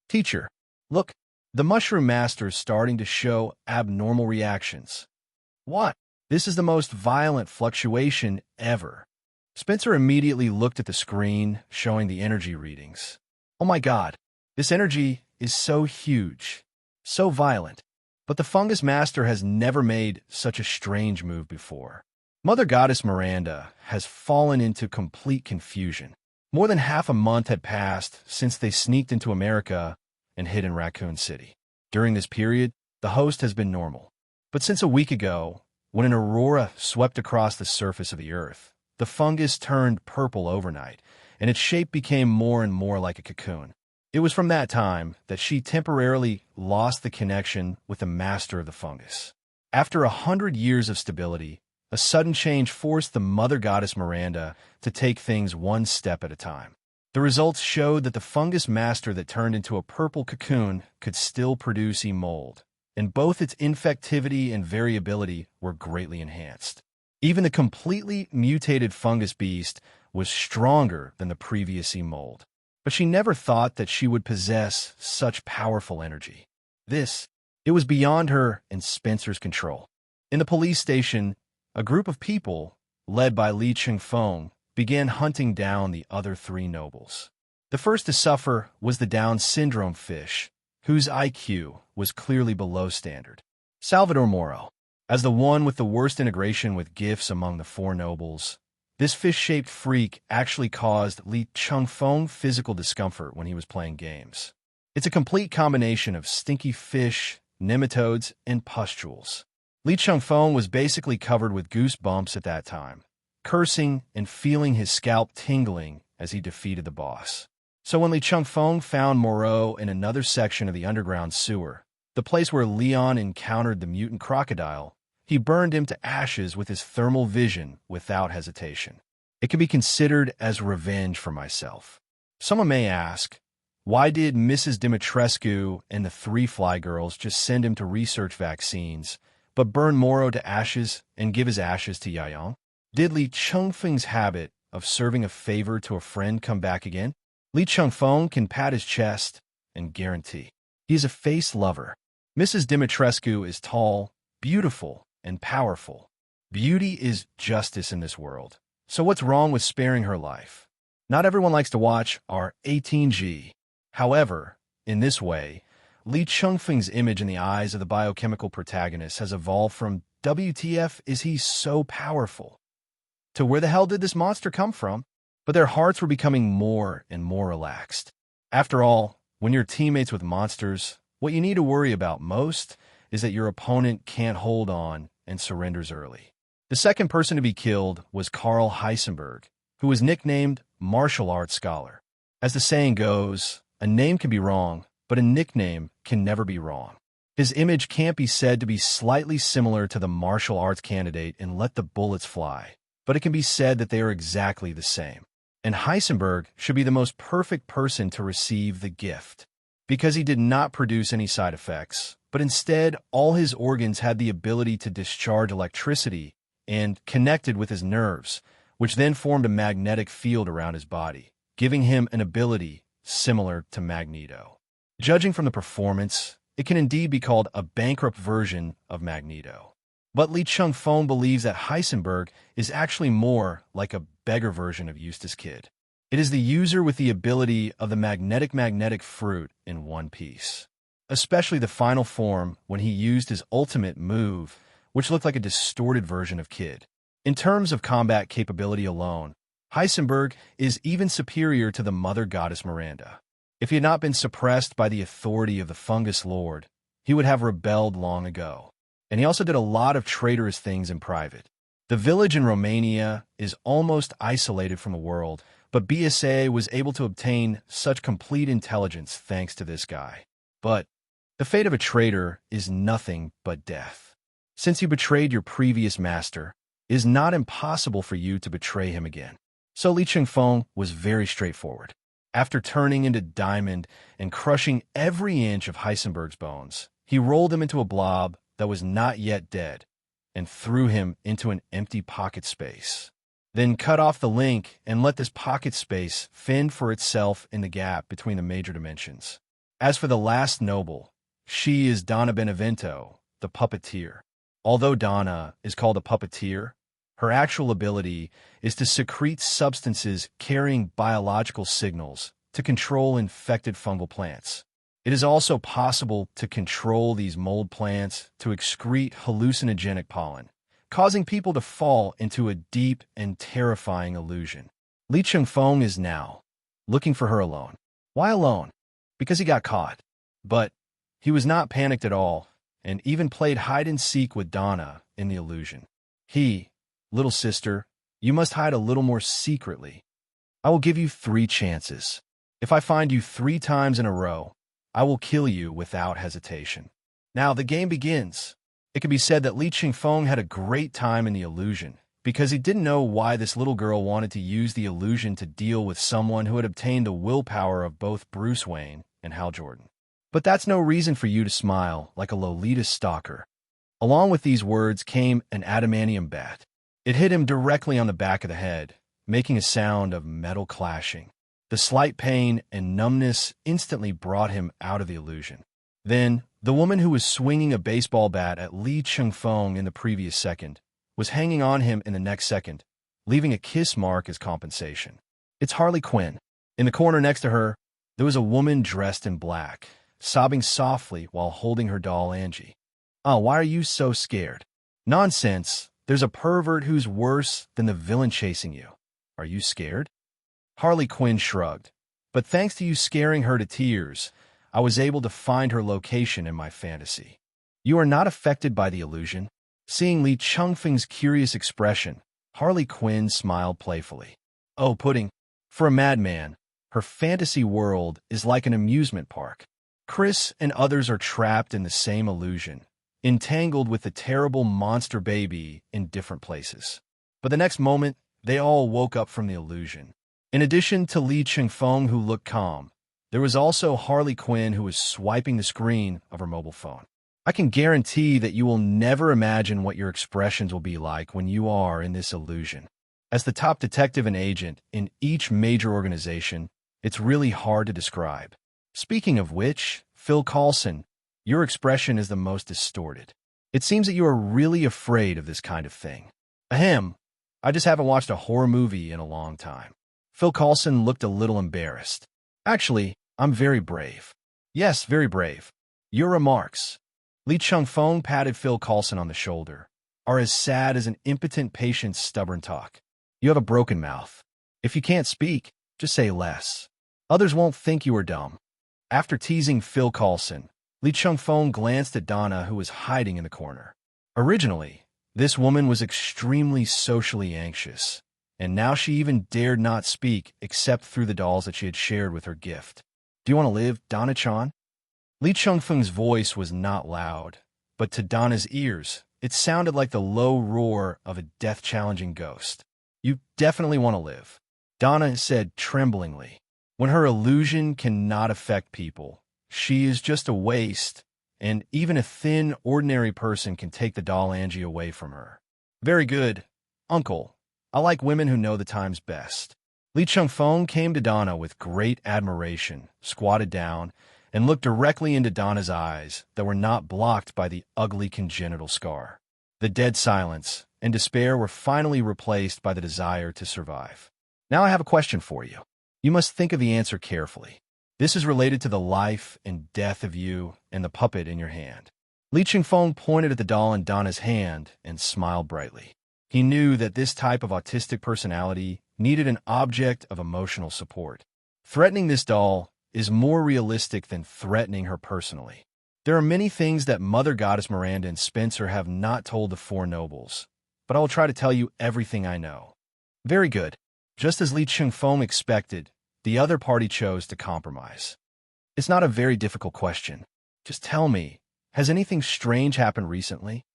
Teacher, look, the Mushroom Master is starting to show abnormal reactions. What? This is the most violent fluctuation ever. Spencer immediately looked at the screen, showing the energy readings. Oh my God, this energy is so huge, so violent. But the Fungus Master has never made such a strange move before. Mother Goddess Miranda has fallen into complete confusion. More than half a month had passed since they sneaked into America and hid in Raccoon City. During this period, the host has been normal. But since a week ago, when an aurora swept across the surface of the Earth, the fungus turned purple overnight, and its shape became more and more like a cocoon. It was from that time that she temporarily lost the connection with the master of the fungus. After 100 years of stability, a sudden change forced the mother goddess Miranda to take things one step at a time. The results showed that the fungus master that turned into a purple cocoon could still produce mold, and both its infectivity and variability were greatly enhanced. Even the completely mutated fungus beast was stronger than the previous mold. But she never thought that she would possess such powerful energy. It was beyond her and Spencer's control. In the police station, a group of people, led by Li Chengfeng, began hunting down the other three nobles. The first to suffer was the Down syndrome fish, whose IQ was clearly below standard. Salvador Moro, as the one with the worst integration with gifts among the four nobles, this fish-shaped freak actually caused Li Chengfeng physical discomfort when he was playing games. It's a complete combination of stinky fish, nematodes, and pustules. Li Chengfeng was basically covered with goosebumps at that time, cursing and feeling his scalp tingling as he defeated the boss. So when Li Chengfeng found Moreau in another section of the underground sewer, the place where Leon encountered the mutant crocodile, he burned him to ashes with his thermal vision without hesitation. It can be considered as revenge for myself. Someone may ask, why did Mrs. Dimitrescu and the three fly girls just send him to research vaccines, but burn Moreau to ashes and give his ashes to Yayong? Did Li Chengfeng's habit of serving a favor to a friend come back again? Li Chengfeng can pat his chest and guarantee he is a face lover. Mrs. Dimitrescu is tall, beautiful, and powerful. Beauty is justice in this world. So what's wrong with sparing her life? Not everyone likes to watch our 18G. However, in this way, Li Chengfeng's image in the eyes of the biochemical protagonist has evolved from WTF is he so powerful to where the hell did this monster come from? But their hearts were becoming more and more relaxed. After all, when you're teammates with monsters, what you need to worry about most is that your opponent can't hold on and surrenders early. The second person to be killed was Karl Heisenberg, who was nicknamed Martial Arts Scholar. As the saying goes, a name can be wrong, but a nickname can never be wrong. His image can't be said to be slightly similar to the martial arts candidate in Let the Bullets Fly, but it can be said that they are exactly the same. And Heisenberg should be the most perfect person to receive the gift, because he did not produce any side effects, but instead all his organs had the ability to discharge electricity and connected with his nerves, which then formed a magnetic field around his body, giving him an ability similar to Magneto. Judging from the performance, it can indeed be called a bankrupt version of Magneto. But Li Chengfeng believes that Heisenberg is actually more like a beggar version of Eustace Kid. It is the user with the ability of the magnetic fruit in one piece. Especially the final form when he used his ultimate move, which looked like a distorted version of Kid. In terms of combat capability alone, Heisenberg is even superior to the mother goddess Miranda. If he had not been suppressed by the authority of the Fungus Lord, he would have rebelled long ago. And he also did a lot of traitorous things in private. The village in Romania is almost isolated from the world, but BSA was able to obtain such complete intelligence thanks to this guy. But the fate of a traitor is nothing but death. Since you betrayed your previous master, it is not impossible for you to betray him again. So Li Chengfeng was very straightforward. After turning into Diamond and crushing every inch of Heisenberg's bones, he rolled him into a blob that was not yet dead and threw him into an empty pocket space. Then cut off the link and let this pocket space fend for itself in the gap between the major dimensions. As for the last noble, she is Donna Benevento, the puppeteer. Although Donna is called a puppeteer, her actual ability is to secrete substances carrying biological signals to control infected fungal plants. It is also possible to control these mold plants to excrete hallucinogenic pollen, causing people to fall into a deep and terrifying illusion. Li Chengfeng is now looking for her alone. Why alone? Because he got caught. But he was not panicked at all, and even played hide-and-seek with Donna in the illusion. Little sister, you must hide a little more secretly. I will give you 3 chances. If I find you 3 times in a row, I will kill you without hesitation. Now the game begins. It can be said that Li Chengfeng had a great time in the illusion, because he didn't know why this little girl wanted to use the illusion to deal with someone who had obtained the willpower of both Bruce Wayne and Hal Jordan. But that's no reason for you to smile like a Lolita stalker. Along with these words came an adamantium bat. It hit him directly on the back of the head, making a sound of metal clashing. The slight pain and numbness instantly brought him out of the illusion. Then, the woman who was swinging a baseball bat at Li Chengfeng in the previous second was hanging on him in the next second, leaving a kiss mark as compensation. It's Harley Quinn. In the corner next to her, there was a woman dressed in black, sobbing softly while holding her doll Angie. Oh, why are you so scared? Nonsense. There's a pervert who's worse than the villain chasing you. Are you scared? Harley Quinn shrugged. But thanks to you scaring her to tears, I was able to find her location in my fantasy. You are not affected by the illusion. Seeing Li Chengfeng's curious expression, Harley Quinn smiled playfully. Oh, pudding. For a madman, her fantasy world is like an amusement park. Chris and others are trapped in the same illusion, entangled with the terrible monster baby in different places. But the next moment, they all woke up from the illusion. In addition to Li Chengfeng, who looked calm, there was also Harley Quinn, who was swiping the screen of her mobile phone. I can guarantee that you will never imagine what your expressions will be like when you are in this illusion. As the top detective and agent in each major organization, it's really hard to describe. Speaking of which, Phil Coulson, your expression is the most distorted. It seems that you are really afraid of this kind of thing. Ahem, I just haven't watched a horror movie in a long time. Phil Coulson looked a little embarrassed. Actually, I'm very brave. Yes, very brave. Your remarks, Li Chengfeng patted Phil Coulson on the shoulder, are as sad as an impotent patient's stubborn talk. You have a broken mouth. If you can't speak, just say less. Others won't think you are dumb. After teasing Phil Coulson, Li Chengfeng glanced at Donna, who was hiding in the corner. Originally, this woman was extremely socially anxious, and now she even dared not speak except through the dolls that she had shared with her gift. Do you want to live, Donna-chan? Li Chengfeng's voice was not loud, but to Donna's ears, it sounded like the low roar of a death-challenging ghost. You definitely want to live, Donna said tremblingly. When her illusion cannot affect people, she is just a waste, and even a thin, ordinary person can take the doll Angie away from her. Very good, Uncle. I like women who know the times best. Li Chengfeng came to Donna with great admiration, squatted down, and looked directly into Donna's eyes that were not blocked by the ugly congenital scar. The dead silence and despair were finally replaced by the desire to survive. Now I have a question for you. You must think of the answer carefully. This is related to the life and death of you and the puppet in your hand. Li Chengfeng pointed at the doll in Donna's hand and smiled brightly. He knew that this type of autistic personality needed an object of emotional support. Threatening this doll is more realistic than threatening her personally. There are many things that Mother Goddess Miranda and Spencer have not told the Four Nobles, but I will try to tell you everything I know. Very good. Just as Li Chengfeng expected, the other party chose to compromise. It's not a very difficult question. Just tell me, has anything strange happened recently?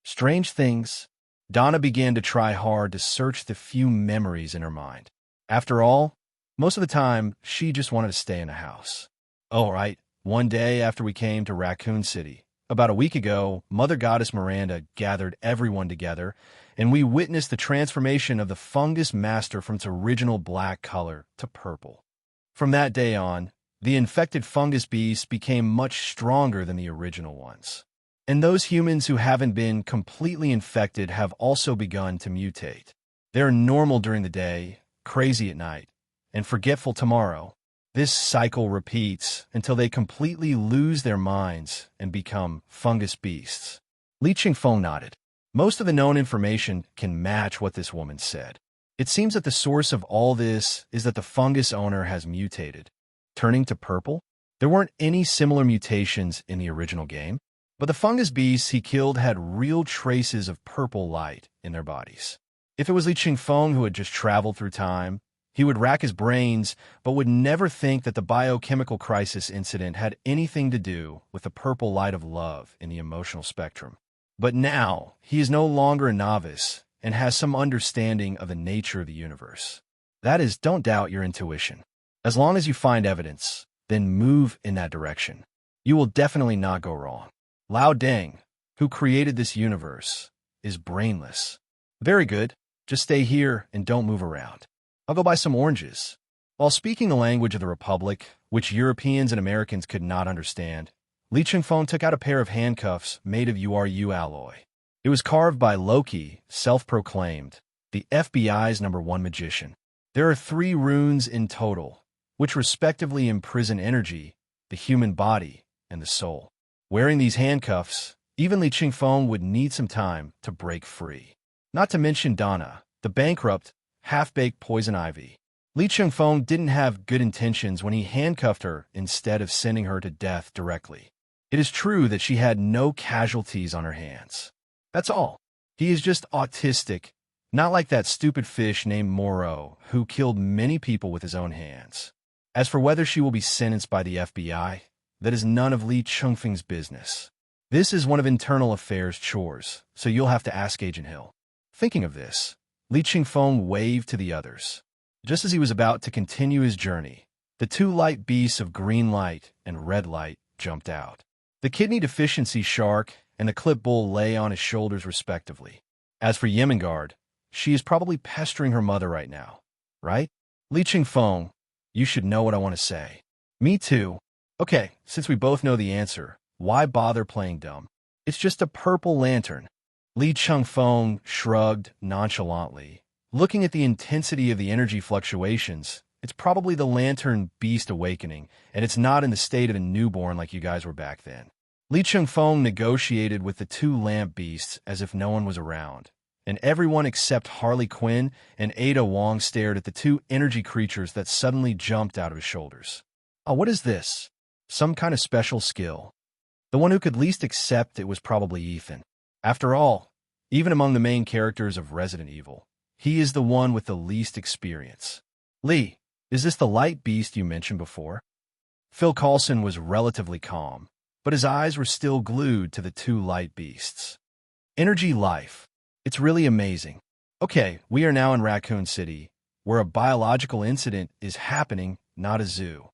Strange things? Donna began to try hard to search the few memories in her mind. After all, most of the time, she just wanted to stay in a house. Oh, right. One day after we came to Raccoon City, about a week ago, Mother Goddess Miranda gathered everyone together, and we witnessed the transformation of the fungus master from its original black color to purple. From that day on, the infected fungus beasts became much stronger than the original ones. And those humans who haven't been completely infected have also begun to mutate. They're normal during the day, crazy at night, and forgetful tomorrow. This cycle repeats until they completely lose their minds and become fungus beasts. Li Chengfeng nodded. Most of the known information can match what this woman said. It seems that the source of all this is that the fungus owner has mutated, turning to purple. There weren't any similar mutations in the original game, but the fungus beasts he killed had real traces of purple light in their bodies. If it was Li Chengfeng who had just traveled through time, he would rack his brains, but would never think that the biochemical crisis incident had anything to do with the purple light of love in the emotional spectrum. But now, he is no longer a novice and has some understanding of the nature of the universe. That is, don't doubt your intuition. As long as you find evidence, then move in that direction. You will definitely not go wrong. Lao Deng, who created this universe, is brainless. Very good. Just stay here and don't move around. I'll go buy some oranges. While speaking the language of the Republic, which Europeans and Americans could not understand, Li Chengfeng took out a pair of handcuffs made of URU alloy. It was carved by Loki, self-proclaimed, the FBI's #1 magician. There are 3 runes in total, which respectively imprison energy, the human body, and the soul. Wearing these handcuffs, even Li Chengfeng would need some time to break free. Not to mention Donna, the bankrupt, half-baked poison ivy. Li Chengfeng didn't have good intentions when he handcuffed her instead of sending her to death directly. It is true that she had no casualties on her hands. That's all. He is just autistic, not like that stupid fish named Moreau, who killed many people with his own hands. As for whether she will be sentenced by the FBI, that is none of Li Chengfeng's business. This is one of internal affairs chores, so you'll have to ask Agent Hill. Thinking of this, Li Chengfeng waved to the others. Just as he was about to continue his journey, the 2 light beasts of green light and red light jumped out. The kidney deficiency shark and the clip bull lay on his shoulders respectively. As for Yemengard, she is probably pestering her mother right now, right? Li Chengfeng, you should know what I want to say. Me too. Okay, since we both know the answer, why bother playing dumb? It's just a purple lantern. Li Chengfeng shrugged nonchalantly. Looking at the intensity of the energy fluctuations, it's probably the lantern beast awakening, and it's not in the state of a newborn like you guys were back then. Li Chengfeng negotiated with the 2 lamp beasts as if no one was around, and everyone except Harley Quinn and Ada Wong stared at the 2 energy creatures that suddenly jumped out of his shoulders. Oh, what is this? Some kind of special skill. The one who could least accept it was probably Ethan. After all, even among the main characters of Resident Evil, he is the one with the least experience. Lee, is this the light beast you mentioned before? Phil Coulson was relatively calm, but his eyes were still glued to the 2 light beasts. Energy life. It's really amazing. Okay, we are now in Raccoon City, where a biological incident is happening, not a zoo.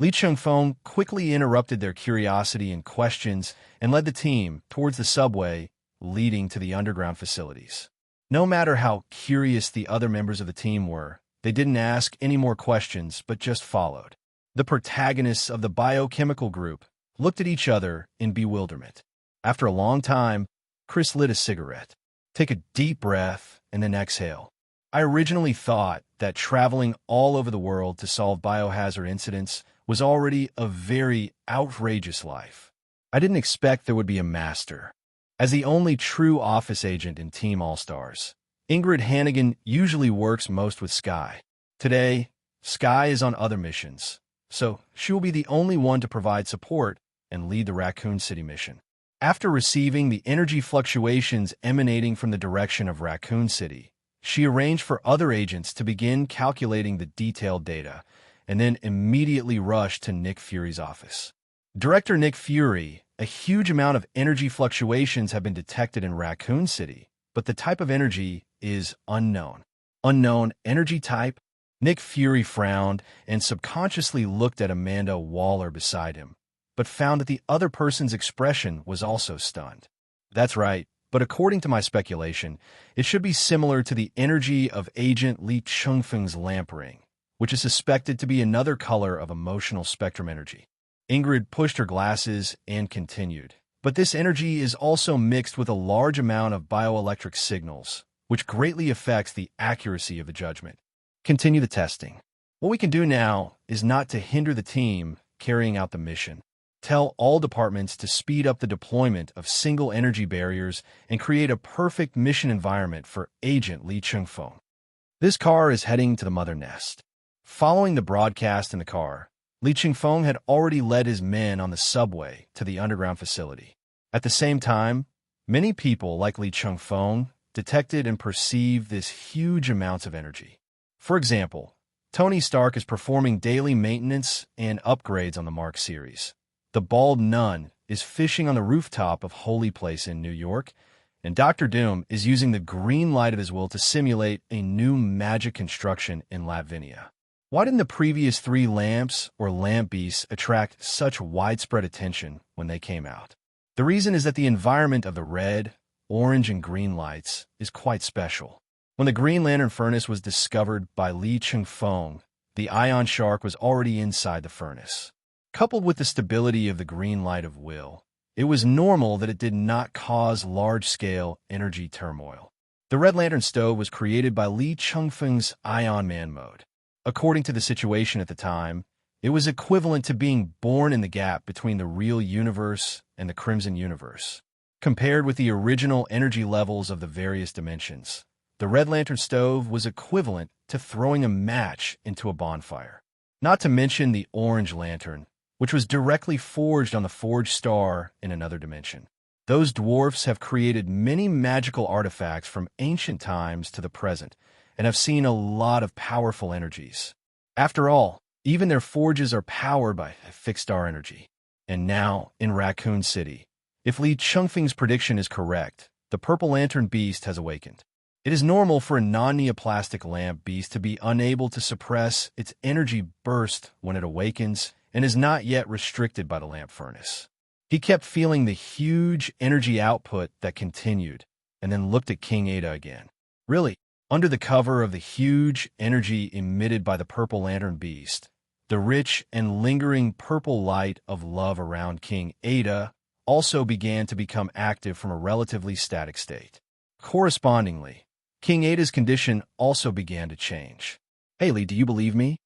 Li Chengfeng quickly interrupted their curiosity and questions and led the team towards the subway leading to the underground facilities. No matter how curious the other members of the team were, they didn't ask any more questions but just followed. The protagonists of the biochemical group looked at each other in bewilderment. After a long time, Chris lit a cigarette. Take a deep breath and then exhale. I originally thought that traveling all over the world to solve biohazard incidents was already a very outrageous life. I didn't expect there would be a master. As the only true office agent in Team All-Stars, Ingrid Hannigan usually works most with Sky. Today, Sky is on other missions, so she will be the only one to provide support and lead the Raccoon City mission. After receiving the energy fluctuations emanating from the direction of Raccoon City, she arranged for other agents to begin calculating the detailed data, and then immediately rushed to Nick Fury's office. Director Nick Fury, a huge amount of energy fluctuations have been detected in Raccoon City, but the type of energy is unknown. Unknown energy type? Nick Fury frowned and subconsciously looked at Amanda Waller beside him, but found that the other person's expression was also stunned. That's right, but according to my speculation, it should be similar to the energy of Agent Li Chengfeng's lamp ring, which is suspected to be another color of emotional spectrum energy. Ingrid pushed her glasses and continued. But this energy is also mixed with a large amount of bioelectric signals, which greatly affects the accuracy of the judgment. Continue the testing. What we can do now is not to hinder the team carrying out the mission. Tell all departments to speed up the deployment of single energy barriers and create a perfect mission environment for Agent Li Chengfeng. This car is heading to the mother nest. Following the broadcast in the car, Li Chengfeng had already led his men on the subway to the underground facility. At the same time, many people like Li Chengfeng detected and perceived this huge amounts of energy. For example, Tony Stark is performing daily maintenance and upgrades on the Mark series. The bald nun is fishing on the rooftop of Holy Place in New York, and Dr. Doom is using the green light of his will to simulate a new magic construction in Latvinia. Why didn't the previous 3 lamps or lamp beasts attract such widespread attention when they came out? The reason is that the environment of the red, orange, and green lights is quite special. When the Green Lantern furnace was discovered by Li Chengfeng, the ion shark was already inside the furnace. Coupled with the stability of the green light of will, it was normal that it did not cause large-scale energy turmoil. The Red Lantern stove was created by Li Chengfeng's Ion Man mode. According to the situation at the time, it was equivalent to being born in the gap between the real universe and the Crimson Universe. Compared with the original energy levels of the various dimensions, the Red Lantern stove was equivalent to throwing a match into a bonfire. Not to mention the Orange Lantern, which was directly forged on the Forged Star in another dimension. Those dwarfs have created many magical artifacts from ancient times to the present, and have seen a lot of powerful energies. After all, even their forges are powered by fixed star energy. And now, in Raccoon City, if Li Chengfeng's prediction is correct, the Purple Lantern Beast has awakened. It is normal for a non-neoplastic lamp beast to be unable to suppress its energy burst when it awakens and is not yet restricted by the lamp furnace. He kept feeling the huge energy output that continued, and then looked at King Ada again. Really? Under the cover of the huge energy emitted by the Purple Lantern Beast, the rich and lingering purple light of love around King Ada also began to become active from a relatively static state. Correspondingly, King Ada's condition also began to change. Haley, do you believe me?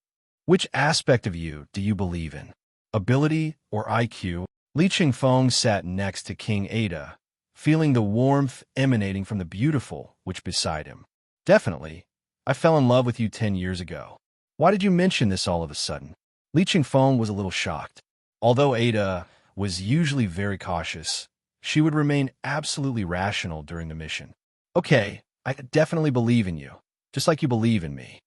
Which aspect of you do you believe in? Ability or IQ? Li Chengfeng sat next to King Ada, feeling the warmth emanating from the beautiful which beside him. Definitely. I fell in love with you 10 years ago. Why did you mention this all of a sudden? Li Chengfeng was a little shocked. Although Ada was usually very cautious, she would remain absolutely rational during the mission. Okay, I definitely believe in you, just like you believe in me.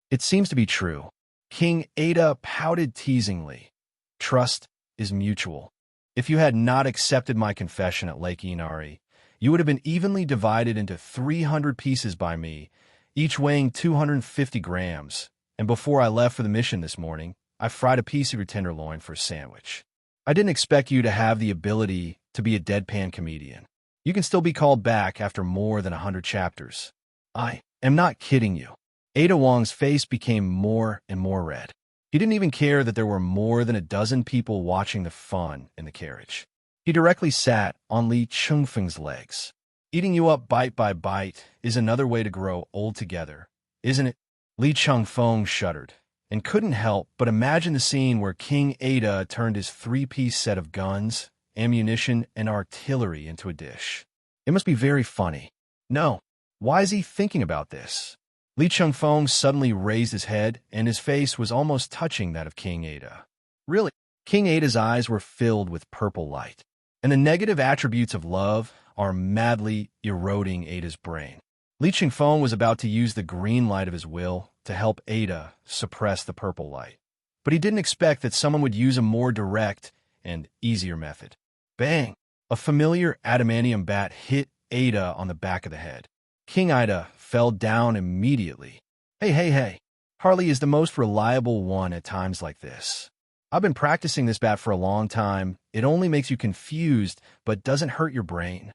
It seems to be true. King Ada pouted teasingly. Trust is mutual. If you had not accepted my confession at Lake Inari, you would have been evenly divided into 300 pieces by me, each weighing 250 grams, and before I left for the mission this morning, I fried a piece of your tenderloin for a sandwich. I didn't expect you to have the ability to be a deadpan comedian. You can still be called back after more than 100 chapters. I am not kidding you. Ada Wong's face became more and more red. He didn't even care that there were more than a dozen people watching the fun in the carriage. He directly sat on Li Chengfeng's legs. Eating you up bite by bite is another way to grow old together, isn't it? Li Chengfeng shuddered and couldn't help but imagine the scene where King Ada turned his 3-piece set of guns, ammunition, and artillery into a dish. It must be very funny. No, why is he thinking about this? Li Chengfeng suddenly raised his head, and his face was almost touching that of King Ada. Really? King Ada's eyes were filled with purple light, and the negative attributes of love are madly eroding Ada's brain. Li Chengfeng was about to use the green light of his will to help Ada suppress the purple light, but he didn't expect that someone would use a more direct and easier method. Bang! A familiar adamantium bat hit Ada on the back of the head. King Ada fell down immediately. Hey. Harley is the most reliable one at times like this. I've been practicing this bat for a long time. It only makes you confused, but doesn't hurt your brain.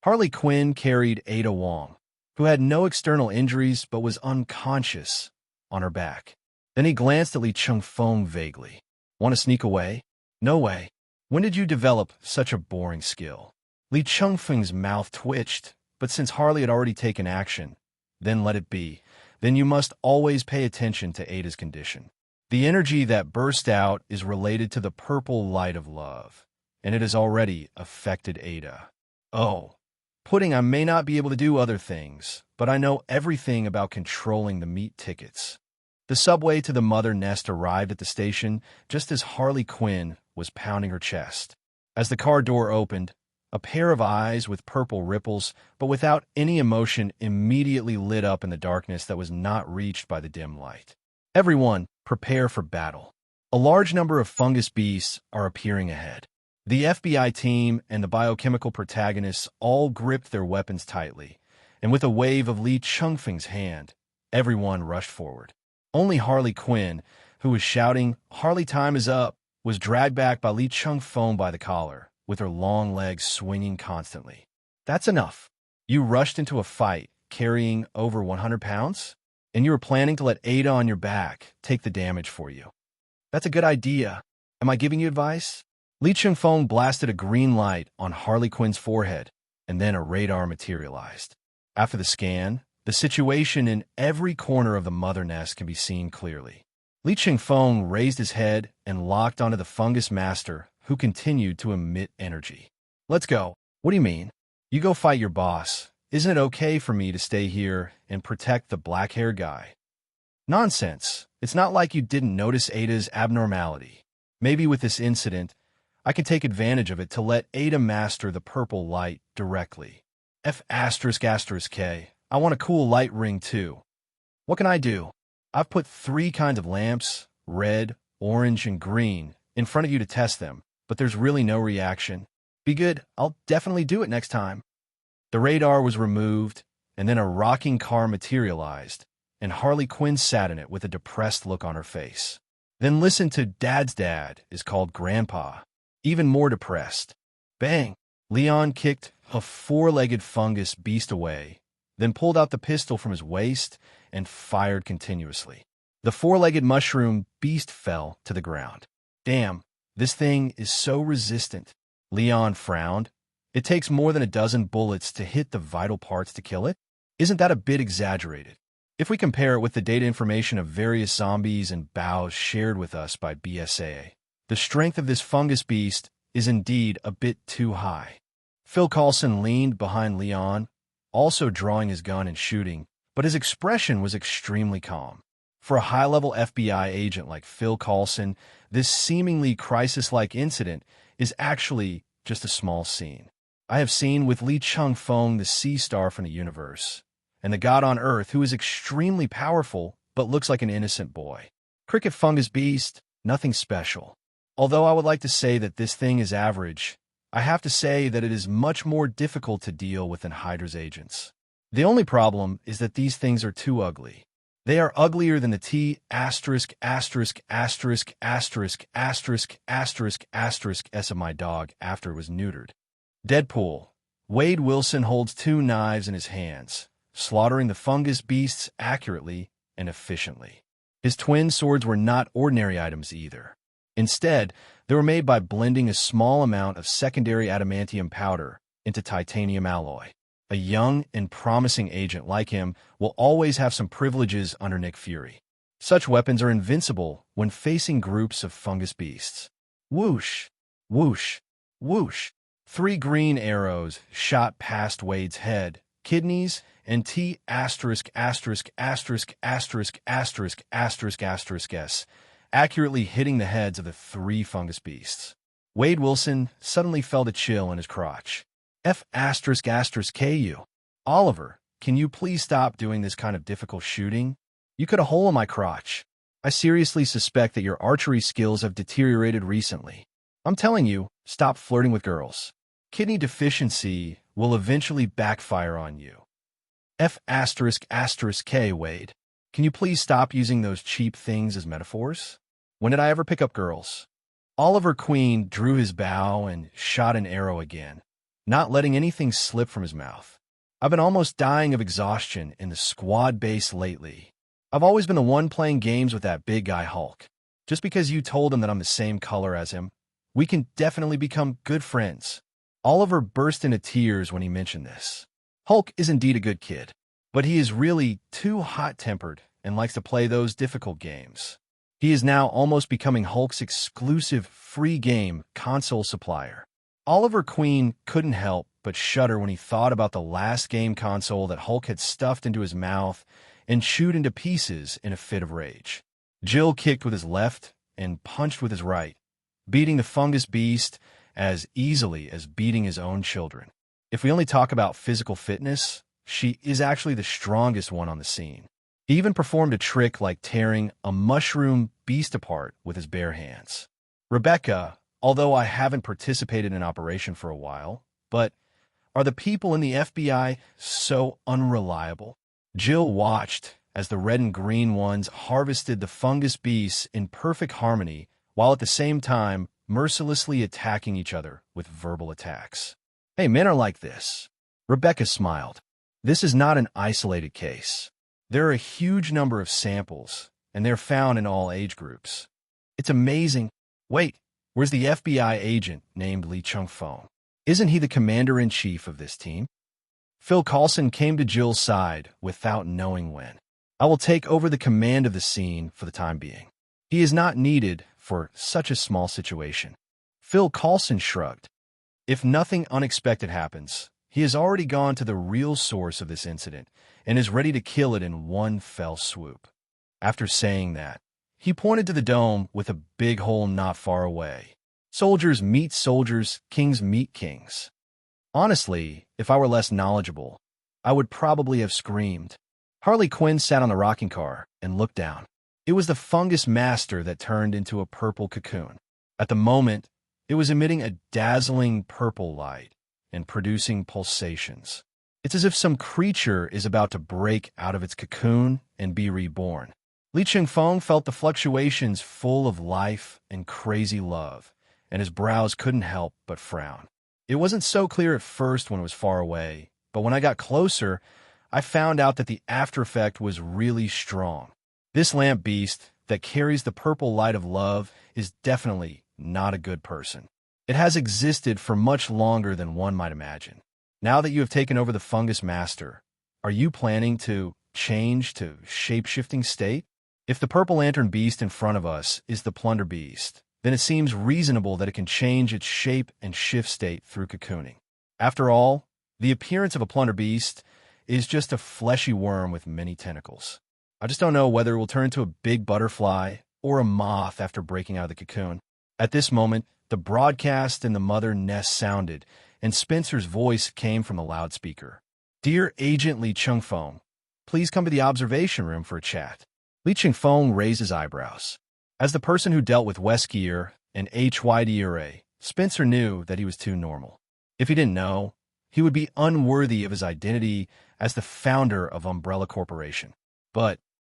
Harley Quinn carried Ada Wong, who had no external injuries but was unconscious, on her back. Then he glanced at Li Chengfeng vaguely. Want to sneak away? No way. When did you develop such a boring skill? Li Chengfeng's mouth twitched, but since Harley had already taken action, then let it be. Then you must always pay attention to Ada's condition. The energy that burst out is related to the purple light of love, and it has already affected Ada. Oh, Pudding, I may not be able to do other things, but I know everything about controlling the meat tickets. The subway to the mother nest arrived at the station just as Harley Quinn was pounding her chest. As the car door opened, a pair of eyes with purple ripples, but without any emotion, immediately lit up in the darkness that was not reached by the dim light. Everyone, prepare for battle. A large number of fungus beasts are appearing ahead. The FBI team and the biochemical protagonists all gripped their weapons tightly, and with a wave of Li Chengfeng's hand, everyone rushed forward. Only Harley Quinn, who was shouting, "Harley, time is up," was dragged back by Li Chengfeng by the collar, with her long legs swinging constantly. "That's enough. You rushed into a fight carrying over 100 pounds? And you were planning to let Ada on your back take the damage for you. That's a good idea. Am I giving you advice?" Li Chengfeng blasted a green light on Harley Quinn's forehead, and then a radar materialized. After the scan, the situation in every corner of the mother nest can be seen clearly. Li Chengfeng raised his head and locked onto the fungus master, who continued to emit energy. "Let's go." "What do you mean?" "You go fight your boss. Isn't it okay for me to stay here and protect the black-haired guy?" "Nonsense. It's not like you didn't notice Ada's abnormality. Maybe with this incident, I can take advantage of it to let Ada master the purple light directly. F***K. I want a cool light ring too. What can I do? I've put 3 kinds of lamps, red, orange, and green, in front of you to test them, but there's really no reaction. Be good. I'll definitely do it next time." The radar was removed, and then a rocking car materialized, and Harley Quinn sat in it with a depressed look on her face. Then listen to Dad's dad is called Grandpa, even more depressed. Bang! Leon kicked a 4-legged fungus beast away, then pulled out the pistol from his waist and fired continuously. The 4-legged mushroom beast fell to the ground. "Damn, this thing is so resistant." Leon frowned. "It takes more than a dozen bullets to hit the vital parts to kill it? Isn't that a bit exaggerated? If we compare it with the data information of various zombies and bows shared with us by BSAA, the strength of this fungus beast is indeed a bit too high." Phil Coulson leaned behind Leon, also drawing his gun and shooting, but his expression was extremely calm. For a high-level FBI agent like Phil Coulson, this seemingly crisis-like incident is actually just a small scene. I have seen with Li Chengfeng the sea star from the universe, and the god on Earth who is extremely powerful but looks like an innocent boy. Cricket fungus beast, nothing special. Although I would like to say that this thing is average, I have to say that it is much more difficult to deal with than Hydra's agents. The only problem is that these things are too ugly. They are uglier than the S of my dog after it was neutered. Deadpool. Wade Wilson holds 2 knives in his hands, slaughtering the fungus beasts accurately and efficiently. His twin swords were not ordinary items either. Instead, they were made by blending a small amount of secondary adamantium powder into titanium alloy. A young and promising agent like him will always have some privileges under Nick Fury. Such weapons are invincible when facing groups of fungus beasts. Whoosh, whoosh, whoosh. 3 green arrows shot past Wade's head, kidneys, and S, accurately hitting the heads of the 3 fungus beasts. Wade Wilson suddenly felt a chill in his crotch. F***KU. Oliver, can you please stop doing this kind of difficult shooting? You cut a hole in my crotch. I seriously suspect that your archery skills have deteriorated recently. I'm telling you, stop flirting with girls. Kidney deficiency will eventually backfire on you. F***K, Wade. Can you please stop using those cheap things as metaphors? When did I ever pick up girls? Oliver Queen drew his bow and shot an arrow again, not letting anything slip from his mouth. I've been almost dying of exhaustion in the squad base lately. I've always been the one playing games with that big guy Hulk. Just because you told him that I'm the same color as him, we can definitely become good friends. Oliver burst into tears when he mentioned this. Hulk is indeed a good kid, but he is really too hot-tempered and likes to play those difficult games. He is now almost becoming Hulk's exclusive free game console supplier. Oliver Queen couldn't help but shudder when he thought about the last game console that Hulk had stuffed into his mouth and chewed into pieces in a fit of rage. Jill kicked with his left and punched with his right, beating the fungus beast as easily as beating his own children. If we only talk about physical fitness, she is actually the strongest one on the scene. He even performed a trick like tearing a mushroom beast apart with his bare hands. Rebecca, although I haven't participated in Operation for a while, but are the people in the FBI so unreliable? Jill watched as the red and green ones harvested the fungus beasts in perfect harmony, while at the same time mercilessly attacking each other with verbal attacks. Hey, men are like this. Rebecca smiled. This is not an isolated case. There are a huge number of samples, and they're found in all age groups. It's amazing. Wait, where's the FBI agent named Lee Chengfeng? Isn't he the commander-in-chief of this team? Phil Coulson came to Jill's side without knowing when. I will take over the command of the scene for the time being. He is not needed for such a small situation. Phil Coulson shrugged. If nothing unexpected happens, he has already gone to the real source of this incident and is ready to kill it in one fell swoop. After saying that, he pointed to the dome with a big hole not far away. Soldiers meet soldiers, kings meet kings. Honestly, if I were less knowledgeable, I would probably have screamed. Harley Quinn sat on the rocking car and looked down. It was the fungus master that turned into a purple cocoon. At the moment, it was emitting a dazzling purple light and producing pulsations. It's as if some creature is about to break out of its cocoon and be reborn. Li Chengfeng felt the fluctuations full of life and crazy love, and his brows couldn't help but frown. It wasn't so clear at first when it was far away, but when I got closer, I found out that the after effect was really strong. This lamp beast that carries the purple light of love is definitely not a good person. It has existed for much longer than one might imagine. Now that you have taken over the fungus master, are you planning to change to shape-shifting state? If the purple lantern beast in front of us is the plunder beast, then it seems reasonable that it can change its shape and shift state through cocooning. After all, the appearance of a plunder beast is just a fleshy worm with many tentacles. I just don't know whether it will turn into a big butterfly or a moth after breaking out of the cocoon. At this moment, the broadcast in the mother nest sounded, and Spencer's voice came from the loudspeaker. Dear Agent Lee Chengfeng, please come to the observation room for a chat. Lee Chengfeng raised his eyebrows. As the person who dealt with Weskier and HYDRA, Spencer knew that he was too normal. If he didn't know, he would be unworthy of his identity as the founder of Umbrella Corporation. But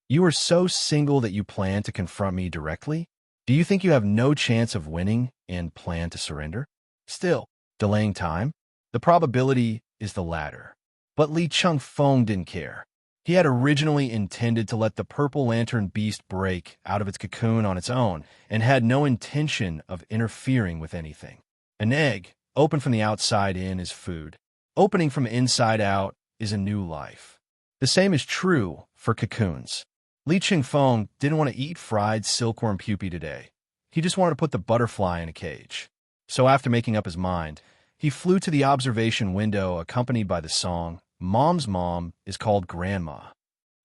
you are so single that you plan to confront me directly? Do you think you have no chance of winning and plan to surrender? Still, delaying time? The probability is the latter. But Lee Chengfeng didn't care. He had originally intended to let the purple lantern beast break out of its cocoon on its own and had no intention of interfering with anything. An egg, open from the outside in, is food. Opening from inside out is a new life. The same is true for cocoons. Lee Chengfeng didn't want to eat fried silkworm pupae today. He just wanted to put the butterfly in a cage. So after making up his mind, he flew to the observation window accompanied by the song, Mom's Mom is Called Grandma.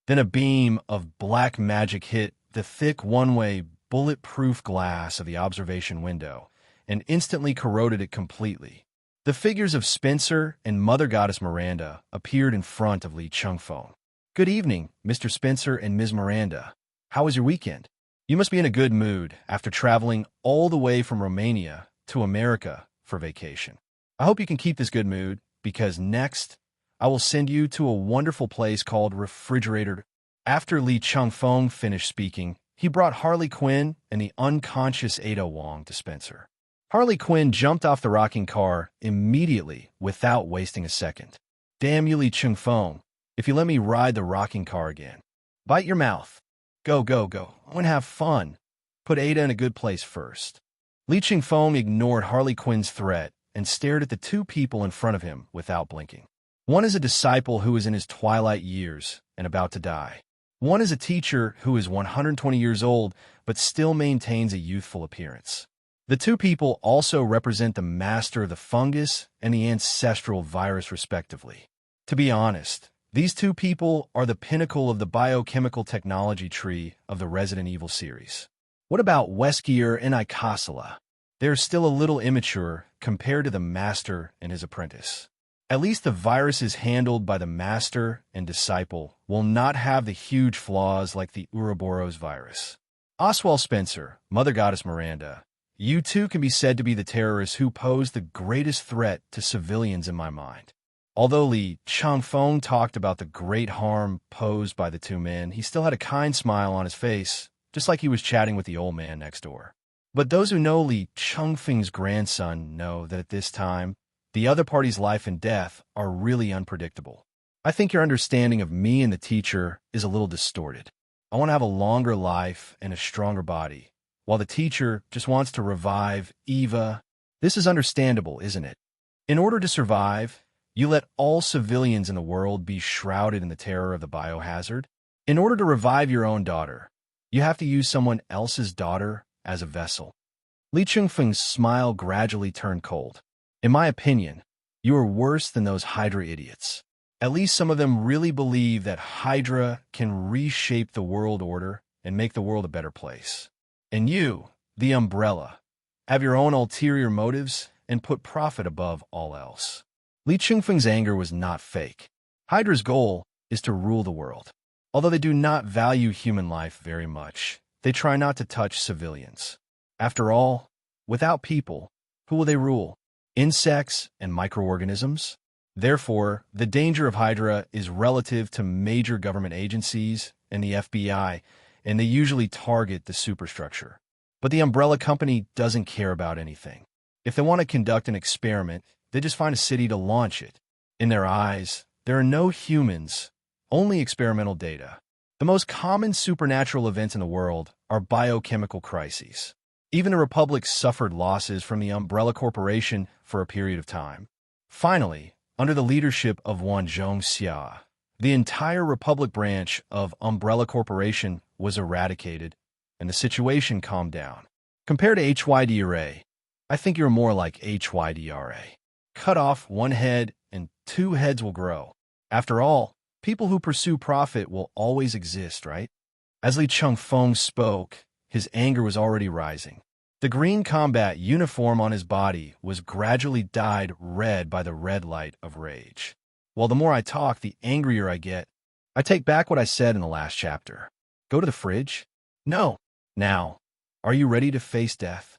Then a beam of black magic hit the thick one-way bulletproof glass of the observation window and instantly corroded it completely. The figures of Spencer and Mother Goddess Miranda appeared in front of Lee Chengfeng. Good evening, Mr. Spencer and Ms. Miranda. How was your weekend? You must be in a good mood after traveling all the way from Romania to America for vacation. I hope you can keep this good mood because next, I will send you to a wonderful place called Refrigerator. After Lee Chengfeng finished speaking, he brought Harley Quinn and the unconscious Ada Wong to Spencer. Harley Quinn jumped off the rocking car immediately without wasting a second. Damn you, Lee Chengfeng. If you let me ride the rocking car again. Bite your mouth. Go, go, go. I want to have fun. Put Ada in a good place first. Lee Chengfeng ignored Harley Quinn's threat and stared at the two people in front of him without blinking. One is a disciple who is in his twilight years and about to die. One is a teacher who is 120 years old but still maintains a youthful appearance. The two people also represent the master of the fungus and the ancestral virus, respectively. To be honest, these two people are the pinnacle of the biochemical technology tree of the Resident Evil series. What about Wesker and Icosala? They're still a little immature compared to the master and his apprentice. At least the viruses handled by the master and disciple will not have the huge flaws like the Ouroboros virus. Oswald Spencer, Mother Goddess Miranda, you two can be said to be the terrorists who pose the greatest threat to civilians in my mind. Although Li Chengfeng talked about the great harm posed by the two men, he still had a kind smile on his face, just like he was chatting with the old man next door. But those who know Li Chengfeng's grandson know that at this time, the other party's life and death are really unpredictable. I think your understanding of me and the teacher is a little distorted. I want to have a longer life and a stronger body, while the teacher just wants to revive Eva. This is understandable, isn't it? In order to survive, you let all civilians in the world be shrouded in the terror of the biohazard. In order to revive your own daughter, you have to use someone else's daughter as a vessel. Li Chengfeng's smile gradually turned cold. In my opinion, you are worse than those Hydra idiots. At least some of them really believe that Hydra can reshape the world order and make the world a better place. And you, the Umbrella, have your own ulterior motives and put profit above all else. Li Chengfeng's anger was not fake. Hydra's goal is to rule the world. Although they do not value human life very much, they try not to touch civilians. After all, without people, who will they rule? Insects and microorganisms? Therefore, the danger of Hydra is relative to major government agencies and the FBI, and they usually target the superstructure. But the Umbrella Company doesn't care about anything. If they want to conduct an experiment, they just find a city to launch it. In their eyes, there are no humans, only experimental data. The most common supernatural events in the world are biochemical crises. Even the Republic suffered losses from the Umbrella Corporation for a period of time. Finally, under the leadership of Wang Zhongxia, the entire Republic branch of Umbrella Corporation was eradicated, and the situation calmed down. Compared to HYDRA, I think you're more like HYDRA. Cut off one head and two heads will grow. After all, people who pursue profit will always exist, right? As Li Chengfeng spoke, his anger was already rising. The green combat uniform on his body was gradually dyed red by the red light of rage. While the more I talk, the angrier I get. I take back what I said in the last chapter. Go to the fridge? No. Now, are you ready to face death?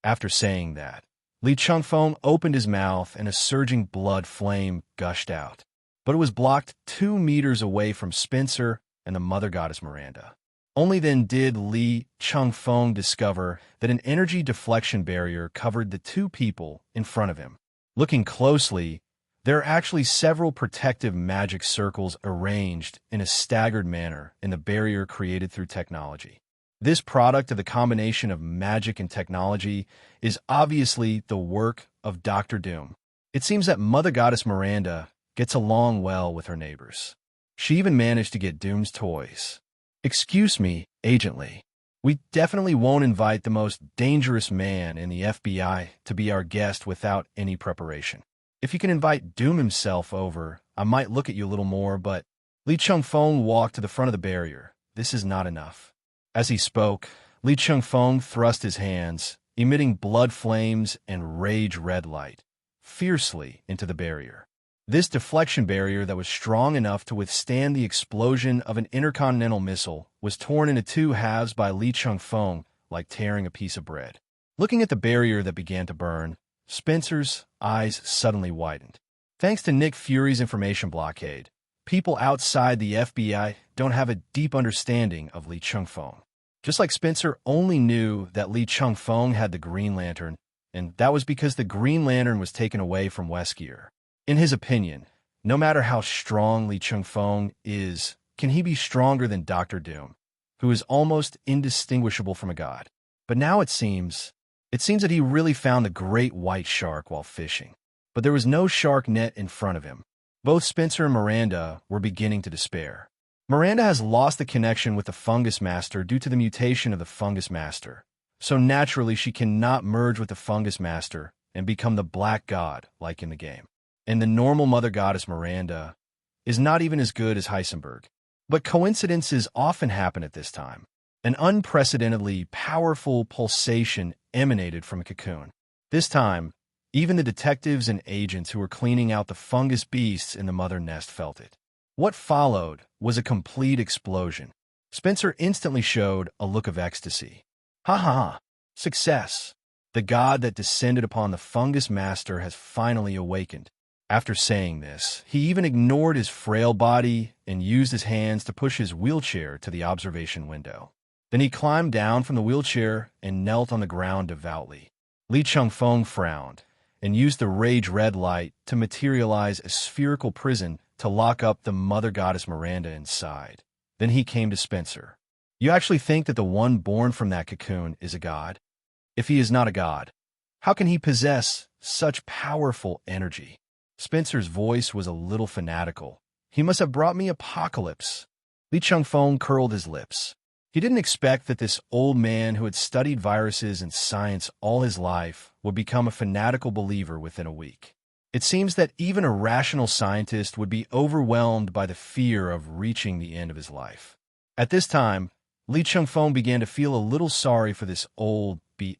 After saying that, Li Chengfeng opened his mouth and a surging blood flame gushed out. But it was blocked 2 meters away from Spencer and the Mother Goddess Miranda. Only then did Li Chengfeng discover that an energy deflection barrier covered the two people in front of him. Looking closely, there are actually several protective magic circles arranged in a staggered manner in the barrier created through technology. This product of the combination of magic and technology is obviously the work of Dr. Doom. It seems that Mother Goddess Miranda gets along well with her neighbors. She even managed to get Doom's toys. Excuse me, Agent Lee. We definitely won't invite the most dangerous man in the FBI to be our guest without any preparation. If you can invite Doom himself over, I might look at you a little more, but Li Chengfeng walked to the front of the barrier. This is not enough. As he spoke, Li Chengfeng thrust his hands, emitting blood flames and rage-red light, fiercely into the barrier. This deflection barrier that was strong enough to withstand the explosion of an intercontinental missile was torn into 2 halves by Li Chengfeng like tearing a piece of bread. Looking at the barrier that began to burn, Spencer's eyes suddenly widened. Thanks to Nick Fury's information blockade, people outside the FBI don't have a deep understanding of Li Chengfeng. Just like Spencer only knew that Li Chengfeng had the Green Lantern, and that was because the Green Lantern was taken away from Wesker. In his opinion, no matter how strong Li Chengfeng is, can he be stronger than Dr. Doom, who is almost indistinguishable from a god? But now it seems that he really found the great white shark while fishing. But there was no shark net in front of him. Both Spencer and Miranda were beginning to despair. Miranda has lost the connection with the Fungus Master due to the mutation of the Fungus Master. so naturally she cannot merge with the fungus master and become the black god like in the game. And the normal mother goddess Miranda is not even as good as Heisenberg. But coincidences often happen at this time. An unprecedentedly powerful pulsation emanated from a cocoon. This time, even the detectives and agents who were cleaning out the fungus beasts in the mother nest felt it. What followed was a complete explosion. Spencer instantly showed a look of ecstasy. Ha ha! Success! The god that descended upon the fungus master has finally awakened. After saying this, he even ignored his frail body and used his hands to push his wheelchair to the observation window. Then he climbed down from the wheelchair and knelt on the ground devoutly. Li Chengfeng frowned and used the rage-red light to materialize a spherical prison to lock up the mother goddess Miranda inside. Then he came to Spencer. You actually think that the one born from that cocoon is a god? If he is not a god, how can he possess such powerful energy? Spencer's voice was a little fanatical. He must have brought me apocalypse. Li Chengfeng curled his lips. He didn't expect that this old man who had studied viruses and science all his life would become a fanatical believer within a week. It seems that even a rational scientist would be overwhelmed by the fear of reaching the end of his life. At this time, Li Chengfeng began to feel a little sorry for this old ***ch.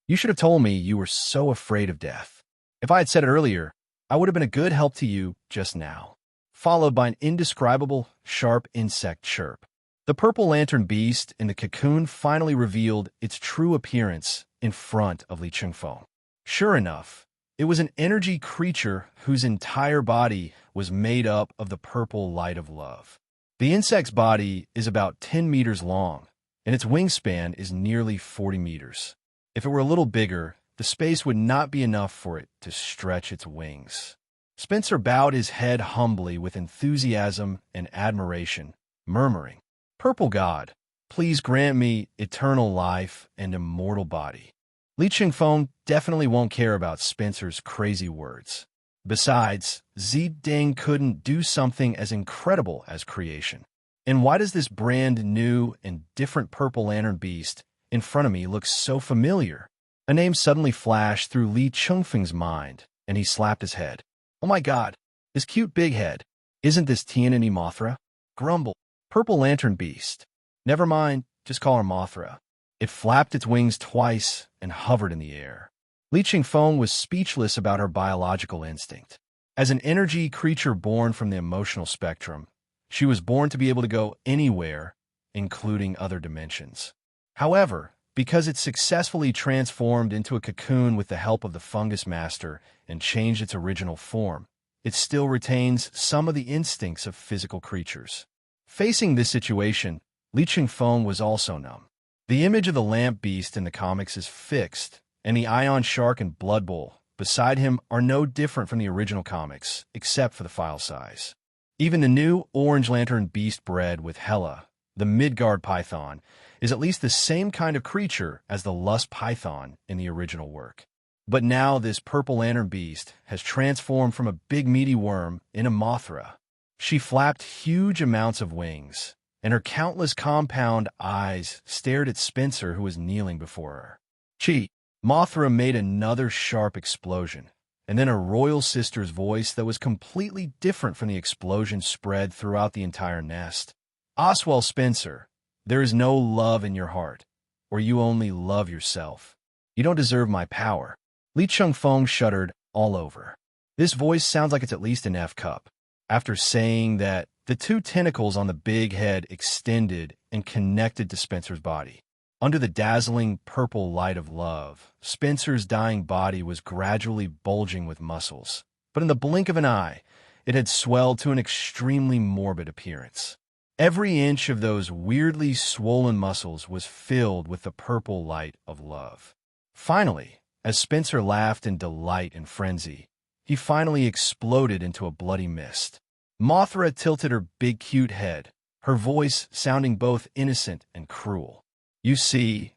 You should have told me you were so afraid of death. If I had said it earlier, I would have been a good help to you just now. Followed by an indescribable, sharp insect chirp. The purple lantern beast in the cocoon finally revealed its true appearance in front of Li Chengfeng. Sure enough, it was an energy creature whose entire body was made up of the purple light of love. The insect's body is about 10 meters long, and its wingspan is nearly 40 meters. If it were a little bigger, the space would not be enough for it to stretch its wings. Spencer bowed his head humbly with enthusiasm and admiration, murmuring, "Purple God, please grant me eternal life and immortal body." Li Chengfeng definitely won't care about Spencer's crazy words. Besides, Zidane couldn't do something as incredible as creation. And why does this brand new and different purple lantern beast in front of me look so familiar? A name suddenly flashed through Li Chengfeng's mind, and he slapped his head. Oh my god, this cute big head. Isn't this Tianani Mothra? Grumble. Purple lantern beast. Never mind, just call her Mothra. It flapped its wings twice and hovered in the air. Li Chengfeng was speechless about her biological instinct. As an energy creature born from the emotional spectrum, she was born to be able to go anywhere, including other dimensions. However, because it successfully transformed into a cocoon with the help of the fungus master and changed its original form, it still retains some of the instincts of physical creatures. Facing this situation, Li Chengfeng was also numb. The image of the lamp beast in the comics is fixed, and the Ion Shark and Blood Bowl beside him are no different from the original comics, except for the file size. Even the new Orange Lantern beast bred with Hela, the Midgard python, is at least the same kind of creature as the Lust python in the original work. But now this purple lantern beast has transformed from a big meaty worm into Mothra. She flapped huge amounts of wings, and her countless compound eyes stared at Spencer, who was kneeling before her. Chi! Mothra made another sharp explosion, and then a royal sister's voice that was completely different from the explosion spread throughout the entire nest. Oswald Spencer, there is no love in your heart, or you only love yourself. You don't deserve my power. Li Chengfeng shuddered all over. This voice sounds like it's at least an F cup. After saying that, the two tentacles on the big head extended and connected to Spencer's body. Under the dazzling purple light of love, Spencer's dying body was gradually bulging with muscles, but in the blink of an eye, it had swelled to an extremely morbid appearance. Every inch of those weirdly swollen muscles was filled with the purple light of love. Finally, as Spencer laughed in delight and frenzy, he finally exploded into a bloody mist. Mothra tilted her big cute head, her voice sounding both innocent and cruel. You see,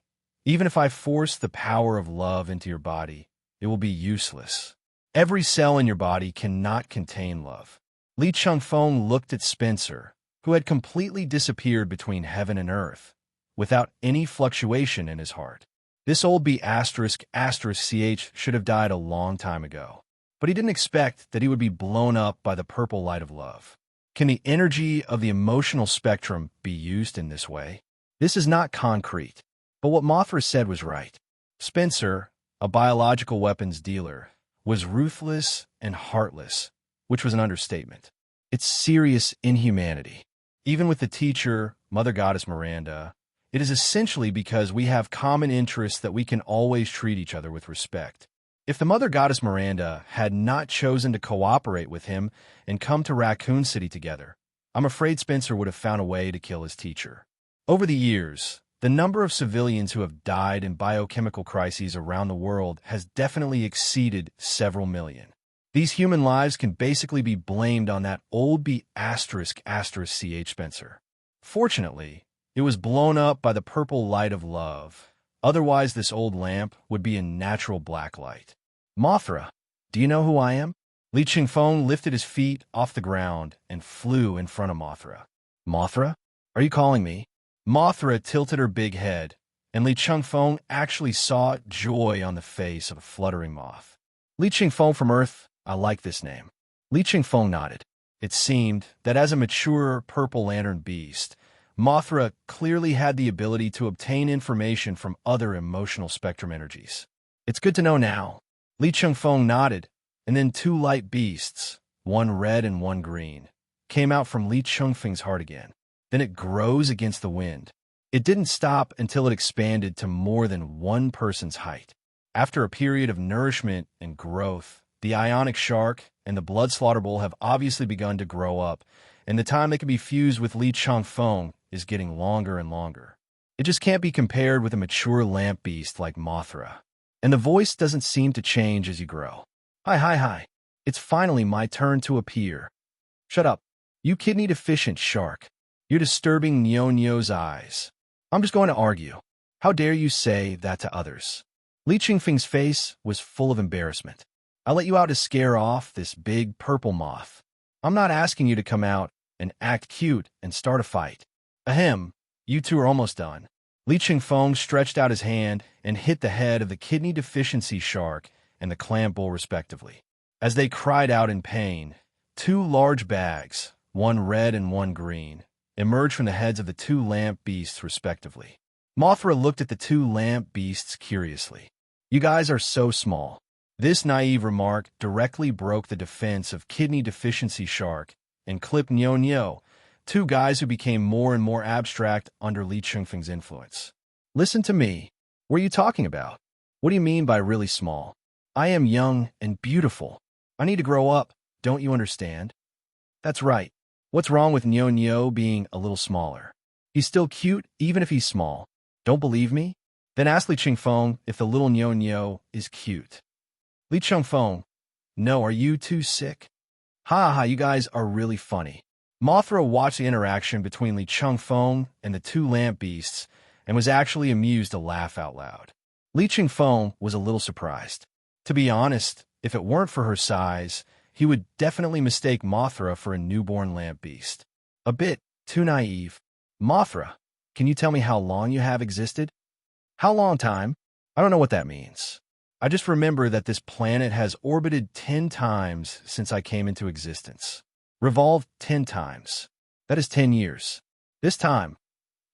even if I force the power of love into your body, it will be useless. Every cell in your body cannot contain love. Li Chengfeng looked at Spencer, who had completely disappeared between heaven and earth, without any fluctuation in his heart. This old B***** ch should have died a long time ago. But he didn't expect that he would be blown up by the purple light of love. Can the energy of the emotional spectrum be used in this way? This is not concrete, but what Mothra said was right. Spencer, a biological weapons dealer, was ruthless and heartless, which was an understatement. It's serious inhumanity. Even with the teacher, Mother Goddess Miranda, it is essentially because we have common interests that we can always treat each other with respect. If the Mother Goddess Miranda had not chosen to cooperate with him and come to Raccoon City together, I'm afraid Spencer would have found a way to kill his teacher. Over the years, the number of civilians who have died in biochemical crises around the world has definitely exceeded several million. These human lives can basically be blamed on that old B***** ch Spencer. Fortunately, it was blown up by the purple light of love. Otherwise, this old lamp would be in natural black light. Mothra, do you know who I am? Li Chengfeng lifted his feet off the ground and flew in front of Mothra. Mothra? Are you calling me? Mothra tilted her big head, and Li Chengfeng actually saw joy on the face of a fluttering moth. Li Chengfeng from Earth, I like this name. Li Chengfeng nodded. It seemed that as a mature purple lantern beast, Mothra clearly had the ability to obtain information from other emotional spectrum energies. It's good to know now. Li Chengfeng nodded, and then two light beasts, one red and one green, came out from Li Chengfeng's heart again. Then it grows against the wind. It didn't stop until it expanded to more than one person's height. After a period of nourishment and growth, the ionic shark and the blood slaughter bull have obviously begun to grow up, and the time they can be fused with Li Chengfeng is getting longer and longer. It just can't be compared with a mature lamp beast like Mothra. And the voice doesn't seem to change as you grow. Hi. It's finally my turn to appear. Shut up, you kidney-deficient shark. You're disturbing Nyo-Nyo's eyes. I'm just going to argue. How dare you say that to others? Li Chengfeng's face was full of embarrassment. I let you out to scare off this big purple moth. I'm not asking you to come out and act cute and start a fight. Ahem, you two are almost done. Li Chengfeng stretched out his hand and hit the head of the kidney deficiency shark and the clam bull respectively. As they cried out in pain, two large bags, one red and one green, emerged from the heads of the two lamp beasts respectively. Mothra looked at the two lamp beasts curiously. You guys are so small. This naive remark directly broke the defense of kidney deficiency shark and clipped Nyo-Nyo, two guys who became more and more abstract under Li Chengfeng's influence. Listen to me. What are you talking about? What do you mean by really small? I am young and beautiful. I need to grow up, don't you understand? That's right. What's wrong with Nyo-Nyo being a little smaller? He's still cute even if he's small. Don't believe me? Then ask Li Chengfeng if the little Nyo-Nyo is cute. Li Chengfeng, no, are you too sick? Ha, you guys are really funny. Mothra watched the interaction between Li Chengfeng and the two lamp beasts and was actually amused to laugh out loud. Li Chengfeng was a little surprised. To be honest, if it weren't for her size, he would definitely mistake Mothra for a newborn lamp beast. A bit too naive. Mothra, can you tell me how long you have existed? How long time? I don't know what that means. I just remember that this planet has orbited 10 times since I came into existence. Revolved 10 times. That is 10 years. This time,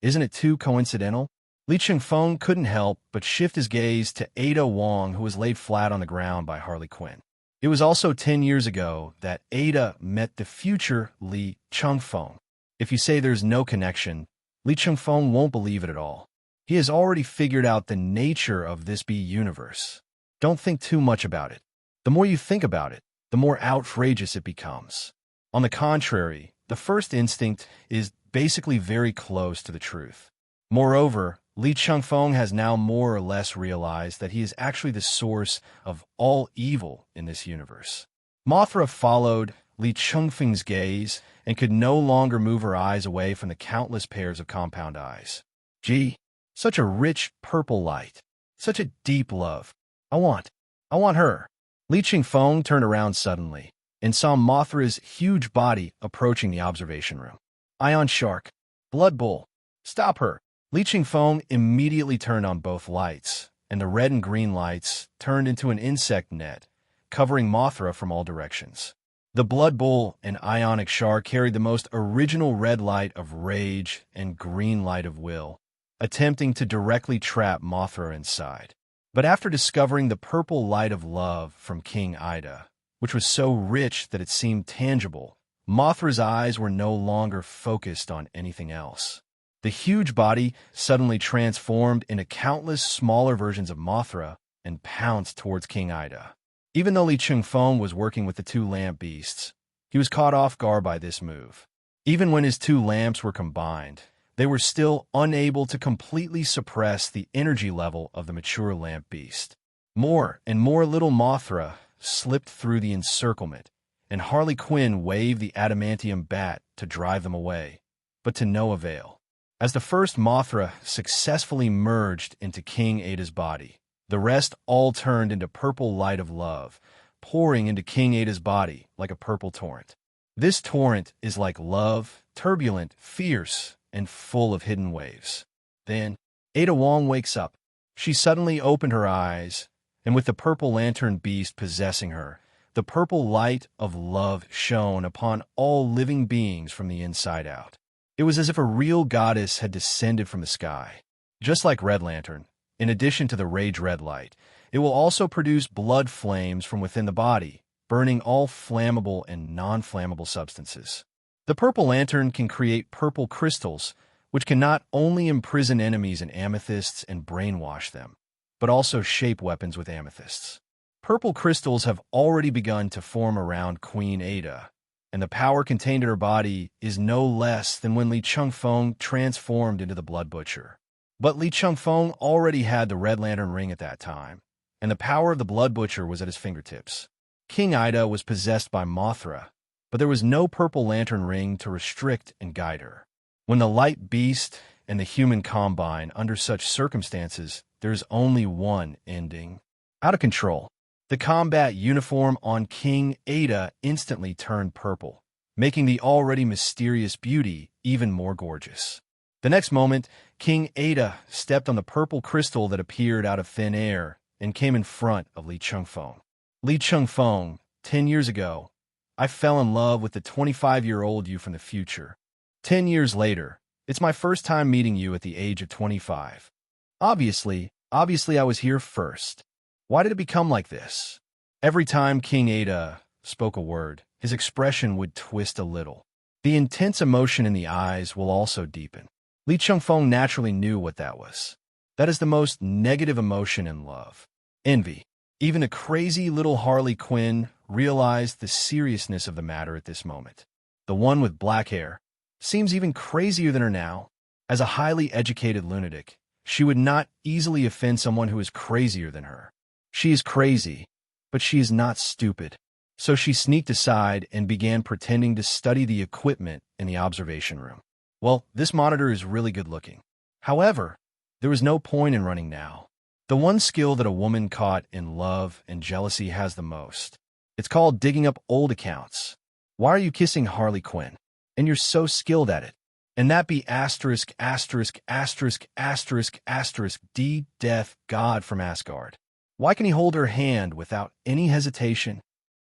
isn't it too coincidental? Li Chengfeng couldn't help but shift his gaze to Ada Wong, who was laid flat on the ground by Harley Quinn. It was also 10 years ago that Ada met the future Li Chengfeng. If you say there's no connection, Li Chengfeng won't believe it at all. He has already figured out the nature of this B universe. Don't think too much about it. The more you think about it, the more outrageous it becomes. On the contrary, the first instinct is basically very close to the truth. Moreover, Li Chengfeng has now more or less realized that he is actually the source of all evil in this universe. Mothra followed Li Chengfeng's gaze and could no longer move her eyes away from the countless pairs of compound eyes. Gee, such a rich purple light, such a deep love. I want her. Li Chengfeng turned around suddenly and saw Mothra's huge body approaching the observation room. Ion Shark, Blood Bull, stop her. Li Chengfeng immediately turned on both lights, and the red and green lights turned into an insect net, covering Mothra from all directions. The Blood Bull and Ionic Shark carried the most original red light of rage and green light of will, attempting to directly trap Mothra inside. But after discovering the purple light of love from King Ida, which was so rich that it seemed tangible, Mothra's eyes were no longer focused on anything else. The huge body suddenly transformed into countless smaller versions of Mothra and pounced towards King Ida. Even though Li Chengfeng was working with the two lamp beasts, he was caught off guard by this move. Even when his two lamps were combined, they were still unable to completely suppress the energy level of the mature lamp beast. More and more little Mothra slipped through the encirclement, and Harley Quinn waved the adamantium bat to drive them away, but to no avail. As the first Mothra successfully merged into King Ada's body, the rest all turned into purple light of love, pouring into King Ada's body like a purple torrent. This torrent is like love, turbulent, fierce, and full of hidden waves. Then, Ada Wong wakes up. She suddenly opened her eyes, and with the purple lantern beast possessing her, the purple light of love shone upon all living beings from the inside out. It was as if a real goddess had descended from the sky. Just like Red Lantern, in addition to the rage red light, it will also produce blood flames from within the body, burning all flammable and non-flammable substances. The purple lantern can create purple crystals, which can not only imprison enemies in amethysts and brainwash them, but also shape weapons with amethysts. Purple crystals have already begun to form around Queen Ada, and the power contained in her body is no less than when Li Chengfeng transformed into the Blood Butcher. But Li Chengfeng already had the Red Lantern ring at that time, and the power of the Blood Butcher was at his fingertips. King Ida was possessed by Mothra, but there was no purple lantern ring to restrict and guide her. When the light beast and the human combine under such circumstances, there's only one ending. Out of control. The combat uniform on King Ada instantly turned purple, making the already mysterious beauty even more gorgeous. The next moment, King Ada stepped on the purple crystal that appeared out of thin air and came in front of Li Chengfeng. Li Chengfeng, 10 years ago, I fell in love with the 25-year-old you from the future. 10 years later, it's my first time meeting you at the age of 25. Obviously I was here first. Why did it become like this? Every time King Ada spoke a word, his expression would twist a little. The intense emotion in the eyes will also deepen. Li Chengfeng naturally knew what that was. That is the most negative emotion in love. Envy. Even a crazy little Harley Quinn realized the seriousness of the matter at this moment. The one with black hair seems even crazier than her now. As a highly educated lunatic, she would not easily offend someone who is crazier than her. She is crazy, but she is not stupid. So she sneaked aside and began pretending to study the equipment in the observation room. Well, this monitor is really good looking. However, there was no point in running now. The one skill that a woman caught in love and jealousy has the most. It's called digging up old accounts. Why are you kissing Harley Quinn? And you're so skilled at it. And that be asterisk, asterisk, asterisk, asterisk, asterisk, D, death, God from Asgard. Why can he hold her hand without any hesitation?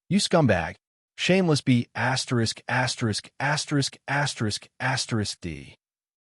You scumbag. Shameless be asterisk, asterisk, asterisk, asterisk, asterisk, D.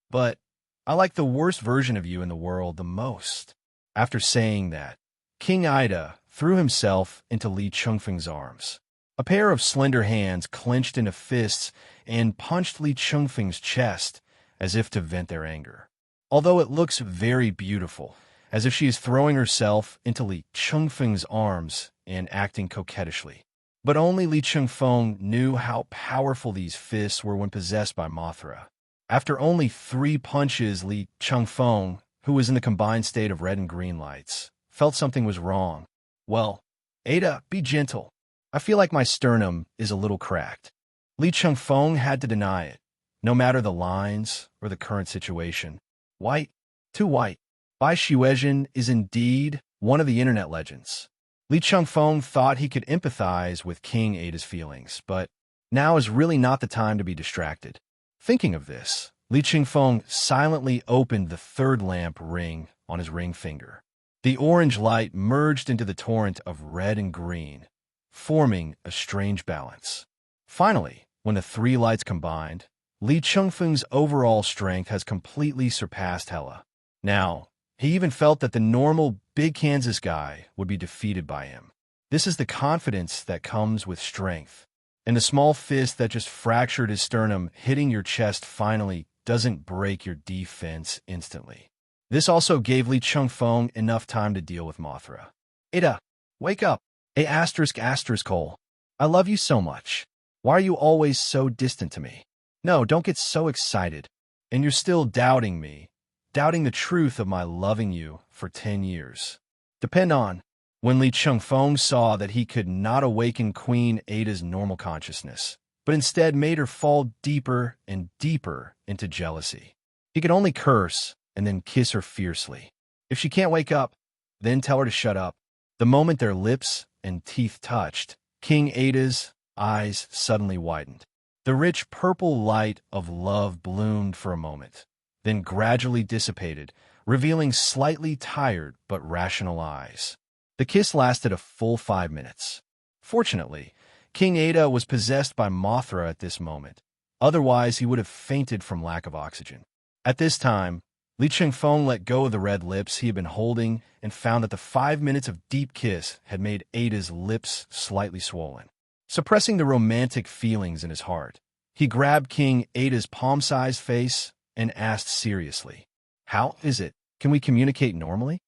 But I like the worst version of you in the world the most. After saying that, King Ida threw himself into Li Chengfeng's arms. A pair of slender hands clenched into fists and punched Li Chengfeng's chest as if to vent their anger. Although it looks very beautiful, as if she is throwing herself into Li Chengfeng's arms and acting coquettishly. But only Li Chengfeng knew how powerful these fists were when possessed by Mothra. After only 3 punches, Li Chengfeng, who was in the combined state of red and green lights, felt something was wrong. Well, Ada, be gentle. I feel like my sternum is a little cracked. Li Chengfeng had to deny it, no matter the lines or the current situation. White, too white. Bai Xuezhen is indeed one of the internet legends. Li Chengfeng thought he could empathize with King Ada's feelings, but now is really not the time to be distracted. Thinking of this, Li Chengfeng silently opened the third lamp ring on his ring finger. The orange light merged into the torrent of red and green, forming a strange balance. Finally, when the three lights combined, Li Chengfeng's overall strength has completely surpassed Hela. Now, he even felt that the normal big Kansas guy would be defeated by him. This is the confidence that comes with strength. And the small fist that just fractured his sternum hitting your chest finally doesn't break your defense instantly. This also gave Li Chengfeng enough time to deal with Mothra. Ada, wake up. Cole. I love you so much. Why are you always so distant to me? No, don't get so excited. And you're still doubting me. Doubting the truth of my loving you for 10 years. Depend on. When Li Chengfeng saw that he could not awaken Queen Ada's normal consciousness, but instead made her fall deeper and deeper into jealousy. He could only curse and then kiss her fiercely. If she can't wake up, then tell her to shut up. The moment their lips and teeth touched, King Ada's eyes suddenly widened. The rich purple light of love bloomed for a moment, then gradually dissipated, revealing slightly tired but rational eyes. The kiss lasted a full 5 minutes. Fortunately, King Ada was possessed by Mothra at this moment. Otherwise, he would have fainted from lack of oxygen. At this time, Li Chengfeng let go of the red lips he had been holding and found that the 5 minutes of deep kiss had made Ada's lips slightly swollen. Suppressing the romantic feelings in his heart, he grabbed King Ada's palm-sized face and asked seriously, "How is it? Can we communicate normally?"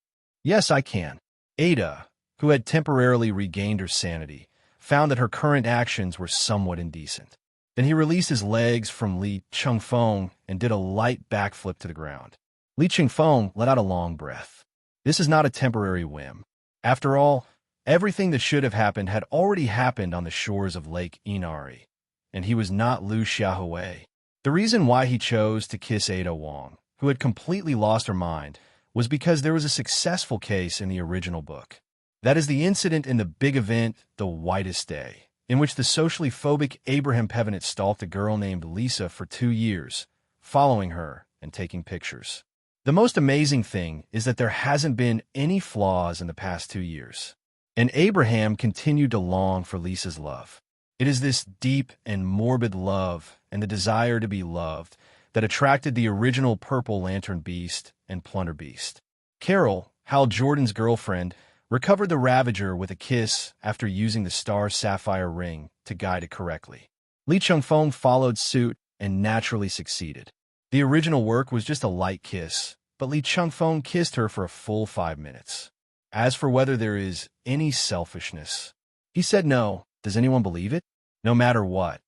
"Yes, I can." Ada, who had temporarily regained her sanity, found that her current actions were somewhat indecent. Then he released his legs from Li Chengfeng and did a light backflip to the ground. Li Chengfeng let out a long breath. This is not a temporary whim. After all, everything that should have happened had already happened on the shores of Lake Inari, and he was not Lu Xiaohui. The reason why he chose to kiss Ada Wong, who had completely lost her mind, was because there was a successful case in the original book. That is the incident in the big event, The Whitest Day, in which the socially phobic Abraham Pevenant stalked a girl named Lisa for 2 years, following her and taking pictures. The most amazing thing is that there hasn't been any flaws in the past 2 years. And Abraham continued to long for Lisa's love. It is this deep and morbid love and the desire to be loved that attracted the original Purple Lantern Beast and Plunder Beast. Carol, Hal Jordan's girlfriend, recovered the Ravager with a kiss after using the Star Sapphire ring to guide it correctly. Li Chengfeng followed suit and naturally succeeded. The original work was just a light kiss, but Li Chengfeng kissed her for a full 5 minutes. As for whether there is any selfishness, he said no. Does anyone believe it? No matter what.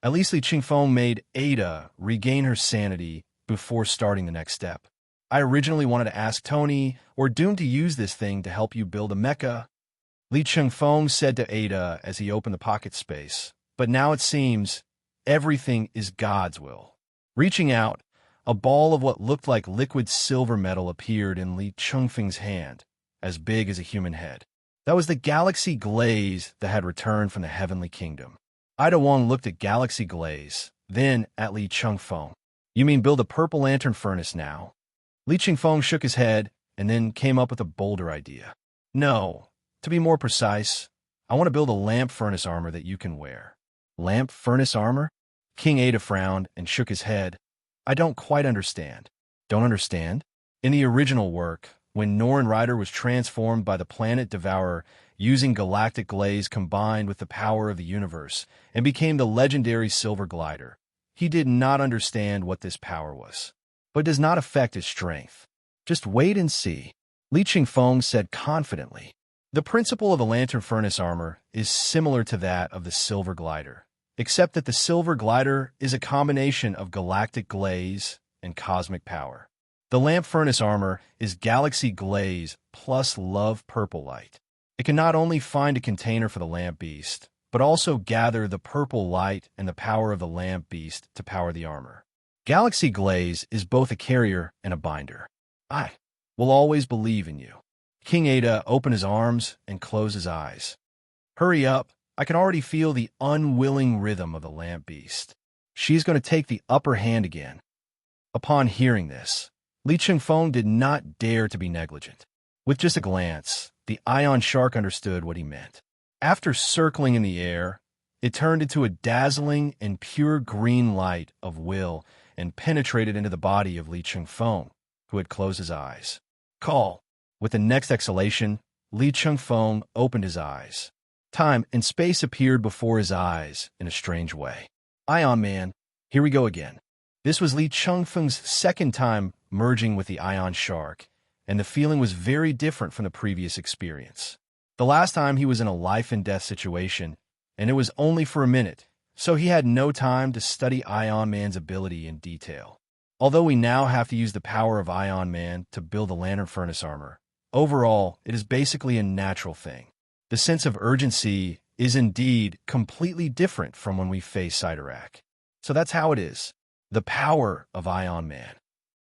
At least Li Chengfeng made Ada regain her sanity before starting the next step. I originally wanted to ask Tony or Doom to use this thing to help you build a mecha, Li Chengfeng said to Ada as he opened the pocket space. But now it seems everything is God's will. Reaching out, a ball of what looked like liquid silver metal appeared in Li Chengfeng's hand, as big as a human head. That was the Galaxy Glaze that had returned from the Heavenly Kingdom. Ida Wong looked at Galaxy Glaze, then at Li Chengfeng. You mean build a Purple Lantern furnace now? Li Chengfeng shook his head and then came up with a bolder idea. No, to be more precise, I want to build a lamp furnace armor that you can wear. Lamp furnace armor? King Ada frowned and shook his head. I don't quite understand. Don't understand? In the original work, when Norrin Rider was transformed by the planet Devourer using galactic glaze combined with the power of the universe and became the legendary Silver Glider, he did not understand what this power was. But it does not affect his strength. Just wait and see, Li Chengfeng said confidently. The principle of the Lantern Furnace armor is similar to that of the Silver Glider, except that the Silver Glider is a combination of galactic glaze and cosmic power. The Lamp Furnace armor is Galaxy Glaze plus Love Purple Light. It can not only find a container for the Lamp Beast, but also gather the purple light and the power of the Lamp Beast to power the armor. Galaxy Glaze is both a carrier and a binder. I will always believe in you. King Ada opened his arms and closed his eyes. Hurry up, I can already feel the unwilling rhythm of the Lamp Beast. She's going to take the upper hand again. Upon hearing this, Li Chengfeng did not dare to be negligent. With just a glance, the ion shark understood what he meant. After circling in the air, it turned into a dazzling and pure green light of will and penetrated into the body of Li Chengfeng, who had closed his eyes. Call! With the next exhalation, Li Chengfeng opened his eyes. Time and space appeared before his eyes in a strange way. Ion Man, here we go again. This was Li Chengfeng's second time merging with the ion shark, and the feeling was very different from the previous experience. The last time he was in a life-and-death situation, and it was only for a minute, so he had no time to study Ion Man's ability in detail. Although we now have to use the power of Ion Man to build the lantern furnace armor, overall, it is basically a natural thing. The sense of urgency is indeed completely different from when we face Sidorak. So that's how it is. The power of Ion Man.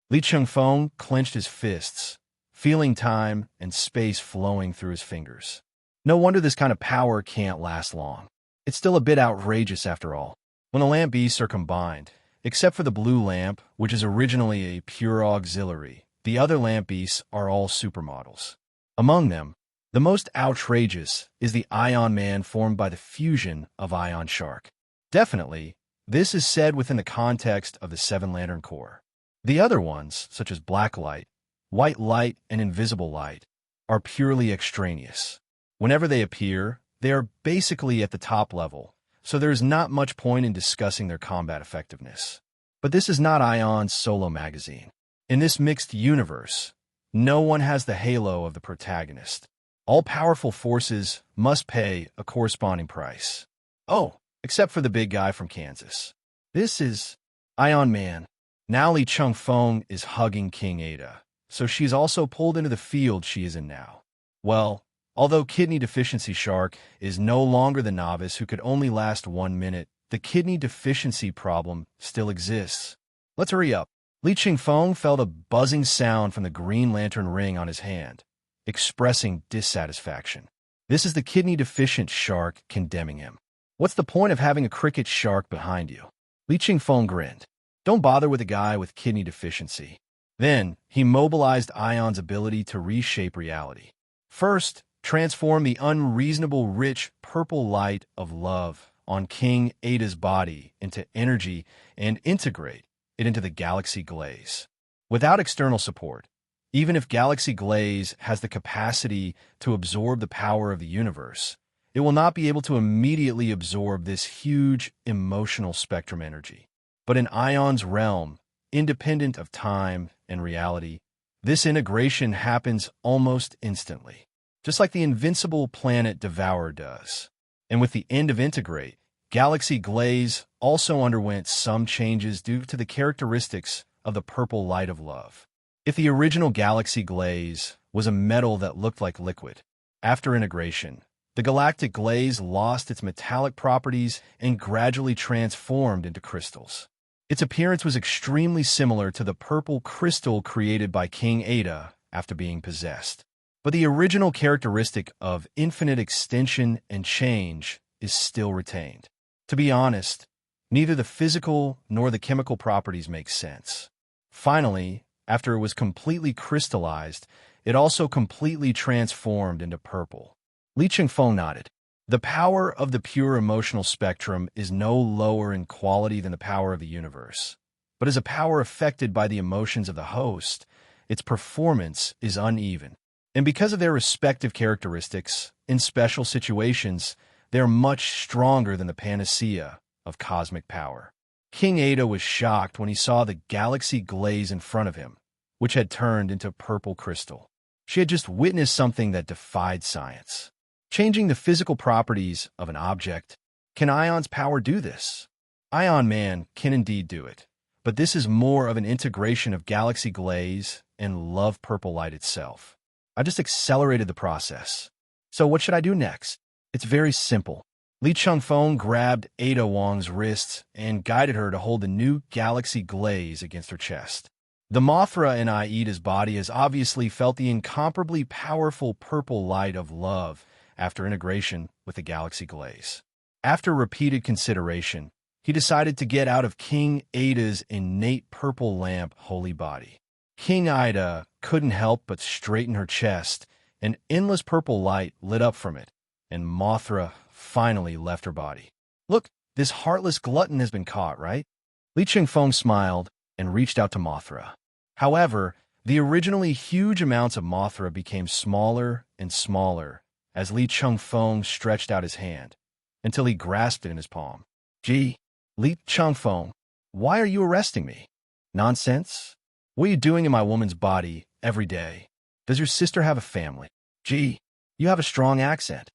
Li Chengfeng clenched his fists, feeling time and space flowing through his fingers. No wonder this kind of power can't last long. It's still a bit outrageous after all. When the lamp beasts are combined, except for the blue lamp, which is originally a pure auxiliary, the other lamp beasts are all supermodels. Among them, the most outrageous is the Ion Man formed by the fusion of Ion Shark. Definitely, this is said within the context of the Seven Lantern Corps. The other ones, such as Black Light, White Light, and Invisible Light, are purely extraneous. Whenever they appear, they are basically at the top level, so there is not much point in discussing their combat effectiveness. But this is not Ion's solo magazine. In this mixed universe, no one has the halo of the protagonist. All powerful forces must pay a corresponding price. Oh, except for the big guy from Kansas. This is Ion Man. Now Li Chengfeng is hugging King Ada, so she's also pulled into the field she is in now. Well, although Kidney Deficiency Shark is no longer the novice who could only last 1 minute, the kidney deficiency problem still exists. Let's hurry up. Li Chengfeng felt a buzzing sound from the Green Lantern ring on his hand, expressing dissatisfaction. This is the kidney-deficient shark condemning him. What's the point of having a cricket shark behind you? Li Chengfeng grinned. Don't bother with a guy with kidney deficiency. Then, he mobilized Ion's ability to reshape reality. First, transform the unreasonable rich purple light of love on King Ada's body into energy and integrate it into the Galaxy Glaze. Without external support, even if Galaxy Glaze has the capacity to absorb the power of the universe, it will not be able to immediately absorb this huge emotional spectrum energy. But in Ion's realm, independent of time and reality, this integration happens almost instantly, just like the invincible planet Devour does. And with the end of Integrate, Galaxy Glaze also underwent some changes due to the characteristics of the purple light of love. If the original Galaxy Glaze was a metal that looked like liquid, after integration, the Galactic Glaze lost its metallic properties and gradually transformed into crystals. Its appearance was extremely similar to the purple crystal created by King Ada after being possessed. But the original characteristic of infinite extension and change is still retained. To be honest, neither the physical nor the chemical properties make sense. Finally, after it was completely crystallized, it also completely transformed into purple. Li Chengfeng nodded. The power of the pure emotional spectrum is no lower in quality than the power of the universe, but as a power affected by the emotions of the host, its performance is uneven. And because of their respective characteristics, in special situations, they are much stronger than the panacea of cosmic power. King Ada was shocked when he saw the Galaxy Glaze in front of him, which had turned into purple crystal. She had just witnessed something that defied science. Changing the physical properties of an object. Can Ion's power do this? Ion Man can indeed do it, but this is more of an integration of Galaxy Glaze and Love Purple Light itself. I just accelerated the process. So what should I do next? It's very simple. Li Chengfeng grabbed Ada Wong's wrists and guided her to hold the new Galaxy Glaze against her chest. The Mothra in Aida's body has obviously felt the incomparably powerful purple light of love after integration with the Galaxy Glaze. After repeated consideration, he decided to get out of King Ada's innate purple lamp holy body. King Ida couldn't help but straighten her chest. An endless purple light lit up from it, and Mothra finally left her body. "Look, this heartless glutton has been caught, right?" Li Chengfeng smiled and reached out to Mothra. However, the originally huge amounts of Mothra became smaller and smaller as Li Chengfeng stretched out his hand, until he grasped it in his palm. "Gee, Li Chengfeng, why are you arresting me? Nonsense? What are you doing in my woman's body every day? Does your sister have a family? Gee, you have a strong accent."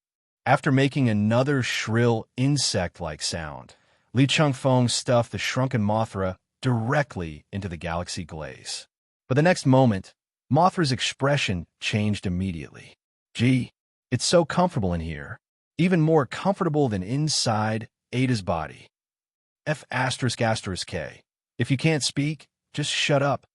After making another shrill insect-like sound, Li Chengfeng stuffed the shrunken Mothra directly into the galaxy glaze. But the next moment, Mothra's expression changed immediately. "Gee, it's so comfortable in here, even more comfortable than inside Ada's body. F***K. If you can't speak, just shut up."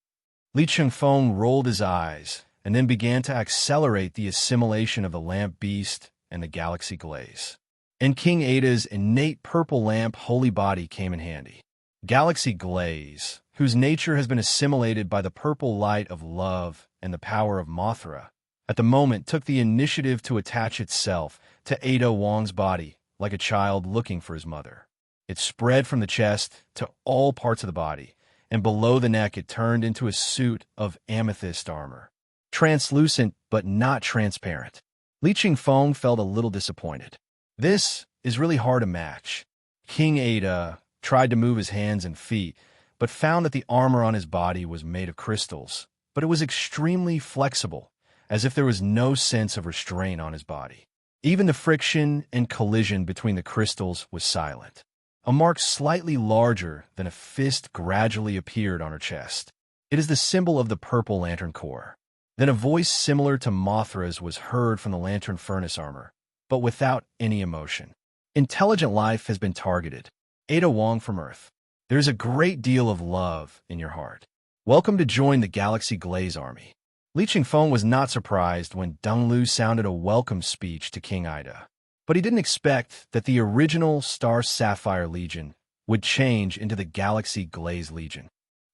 Li Chengfeng rolled his eyes and then began to accelerate the assimilation of the lamp beast and the galaxy glaze. And King Ada's innate purple lamp holy body came in handy. Galaxy glaze, whose nature has been assimilated by the purple light of love and the power of Mothra, at the moment took the initiative to attach itself to Ada Wong's body like a child looking for his mother. It spread from the chest to all parts of the body, and below the neck it turned into a suit of amethyst armor. Translucent but not transparent. Li Chengfeng felt a little disappointed. This is really hard to match. King Ada tried to move his hands and feet, but found that the armor on his body was made of crystals, but it was extremely flexible, as if there was no sense of restraint on his body. Even the friction and collision between the crystals was silent. A mark slightly larger than a fist gradually appeared on her chest. "It is the symbol of the purple lantern core." Then a voice similar to Mothra's was heard from the lantern furnace armor, but without any emotion. "Intelligent life has been targeted. Ada Wong from Earth. There's a great deal of love in your heart. Welcome to join the Galaxy Glaze Army." Li Chengfeng was not surprised when Deng Lu sounded a welcome speech to King Ida, but he didn't expect that the original Star Sapphire Legion would change into the Galaxy Glaze Legion.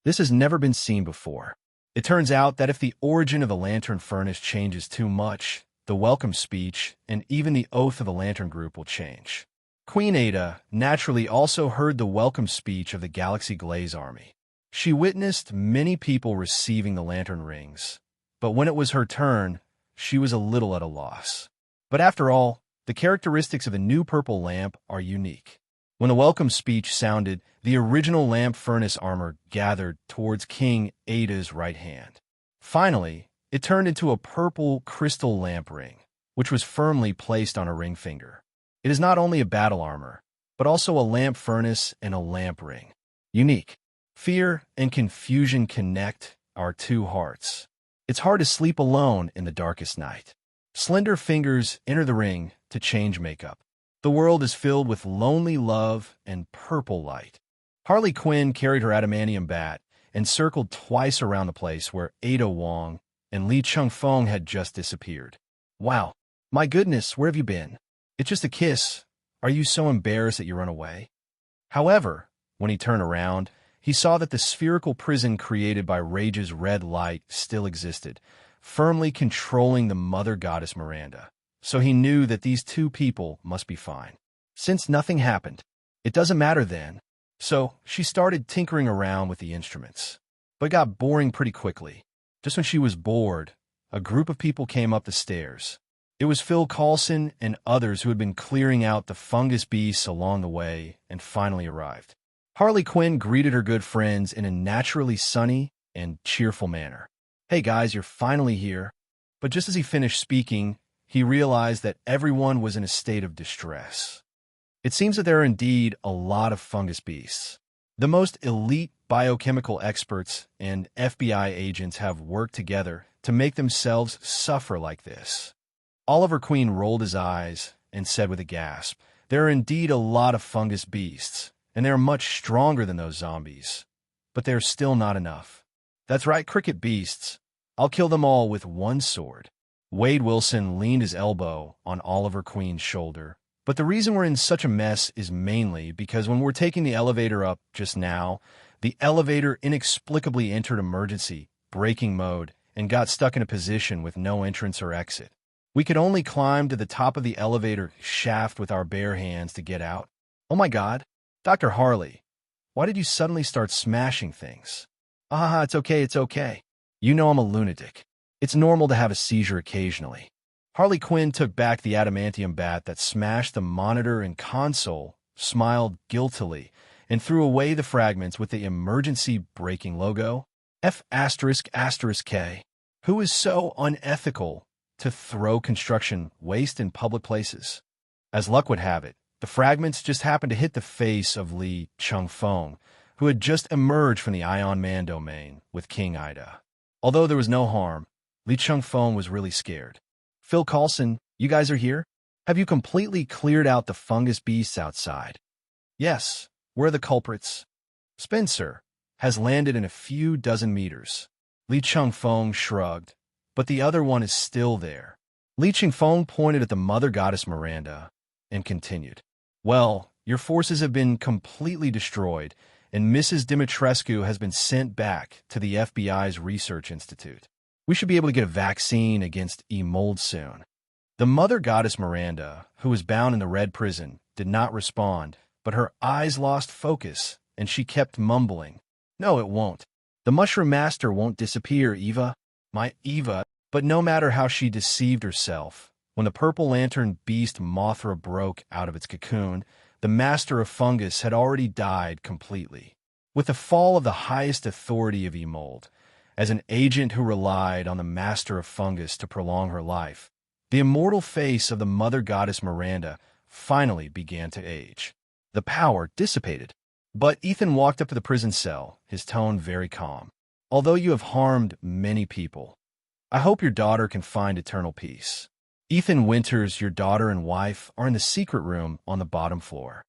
This has never been seen before. It turns out that if the origin of the Lantern Furnace changes too much, the welcome speech and even the oath of the Lantern Group will change. Queen Ada naturally also heard the welcome speech of the Galaxy Glaze Army. She witnessed many people receiving the lantern rings, but when it was her turn, she was a little at a loss. But after all, the characteristics of the new purple lamp are unique. When the welcome speech sounded, the original lamp furnace armor gathered towards King Ada's right hand. Finally, it turned into a purple crystal lamp ring, which was firmly placed on a ring finger. It is not only a battle armor, but also a lamp furnace and a lamp ring. Unique. Fear and confusion connect our two hearts. It's hard to sleep alone in the darkest night. Slender fingers enter the ring to change makeup. The world is filled with lonely love and purple light. Harley Quinn carried her adamantium bat and circled twice around the place where Ada Wong and Li Chengfeng had just disappeared. "Wow, my goodness, where have you been? It's just a kiss. Are you so embarrassed that you run away?" However, when he turned around, he saw that the spherical prison created by Rage's red light still existed, firmly controlling the mother goddess Miranda. So he knew that these two people must be fine. Since nothing happened, it doesn't matter then. So she started tinkering around with the instruments, but it got boring pretty quickly. Just when she was bored, a group of people came up the stairs. It was Phil Coulson and others who had been clearing out the fungus beasts along the way and finally arrived. Harley Quinn greeted her good friends in a naturally sunny and cheerful manner. "Hey guys, you're finally here." But just as he finished speaking, he realized that everyone was in a state of distress. It seems that there are indeed a lot of fungus beasts. The most elite biochemical experts and FBI agents have worked together to make themselves suffer like this. Oliver Queen rolled his eyes and said with a gasp, "There are indeed a lot of fungus beasts, and they are much stronger than those zombies. But they're still not enough. That's right, cricket beasts. I'll kill them all with one sword." Wade Wilson leaned his elbow on Oliver Queen's shoulder But the reason we're in such a mess is mainly because when we're taking the elevator up just now, the elevator inexplicably entered emergency braking mode and got stuck in a position with no entrance or exit. We could only climb to the top of the elevator shaft with our bare hands to get out. Oh my God, Dr. Harley, why did you suddenly start smashing things? Ah, it's okay. You know I'm a lunatic. It's normal to have a seizure occasionally. Harley Quinn took back the adamantium bat that smashed the monitor and console, smiled guiltily, and threw away the fragments with the emergency braking logo. F***K. Who is so unethical to throw construction waste in public places? As luck would have it, the fragments just happened to hit the face of Li Chengfeng, who had just emerged from the Ion Man domain with King Ida. Although there was no harm, Li Chengfeng was really scared. Phil Coulson, you guys are here? Have you completely cleared out the fungus beasts outside? Yes, where are the culprits? Spencer has landed in a few dozen meters. Li Chengfeng shrugged, but the other one is still there. Li Chengfeng pointed at the mother goddess Miranda and continued. Well, your forces have been completely destroyed, and Mrs. Dimitrescu has been sent back to the FBI's research institute. We should be able to get a vaccine against E-mold soon. The mother goddess Miranda, who was bound in the red prison, did not respond, but her eyes lost focus, and she kept mumbling. No, it won't. The mushroom master won't disappear, Eva. My Eva. But no matter how she deceived herself, when the purple lantern beast Mothra broke out of its cocoon, the master of fungus had already died completely. With the fall of the highest authority of E-mold, as an agent who relied on the master of fungus to prolong her life, the immortal face of the mother goddess Miranda finally began to age. The power dissipated. But Ethan walked up to the prison cell, his tone very calm. Although you have harmed many people, I hope your daughter can find eternal peace. Ethan Winters, your daughter and wife, are in the secret room on the bottom floor.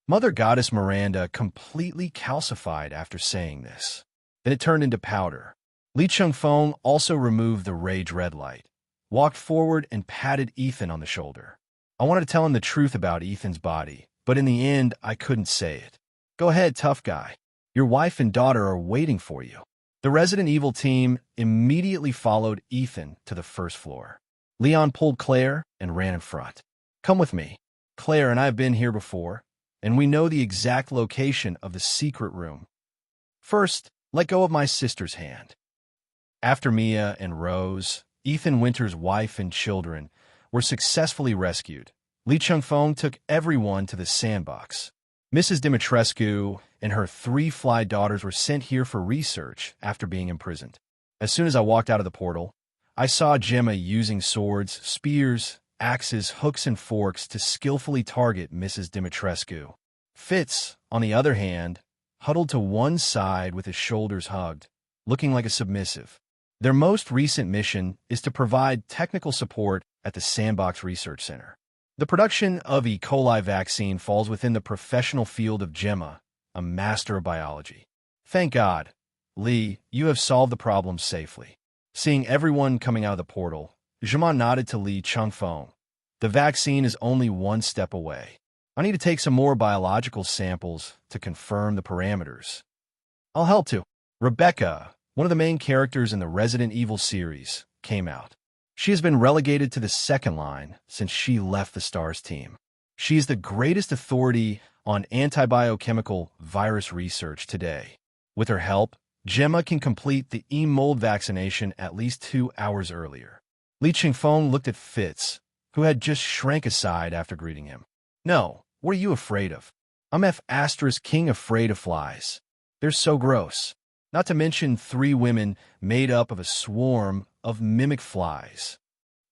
Mother goddess Miranda completely calcified after saying this. Then it turned into powder. Li Chengfeng also removed the rage red light, walked forward and patted Ethan on the shoulder. I wanted to tell him the truth about Ethan's body, but in the end, I couldn't say it. Go ahead, tough guy. Your wife and daughter are waiting for you. The Resident Evil team immediately followed Ethan to the first floor. Leon pulled Claire and ran in front. Come with me. Claire and I have been here before, and we know the exact location of the secret room. First, let go of my sister's hand. After Mia and Rose, Ethan Winter's wife and children, were successfully rescued, Li Chengfeng took everyone to the sandbox. Mrs. Dimitrescu and her 3 fly daughters were sent here for research after being imprisoned. As soon as I walked out of the portal, I saw Gemma using swords, spears, axes, hooks, and forks to skillfully target Mrs. Dimitrescu. Fitz, on the other hand, huddled to one side with his shoulders hugged, looking like a submissive. Their most recent mission is to provide technical support at the Sandbox Research Center. The production of E. coli vaccine falls within the professional field of Gemma, a master of biology. Thank God, Lee, you have solved the problem safely. Seeing everyone coming out of the portal, Gemma nodded to Li Chengfeng. The vaccine is only one step away. I need to take some more biological samples to confirm the parameters. I'll help too. Rebecca, one of the main characters in the Resident Evil series, came out. She has been relegated to the second line since she left the STARS team. She is the greatest authority on antibiochemical virus research today. With her help, Gemma can complete the E-mold vaccination at least 2 hours earlier. Li Chengfeng looked at Fitz, who had just shrank aside after greeting him. No, what are you afraid of? I'm F***king afraid of flies. They're so gross. Not to mention 3 women made up of a swarm of mimic flies.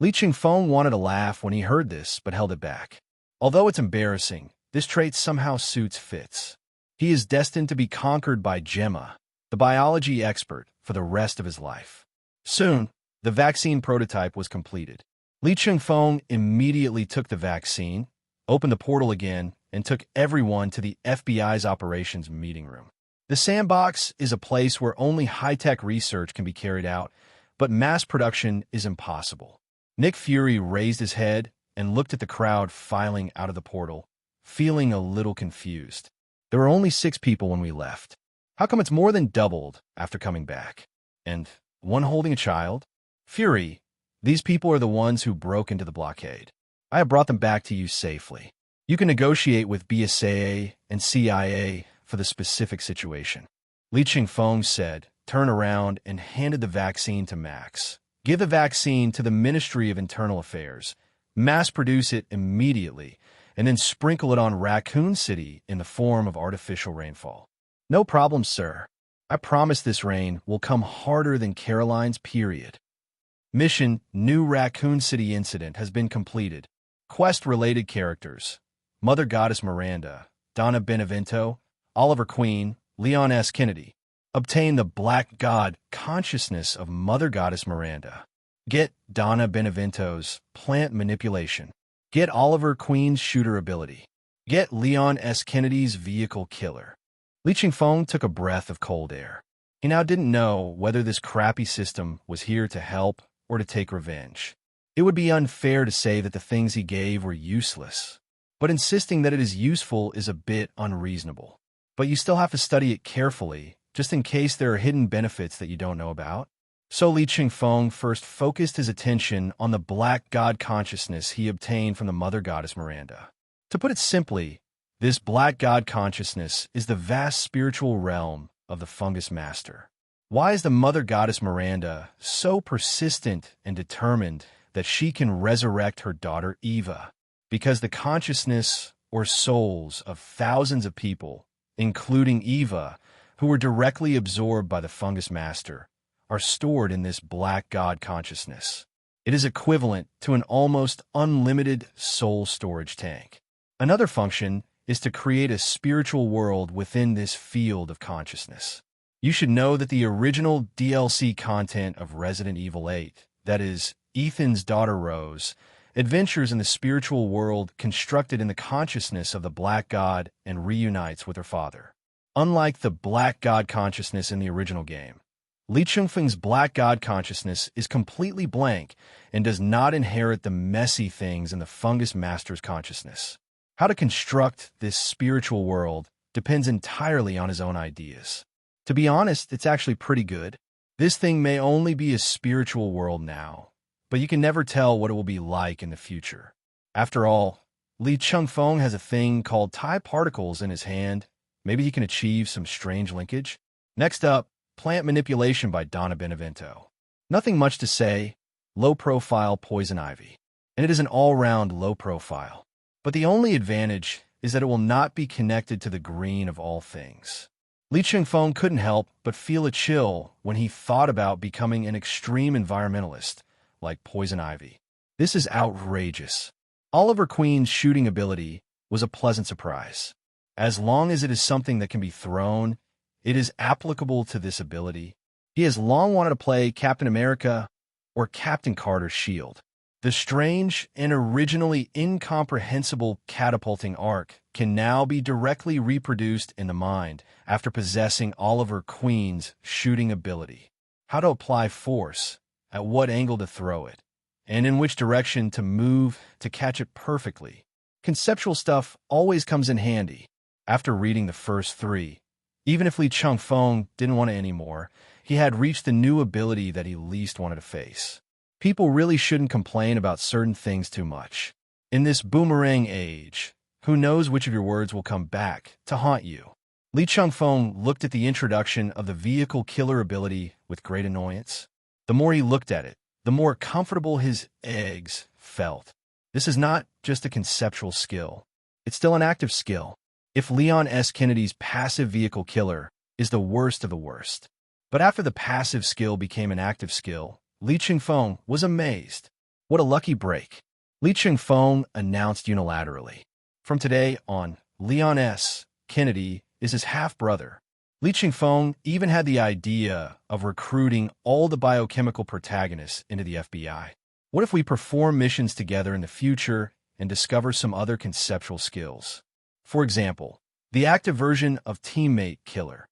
Li Chengfeng wanted to laugh when he heard this, but held it back. Although it's embarrassing, this trait somehow suits Fitz. He is destined to be conquered by Gemma, the biology expert, for the rest of his life. Soon, the vaccine prototype was completed. Li Chengfeng immediately took the vaccine, opened the portal again, and took everyone to the FBI's operations meeting room. The sandbox is a place where only high-tech research can be carried out, but mass production is impossible. Nick Fury raised his head and looked at the crowd filing out of the portal, feeling a little confused. There were only 6 people when we left. How come it's more than doubled after coming back? And one holding a child? Fury, these people are the ones who broke into the blockade. I have brought them back to you safely. You can negotiate with BSAA and CIA for the specific situation. Li Chengfeng said, turn around and handed the vaccine to Max. Give the vaccine to the Ministry of Internal Affairs. Mass produce it immediately, and then sprinkle it on Raccoon City in the form of artificial rainfall. No problem, sir. I promise this rain will come harder than Caroline's period. Mission New Raccoon City Incident has been completed. Quest-related characters: Mother Goddess Miranda, Donna Benevento, Oliver Queen, Leon S. Kennedy. Obtain the Black God consciousness of Mother Goddess Miranda. Get Donna Benevento's plant manipulation. Get Oliver Queen's shooter ability. Get Leon S. Kennedy's vehicle killer. Li Chengfeng took a breath of cold air. He now didn't know whether this crappy system was here to help or to take revenge. It would be unfair to say that the things he gave were useless, but insisting that it is useful is a bit unreasonable. But you still have to study it carefully, just in case there are hidden benefits that you don't know about. So Li Chengfeng first focused his attention on the Black God consciousness he obtained from the Mother Goddess Miranda. To put it simply, this Black God consciousness is the vast spiritual realm of the Fungus Master. Why is the Mother Goddess Miranda so persistent and determined that she can resurrect her daughter Eva? Because the consciousness or souls of thousands of people, including Eva, who were directly absorbed by the Fungus Master, are stored in this Black God consciousness. It is equivalent to an almost unlimited soul storage tank. Another function is to create a spiritual world within this field of consciousness. You should know that the original DLC content of Resident Evil 8, that is, Ethan's daughter Rose, adventures in the spiritual world constructed in the consciousness of the Black God and reunites with her father. Unlike the Black God consciousness in the original game, Li Chengfeng's Black God consciousness is completely blank and does not inherit the messy things in the Fungus Master's consciousness. How to construct this spiritual world depends entirely on his own ideas. To be honest, it's actually pretty good. This thing may only be a spiritual world now, but you can never tell what it will be like in the future. After all, Li Chengfeng has a thing called TIE particles in his hand. Maybe he can achieve some strange linkage. Next up, plant manipulation by Donna Benevento. Nothing much to say, low-profile poison ivy. And it is an all-round low profile. But the only advantage is that it will not be connected to the green of all things. Li Chengfeng couldn't help but feel a chill when he thought about becoming an extreme environmentalist, like poison ivy. This is outrageous. Oliver Queen's shooting ability was a pleasant surprise. As long as it is something that can be thrown, it is applicable to this ability. He has long wanted to play Captain America or Captain Carter's shield. The strange and originally incomprehensible catapulting arc can now be directly reproduced in the mind after possessing Oliver Queen's shooting ability. How to apply force, at what angle to throw it, and in which direction to move to catch it perfectly. Conceptual stuff always comes in handy. After reading the first 3, even if Li Chengfeng didn't want it anymore, he had reached the new ability that he least wanted to face. People really shouldn't complain about certain things too much. In this boomerang age, who knows which of your words will come back to haunt you? Li Chengfeng looked at the introduction of the vehicle killer ability with great annoyance. The more he looked at it, the more comfortable his eggs felt. This is not just a conceptual skill. It's still an active skill. If Leon S. Kennedy's passive vehicle killer is the worst of the worst. But after the passive skill became an active skill, Li Chengfeng was amazed. What a lucky break. Li Chengfeng announced unilaterally. From today on, Leon S. Kennedy is his half-brother. Li Chengfeng even had the idea of recruiting all the biochemical protagonists into the FBI. What if we perform missions together in the future and discover some other conceptual skills? For example, the active version of teammate killer.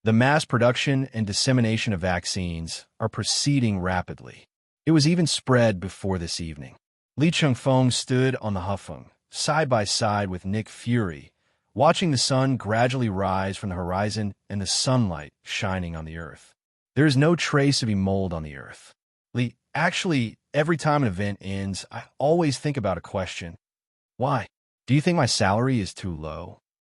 The mass production and dissemination of vaccines are proceeding rapidly. It was even spread before this evening. Li Chengfeng stood on the Hufeng, side by side with Nick Fury, watching the sun gradually rise from the horizon and the sunlight shining on the earth. There is no trace of mold on the earth. Li, actually, every time an event ends, I always think about a question. Why? Do you think my salary is too low?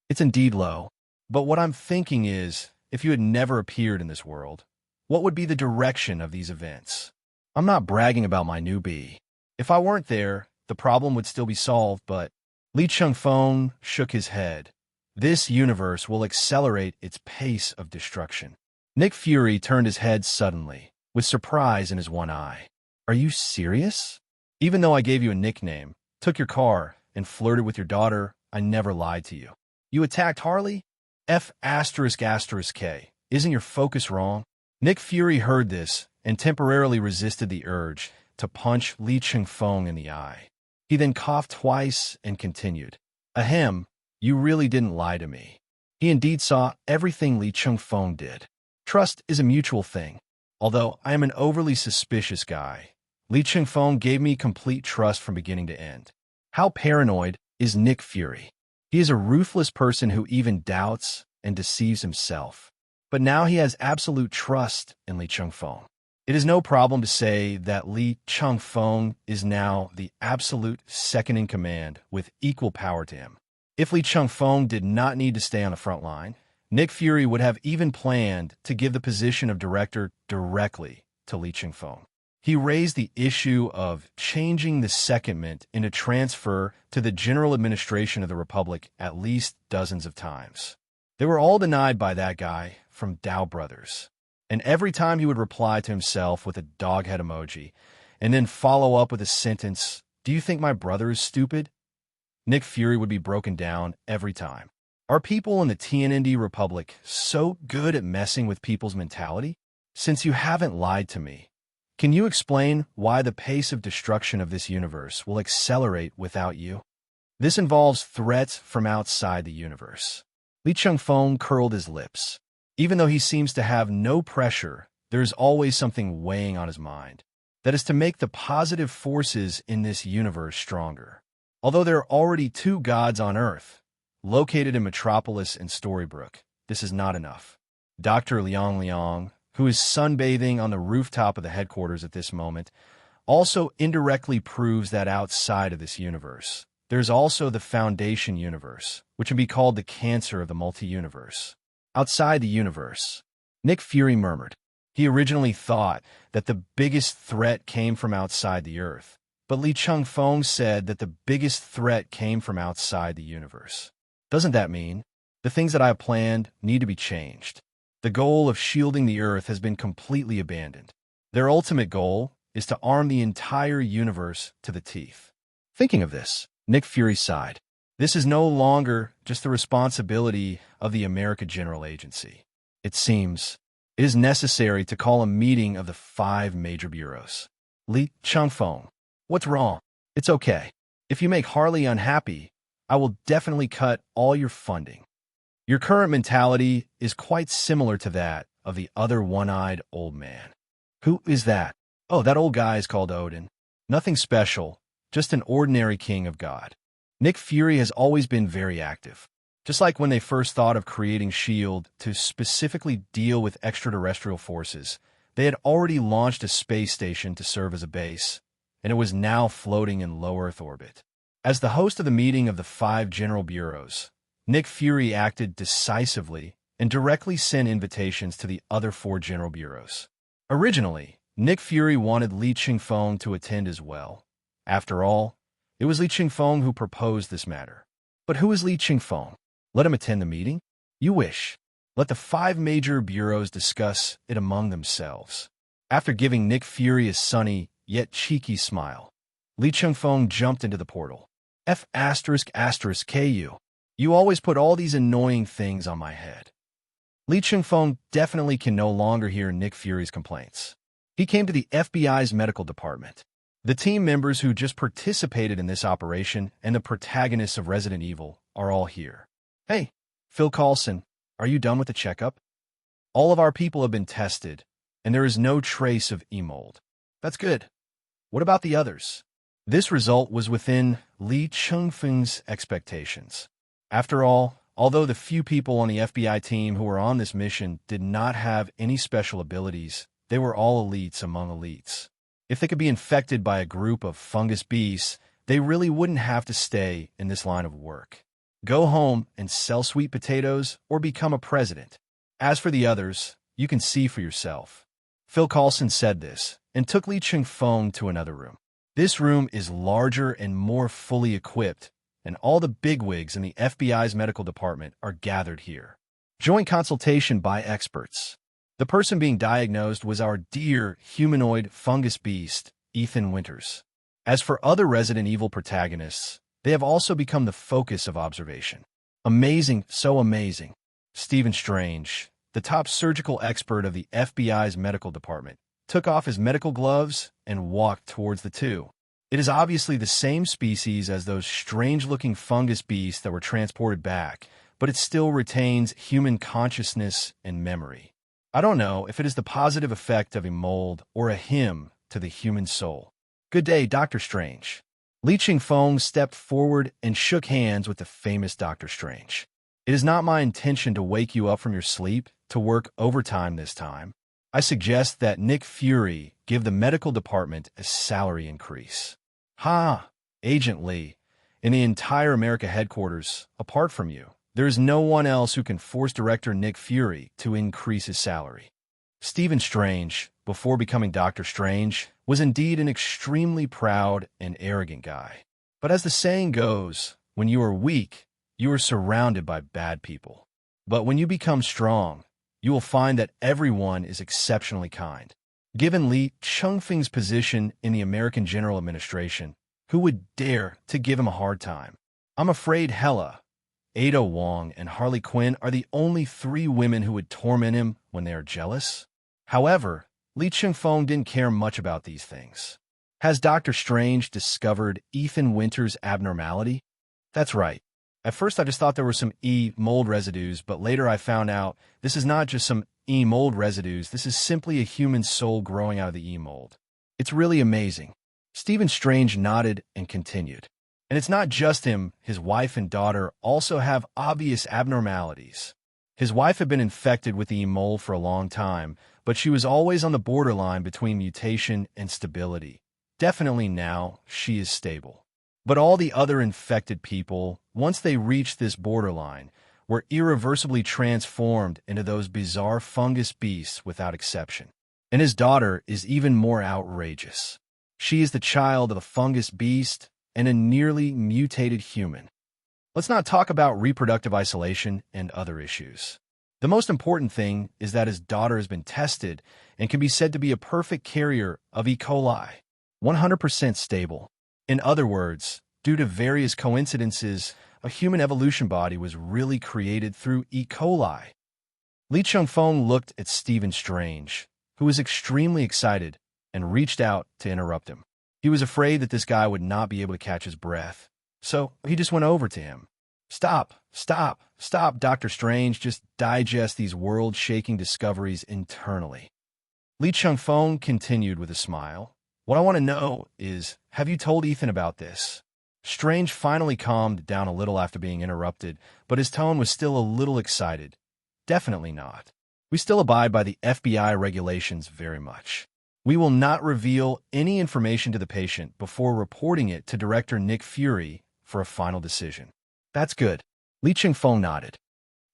It's indeed low. But what I'm thinking is, if you had never appeared in this world, what would be the direction of these events? I'm not bragging about my newbie. If I weren't there, the problem would still be solved, but Li Chengfeng shook his head. This universe will accelerate its pace of destruction. Nick Fury turned his head suddenly, with surprise in his one eye. Are you serious? Even though I gave you a nickname, took your car, and flirted with your daughter, I never lied to you. You attacked Harley? F***K. Isn't your focus wrong? Nick Fury heard this and temporarily resisted the urge to punch Li Chengfeng in the eye. He then coughed twice and continued. Ahem, you really didn't lie to me. He indeed saw everything Li Chengfeng did. Trust is a mutual thing. Although I am an overly suspicious guy, Li Chengfeng gave me complete trust from beginning to end. How paranoid is Nick Fury? He is a ruthless person who even doubts and deceives himself. But now he has absolute trust in Li Chengfeng. It is no problem to say that Li Chengfeng is now the absolute second in command with equal power to him. If Li Chengfeng did not need to stay on the front line, Nick Fury would have even planned to give the position of director directly to Li Chengfeng. He raised the issue of changing the secondment into transfer to the general administration of the Republic at least dozens of times. They were all denied by that guy from Dow Brothers. And every time he would reply to himself with a doghead emoji, and then follow up with a sentence, "Do you think my brother is stupid?" Nick Fury would be broken down every time. Are people in the TNND Republic so good at messing with people's mentality? Since you haven't lied to me, can you explain why the pace of destruction of this universe will accelerate without you? This involves threats from outside the universe. Li Chengfeng curled his lips. Even though he seems to have no pressure, there is always something weighing on his mind. That is to make the positive forces in this universe stronger. Although there are already two gods on Earth, located in Metropolis and Storybrooke, this is not enough. Dr. Liang, who is sunbathing on the rooftop of the headquarters at this moment, also indirectly proves that outside of this universe, there's also the Foundation universe, which can be called the cancer of the multi-universe. Outside the universe, Nick Fury murmured. He originally thought that the biggest threat came from outside the Earth, but Li Chengfeng said that the biggest threat came from outside the universe. Doesn't that mean the things that I have planned need to be changed? The goal of shielding the Earth has been completely abandoned. Their ultimate goal is to arm the entire universe to the teeth. Thinking of this, Nick Fury sighed. This is no longer just the responsibility of the America General Agency. It seems it is necessary to call a meeting of the 5 major bureaus. Li Chengfeng, what's wrong? It's okay. If you make Harley unhappy, I will definitely cut all your funding. Your current mentality is quite similar to that of the other one-eyed old man. Who is that? Oh, that old guy is called Odin. Nothing special, just an ordinary king of God. Nick Fury has always been very active. Just like when they first thought of creating S.H.I.E.L.D. to specifically deal with extraterrestrial forces, they had already launched a space station to serve as a base, and it was now floating in low Earth orbit. As the host of the meeting of the 5 general bureaus, Nick Fury acted decisively and directly sent invitations to the other 4 general bureaus. Originally, Nick Fury wanted Li Chengfeng to attend as well. After all, it was Li Chengfeng who proposed this matter. But who is Li Chengfeng? Let him attend the meeting? You wish. Let the 5 major bureaus discuss it among themselves. After giving Nick Fury a sunny, yet cheeky smile, Li Chengfeng jumped into the portal. F***KU. You always put all these annoying things on my head. Li Chengfeng definitely can no longer hear Nick Fury's complaints. He came to the FBI's medical department. The team members who just participated in this operation and the protagonists of Resident Evil are all here. Hey, Phil Coulson, are you done with the checkup? All of our people have been tested, and there is no trace of mold. That's good. What about the others? This result was within Li Chengfeng's expectations. After all, although the few people on the FBI team who were on this mission did not have any special abilities, they were all elites among elites. If they could be infected by a group of fungus beasts, they really wouldn't have to stay in this line of work. Go home and sell sweet potatoes or become a president. As for the others, you can see for yourself. Phil Coulson said this and took Li Chengfeng to another room. This room is larger and more fully equipped, and all the bigwigs in the FBI's medical department are gathered here. Joint consultation by experts. The person being diagnosed was our dear humanoid fungus beast, Ethan Winters. As for other Resident Evil protagonists, they have also become the focus of observation. Amazing, so amazing. Stephen Strange, the top surgical expert of the FBI's medical department, took off his medical gloves and walked towards the two. It is obviously the same species as those strange-looking fungus beasts that were transported back, but it still retains human consciousness and memory. I don't know if it is the positive effect of a mold or a hymn to the human soul. Good day, Dr. Strange. Li Chengfeng stepped forward and shook hands with the famous Dr. Strange. It is not my intention to wake you up from your sleep to work overtime this time. I suggest that Nick Fury give the medical department a salary increase. Ha! Agent Lee, in the entire America headquarters, apart from you, there is no one else who can force Director Nick Fury to increase his salary. Stephen Strange, before becoming Doctor Strange, was indeed an extremely proud and arrogant guy. But as the saying goes, when you are weak, you are surrounded by bad people. But when you become strong, you will find that everyone is exceptionally kind. Given Li Chengfeng's position in the American General Administration, who would dare to give him a hard time? I'm afraid Hela, Ada Wong, and Harley Quinn are the only three women who would torment him when they are jealous. However, Li Chengfeng didn't care much about these things. Has Dr. Strange discovered Ethan Winters' abnormality? That's right. At first I just thought there were some mold residues, but later I found out this is not just some mold residues, this is simply a human soul growing out of the mold. It's really amazing. Stephen Strange nodded and continued. And it's not just him, his wife and daughter also have obvious abnormalities. His wife had been infected with the mold for a long time, but she was always on the borderline between mutation and stability. Definitely now, she is stable. But all the other infected people, once they reached this borderline, were irreversibly transformed into those bizarre fungus beasts without exception. And his daughter is even more outrageous. She is the child of a fungus beast and a nearly mutated human. Let's not talk about reproductive isolation and other issues. The most important thing is that his daughter has been tested and can be said to be a perfect carrier of E. coli, 100% stable. In other words, due to various coincidences, a human evolution body was really created through E. coli. Li Chengfeng looked at Stephen Strange, who was extremely excited, and reached out to interrupt him. He was afraid that this guy would not be able to catch his breath, so he just went over to him. Stop, Dr. Strange, just digest these world-shaking discoveries internally. Li Chengfeng continued with a smile. What I want to know is, have you told Ethan about this? Strange finally calmed down a little after being interrupted, but his tone was still a little excited. Definitely not. We still abide by the FBI regulations very much. We will not reveal any information to the patient before reporting it to Director Nick Fury for a final decision. That's good. Li Chengfeng nodded.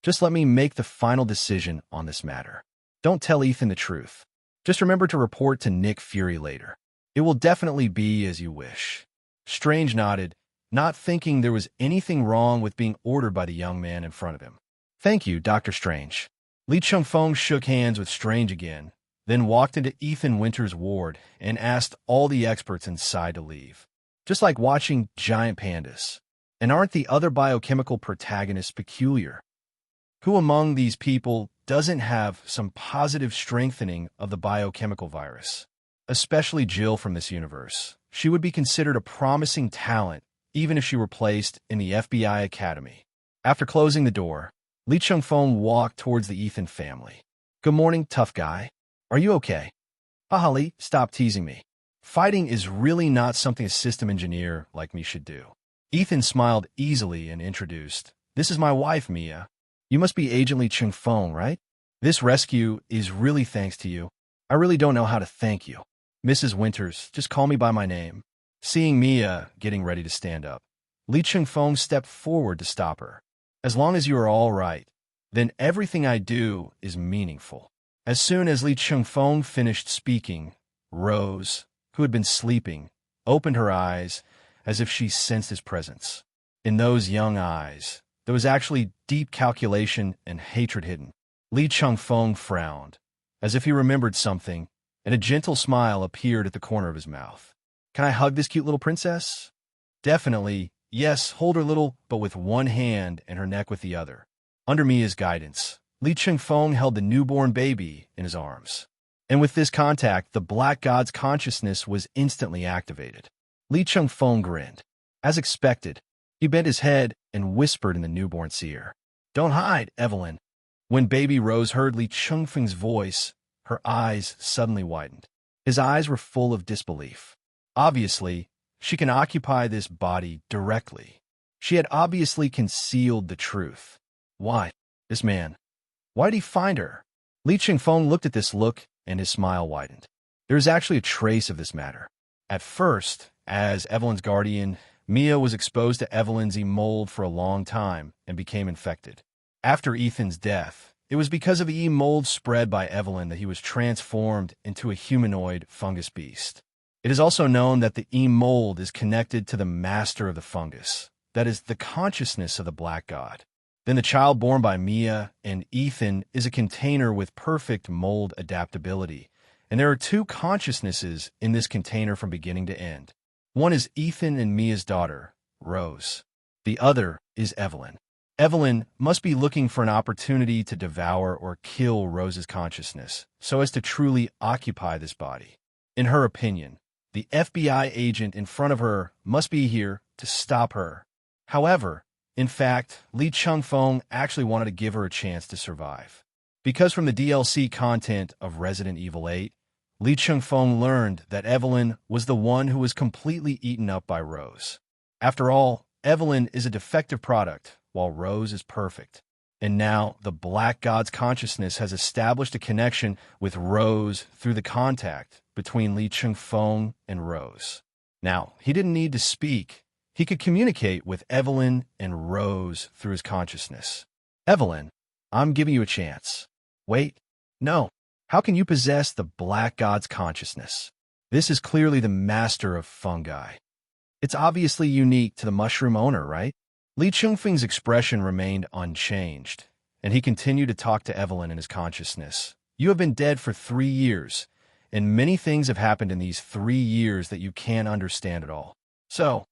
Just let me make the final decision on this matter. Don't tell Ethan the truth. Just remember to report to Nick Fury later. It will definitely be as you wish. Strange nodded, not thinking there was anything wrong with being ordered by the young man in front of him. Thank you, Dr. Strange. Li Chengfeng shook hands with Strange again, then walked into Ethan Winters' ward and asked all the experts inside to leave. Just like watching giant pandas. And aren't the other biochemical protagonists peculiar? Who among these people doesn't have some positive strengthening of the biochemical virus? Especially Jill from this universe. She would be considered a promising talent, even if she were placed in the FBI Academy. After closing the door, Li Chengfeng walked towards the Ethan family. Good morning, tough guy. Are you okay? Li, stop teasing me. Fighting is really not something a system engineer like me should do. Ethan smiled easily and introduced, "This is my wife, Mia. You must be Agent Lee Chengfeng, right? This rescue is really thanks to you. I really don't know how to thank you. Mrs. Winters, just call me by my name." Seeing Mia getting ready to stand up, Lee Chengfeng stepped forward to stop her. "As long as you are all right, then everything I do is meaningful." As soon as Lee Chengfeng finished speaking, Rose, who had been sleeping, opened her eyes as if she sensed his presence. In those young eyes, there was actually deep calculation and hatred hidden. Lee Chengfeng frowned, as if he remembered something, and a gentle smile appeared at the corner of his mouth. "Can I hug this cute little princess?" "Definitely, yes, hold her little, but with one hand and her neck with the other." Under Mia's guidance, Lee Chengfeng held the newborn baby in his arms. And with this contact, the Black God's consciousness was instantly activated. Lee Chengfeng grinned. As expected, he bent his head and whispered in the newborn's ear, "Don't hide, Evelyn." When baby Rose heard Lee Chengfeng's voice, her eyes suddenly widened. His eyes were full of disbelief. Obviously, she can occupy this body directly. She had obviously concealed the truth. Why? This man. Why did he find her? Lee Chengfeng looked at this look, and his smile widened. There is actually a trace of this matter. At first, as Evelyn's guardian, Mia was exposed to Evelyn's E-mold for a long time and became infected. After Ethan's death, it was because of the E-mold spread by Evelyn that he was transformed into a humanoid fungus beast. It is also known that the E-mold is connected to the master of the fungus, that is, the consciousness of the Black God. Then the child born by Mia and Ethan is a container with perfect mold adaptability, and there are two consciousnesses in this container from beginning to end. One is Ethan and Mia's daughter, Rose. The other is Evelyn. Evelyn must be looking for an opportunity to devour or kill Rose's consciousness so as to truly occupy this body. In her opinion, the FBI agent in front of her must be here to stop her. However, in fact, Lee Chengfeng actually wanted to give her a chance to survive. Because from the DLC content of Resident Evil 8, Lee Chengfeng learned that Evelyn was the one who was completely eaten up by Rose. After all, Evelyn is a defective product, while Rose is perfect. And now, the Black God's consciousness has established a connection with Rose through the contact between Lee Chengfeng and Rose. Now, he didn't need to speak. He could communicate with Evelyn and Rose through his consciousness. "Evelyn, I'm giving you a chance." "Wait, no. How can you possess the Black God's consciousness? This is clearly the master of fungi. It's obviously unique to the mushroom owner, right?" Lee Chengfeng's expression remained unchanged, and he continued to talk to Evelyn in his consciousness. "You have been dead for 3 years, and many things have happened in these 3 years that you can't understand at all. So,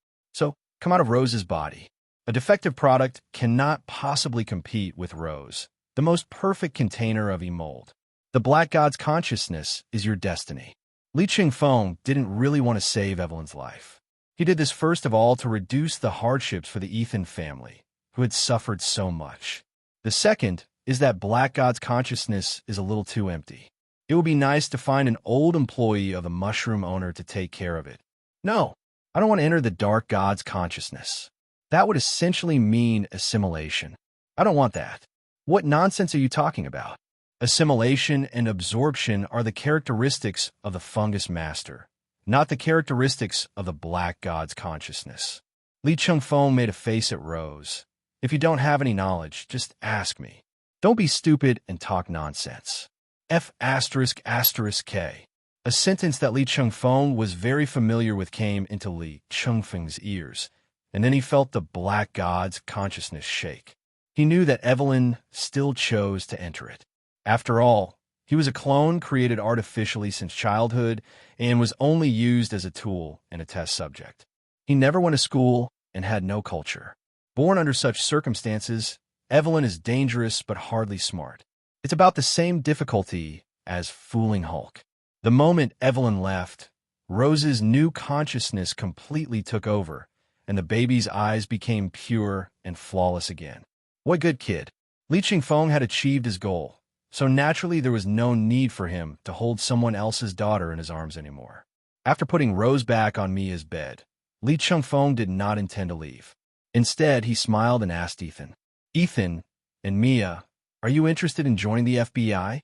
come out of Rose's body. A defective product cannot possibly compete with Rose, the most perfect container of E-mold. The Black God's consciousness is your destiny." Lee Chengfeng didn't really want to save Evelyn's life. He did this first of all to reduce the hardships for the Ethan family, who had suffered so much. The second is that Black God's consciousness is a little too empty. It would be nice to find an old employee of the mushroom owner to take care of it. "No, I don't want to enter the Dark God's consciousness. That would essentially mean assimilation. I don't want that." "What nonsense are you talking about? Assimilation and absorption are the characteristics of the fungus master, not the characteristics of the Black God's consciousness." Lee Chengfeng made a face at Rose. "If you don't have any knowledge, just ask me. Don't be stupid and talk nonsense." F***K. A sentence that Lee Chengfeng was very familiar with came into Lee Chengfeng's ears, and then he felt the Black God's consciousness shake. He knew that Evelyn still chose to enter it. After all, he was a clone created artificially since childhood and was only used as a tool and a test subject. He never went to school and had no culture. Born under such circumstances, Evelyn is dangerous but hardly smart. It's about the same difficulty as fooling Hulk. The moment Evelyn left, Rose's new consciousness completely took over, and the baby's eyes became pure and flawless again. What good kid? Lee Chengfeng had achieved his goal, so naturally there was no need for him to hold someone else's daughter in his arms anymore. After putting Rose back on Mia's bed, Li Chengfeng did not intend to leave. Instead, he smiled and asked Ethan, "Ethan and Mia, are you interested in joining the FBI?"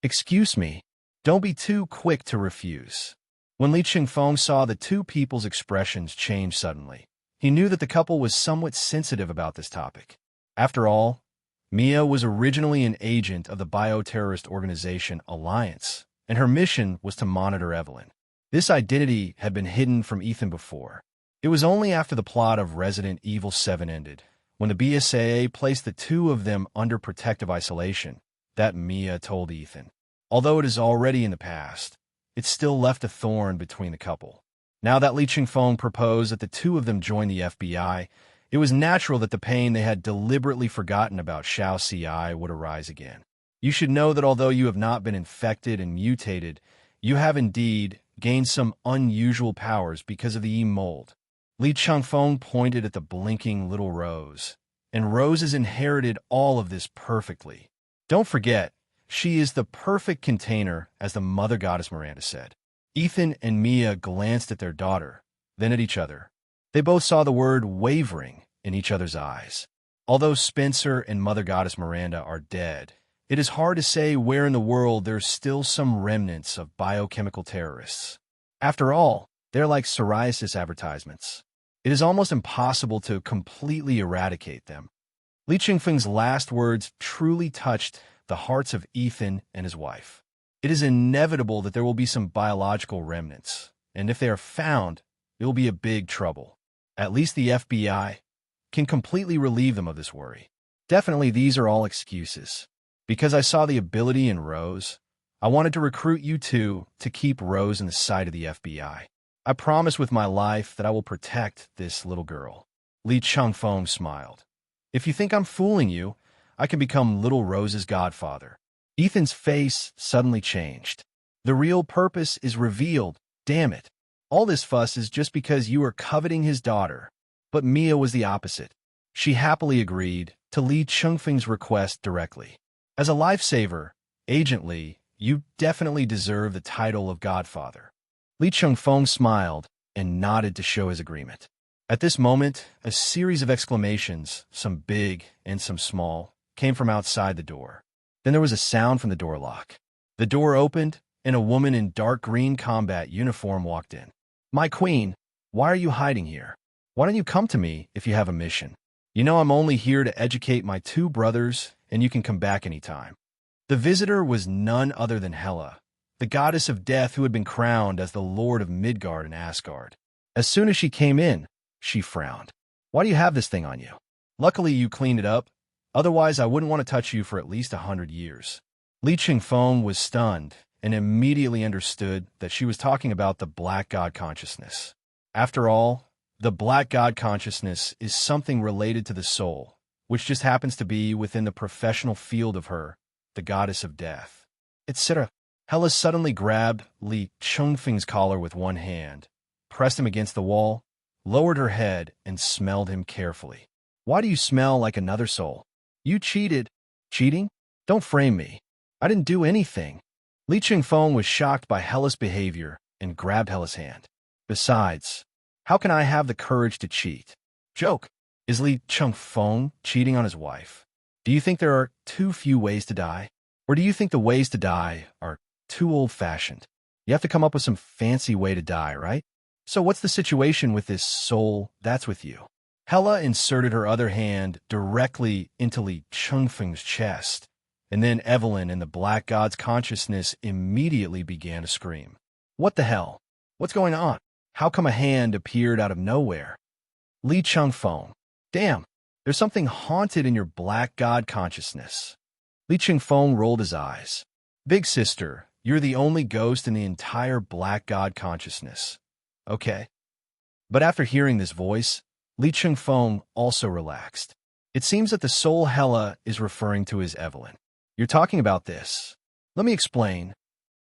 "Excuse me, don't be too quick to refuse." When Li Chengfeng saw the two people's expressions change suddenly, he knew that the couple was somewhat sensitive about this topic. After all, Mia was originally an agent of the bioterrorist organization Alliance, and her mission was to monitor Evelyn. This identity had been hidden from Ethan before. It was only after the plot of Resident Evil 7 ended, when the BSAA placed the two of them under protective isolation, that Mia told Ethan. Although it is already in the past, it still left a thorn between the couple. Now that Li Chengfeng proposed that the two of them join the FBI, it was natural that the pain they had deliberately forgotten about Xiao Ci would arise again. You should know that although you have not been infected and mutated, you have indeed gained some unusual powers because of the E-mold. Li Chengfeng pointed at the blinking little Rose, and Rose has inherited all of this perfectly. Don't forget, she is the perfect container, as the Mother Goddess Miranda said. Ethan and Mia glanced at their daughter, then at each other. They both saw the word wavering in each other's eyes. Although Spencer and Mother Goddess Miranda are dead, it is hard to say where in the world there's still some remnants of biochemical terrorists. After all, they're like psoriasis advertisements. It is almost impossible to completely eradicate them. Li Chengfeng's last words truly touched the hearts of Ethan and his wife. It is inevitable that there will be some biological remnants, and if they are found, it will be a big trouble. At least the FBI can completely relieve them of this worry. Definitely these are all excuses. Because I saw the ability in Rose, I wanted to recruit you two to keep Rose in the sight of the FBI. I promise with my life that I will protect this little girl. Li Chengfeng smiled. If you think I'm fooling you, I can become little Rose's godfather. Ethan's face suddenly changed. The real purpose is revealed, damn it. All this fuss is just because you are coveting his daughter. But Mia was the opposite. She happily agreed to Li Chengfeng's request directly. As a lifesaver, Agent Li, you definitely deserve the title of godfather. Li Chengfeng smiled and nodded to show his agreement. At this moment, a series of exclamations, some big and some small, came from outside the door. Then there was a sound from the door lock. The door opened, and a woman in dark green combat uniform walked in. "My queen, why are you hiding here? Why don't you come to me if you have a mission? You know I'm only here to educate my two brothers, and you can come back anytime." The visitor was none other than Hela, the goddess of death who had been crowned as the Lord of Midgard and Asgard. As soon as she came in, she frowned. "Why do you have this thing on you? Luckily you cleaned it up. Otherwise I wouldn't want to touch you for at least 100 years. Li Chengfeng was stunned and immediately understood that she was talking about the Black God consciousness. After all, the Black God consciousness is something related to the soul, which just happens to be within the professional field of her, the goddess of death, etc. Hela suddenly grabbed Li Chengfeng's collar with one hand, pressed him against the wall, lowered her head, and smelled him carefully. "Why do you smell like another soul? You cheated." "Cheating? Don't frame me. I didn't do anything." Li Chengfeng was shocked by Hela's behavior and grabbed Hela's hand. "Besides, how can I have the courage to cheat?" "Joke. Is Li Chengfeng cheating on his wife? Do you think there are too few ways to die? Or do you think the ways to die are too old-fashioned? You have to come up with some fancy way to die, right? So what's the situation with this soul that's with you?" Hela inserted her other hand directly into Li Chengfeng's chest, and then Evelyn in the Black God's consciousness immediately began to scream. "What the hell? What's going on? How come a hand appeared out of nowhere?" Li Chengfeng. "Damn, there's something haunted in your Black God consciousness." Li Chengfeng rolled his eyes. "Big sister, you're the only ghost in the entire Black God consciousness. Okay." But after hearing this voice, Li Chengfeng also relaxed. It seems that the soul Hela is referring to is Evelyn. "You're talking about this. Let me explain."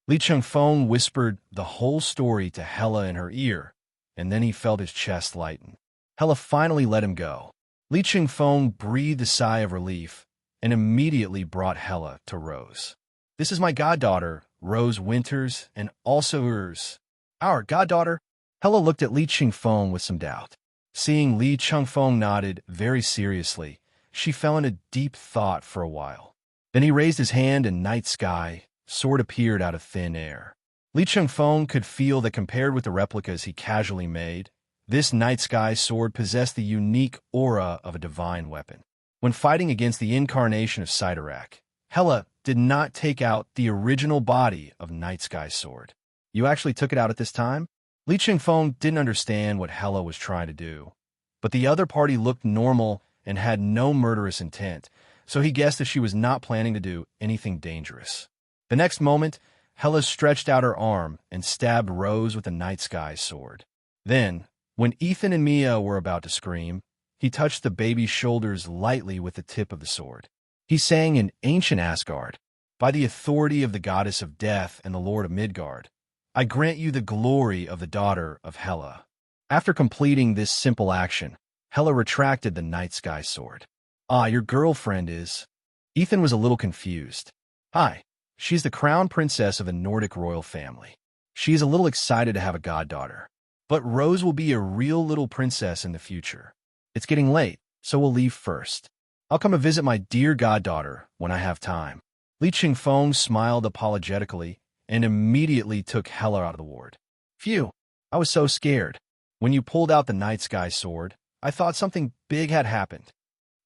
Li Chengfeng whispered the whole story to Hela in her ear, and then he felt his chest lighten. Hela finally let him go. Li Chengfeng breathed a sigh of relief and immediately brought Hela to Rose. "This is my goddaughter, Rose Winters, and also hers." Our goddaughter? Hella looked at Li Chengfeng with some doubt. Seeing Li Chengfeng nodded very seriously, she fell into deep thought for a while. Then he raised his hand and night sky sword appeared out of thin air. Li Chengfeng could feel that compared with the replicas he casually made, this night sky sword possessed the unique aura of a divine weapon. When fighting against the incarnation of Sidorak, Hela did not take out the original body of Night Sky's sword. You actually took it out at this time? Li Chengfeng didn't understand what Hela was trying to do, but the other party looked normal and had no murderous intent, so he guessed that she was not planning to do anything dangerous. The next moment, Hela stretched out her arm and stabbed Rose with the Night Sky's sword. Then, when Ethan and Mia were about to scream, he touched the baby's shoulders lightly with the tip of the sword. He sang in ancient Asgard, "By the authority of the goddess of death and the lord of Midgard, I grant you the glory of the daughter of Hela." After completing this simple action, Hela retracted the Night Sky sword. "Ah, your girlfriend is..." Ethan was a little confused. "Hi, she's the crown princess of the Nordic royal family. She is a little excited to have a goddaughter. But Rose will be a real little princess in the future. It's getting late, so we'll leave first. I'll come and visit my dear goddaughter when I have time." Li Chengfeng smiled apologetically and immediately took Hela out of the ward. "Phew, I was so scared. When you pulled out the Night Sky sword, I thought something big had happened.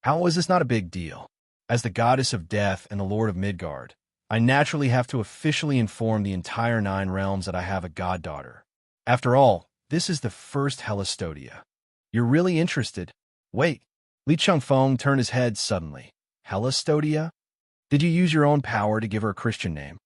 How was this not a big deal? As the goddess of death and the lord of Midgard, I naturally have to officially inform the entire 9 realms that I have a goddaughter. After all, this is the first Helastodia. You're really interested? Wait." Li Chengfeng turned his head suddenly. "Helastodia? Did you use your own power to give her a Christian name?"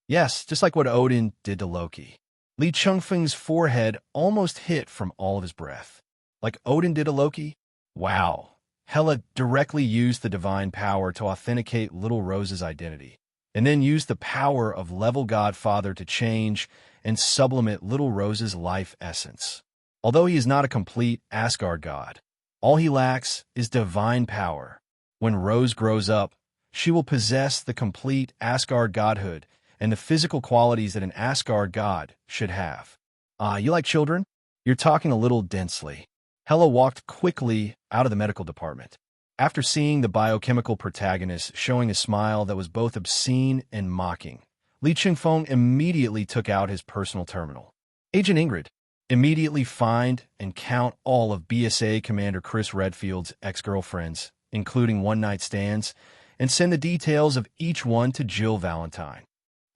"Yes, just like what Odin did to Loki." Li Chengfeng's forehead almost hit from all of his breath. "Like Odin did to Loki? Wow." Hela directly used the divine power to authenticate little Rose's identity, and then used the power of Level Godfather to change and sublimate little Rose's life essence. Although he is not a complete Asgard god, all he lacks is divine power. When Rose grows up, she will possess the complete Asgard godhood and the physical qualities that an Asgard god should have. "Ah, you like children? You're talking a little densely." Hela walked quickly out of the medical department. After seeing the biochemical protagonist showing a smile that was both obscene and mocking, Li Chengfeng immediately took out his personal terminal. "Agent Ingrid, immediately find and count all of BSA Commander Chris Redfield's ex-girlfriends, including one-night stands, and send the details of each one to Jill Valentine."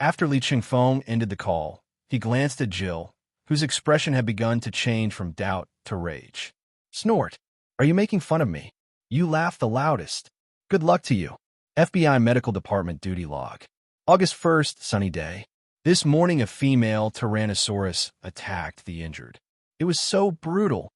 After Li Chengfeng ended the call, he glanced at Jill, whose expression had begun to change from doubt to rage. "Snort, are you making fun of me? You laugh the loudest. Good luck to you." FBI Medical Department Duty Log. August 1st, sunny day. This morning a female Tyrannosaurus attacked the injured. It was so brutal.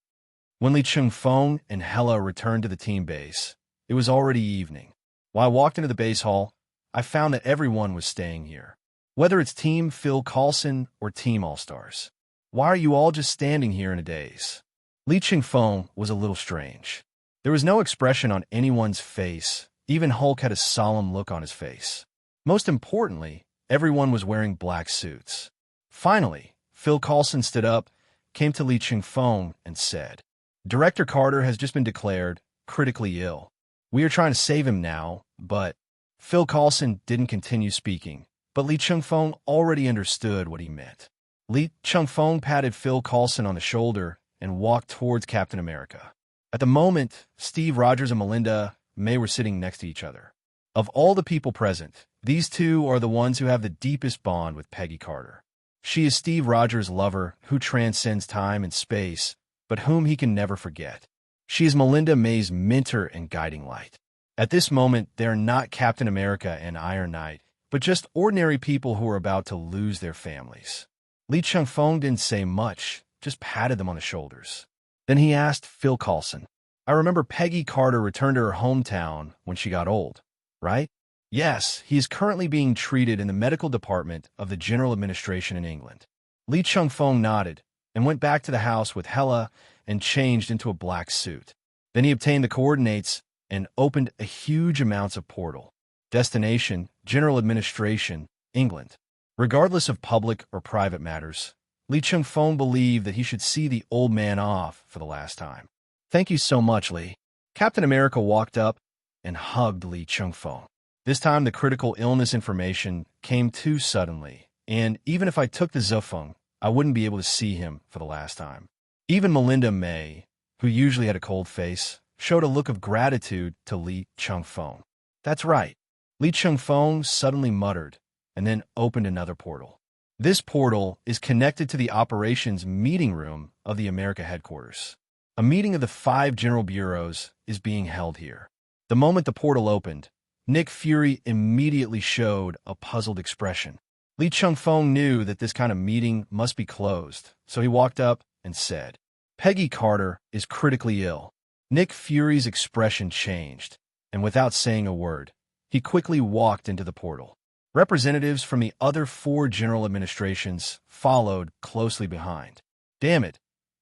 When Li Chengfeng and Hela returned to the team base, it was already evening. While I walked into the base hall, I found that everyone was staying here. Whether it's Team Phil Coulson or Team All-Stars. "Why are you all just standing here in a daze?" Li Chengfeng was a little strange. There was no expression on anyone's face. Even Hulk had a solemn look on his face. Most importantly, everyone was wearing black suits. Finally, Phil Coulson stood up, came to Li Chengfeng, and said, "Director Carter has just been declared critically ill. We are trying to save him now, but..." Phil Coulson didn't continue speaking, but Li Chengfeng already understood what he meant. Li Chengfeng patted Phil Coulson on the shoulder and walked towards Captain America. At the moment, Steve Rogers and Melinda May were sitting next to each other. Of all the people present, these two are the ones who have the deepest bond with Peggy Carter. She is Steve Rogers' lover who transcends time and space, but whom he can never forget. She is Melinda May's mentor and guiding light. At this moment, they are not Captain America and Iron Knight, but just ordinary people who are about to lose their families. Li Chengfeng didn't say much, just patted them on the shoulders. Then he asked Phil Coulson, "I remember Peggy Carter returned to her hometown when she got old, right?" "Yes, he is currently being treated in the medical department of the General Administration in England." Li Chengfeng nodded and went back to the house with Hela and changed into a black suit. Then he obtained the coordinates and opened a huge amounts of portal. Destination, General Administration, England. Regardless of public or private matters, Li Chengfeng believed that he should see the old man off for the last time. "Thank you so much, Li." Captain America walked up and hugged Li Chengfeng. This time the critical illness information came too suddenly, and even if I took the Zefeng, I wouldn't be able to see him for the last time. Even Melinda May, who usually had a cold face, showed a look of gratitude to Li Chengfeng. "That's right," Li Chengfeng suddenly muttered, and then opened another portal. This portal is connected to the operations meeting room of the America headquarters. A meeting of the 5 general bureaus is being held here. The moment the portal opened, Nick Fury immediately showed a puzzled expression. Li Chengfeng knew that this kind of meeting must be closed, so he walked up and said, "Peggy Carter is critically ill." Nick Fury's expression changed, and without saying a word, he quickly walked into the portal. Representatives from the other 4 general administrations followed closely behind. "Damn it,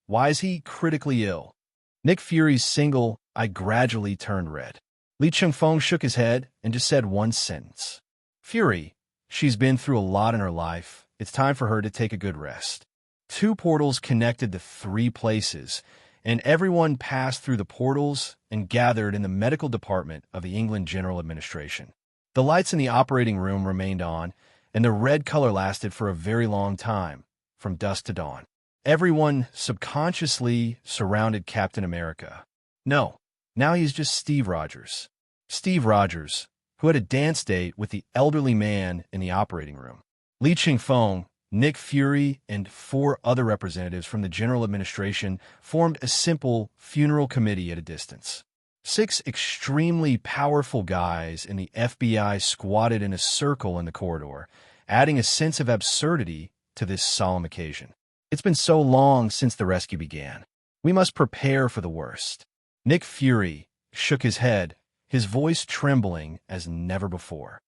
why is he critically ill?" Nick Fury's single eye gradually turned red. Li Chengfeng shook his head and just said one sentence. "Fury, she's been through a lot in her life. It's time for her to take a good rest." 2 portals connected the 3 places, and everyone passed through the portals and gathered in the medical department of the England General Administration. The lights in the operating room remained on, and the red color lasted for a very long time, from dusk to dawn. Everyone subconsciously surrounded Captain America. No, now he's just Steve Rogers. Steve Rogers, who had a dance date with the elderly man in the operating room. Li Chengfeng, Nick Fury, and 4 other representatives from the General Administration formed a simple funeral committee at a distance. 6 extremely powerful guys in the FBI squatted in a circle in the corridor, adding a sense of absurdity to this solemn occasion. It's been so long since the rescue began. We must prepare for the worst. Nick Fury shook his head, his voice trembling as never before.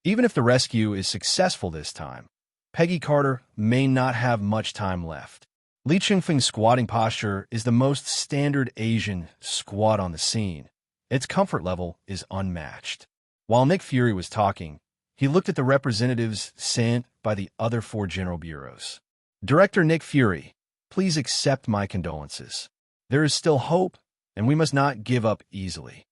Even if the rescue is successful this time, Peggy Carter may not have much time left. Li Chengfeng's squatting posture is the most standard Asian squat on the scene. Its comfort level is unmatched. While Nick Fury was talking, he looked at the representatives sent by the other 4 general bureaus. "Director Nick Fury, please accept my condolences. There is still hope, and we must not give up easily."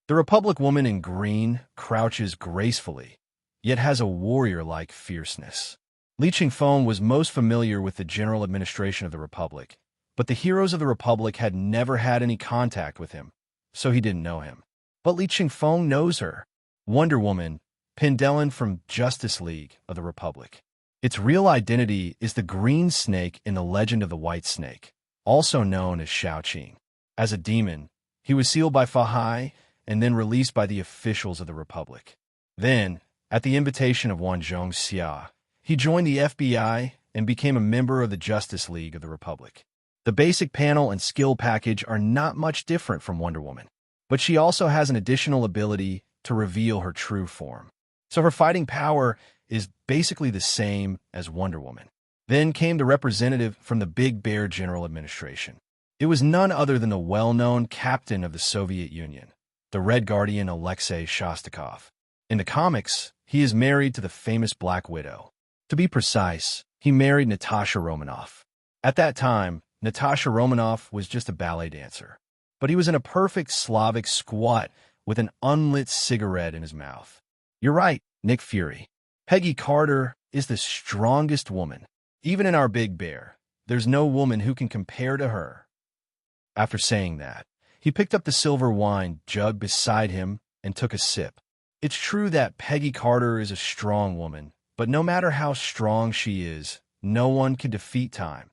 The Republic woman in green crouches gracefully, yet has a warrior-like fierceness. Li Chengfeng was most familiar with the general administration of the Republic, but the heroes of the Republic had never had any contact with him, so he didn't know him. But Li Chengfeng knows her. Wonder Woman, Pendelin from Justice League of the Republic. Its real identity is the green snake in the Legend of the White Snake, also known as Shaoqing. As a demon, he was sealed by Fa-hai and then released by the officials of the Republic. Then, at the invitation of Wan Zhongxia, he joined the FBI and became a member of the Justice League of the Republic. The basic panel and skill package are not much different from Wonder Woman, but she also has an additional ability to reveal her true form. So her fighting power is basically the same as Wonder Woman. Then came the representative from the Big Bear General Administration. It was none other than the well-known captain of the Soviet Union, the Red Guardian Alexei Shostakov. In the comics, he is married to the famous Black Widow. To be precise, he married Natasha Romanoff. At that time, Natasha Romanoff was just a ballet dancer, but he was in a perfect Slavic squat with an unlit cigarette in his mouth. You're right, Nick Fury. Peggy Carter is the strongest woman. Even in our Big Bear, there's no woman who can compare to her. After saying that, he picked up the silver wine jug beside him and took a sip. It's true that Peggy Carter is a strong woman, but no matter how strong she is, no one can defeat time.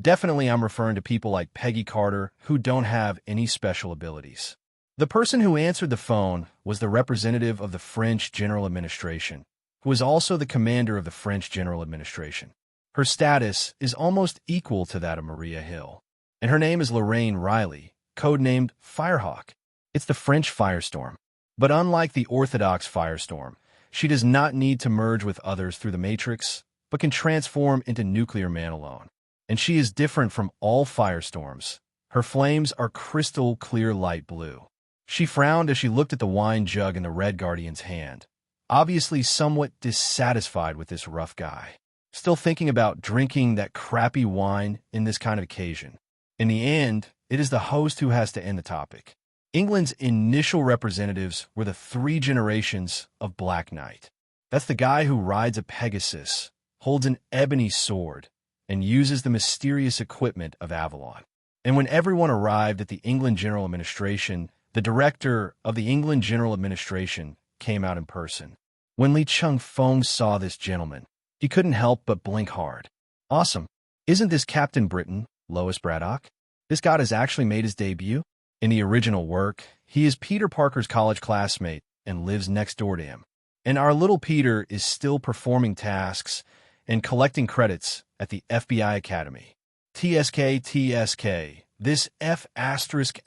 Definitely I'm referring to people like Peggy Carter who don't have any special abilities. The person who answered the phone was the representative of the French General Administration, who is also the commander of the French General Administration. Her status is almost equal to that of Maria Hill, and her name is Lorraine Riley, codenamed Firehawk. It's the French Firestorm. But unlike the orthodox Firestorm, she does not need to merge with others through the Matrix, but can transform into Nuclear Man alone. And she is different from all Firestorms. Her flames are crystal clear light blue. She frowned as she looked at the wine jug in the Red Guardian's hand, obviously somewhat dissatisfied with this rough guy. still thinking about drinking that crappy wine in this kind of occasion. In the end, it is the host who has to end the topic. England's initial representatives were the 3 generations of Black Knight. That's the guy who rides a Pegasus, holds an ebony sword, and uses the mysterious equipment of Avalon. And when everyone arrived at the England General Administration, the director of the England General Administration came out in person. When Li Chengfeng saw this gentleman, he couldn't help but blink hard. Awesome. Isn't this Captain Britain, Lois Braddock? This god has actually made his debut. In the original work, he is Peter Parker's college classmate and lives next door to him. And our little Peter is still performing tasks and collecting credits at the FBI Academy. TSK. This F*************G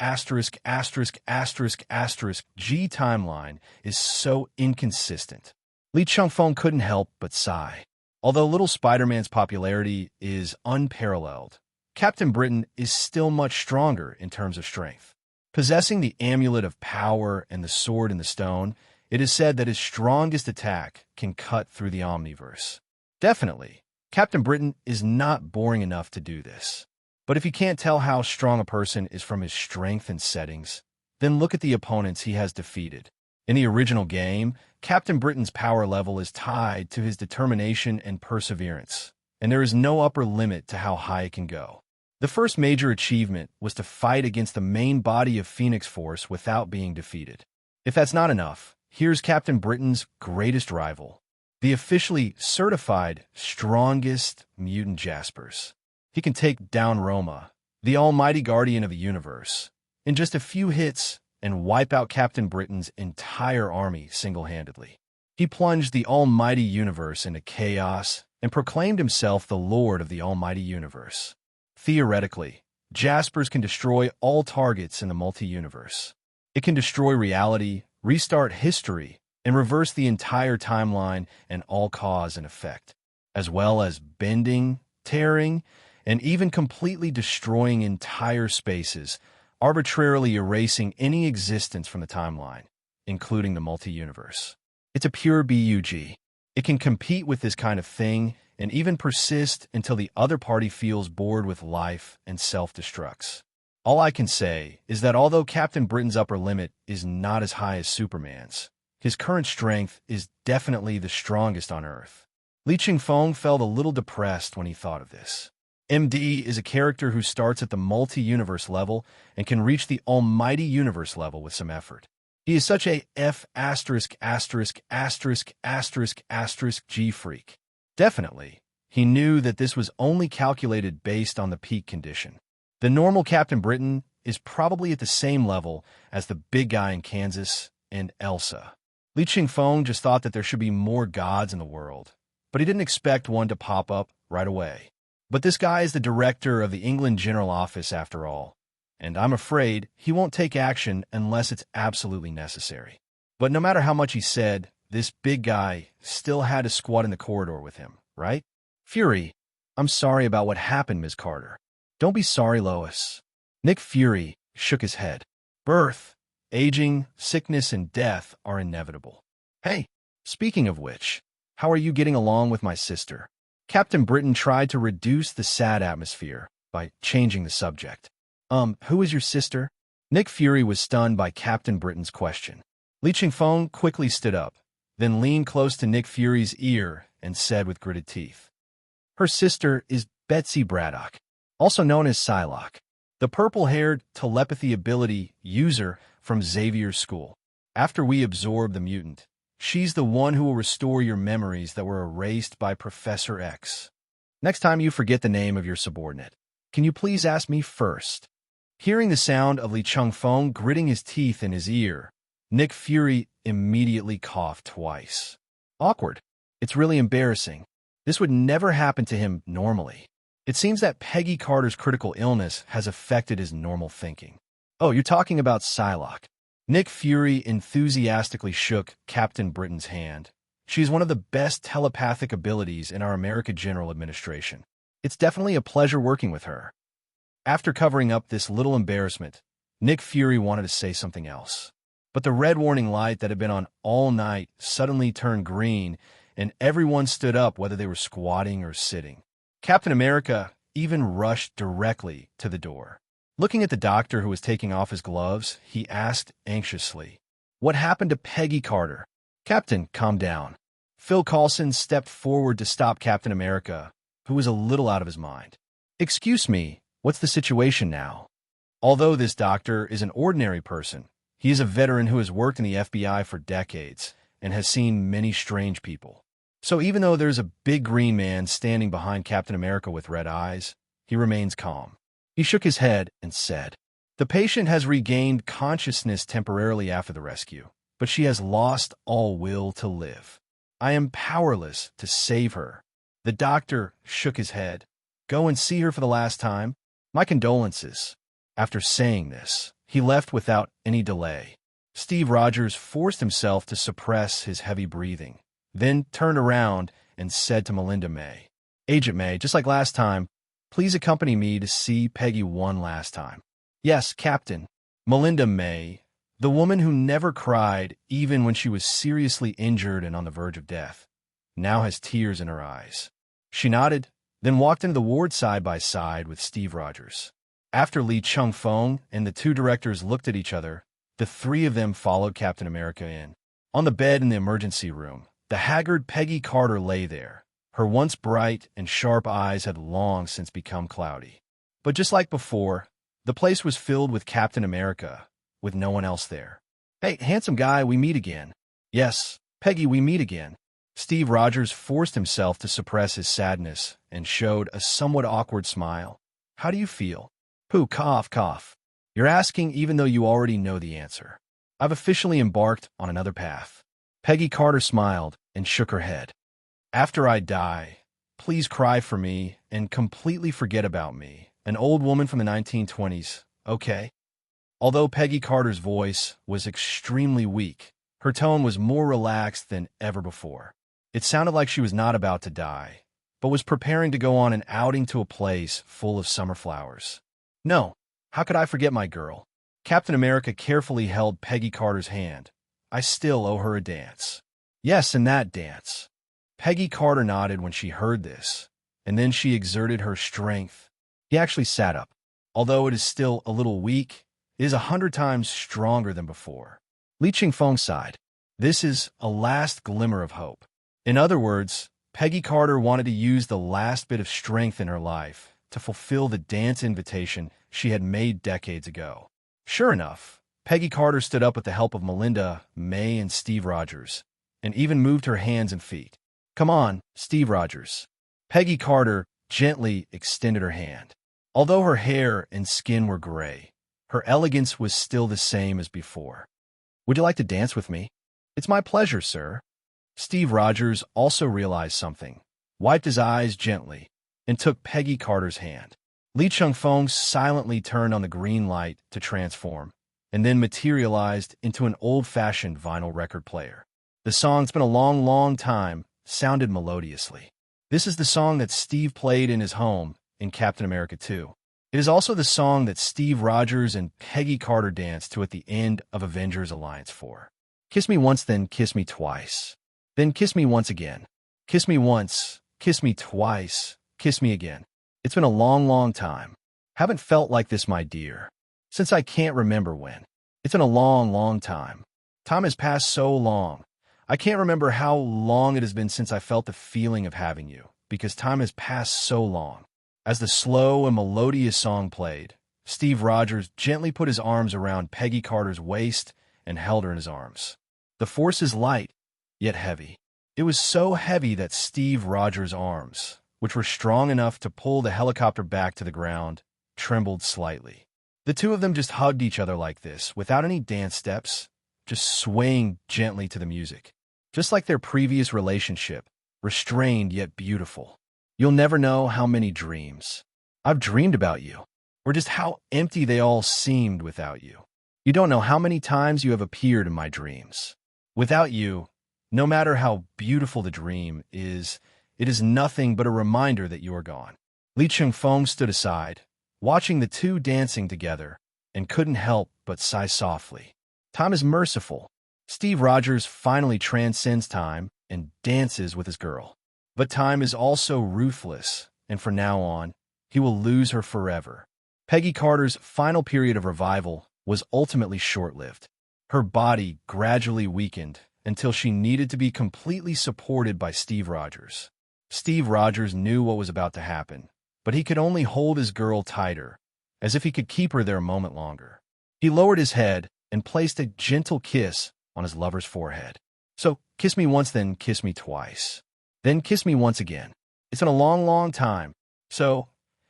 timeline is so inconsistent. Li Chengfeng couldn't help but sigh. Although little Spider-Man's popularity is unparalleled, Captain Britain is still much stronger in terms of strength. Possessing the amulet of power and the sword in the stone, it is said that his strongest attack can cut through the omniverse. Definitely, Captain Britain is not boring enough to do this. But if you can't tell how strong a person is from his strength and settings, then look at the opponents he has defeated. In the original game, Captain Britain's power level is tied to his determination and perseverance, and there is no upper limit to how high it can go. The first major achievement was to fight against the main body of Phoenix Force without being defeated. If that's not enough, here's Captain Britain's greatest rival, the officially certified strongest mutant Jaspers. He can take down Roma, the almighty guardian of the universe, in just a few hits and wipe out Captain Britain's entire army single-handedly. He plunged the almighty universe into chaos and proclaimed himself the lord of the almighty universe. Theoretically, Jaspers can destroy all targets in the multi-universe. It can destroy reality, restart history, and reverse the entire timeline and all cause and effect, as well as bending, tearing, and even completely destroying entire spaces, arbitrarily erasing any existence from the timeline, including the multi-universe. It's a pure bug. It can compete with this kind of thing and even persist until the other party feels bored with life and self-destructs. All I can say is that although Captain Britain's upper limit is not as high as Superman's, his current strength is definitely the strongest on Earth. Li Chengfeng felt a little depressed when he thought of this. MD is a character who starts at the multi-universe level and can reach the almighty universe level with some effort. He is such a G freak. Definitely, he knew that this was only calculated based on the peak condition. The normal Captain Britain is probably at the same level as the big guy in Kansas and Elsa. Li Chengfeng just thought that there should be more gods in the world, but he didn't expect one to pop up right away. But this guy is the director of the England General Office after all, and I'm afraid he won't take action unless it's absolutely necessary. But no matter how much he said, this big guy still had to squat in the corridor with him, right? Fury, I'm sorry about what happened, Ms. Carter. Don't be sorry, Lois. Nick Fury shook his head. Birth, aging, sickness, and death are inevitable. Hey, speaking of which, how are you getting along with my sister? Captain Britain tried to reduce the sad atmosphere by changing the subject. Who is your sister? Nick Fury was stunned by Captain Britain's question. Li Chengfeng quickly stood up, then leaned close to Nick Fury's ear and said with gritted teeth, her sister is Betsy Braddock, also known as Psylocke, the purple-haired telepathy ability user from Xavier's school. After we absorb the mutant, she's the one who will restore your memories that were erased by Professor X. Next time you forget the name of your subordinate, can you please ask me first? Hearing the sound of Li Chengfeng gritting his teeth in his ear, Nick Fury immediately coughed twice. Awkward. It's really embarrassing. This would never happen to him normally. It seems that Peggy Carter's critical illness has affected his normal thinking. Oh, you're talking about Psylocke. Nick Fury enthusiastically shook Captain Britain's hand. She's one of the best telepathic abilities in our American General Administration. It's definitely a pleasure working with her. After covering up this little embarrassment, Nick Fury wanted to say something else. But the red warning light that had been on all night suddenly turned green, and everyone stood up whether they were squatting or sitting. Captain America even rushed directly to the door. Looking at the doctor who was taking off his gloves, he asked anxiously, "What happened to Peggy Carter?" "Captain, calm down." Phil Coulson stepped forward to stop Captain America, who was a little out of his mind. "Excuse me, what's the situation now?" Although this doctor is an ordinary person, he is a veteran who has worked in the FBI for decades and has seen many strange people. So even though there's a big green man standing behind Captain America with red eyes, he remains calm. He shook his head and said, "The patient has regained consciousness temporarily after the rescue, but she has lost all will to live. I am powerless to save her." The doctor shook his head. "Go and see her for the last time. My condolences." After saying this, he left without any delay. Steve Rogers forced himself to suppress his heavy breathing, then turned around and said to Melinda May, "Agent May, just like last time, please accompany me to see Peggy one last time." "Yes, Captain." Melinda May, the woman who never cried even when she was seriously injured and on the verge of death, now has tears in her eyes. She nodded, then walked into the ward side by side with Steve Rogers. After Lee Chengfeng and the two directors looked at each other, the three of them followed Captain America in. On the bed in the emergency room, the haggard Peggy Carter lay there. Her once bright and sharp eyes had long since become cloudy. But just like before, the place was filled with Captain America, with no one else there. "Hey, handsome guy, we meet again." "Yes, Peggy, we meet again." Steve Rogers forced himself to suppress his sadness and showed a somewhat awkward smile. "How do you feel?" "Pooh, cough, cough. You're asking even though you already know the answer. I've officially embarked on another path." Peggy Carter smiled and shook her head. "After I die, please cry for me and completely forget about me. An old woman from the 1920s, okay?" Although Peggy Carter's voice was extremely weak, her tone was more relaxed than ever before. It sounded like she was not about to die, but was preparing to go on an outing to a place full of summer flowers. "No, how could I forget my girl?" Captain America carefully held Peggy Carter's hand. "I still owe her a dance." "Yes, and that dance." Peggy Carter nodded when she heard this, and then she exerted her strength. He actually sat up. Although it is still a little weak, it is 100 times stronger than before. Li Chengfeng sighed. This is a last glimmer of hope. In other words, Peggy Carter wanted to use the last bit of strength in her life to fulfill the dance invitation she had made decades ago. Sure enough, Peggy Carter stood up with the help of Melinda, May, and Steve Rogers, and even moved her hands and feet. "Come on, Steve Rogers." Peggy Carter gently extended her hand. Although her hair and skin were gray, her elegance was still the same as before. "Would you like to dance with me?" "It's my pleasure, sir." Steve Rogers also realized something, wiped his eyes gently, and took Peggy Carter's hand. Li Chengfeng silently turned on the green light to transform, and then materialized into an old-fashioned vinyl record player. The song "It's Been a Long, Long Time" sounded melodiously. This is the song that Steve played in his home in Captain America 2. It is also the song that Steve Rogers and Peggy Carter danced to at the end of Avengers Alliance 4. "Kiss me once, then kiss me twice. Then kiss me once again. Kiss me once, kiss me twice, kiss me again. It's been a long, long time. Haven't felt like this, my dear, since I can't remember when. It's been a long, long time. Time has passed so long. I can't remember how long it has been since I felt the feeling of having you, because time has passed so long." As the slow and melodious song played, Steve Rogers gently put his arms around Peggy Carter's waist and held her in his arms. The force is light, yet heavy. It was so heavy that Steve Rogers' arms, which were strong enough to pull the helicopter back to the ground, trembled slightly. The two of them just hugged each other like this, without any dance steps, just swaying gently to the music. Just like their previous relationship, restrained yet beautiful. You'll never know how many dreams I've dreamed about you, or just how empty they all seemed without you. You don't know how many times you have appeared in my dreams. Without you, no matter how beautiful the dream is, it is nothing but a reminder that you are gone. Li Chengfeng stood aside, watching the two dancing together, and couldn't help but sigh softly. Time is merciful. Steve Rogers finally transcends time and dances with his girl. But time is also ruthless, and from now on, he will lose her forever. Peggy Carter's final period of revival was ultimately short-lived. Her body gradually weakened until she needed to be completely supported by Steve Rogers. Steve Rogers knew what was about to happen, but he could only hold his girl tighter, as if he could keep her there a moment longer. He lowered his head and placed a gentle kiss on his lover's forehead. "So, kiss me once, then kiss me twice. Then kiss me once again. It's been a long, long time. So,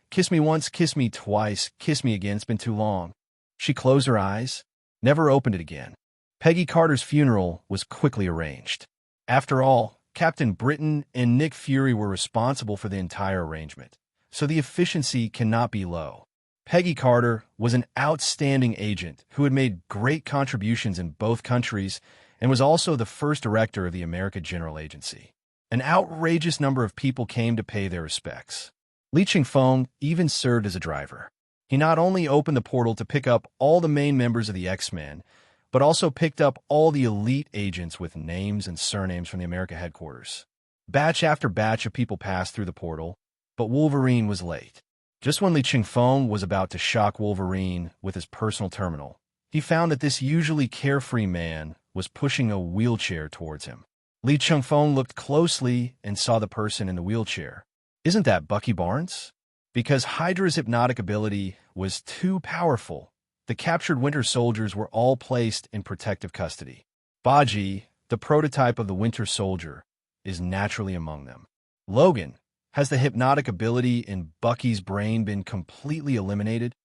kiss me once, kiss me twice, kiss me again. It's been too long." She closed her eyes, never opened it again. Peggy Carter's funeral was quickly arranged. After all, Captain Britain and Nick Fury were responsible for the entire arrangement, so the efficiency cannot be low. Peggy Carter was an outstanding agent who had made great contributions in both countries and was also the first director of the American General Agency. An outrageous number of people came to pay their respects. Li Chengfeng even served as a driver. He not only opened the portal to pick up all the main members of the X-Men, but also picked up all the elite agents with names and surnames from the America headquarters. Batch after batch of people passed through the portal, but Wolverine was late. Just when Li Chengfeng was about to shock Wolverine with his personal terminal, he found that this usually carefree man was pushing a wheelchair towards him. Li Chengfeng looked closely and saw the person in the wheelchair. "Isn't that Bucky Barnes?" Because Hydra's hypnotic ability was too powerful, the captured Winter Soldiers were all placed in protective custody. Baji, the prototype of the Winter Soldier, is naturally among them. Logan, has the hypnotic ability in Bucky's brain been completely eliminated?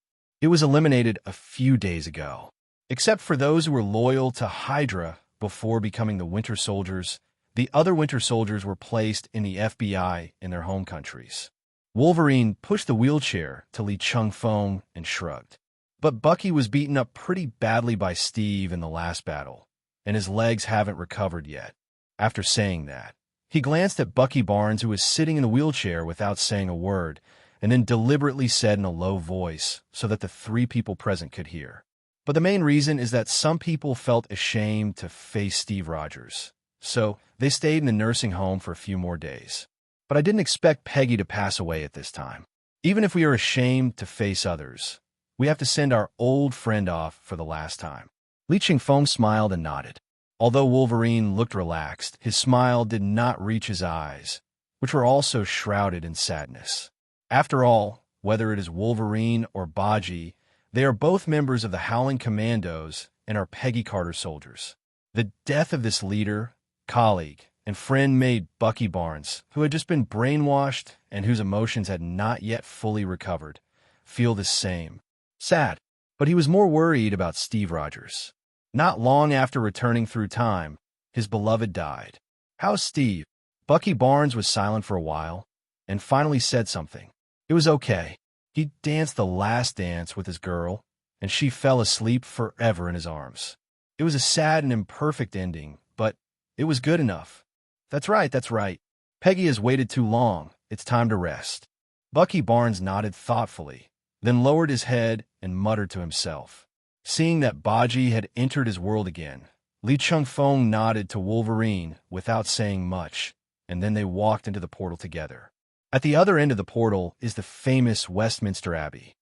It was eliminated a few days ago. Except for those who were loyal to Hydra before becoming the Winter Soldiers, the other Winter Soldiers were placed in the FBI in their home countries. Wolverine pushed the wheelchair to Li Chengfeng and shrugged. But Bucky was beaten up pretty badly by Steve in the last battle, and his legs haven't recovered yet. After saying that, he glanced at Bucky Barnes, who was sitting in the wheelchair without saying a word, and then deliberately said in a low voice so that the three people present could hear. But the main reason is that some people felt ashamed to face Steve Rogers, so they stayed in the nursing home for a few more days. But I didn't expect Peggy to pass away at this time. Even if we are ashamed to face others, we have to send our old friend off for the last time. Li Chengfeng smiled and nodded. Although Wolverine looked relaxed, his smile did not reach his eyes, which were also shrouded in sadness. After all, whether it is Wolverine or Baji, they are both members of the Howling Commandos and are Peggy Carter soldiers. The death of this leader, colleague, and friend made Bucky Barnes, who had just been brainwashed and whose emotions had not yet fully recovered, feel the same. Sad, but he was more worried about Steve Rogers. Not long after returning through time, his beloved died. "How's Steve?" Bucky Barnes was silent for a while, and finally said something. It was okay. He danced the last dance with his girl, and she fell asleep forever in his arms. It was a sad and imperfect ending, but it was good enough. That's right. Peggy has waited too long. It's time to rest." Bucky Barnes nodded thoughtfully, then lowered his head and muttered to himself. Seeing that Baji had entered his world again, Li Chengfeng nodded to Wolverine without saying much, and then they walked into the portal together. At the other end of the portal is the famous Westminster Abbey.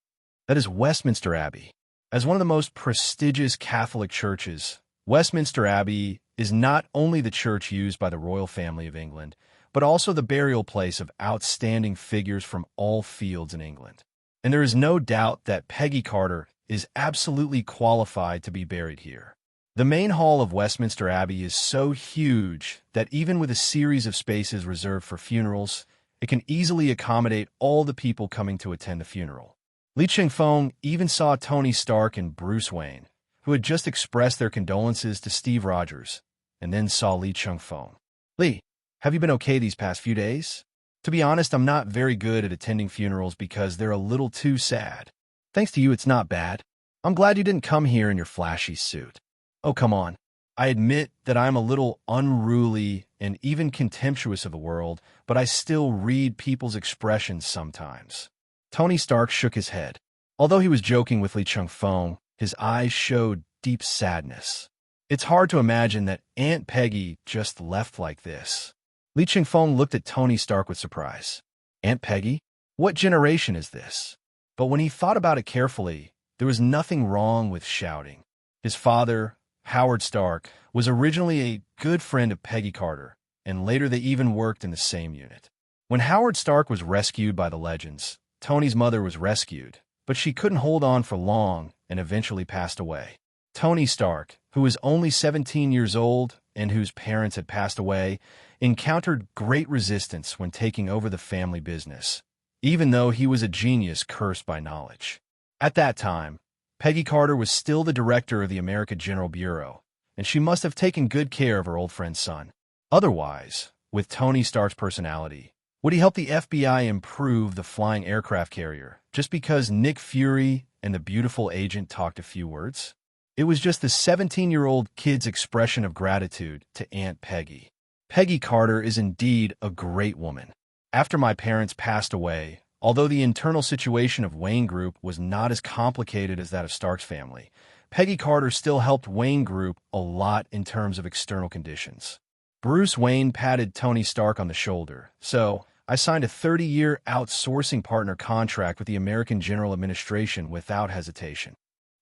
That is Westminster Abbey. As one of the most prestigious Catholic churches, Westminster Abbey is not only the church used by the royal family of England, but also the burial place of outstanding figures from all fields in England. And there is no doubt that Peggy Carter is absolutely qualified to be buried here. The main hall of Westminster Abbey is so huge that even with a series of spaces reserved for funerals, it can easily accommodate all the people coming to attend the funeral. Li Chengfeng even saw Tony Stark and Bruce Wayne, who had just expressed their condolences to Steve Rogers, and then saw Li Chengfeng. "Li, have you been okay these past few days?" "To be honest, I'm not very good at attending funerals because they're a little too sad." "Thanks to you, it's not bad. I'm glad you didn't come here in your flashy suit." "Oh, come on. I admit that I'm a little unruly and even contemptuous of the world, but I still read people's expressions sometimes." Tony Stark shook his head. Although he was joking with Li Chengfeng, his eyes showed deep sadness. It's hard to imagine that Aunt Peggy just left like this. Li Chengfeng looked at Tony Stark with surprise. Aunt Peggy? What generation is this? But when he thought about it carefully, there was nothing wrong with shouting. His father, Howard Stark, was originally a good friend of Peggy Carter, and later they even worked in the same unit. When Howard Stark was rescued by the Legends, Tony's mother was rescued, but she couldn't hold on for long and eventually passed away. Tony Stark, who was only 17 years old and whose parents had passed away, encountered great resistance when taking over the family business, even though he was a genius cursed by knowledge. At that time, Peggy Carter was still the director of the American General Bureau, and she must have taken good care of her old friend's son. Otherwise, with Tony Stark's personality, would he help the FBI improve the flying aircraft carrier just because Nick Fury and the beautiful agent talked a few words? It was just the 17-year-old kid's expression of gratitude to Aunt Peggy. Peggy Carter is indeed a great woman. After my parents passed away, although the internal situation of Wayne Group was not as complicated as that of Stark's family, Peggy Carter still helped Wayne Group a lot in terms of external conditions. Bruce Wayne patted Tony Stark on the shoulder, so I signed a 30-year outsourcing partner contract with the American General Administration without hesitation.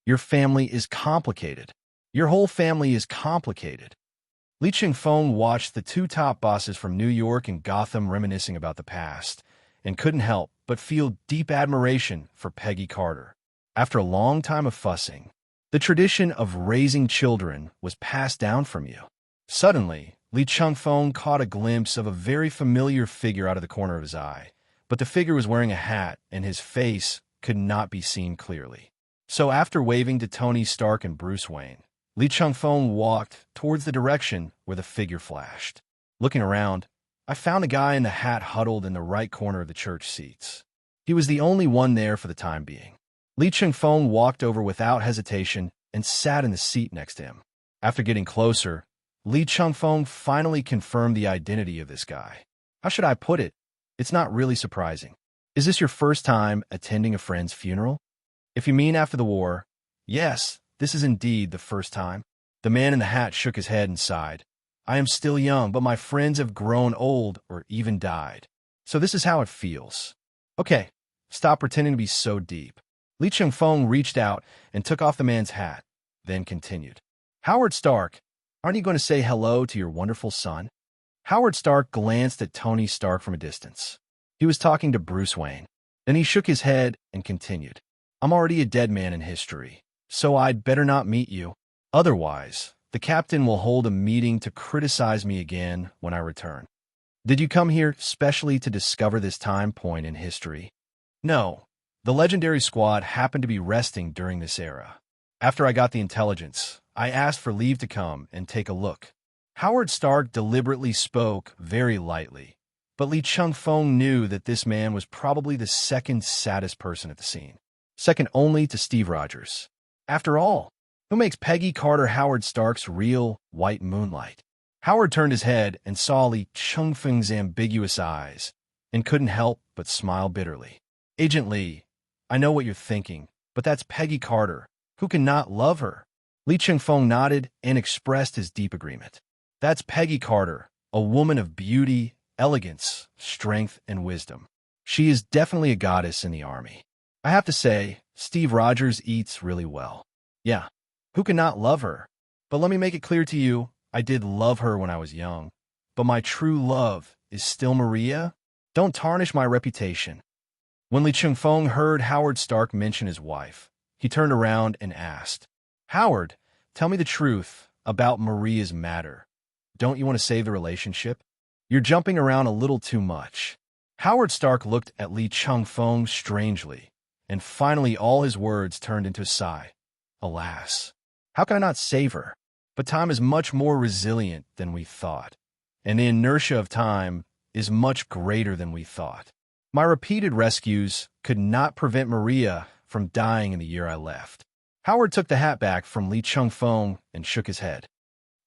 Your family is complicated. Your whole family is complicated. Li Chengfeng watched the two top bosses from New York and Gotham reminiscing about the past, and couldn't help but feel deep admiration for Peggy Carter. After a long time of fussing, the tradition of raising children was passed down from you. Suddenly, Li Chengfeng caught a glimpse of a very familiar figure out of the corner of his eye, but the figure was wearing a hat and his face could not be seen clearly. So after waving to Tony Stark and Bruce Wayne, Li Chengfeng walked towards the direction where the figure flashed. Looking around, I found a guy in the hat huddled in the right corner of the church seats. He was the only one there for the time being. Li Chengfeng walked over without hesitation and sat in the seat next to him. After getting closer, Li Chengfeng finally confirmed the identity of this guy. How should I put it? It's not really surprising. Is this your first time attending a friend's funeral? If you mean after the war, yes, this is indeed the first time. The man in the hat shook his head and sighed. I am still young, but my friends have grown old or even died. So this is how it feels. Okay, stop pretending to be so deep. Li Chengfeng reached out and took off the man's hat, then continued. Howard Stark, aren't you going to say hello to your wonderful son? Howard Stark glanced at Tony Stark from a distance. He was talking to Bruce Wayne. Then he shook his head and continued. I'm already a dead man in history, so I'd better not meet you. Otherwise, the captain will hold a meeting to criticize me again when I return. Did you come here specially to discover this time point in history? No. The legendary squad happened to be resting during this era. After I got the intelligence, I asked for leave to come and take a look. Howard Stark deliberately spoke very lightly, but Li Chengfeng knew that this man was probably the second saddest person at the scene, second only to Steve Rogers. After all, who makes Peggy Carter Howard Stark's real white moonlight? Howard turned his head and saw Li Chengfeng's ambiguous eyes and couldn't help but smile bitterly. Agent Li, I know what you're thinking, but that's Peggy Carter. Who can not love her? Li Chengfeng nodded and expressed his deep agreement. That's Peggy Carter, a woman of beauty, elegance, strength, and wisdom. She is definitely a goddess in the army. I have to say, Steve Rogers eats really well. Yeah, who can not love her? But let me make it clear to you, I did love her when I was young. But my true love is still Maria. Don't tarnish my reputation. When Li Chengfeng heard Howard Stark mention his wife, he turned around and asked, Howard, tell me the truth about Maria's matter. Don't you want to save the relationship? You're jumping around a little too much. Howard Stark looked at Li Chengfeng strangely, and finally all his words turned into a sigh. Alas, how can I not save her? But time is much more resilient than we thought, and the inertia of time is much greater than we thought. My repeated rescues could not prevent Maria from dying in the year I left. Howard took the hat back from Li Chengfeng and shook his head.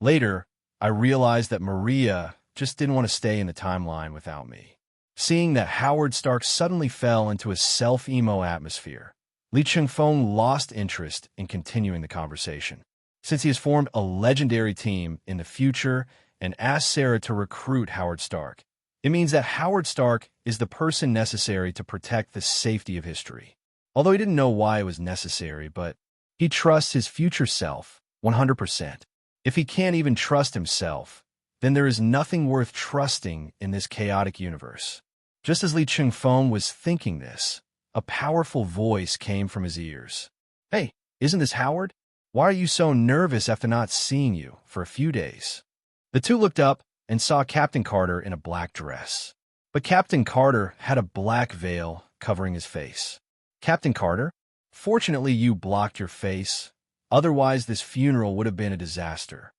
Later, I realized that Maria just didn't want to stay in the timeline without me. Seeing that Howard Stark suddenly fell into a self-emo atmosphere, Li Chengfeng lost interest in continuing the conversation. since he has formed a legendary team in the future and asked Sarah to recruit Howard Stark. It means that Howard Stark is the person necessary to protect the safety of history. Although he didn't know why it was necessary, but he trusts his future self 100%. If he can't even trust himself, then there is nothing worth trusting in this chaotic universe. Just as Li Chengfeng was thinking this, a powerful voice came from his ears. "Hey, isn't this Howard? Why are you so nervous after not seeing you for a few days?" The two looked up and saw Captain Carter in a black dress. But Captain Carter had a black veil covering his face. "Captain Carter, fortunately you blocked your face. Otherwise this funeral would have been a disaster.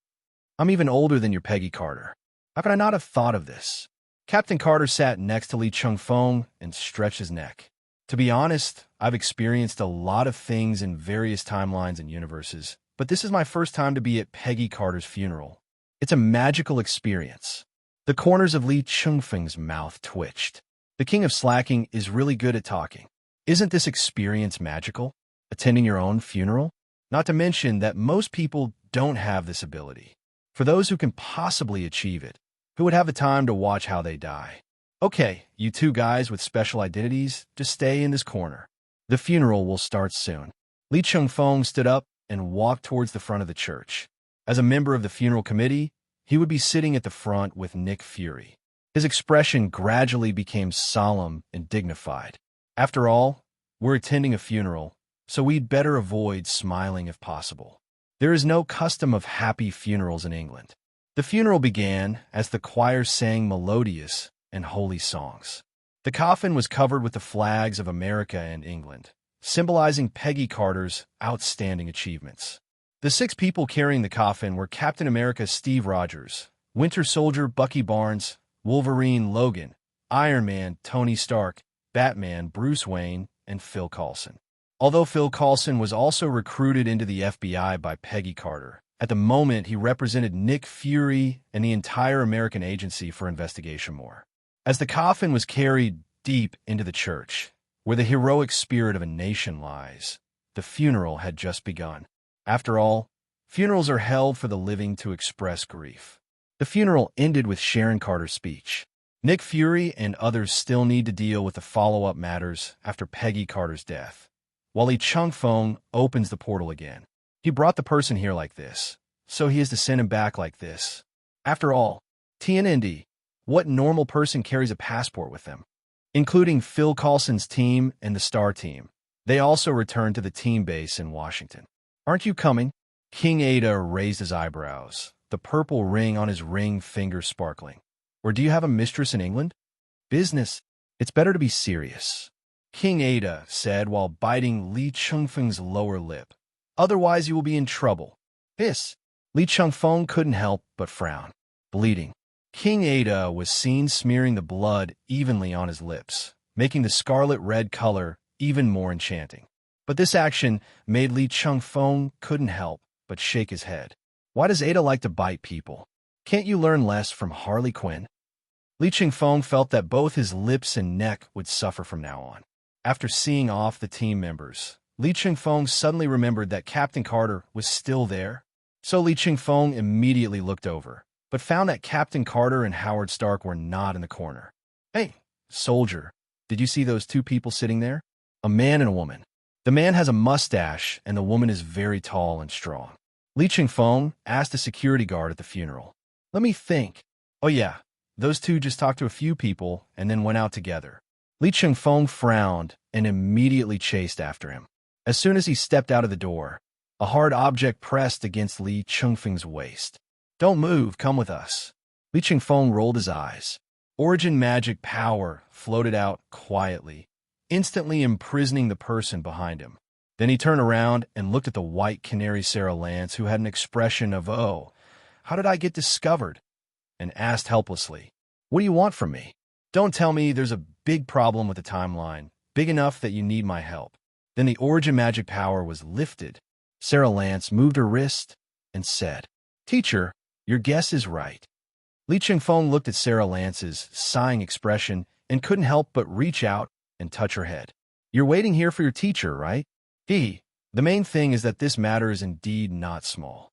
I'm even older than your Peggy Carter. How could I not have thought of this?" Captain Carter sat next to Li Chengfeng and stretched his neck. "To be honest, I've experienced a lot of things in various timelines and universes, but this is my first time to be at Peggy Carter's funeral. It's a magical experience." The corners of Li Chengfeng's mouth twitched. The king of slacking is really good at talking. Isn't this experience magical? Attending your own funeral? Not to mention that most people don't have this ability. For those who can possibly achieve it, who would have the time to watch how they die? Okay, you two guys with special identities, just stay in this corner. The funeral will start soon. Li Chengfeng stood up and walked towards the front of the church. As a member of the funeral committee, he would be sitting at the front with Nick Fury. His expression gradually became solemn and dignified. After all, we're attending a funeral, so we'd better avoid smiling if possible. There is no custom of happy funerals in England. The funeral began as the choir sang melodious and holy songs. The coffin was covered with the flags of America and England, symbolizing Peggy Carter's outstanding achievements. The 6 people carrying the coffin were Captain America Steve Rogers, Winter Soldier Bucky Barnes, Wolverine Logan, Iron Man Tony Stark, Batman Bruce Wayne, and Phil Coulson. Although Phil Coulson was also recruited into the FBI by Peggy Carter, at the moment he represented Nick Fury and the entire American agency for investigation more. As the coffin was carried deep into the church, where the heroic spirit of a nation lies, the funeral had just begun. After all, funerals are held for the living to express grief. The funeral ended with Sharon Carter's speech. Nick Fury and others still need to deal with the follow-up matters after Peggy Carter's death. While Li Chengfeng opens the portal again. He brought the person here like this, so he has to send him back like this. After all, TNND, what normal person carries a passport with them? Including Phil Coulson's team and the Star team. They also returned to the team base in Washington. "Aren't you coming?" King Ada raised his eyebrows, the purple ring on his ring finger sparkling. "Or do you have a mistress in England?" "Business. It's better to be serious," King Ada said while biting Li Chengfeng's lower lip. "Otherwise you will be in trouble." "Hiss." Li Chengfeng couldn't help but frown. Bleeding. King Ada was seen smearing the blood evenly on his lips, making the scarlet-red color even more enchanting. But this action made Li Chengfeng couldn't help but shake his head. Why does Ada like to bite people? Can't you learn less from Harley Quinn? Li Chengfeng felt that both his lips and neck would suffer from now on. After seeing off the team members, Li Chengfeng suddenly remembered that Captain Carter was still there. So Li Chengfeng immediately looked over, but found that Captain Carter and Howard Stark were not in the corner. "Hey, soldier, did you see those 2 people sitting there? A man and a woman. The man has a mustache and the woman is very tall and strong." Li Chengfeng asked a security guard at the funeral. "Let me think. Oh yeah, those 2 just talked to a few people and then went out together." Li Chengfeng frowned and immediately chased after him. As soon as he stepped out of the door, a hard object pressed against Li Chengfeng's waist. "Don't move, come with us." Li Chengfeng rolled his eyes. Origin magic power floated out quietly, instantly imprisoning the person behind him. Then he turned around and looked at the white canary Sarah Lance, who had an expression of, "Oh, how did I get discovered?" and asked helplessly, "What do you want from me? Don't tell me there's a big problem with the timeline, big enough that you need my help." Then the origin magic power was lifted. Sarah Lance moved her wrist and said, "Teacher, your guess is right." Li Chengfeng looked at Sarah Lance's sighing expression and couldn't help but reach out and touch her head. "You're waiting here for your teacher, right?" The main thing is that this matter is indeed not small.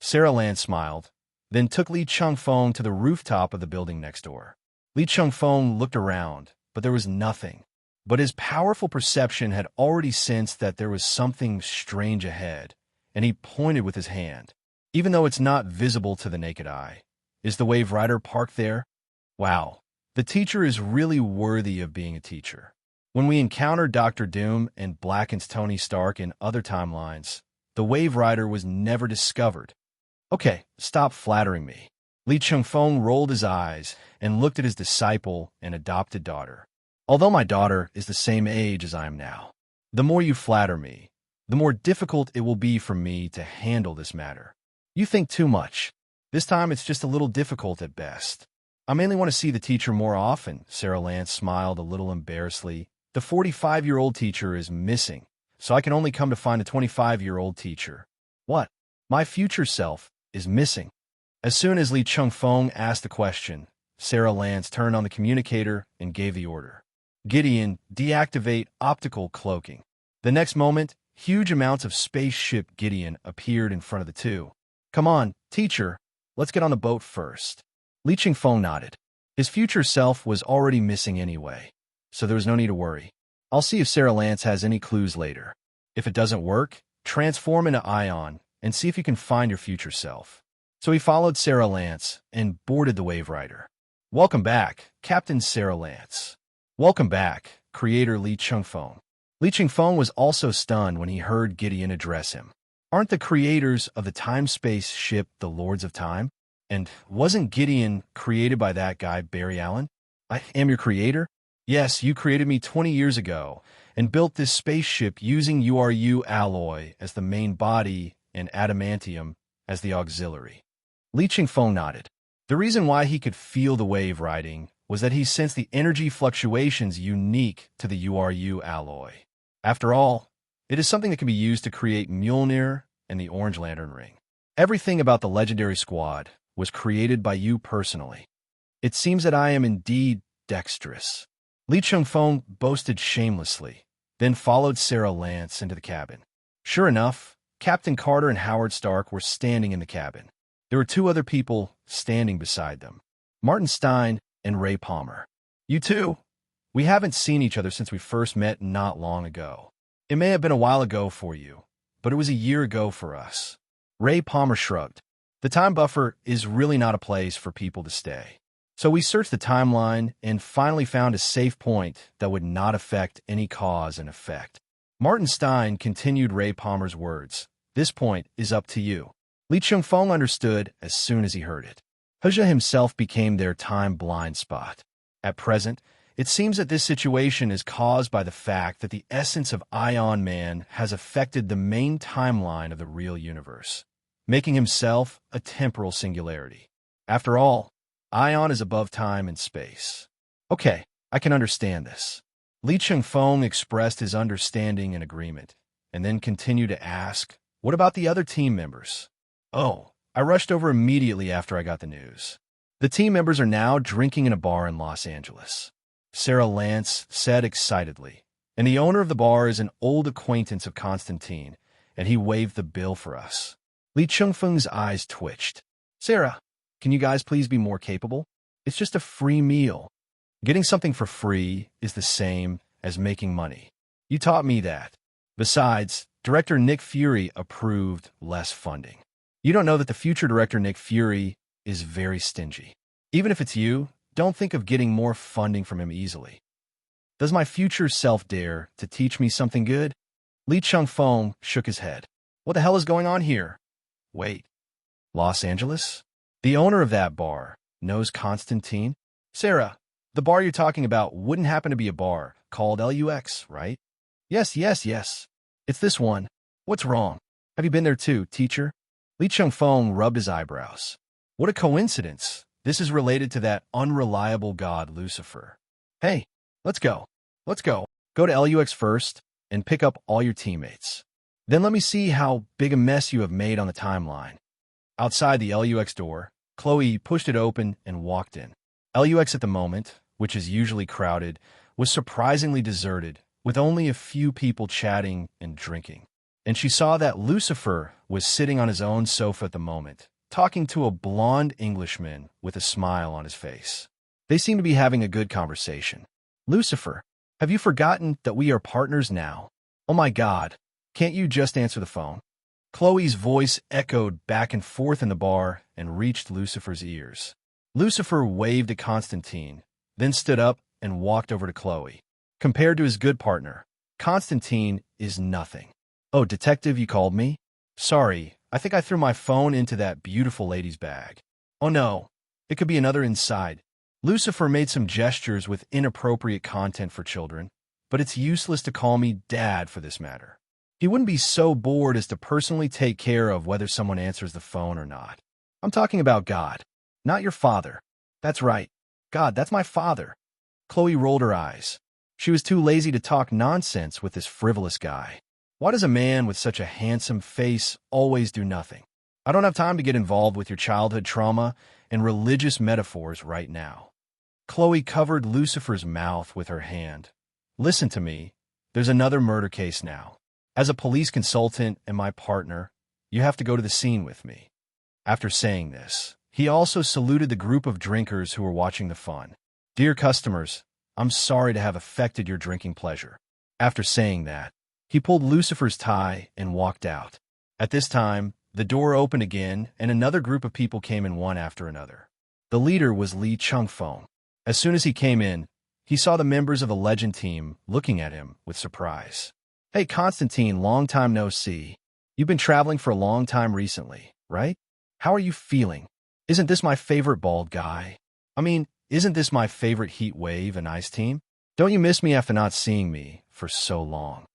Sarah Lan smiled, then took Li Chengfeng to the rooftop of the building next door. Li Chengfeng looked around, but there was nothing. But his powerful perception had already sensed that there was something strange ahead, and he pointed with his hand. Even though it's not visible to the naked eye. Is the Wave Rider parked there? Wow, the teacher is really worthy of being a teacher. When we encounter Dr. Doom and Blacken's Tony Stark in other timelines, the Wave Rider was never discovered. Okay, stop flattering me. Li Chengfeng rolled his eyes and looked at his disciple and adopted daughter. Although my daughter is the same age as I am now, the more you flatter me, the more difficult it will be for me to handle this matter. You think too much. This time it's just a little difficult at best. I mainly want to see the teacher more often. Sarah Lance smiled a little embarrassedly. The 45-year-old teacher is missing, so I can only come to find a 25-year-old teacher. What? My future self is missing. As soon as Li Chengfeng asked the question, Sarah Lance turned on the communicator and gave the order. Gideon, deactivate optical cloaking. The next moment, huge amounts of spaceship Gideon appeared in front of the two. Come on, teacher, let's get on the boat first. Li Chengfeng nodded. His future self was already missing anyway, so there was no need to worry. I'll see if Sarah Lance has any clues later. If it doesn't work, transform into Ion and see if you can find your future self. So he followed Sarah Lance and boarded the Wave Rider. Welcome back, Captain Sarah Lance. Welcome back, creator Li Chengfeng. Li Chengfeng was also stunned when he heard Gideon address him. Aren't the creators of the time-space ship the Lords of Time? And wasn't Gideon created by that guy, Barry Allen? I am your creator? Yes, you created me 20 years ago and built this spaceship using URU alloy as the main body and adamantium as the auxiliary. Li Chengfeng nodded. The reason why he could feel the wave riding was that he sensed the energy fluctuations unique to the URU alloy. After all, it is something that can be used to create Mjolnir and the Orange Lantern Ring. Everything about the legendary squad was created by you personally. It seems that I am indeed dexterous. Li Chengfeng boasted shamelessly, then followed Sarah Lance into the cabin. Sure enough, Captain Carter and Howard Stark were standing in the cabin. There were two other people standing beside them, Martin Stein and Ray Palmer. You two? We haven't seen each other since we first met not long ago. It may have been a while ago for you, but it was a year ago for us. Ray Palmer shrugged. The time buffer is really not a place for people to stay. So we searched the timeline and finally found a safe point that would not affect any cause and effect. Martin Stein continued Ray Palmer's words. This point is up to you. Li Chengfeng understood as soon as he heard it. Hezha himself became their time blind spot. At present, it seems that this situation is caused by the fact that the essence of Ion Man has affected the main timeline of the real universe, making himself a temporal singularity. After all, Ion is above time and space. Okay, I can understand this. Li Chengfeng expressed his understanding and agreement, and then continued to ask, what about the other team members? Oh, I rushed over immediately after I got the news. The team members are now drinking in a bar in Los Angeles. Sarah Lance said excitedly, and the owner of the bar is an old acquaintance of Constantine, and he waived the bill for us. Li Chengfeng's eyes twitched. Sarah, can you guys please be more capable? It's just a free meal. Getting something for free is the same as making money. You taught me that. Besides, Director Nick Fury approved less funding. You don't know that the future director Nick Fury is very stingy. Even if it's you, don't think of getting more funding from him easily. Does my future self dare to teach me something good? Li Chengfeng shook his head. What the hell is going on here? Wait, Los Angeles? The owner of that bar knows Constantine? Sarah, the bar you're talking about wouldn't happen to be a bar called LUX, right? Yes. It's this one. What's wrong? Have you been there too, teacher? Li Chengfeng rubbed his eyebrows. What a coincidence. This is related to that unreliable god Lucifer. Hey, let's go. Go to LUX first and pick up all your teammates. Then let me see how big a mess you have made on the timeline. Outside the LUX door, Chloe pushed it open and walked in. LUX at the moment, which is usually crowded, was surprisingly deserted, with only a few people chatting and drinking. and she saw that Lucifer was sitting on his own sofa at the moment, talking to a blonde Englishman with a smile on his face. They seemed to be having a good conversation. "Lucifer, have you forgotten that we are partners now? Oh my God, can't you just answer the phone?" Chloe's voice echoed back and forth in the bar and reached Lucifer's ears. Lucifer waved at Constantine, then stood up and walked over to Chloe. Compared to his good partner, Constantine is nothing. "Oh, detective, you called me? Sorry, I think I threw my phone into that beautiful lady's bag." "Oh no, it could be another inside." Lucifer made some gestures with inappropriate content for children, but it's useless to call me Dad for this matter. He wouldn't be so bored as to personally take care of whether someone answers the phone or not. I'm talking about God, not your father. That's right. God, that's my father. Chloe rolled her eyes. She was too lazy to talk nonsense with this frivolous guy. Why does a man with such a handsome face always do nothing? I don't have time to get involved with your childhood trauma and religious metaphors right now. Chloe covered Lucifer's mouth with her hand. "Listen to me. There's another murder case now. As a police consultant and my partner, you have to go to the scene with me." After saying this, he also saluted the group of drinkers who were watching the fun. "Dear customers, I'm sorry to have affected your drinking pleasure." After saying that, he pulled Lucifer's tie and walked out. At this time, the door opened again and another group of people came in one after another. The leader was Chengfeng. As soon as he came in, he saw the members of the Legend team looking at him with surprise. "Hey, Constantine, long time no see. You've been traveling for a long time recently, right? How are you feeling? Isn't this my favorite bald guy? Isn't this my favorite heat wave and ice team? Don't you miss me after not seeing me for so long?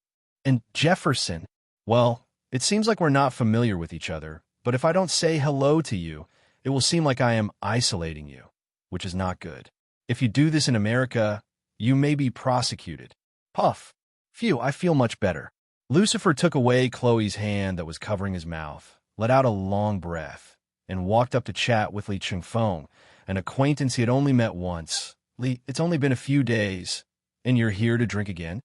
And Jefferson, well, it seems like we're not familiar with each other, but if I don't say hello to you, it will seem like I am isolating you, which is not good. If you do this in America, you may be prosecuted." Puff. "Phew, I feel much better." Lucifer took away Chloe's hand that was covering his mouth, let out a long breath, and walked up to chat with Chengfeng, an acquaintance he had only met once. It's only been a few days, and you're here to drink again?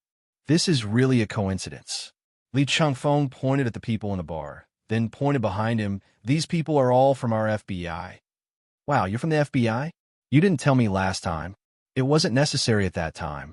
This is really a coincidence." Chengfeng pointed at the people in the bar, then pointed behind him. "These people are all from our FBI. "Wow, you're from the FBI? You didn't tell me last time." "It wasn't necessary at that time."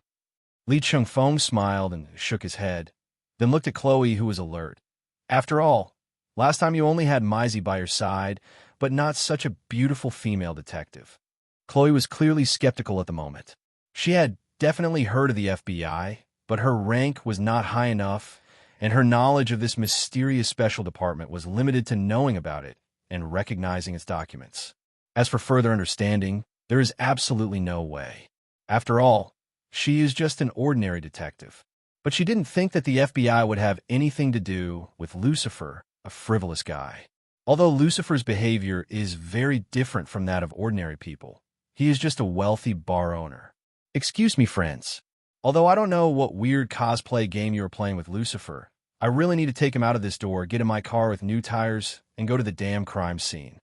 Chengfeng smiled and shook his head, then looked at Chloe, who was alert. "After all, last time you only had Maisie by your side, but not such a beautiful female detective." Chloe was clearly skeptical at the moment. She had definitely heard of the FBI, but her rank was not high enough, and her knowledge of this mysterious special department was limited to knowing about it and recognizing its documents. As for further understanding, there is absolutely no way. After all, she is just an ordinary detective. But she didn't think that the FBI would have anything to do with Lucifer, a frivolous guy. Although Lucifer's behavior is very different from that of ordinary people, he is just a wealthy bar owner. "Excuse me, friends. Although I don't know what weird cosplay game you are playing with Lucifer, I really need to take him out of this door, get in my car with new tires, and go to the damn crime scene."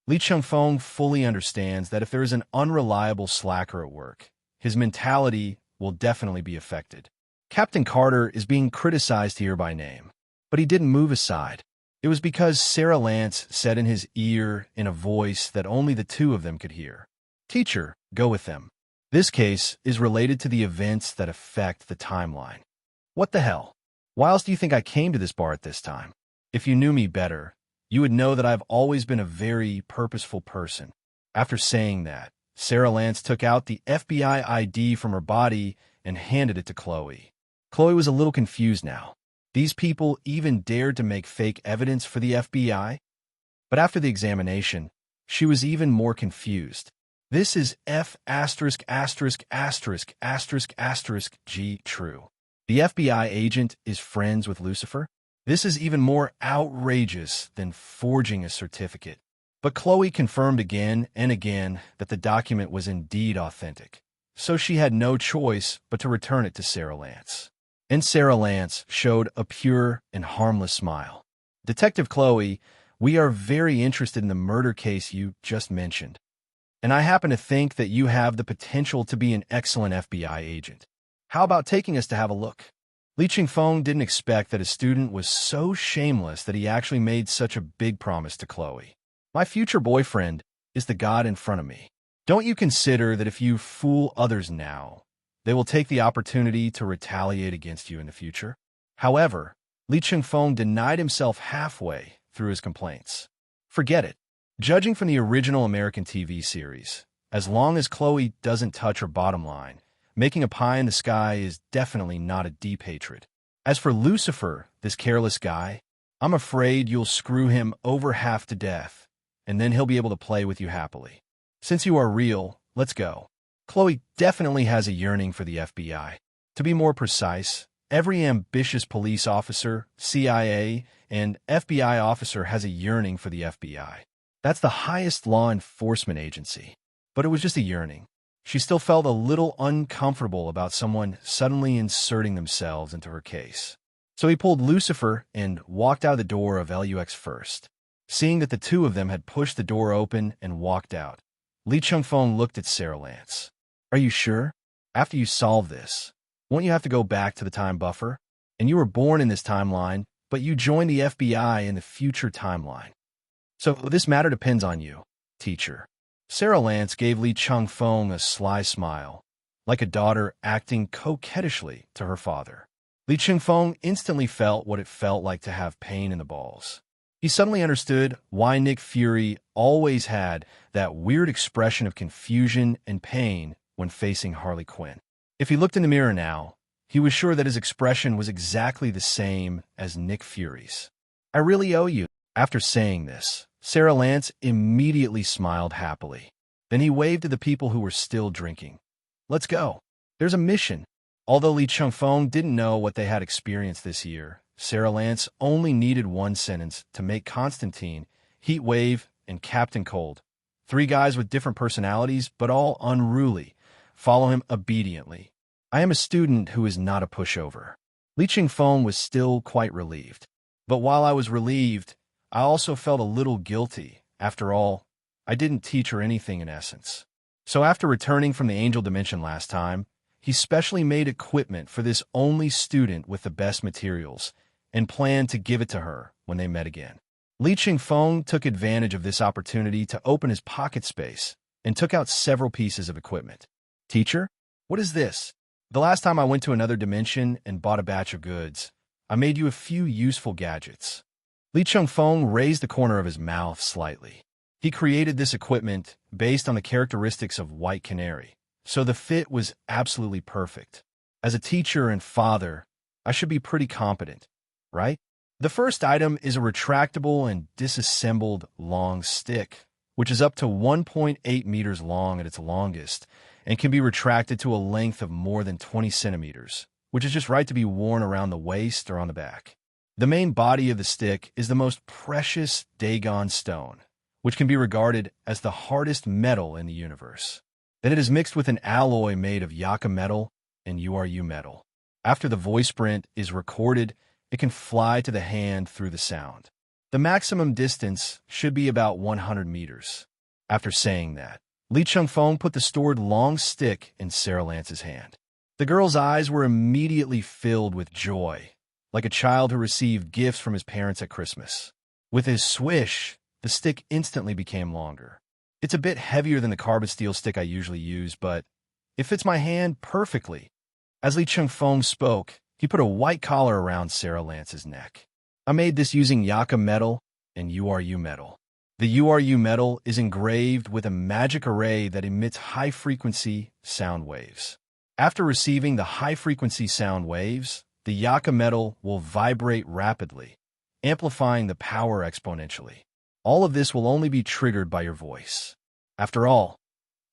Chengfeng fully understands that if there is an unreliable slacker at work, his mentality will definitely be affected. Captain Carter is being criticized here by name, but he didn't move aside. It was because Sarah Lance said in his ear in a voice that only the two of them could hear, "Teacher, go with them. This case is related to the events that affect the timeline." What the hell? Why else do you think I came to this bar at this time? If you knew me better, you would know that I've always been a very purposeful person. After saying that, Sarah Lance took out the FBI ID from her body and handed it to Chloe. Chloe was a little confused now. These people even dared to make fake evidence for the FBI? But after the examination, she was even more confused. This is F***G true. The FBI agent is friends with Lucifer? This is even more outrageous than forging a certificate. But Chloe confirmed again and again that the document was indeed authentic, so she had no choice but to return it to Sarah Lance. And Sarah Lance showed a pure and harmless smile. "Detective Chloe, we are very interested in the murder case you just mentioned, and I happen to think that you have the potential to be an excellent FBI agent. How about taking us to have a look?" Li Chengfeng didn't expect that his student was so shameless that he actually made such a big promise to Chloe. My future boyfriend is the god in front of me. Don't you consider that if you fool others now, they will take the opportunity to retaliate against you in the future? However, Li Chengfeng denied himself halfway through his complaints. Forget it. Judging from the original American TV series, as long as Chloe doesn't touch her bottom line, making a pie in the sky is definitely not a deep hatred. As for Lucifer, this careless guy, I'm afraid you'll screw him over half to death, and then he'll be able to play with you happily. Since you are real, let's go. Chloe definitely has a yearning for the FBI. To be more precise, every ambitious police officer, CIA, and FBI officer has a yearning for the FBI. That's the highest law enforcement agency. But it was just a yearning. She still felt a little uncomfortable about someone suddenly inserting themselves into her case. So he pulled Lucifer and walked out the door of LUX first. Seeing that the two of them had pushed the door open and walked out, Li Chengfeng looked at Sarah Lance. Are you sure? After you solve this, won't you have to go back to the time buffer? And you were born in this timeline, but you joined the FBI in the future timeline. So this matter depends on you, teacher. Sarah Lance gave Li Chengfeng a sly smile, like a daughter acting coquettishly to her father. Li Chengfeng instantly felt what it felt like to have pain in the balls. He suddenly understood why Nick Fury always had that weird expression of confusion and pain when facing Harley Quinn. If he looked in the mirror now, he was sure that his expression was exactly the same as Nick Fury's. I really owe you. After saying this, Sarah Lance immediately smiled happily. Then he waved to the people who were still drinking. Let's go. There's a mission. Although Li Chengfeng didn't know what they had experienced this year, Sarah Lance only needed one sentence to make Constantine, Heatwave, and Captain Cold, three guys with different personalities but all unruly, follow him obediently. I am a student who is not a pushover. Li Chengfeng was still quite relieved. But while I was relieved, I also felt a little guilty. After all, I didn't teach her anything in essence. So after returning from the angel dimension last time, he specially made equipment for this only student with the best materials and planned to give it to her when they met again. Li Chengfeng took advantage of this opportunity to open his pocket space and took out several pieces of equipment. Teacher, what is this? The last time I went to another dimension and bought a batch of goods, I made you a few useful gadgets. Li Chengfeng raised the corner of his mouth slightly. He created this equipment based on the characteristics of White Canary, so the fit was absolutely perfect. As a teacher and father, I should be pretty competent, right? The first item is a retractable and disassembled long stick, which is up to 1.8 meters long at its longest and can be retracted to a length of more than 20 centimeters, which is just right to be worn around the waist or on the back. The main body of the stick is the most precious Dagon stone, which can be regarded as the hardest metal in the universe. Then it is mixed with an alloy made of Yaka metal and URU metal. After the voice print is recorded, it can fly to the hand through the sound. The maximum distance should be about 100 meters. After saying that, Li Chengfeng put the stored long stick in Sarah Lance's hand. The girl's eyes were immediately filled with joy, like a child who received gifts from his parents at Christmas. With his swish, the stick instantly became longer. It's a bit heavier than the carbon steel stick I usually use, but it fits my hand perfectly. As Li Chengfeng spoke, he put a white collar around Sarah Lance's neck. I made this using Yaka metal and URU metal. The URU metal is engraved with a magic array that emits high-frequency sound waves. After receiving the high-frequency sound waves, the Yaka metal will vibrate rapidly, amplifying the power exponentially. All of this will only be triggered by your voice. After all,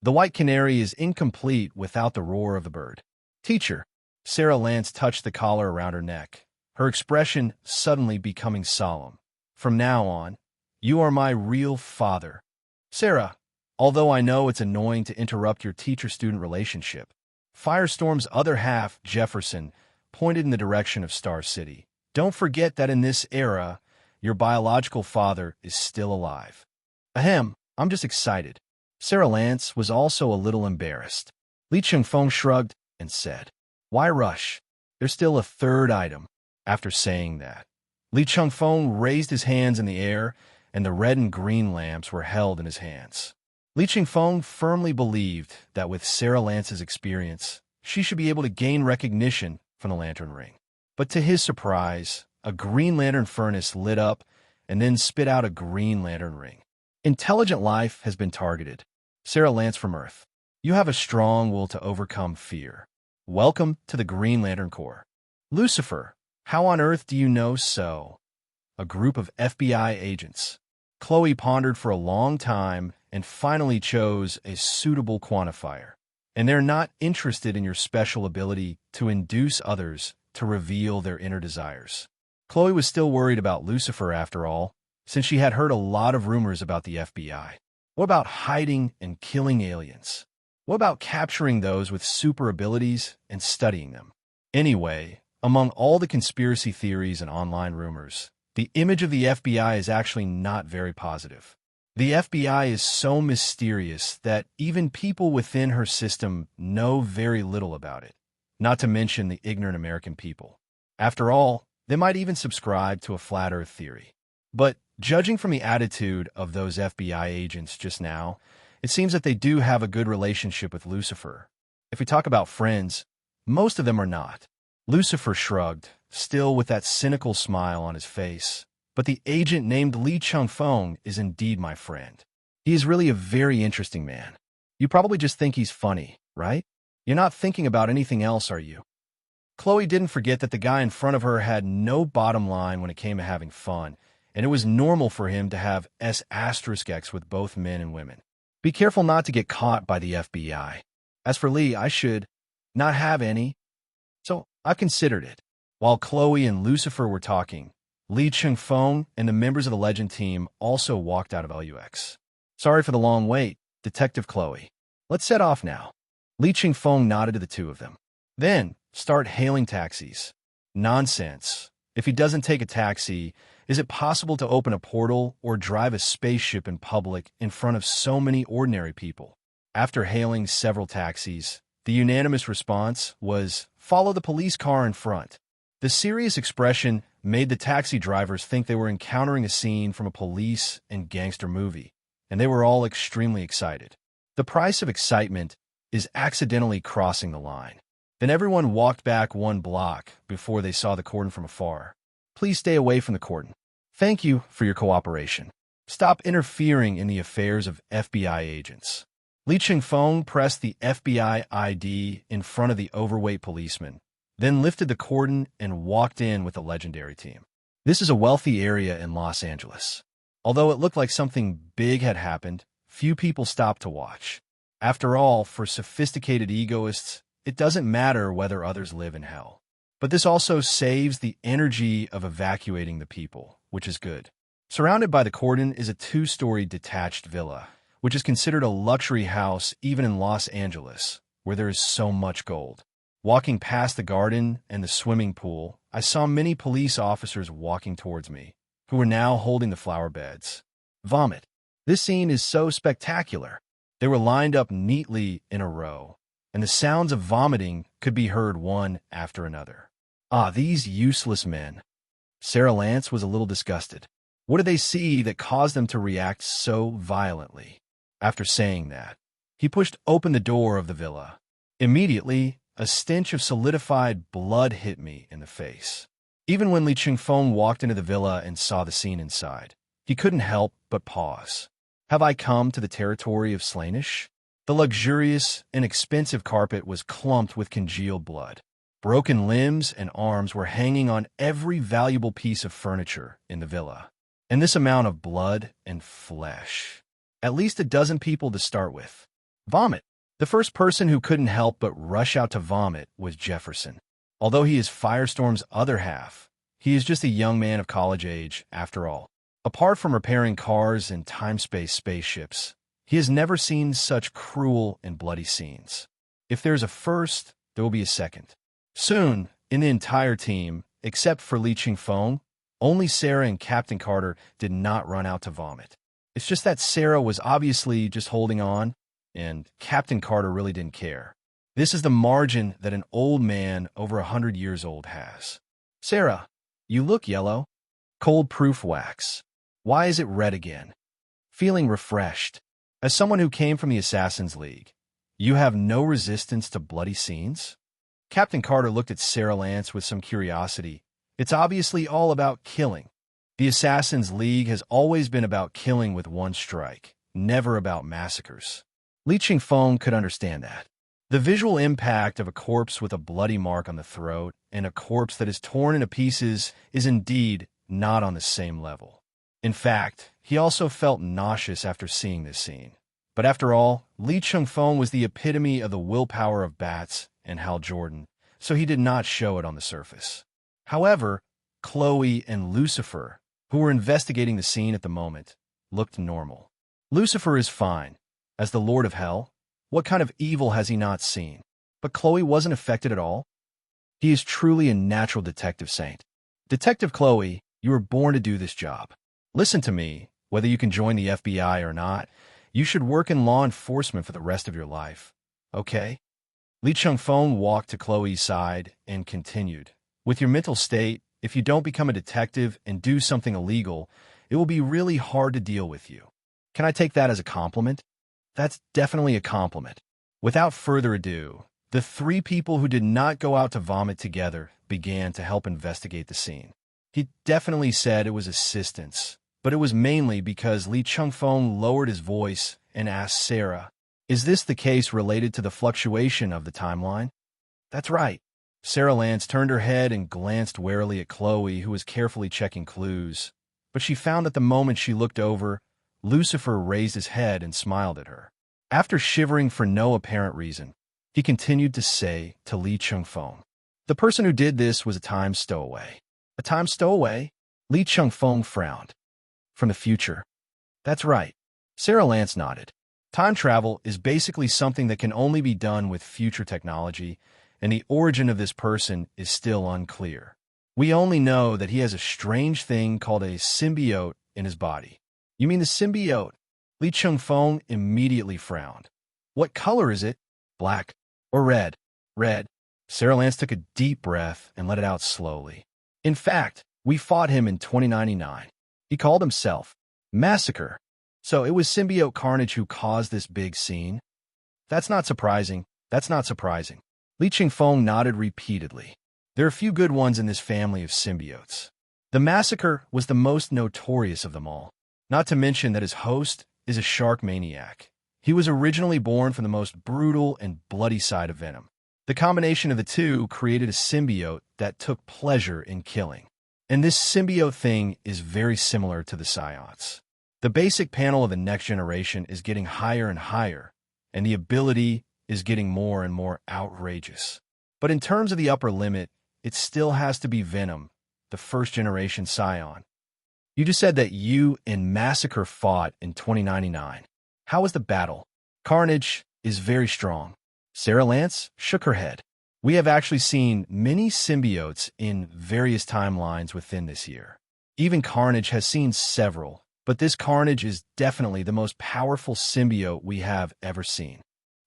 the White Canary is incomplete without the roar of the bird. Teacher, Sarah Lance touched the collar around her neck, her expression suddenly becoming solemn. From now on, you are my real father. Sarah, although I know it's annoying to interrupt your teacher-student relationship, Firestorm's other half, Jefferson, pointed in the direction of Star City. Don't forget that in this era, your biological father is still alive. Ahem, I'm just excited. Sarah Lance was also a little embarrassed. Li Chengfeng shrugged and said, Why rush? There's still a third item. After saying that, Li Chengfeng raised his hands in the air, and the red and green lamps were held in his hands. Li Chengfeng firmly believed that with Sarah Lance's experience, she should be able to gain recognition from the lantern ring. But to his surprise, a green lantern furnace lit up and then spit out a green lantern ring. Intelligent life has been targeted. Sarah Lance from Earth. You have a strong will to overcome fear. Welcome to the Green Lantern Corps. Lucifer, how on earth do you know so? A group of FBI agents. Chloe pondered for a long time and finally chose a suitable quantifier. And they're not interested in your special ability to induce others to reveal their inner desires. Chloe was still worried about Lucifer after all, since she had heard a lot of rumors about the FBI. What about hiding and killing aliens? What about capturing those with super abilities and studying them? Anyway, among all the conspiracy theories and online rumors, the image of the FBI is actually not very positive. The FBI is so mysterious that even people within her system know very little about it, not to mention the ignorant American people. After all, they might even subscribe to a flat earth theory. But judging from the attitude of those FBI agents just now, it seems that they do have a good relationship with Lucifer. If we talk about friends, most of them are not. Lucifer shrugged, still with that cynical smile on his face. But the agent named Li Chengfeng is indeed my friend. He is really a very interesting man. You probably just think he's funny, right? You're not thinking about anything else, are you? Chloe didn't forget that the guy in front of her had no bottom line when it came to having fun, and it was normal for him to have S*X with both men and women. Be careful not to get caught by the FBI. As for Li, I should not have any. So I've considered it. While Chloe and Lucifer were talking, Li Chengfeng and the members of the Legend team also walked out of LUX. Sorry for the long wait, Detective Chloe. Let's set off now. Li Chengfeng nodded to the two of them. Then, start hailing taxis. Nonsense. If he doesn't take a taxi, is it possible to open a portal or drive a spaceship in public in front of so many ordinary people? After hailing several taxis, the unanimous response was, follow the police car in front. The serious expression made the taxi drivers think they were encountering a scene from a police and gangster movie, and they were all extremely excited. The price of excitement is accidentally crossing the line. Then everyone walked back one block before they saw the cordon from afar. Please stay away from the cordon. Thank you for your cooperation. Stop interfering in the affairs of FBI agents. Li Chengfeng pressed the FBI ID in front of the overweight policeman, then lifted the cordon and walked in with the legendary team. This is a wealthy area in Los Angeles. Although it looked like something big had happened, few people stopped to watch. After all, for sophisticated egoists, it doesn't matter whether others live in hell. But this also saves the energy of evacuating the people, which is good. Surrounded by the cordon is a 2-story detached villa, which is considered a luxury house even in Los Angeles, where there is so much gold. Walking past the garden and the swimming pool, I saw many police officers walking towards me, who were now holding the flower beds. Vomit. This scene is so spectacular. They were lined up neatly in a row, and the sounds of vomiting could be heard one after another. Ah, these useless men. Sarah Lance was a little disgusted. What did they see that caused them to react so violently? After saying that, he pushed open the door of the villa. Immediately, a stench of solidified blood hit me in the face. Even when Li Chengfeng walked into the villa and saw the scene inside, he couldn't help but pause. Have I come to the territory of Slanish? The luxurious and expensive carpet was clumped with congealed blood. Broken limbs and arms were hanging on every valuable piece of furniture in the villa. And this amount of blood and flesh. At least a dozen people to start with. Vomit. The first person who couldn't help but rush out to vomit was Jefferson. Although he is Firestorm's other half, he is just a young man of college age, after all. Apart from repairing cars and time-space spaceships, he has never seen such cruel and bloody scenes. If there's a first, there will be a second. Soon, in the entire team, except for Li Chengfeng, only Sarah and Captain Carter did not run out to vomit. It's just that Sarah was obviously just holding on, and Captain Carter really didn't care. This is the margin that an old man over 100 years old has. Sarah, you look yellow. Cold proof wax. Why is it red again? Feeling refreshed. As someone who came from the Assassin's League, you have no resistance to bloody scenes? Captain Carter looked at Sarah Lance with some curiosity. It's obviously all about killing. The Assassin's League has always been about killing with one strike, never about massacres. Li Chengfeng could understand that. The visual impact of a corpse with a bloody mark on the throat and a corpse that is torn into pieces is indeed not on the same level. In fact, he also felt nauseous after seeing this scene. But after all, Li Chengfeng was the epitome of the willpower of Bats and Hal Jordan, so he did not show it on the surface. However, Chloe and Lucifer, who were investigating the scene at the moment, looked normal. Lucifer is fine. As the Lord of Hell, what kind of evil has he not seen? But Chloe wasn't affected at all. He is truly a natural detective saint. Detective Chloe, you were born to do this job. Listen to me, whether you can join the FBI or not, you should work in law enforcement for the rest of your life. Okay? Li Chengfeng walked to Chloe's side and continued. With your mental state, if you don't become a detective and do something illegal, it will be really hard to deal with you. Can I take that as a compliment? That's definitely a compliment. Without further ado, the three people who did not go out to vomit together began to help investigate the scene. He definitely said it was assistance, but it was mainly because Li Chengfeng lowered his voice and asked Sarah, "Is this the case related to the fluctuation of the timeline?" "That's right." Sarah Lance turned her head and glanced warily at Chloe, who was carefully checking clues. But she found that the moment she looked over, Lucifer raised his head and smiled at her. After shivering for no apparent reason, he continued to say to Li Chengfeng, "The person who did this was a time stowaway." "A time stowaway?" Li Chengfeng frowned. "From the future." "That's right." Sarah Lance nodded. Time travel is basically something that can only be done with future technology, and the origin of this person is still unclear. We only know that he has a strange thing called a symbiote in his body. "You mean the symbiote?" Li Chengfeng immediately frowned. "What color is it? Black or red?" "Red." Sarah Lance took a deep breath and let it out slowly. "In fact, we fought him in 2099. He called himself Massacre. So it was symbiote Carnage who caused this big scene?" That's not surprising. Li Chengfeng nodded repeatedly. There are a few good ones in this family of symbiotes. The Massacre was the most notorious of them all. Not to mention that his host is a shark maniac. He was originally born from the most brutal and bloody side of Venom. The combination of the two created a symbiote that took pleasure in killing. And this symbiote thing is very similar to the Psiots. The basic panel of the next generation is getting higher and higher, and the ability is getting more and more outrageous. But in terms of the upper limit, it still has to be Venom, the first-generation Psion. You just said that you and Massacre fought in 2099. How was the battle? Carnage is very strong. Sarah Lance shook her head. We have actually seen many symbiotes in various timelines within this year. Even Carnage has seen several, but this Carnage is definitely the most powerful symbiote we have ever seen.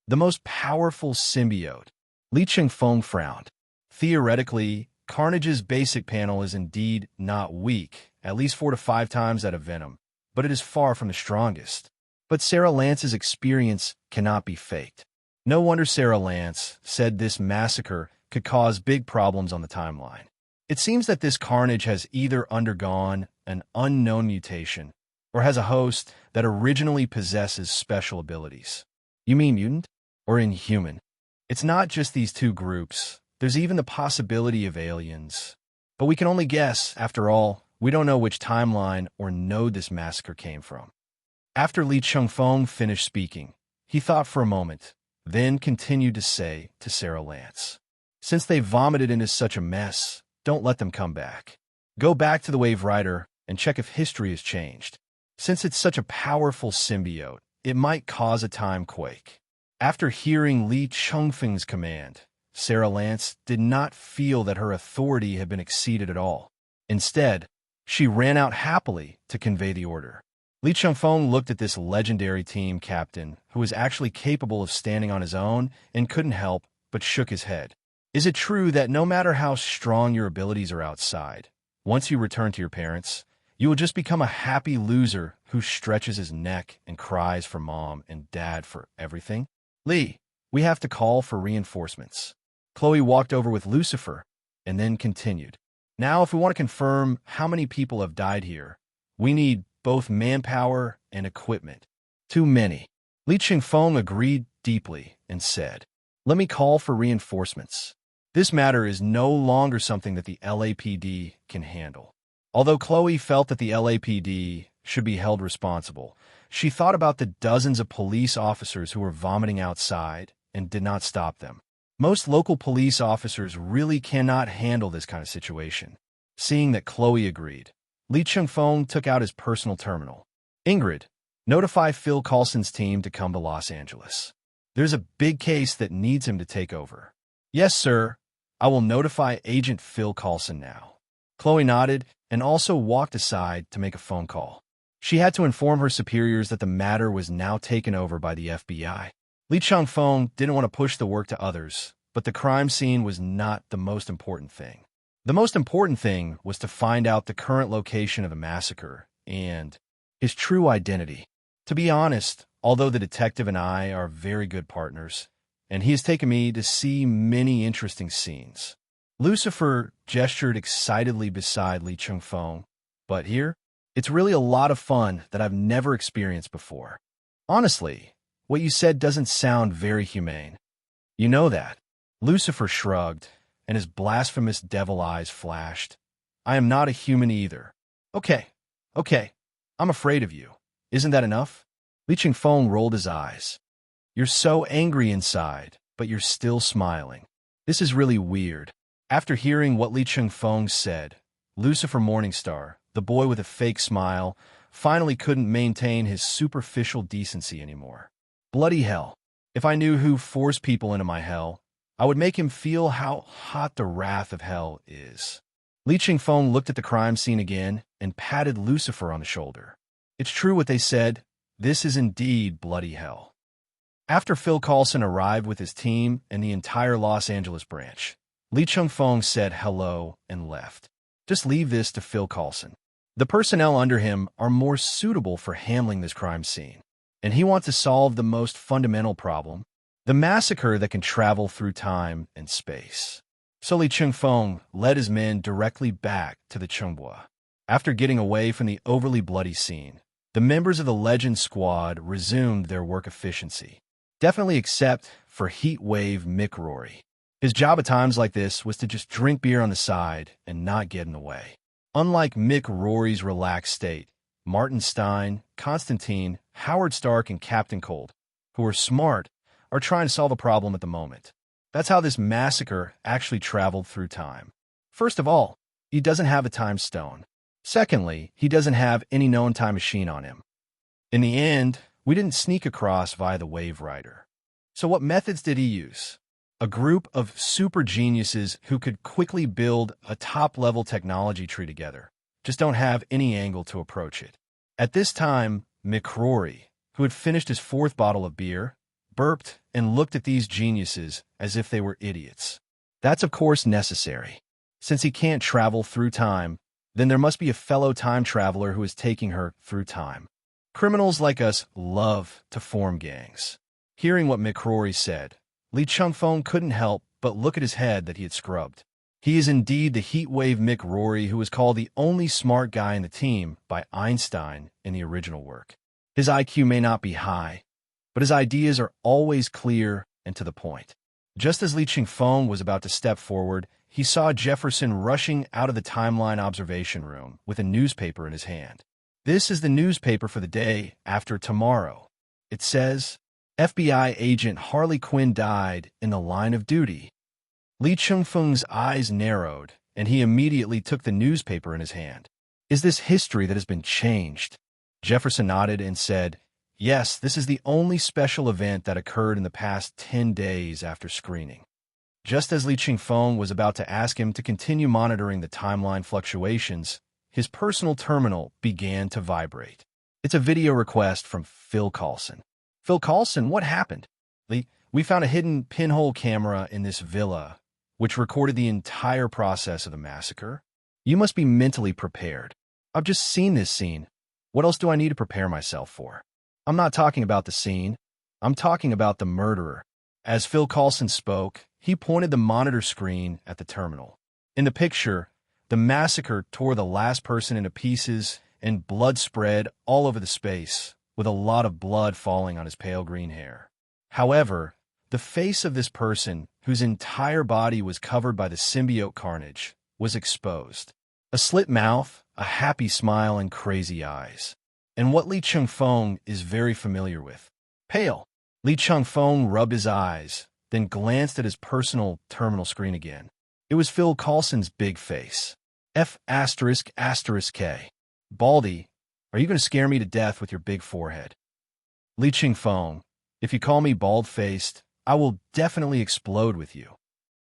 The most powerful symbiote. Li Chengfeng frowned. Theoretically, Carnage's basic panel is indeed not weak, at least 4 to 5 times that of Venom, but it is far from the strongest. But Sarah Lance's experience cannot be faked. No wonder Sarah Lance said this Massacre could cause big problems on the timeline. It seems that this Carnage has either undergone an unknown mutation or has a host that originally possesses special abilities. You mean mutant or inhuman? It's not just these two groups. There's even the possibility of aliens. But we can only guess. After all, we don't know which timeline or node this Massacre came from. After Li Chengfeng finished speaking, he thought for a moment, then continued to say to Sarah Lance, "Since they vomited into such a mess, don't let them come back. Go back to the Wave Rider and check if history has changed. Since it's such a powerful symbiote, it might cause a time quake." After hearing Li Chengfeng's command, Sarah Lance did not feel that her authority had been exceeded at all. Instead, she ran out happily to convey the order. Li Chengfeng looked at this legendary team captain who was actually capable of standing on his own and couldn't help but shook his head. Is it true that no matter how strong your abilities are outside, once you return to your parents, you will just become a happy loser who stretches his neck and cries for mom and dad for everything? Lee, we have to call for reinforcements. Chloe walked over with Lucifer and then continued. Now, if we want to confirm how many people have died here, we need both manpower and equipment. Too many. Li Chengfeng agreed deeply and said, let me call for reinforcements. This matter is no longer something that the LAPD can handle. Although Chloe felt that the LAPD should be held responsible, she thought about the dozens of police officers who were vomiting outside and did not stop them. Most local police officers really cannot handle this kind of situation. Seeing that Chloe agreed, Li Chengfeng took out his personal terminal. Ingrid, notify Phil Coulson's team to come to Los Angeles. There's a big case that needs him to take over. Yes, sir. I will notify Agent Phil Coulson now. Chloe nodded and also walked aside to make a phone call. She had to inform her superiors that the matter was now taken over by the FBI. Li Chengfeng didn't want to push the work to others, but the crime scene was not the most important thing. The most important thing was to find out the current location of the massacre and his true identity. To be honest, although the detective and I are very good partners, and he has taken me to see many interesting scenes. Lucifer gestured excitedly beside Li Chengfeng, but here, it's really a lot of fun that I've never experienced before. Honestly, what you said doesn't sound very humane. You know that. Lucifer shrugged, and his blasphemous devil eyes flashed. I am not a human either. Okay, I'm afraid of you. Isn't that enough? Li Chengfeng rolled his eyes. You're so angry inside, but you're still smiling. This is really weird. After hearing what Li Chengfeng said, Lucifer Morningstar, the boy with a fake smile, finally couldn't maintain his superficial decency anymore. Bloody hell. If I knew who forced people into my hell, I would make him feel how hot the wrath of hell is. Li Chengfeng looked at the crime scene again and patted Lucifer on the shoulder. It's true what they said. This is indeed bloody hell. After Phil Coulson arrived with his team and the entire Los Angeles branch, Li Chengfeng said hello and left. Just leave this to Phil Coulson. The personnel under him are more suitable for handling this crime scene, and he wants to solve the most fundamental problem, the massacre that can travel through time and space. So Li Chengfeng led his men directly back to the Chongbua. After getting away from the overly bloody scene, the members of the Legend Squad resumed their work efficiency. Definitely except for Heat Wave Mick Rory. His job at times like this was to just drink beer on the side and not get in the way. Unlike Mick Rory's relaxed state, Martin Stein, Constantine, Howard Stark, and Captain Cold, who are smart, are trying to solve a problem at the moment. That's how this massacre actually traveled through time. First of all, he doesn't have a time stone. Secondly, he doesn't have any known time machine on him. In the end, we didn't sneak across via the Wave Rider. So what methods did he use? A group of super geniuses who could quickly build a top-level technology tree together, just don't have any angle to approach it. At this time, McRory, who had finished his fourth bottle of beer, burped and looked at these geniuses as if they were idiots. That's of course necessary. Since he can't travel through time, then there must be a fellow time traveler who is taking her through time. Criminals like us love to form gangs. Hearing what McRory said, Li Chengfeng couldn't help but look at his head that he had scrubbed. He is indeed the heatwave Mick Rory who was called the only smart guy in the team by Einstein in the original work. His IQ may not be high, but his ideas are always clear and to the point. Just as Li Chengfeng was about to step forward, he saw Jefferson rushing out of the timeline observation room with a newspaper in his hand. This is the newspaper for the day after tomorrow. It says, FBI agent Harley Quinn died in the line of duty. Li Chengfeng's eyes narrowed, and he immediately took the newspaper in his hand. Is this history that has been changed? Jefferson nodded and said, yes, this is the only special event that occurred in the past 10 days after screening. Just as Li Chengfeng was about to ask him to continue monitoring the timeline fluctuations, his personal terminal began to vibrate. It's a video request from Phil Coulson. Phil Coulson, what happened? Li, We found a hidden pinhole camera in this villa, which recorded the entire process of the massacre. You must be mentally prepared. I've just seen this scene. What else do I need to prepare myself for? I'm not talking about the scene. I'm talking about the murderer. As Phil Coulson spoke, he pointed the monitor screen at the terminal. In the picture, the massacre tore the last person into pieces and blood spread all over the space, with a lot of blood falling on his pale green hair. However, the face of this person, whose entire body was covered by the symbiote carnage, was exposed. A slit mouth, a happy smile, and crazy eyes. And what Li Chengfeng is very familiar with. Pale. Li Chengfeng rubbed his eyes, then glanced at his personal terminal screen again. It was Phil Coulson's big face. F***K. Baldy, are you going to scare me to death with your big forehead? Li Chengfeng, if you call me bald-faced, I will definitely explode with you.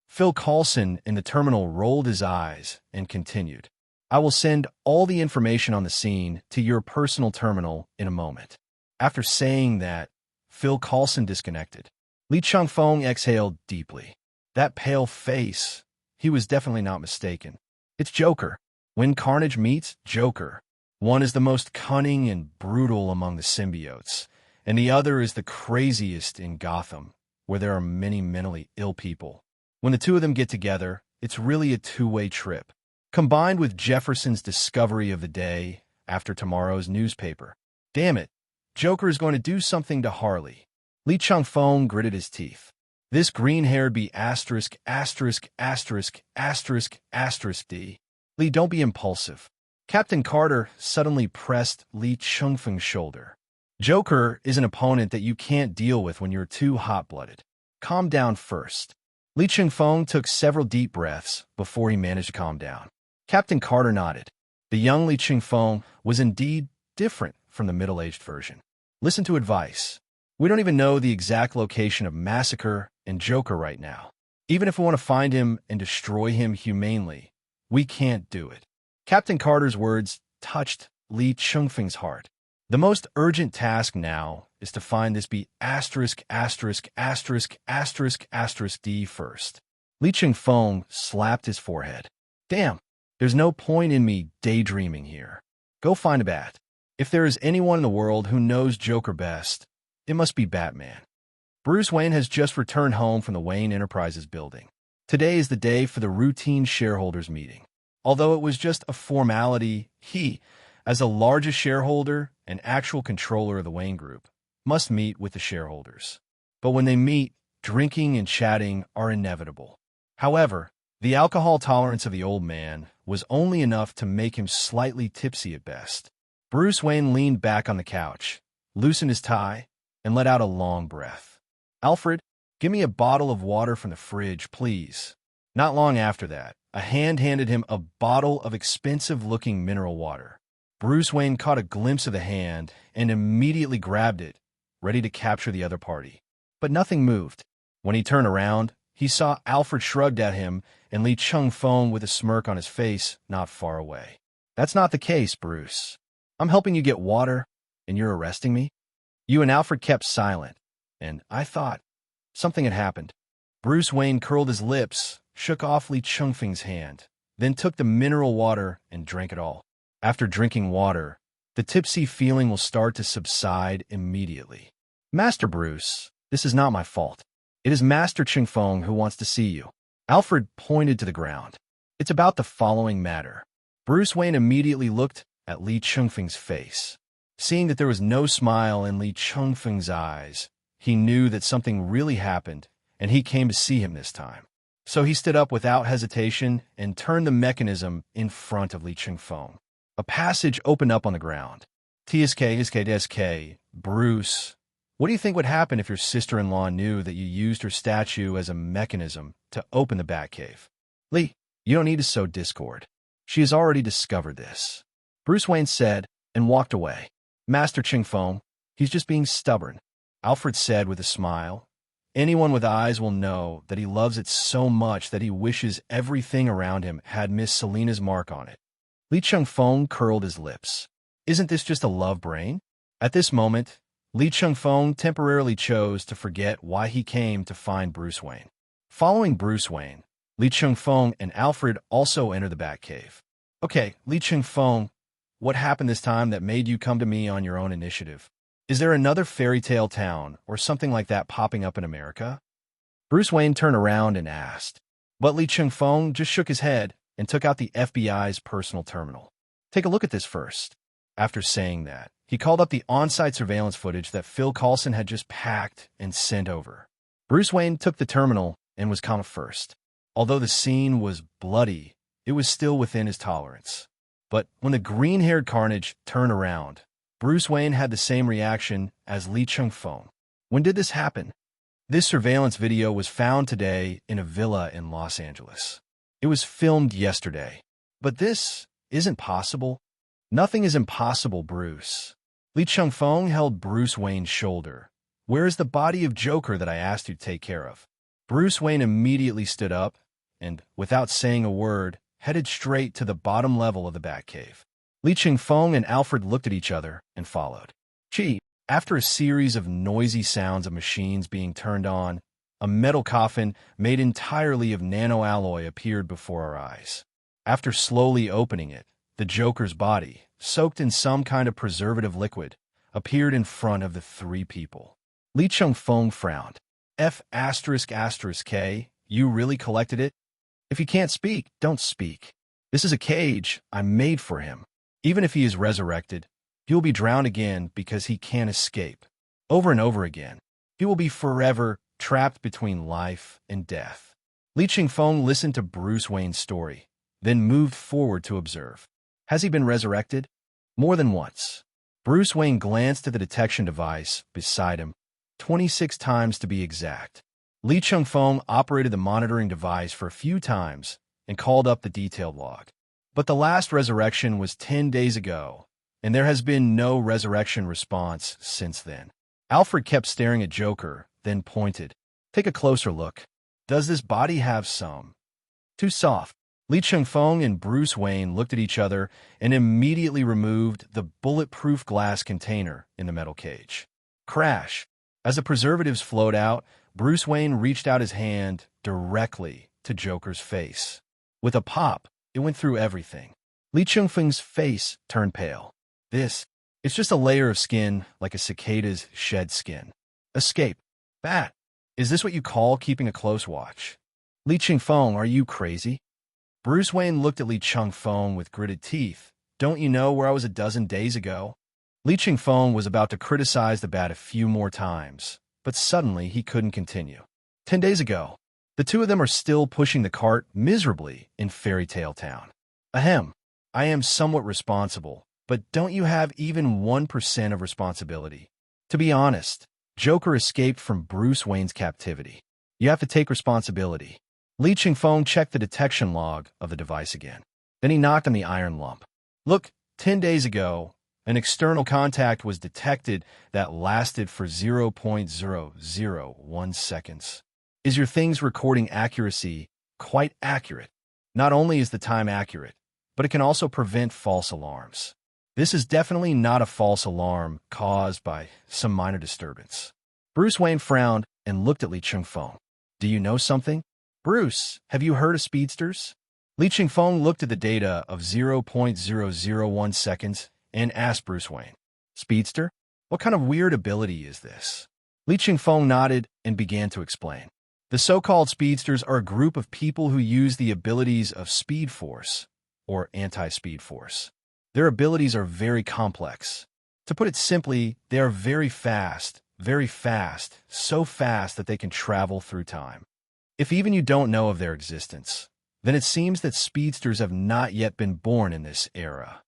Phil Coulson in the terminal rolled his eyes and continued. I will send all the information on the scene to your personal terminal in a moment. After saying that, Phil Coulson disconnected. Li Chengfeng exhaled deeply. That pale face, he was definitely not mistaken. It's Joker. When carnage meets Joker, one is the most cunning and brutal among the symbiotes, and the other is the craziest in Gotham, where there are many mentally ill people. When the two of them get together, it's really a two-way trip. Combined with Jefferson's discovery of the day after tomorrow's newspaper. Damn it, Joker is going to do something to Harley. Li Chengfeng gritted his teeth. This green-haired be ********D. Li, don't be impulsive. Captain Carter suddenly pressed Li Chengfeng's shoulder. Joker is an opponent that you can't deal with when you're too hot-blooded. Calm down first. Li Chengfeng took several deep breaths before he managed to calm down. Captain Carter nodded. The young Li Chengfeng was indeed different from the middle-aged version. Listen to advice. We don't even know the exact location of Massacre and Joker right now. Even if we want to find him and destroy him humanely, we can't do it. Captain Carter's words touched Li Chengfeng's heart. The most urgent task now is to find this ************* D first. Li Chengfeng slapped his forehead. Damn, there's no point in me daydreaming here. Go find a bat. If there is anyone in the world who knows Joker best, it must be Batman. Bruce Wayne has just returned home from the Wayne Enterprises building. Today is the day for the routine shareholders meeting. Although it was just a formality, he, as the largest shareholder and actual controller of the Wayne Group, must meet with the shareholders. But when they meet, drinking and chatting are inevitable. However, the alcohol tolerance of the old man was only enough to make him slightly tipsy at best. Bruce Wayne leaned back on the couch, loosened his tie, and let out a long breath. Alfred, give me a bottle of water from the fridge, please. Not long after that, a hand handed him a bottle of expensive-looking mineral water. Bruce Wayne caught a glimpse of the hand and immediately grabbed it, ready to capture the other party. But nothing moved. When he turned around, he saw Alfred shrugged at him and Li Chengfeng with a smirk on his face not far away. That's not the case, Bruce. I'm helping you get water, and you're arresting me? You and Alfred kept silent, and I thought something had happened. Bruce Wayne curled his lips, shook off Li Chengfeng's hand, then took the mineral water and drank it all. After drinking water, the tipsy feeling will start to subside immediately. Master Bruce, this is not my fault. It is Master Chengfeng who wants to see you. Alfred pointed to the ground. It's about the following matter. Bruce Wayne immediately looked at Li Chengfeng's face. Seeing that there was no smile in Li Chengfeng's eyes, he knew that something really happened, and he came to see him this time. So he stood up without hesitation and turned the mechanism in front of Li Chengfeng. A passage opened up on the ground. TSK, Bruce, what do you think would happen if your sister-in-law knew that you used her statue as a mechanism to open the Batcave? Li, you don't need to sow discord. She has already discovered this. Bruce Wayne said and walked away. Master Chengfeng, he's just being stubborn. Alfred said with a smile. Anyone with eyes will know that he loves it so much that he wishes everything around him had Miss Selina's mark on it. Li Chengfeng curled his lips. Isn't this just a love brain? At this moment, Li Chengfeng temporarily chose to forget why he came to find Bruce Wayne. Following Bruce Wayne, Li Chengfeng and Alfred also enter the Batcave. Okay, Li Chengfeng, what happened this time that made you come to me on your own initiative? Is there another fairy tale town or something like that popping up in America? Bruce Wayne turned around and asked. But Li Chengfeng just shook his head and took out the FBI's personal terminal. Take a look at this first. After saying that, he called up the on-site surveillance footage that Phil Coulson had just packed and sent over. Bruce Wayne took the terminal and was calm first. Although the scene was bloody, it was still within his tolerance. But when the green-haired carnage turned around, Bruce Wayne had the same reaction as Li Chengfeng. When did this happen? This surveillance video was found today in a villa in Los Angeles. It was filmed yesterday. But this isn't possible. Nothing is impossible, Bruce. Li Chengfeng held Bruce Wayne's shoulder. Where is the body of Joker that I asked you to take care of? Bruce Wayne immediately stood up and, without saying a word, headed straight to the bottom level of the Batcave. Li Chengfeng and Alfred looked at each other and followed. Gee, after a series of noisy sounds of machines being turned on, a metal coffin made entirely of nanoalloy appeared before our eyes. After slowly opening it, the Joker's body, soaked in some kind of preservative liquid, appeared in front of the three people. Li Chengfeng frowned. F***K, you really collected it? If he can't speak, don't speak. This is a cage I made for him. Even if he is resurrected, he will be drowned again because he can't escape. Over and over again, he will be forever trapped between life and death. Li Chengfeng listened to Bruce Wayne's story, then moved forward to observe. Has he been resurrected? More than once. Bruce Wayne glanced at the detection device beside him, 26 times to be exact. Li Chengfeng operated the monitoring device for a few times and called up the detailed log. But the last resurrection was 10 days ago, and there has been no resurrection response since then. Alfred kept staring at Joker, then pointed. Take a closer look. Does this body have some? Too soft. Li Chengfeng and Bruce Wayne looked at each other and immediately removed the bulletproof glass container in the metal cage. Crash. As the preservatives flowed out, Bruce Wayne reached out his hand directly to Joker's face. With a pop, it went through everything. Li Chengfeng's face turned pale. It's just a layer of skin like a cicada's shed skin. Escape. Bat. Is this what you call keeping a close watch? Li Chengfeng, are you crazy? Bruce Wayne looked at Li Chengfeng with gritted teeth. Don't you know where I was a dozen days ago? Li Chengfeng was about to criticize the bat a few more times, but suddenly he couldn't continue. 10 days ago. The two of them are still pushing the cart miserably in Fairy Tale Town. Ahem. I am somewhat responsible, but don't you have even 1% of responsibility? To be honest, Joker escaped from Bruce Wayne's captivity. You have to take responsibility. Li Chengfeng checked the detection log of the device again. Then he knocked on the iron lump. Look, 10 days ago, an external contact was detected that lasted for 0.001 seconds. Is your thing's recording accuracy quite accurate? Not only is the time accurate, but it can also prevent false alarms. This is definitely not a false alarm caused by some minor disturbance. Bruce Wayne frowned and looked at Li Chengfeng. Do you know something? Bruce, have you heard of speedsters? Li Chengfeng looked at the data of 0.001 seconds and asked Bruce Wayne, Speedster? What kind of weird ability is this? Li Chengfeng nodded and began to explain. The so-called speedsters are a group of people who use the abilities of Speed Force, or Anti-Speed Force. Their abilities are very complex. To put it simply, they are very fast, so fast that they can travel through time. If even you don't know of their existence, then it seems that speedsters have not yet been born in this era.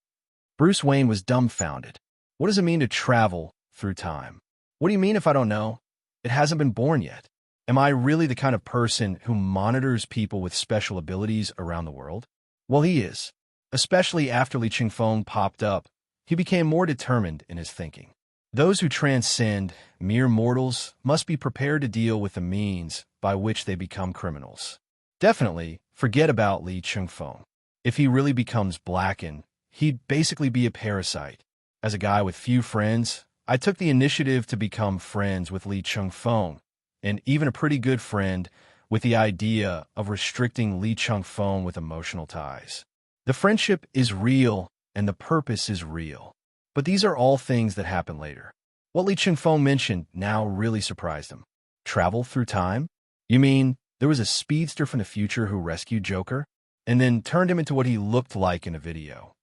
Bruce Wayne was dumbfounded. What does it mean to travel through time? What do you mean if I don't know? It hasn't been born yet. Am I really the kind of person who monitors people with special abilities around the world? Well, he is. Especially after Li Chengfeng popped up, he became more determined in his thinking. Those who transcend mere mortals must be prepared to deal with the means by which they become criminals. Definitely, forget about Li Chengfeng. If he really becomes blackened, he'd basically be a parasite. As a guy with few friends, I took the initiative to become friends with Li Chengfeng, and even a pretty good friend, with the idea of restricting Li Chengfeng with emotional ties. The friendship is real, and the purpose is real. But these are all things that happen later. What Li Chengfeng mentioned now really surprised him. Travel through time? You mean there was a speedster from the future who rescued Joker, and then turned him into what he looked like in a video?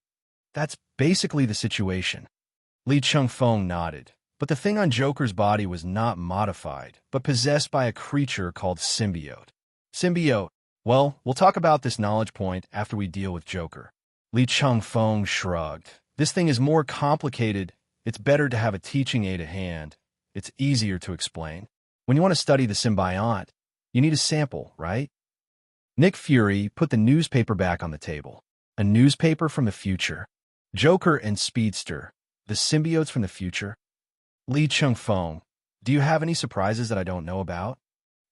That's basically the situation. Li Chengfeng nodded. But the thing on Joker's body was not modified, but possessed by a creature called symbiote. Symbiote. Well, we'll talk about this knowledge point after we deal with Joker. Li Chengfeng shrugged. This thing is more complicated. It's better to have a teaching aid at hand. It's easier to explain. When you want to study the symbiote, you need a sample, right? Nick Fury put the newspaper back on the table. A newspaper from the future. Joker and Speedster. The symbiotes from the future. Li Chengfeng, do you have any surprises that I don't know about?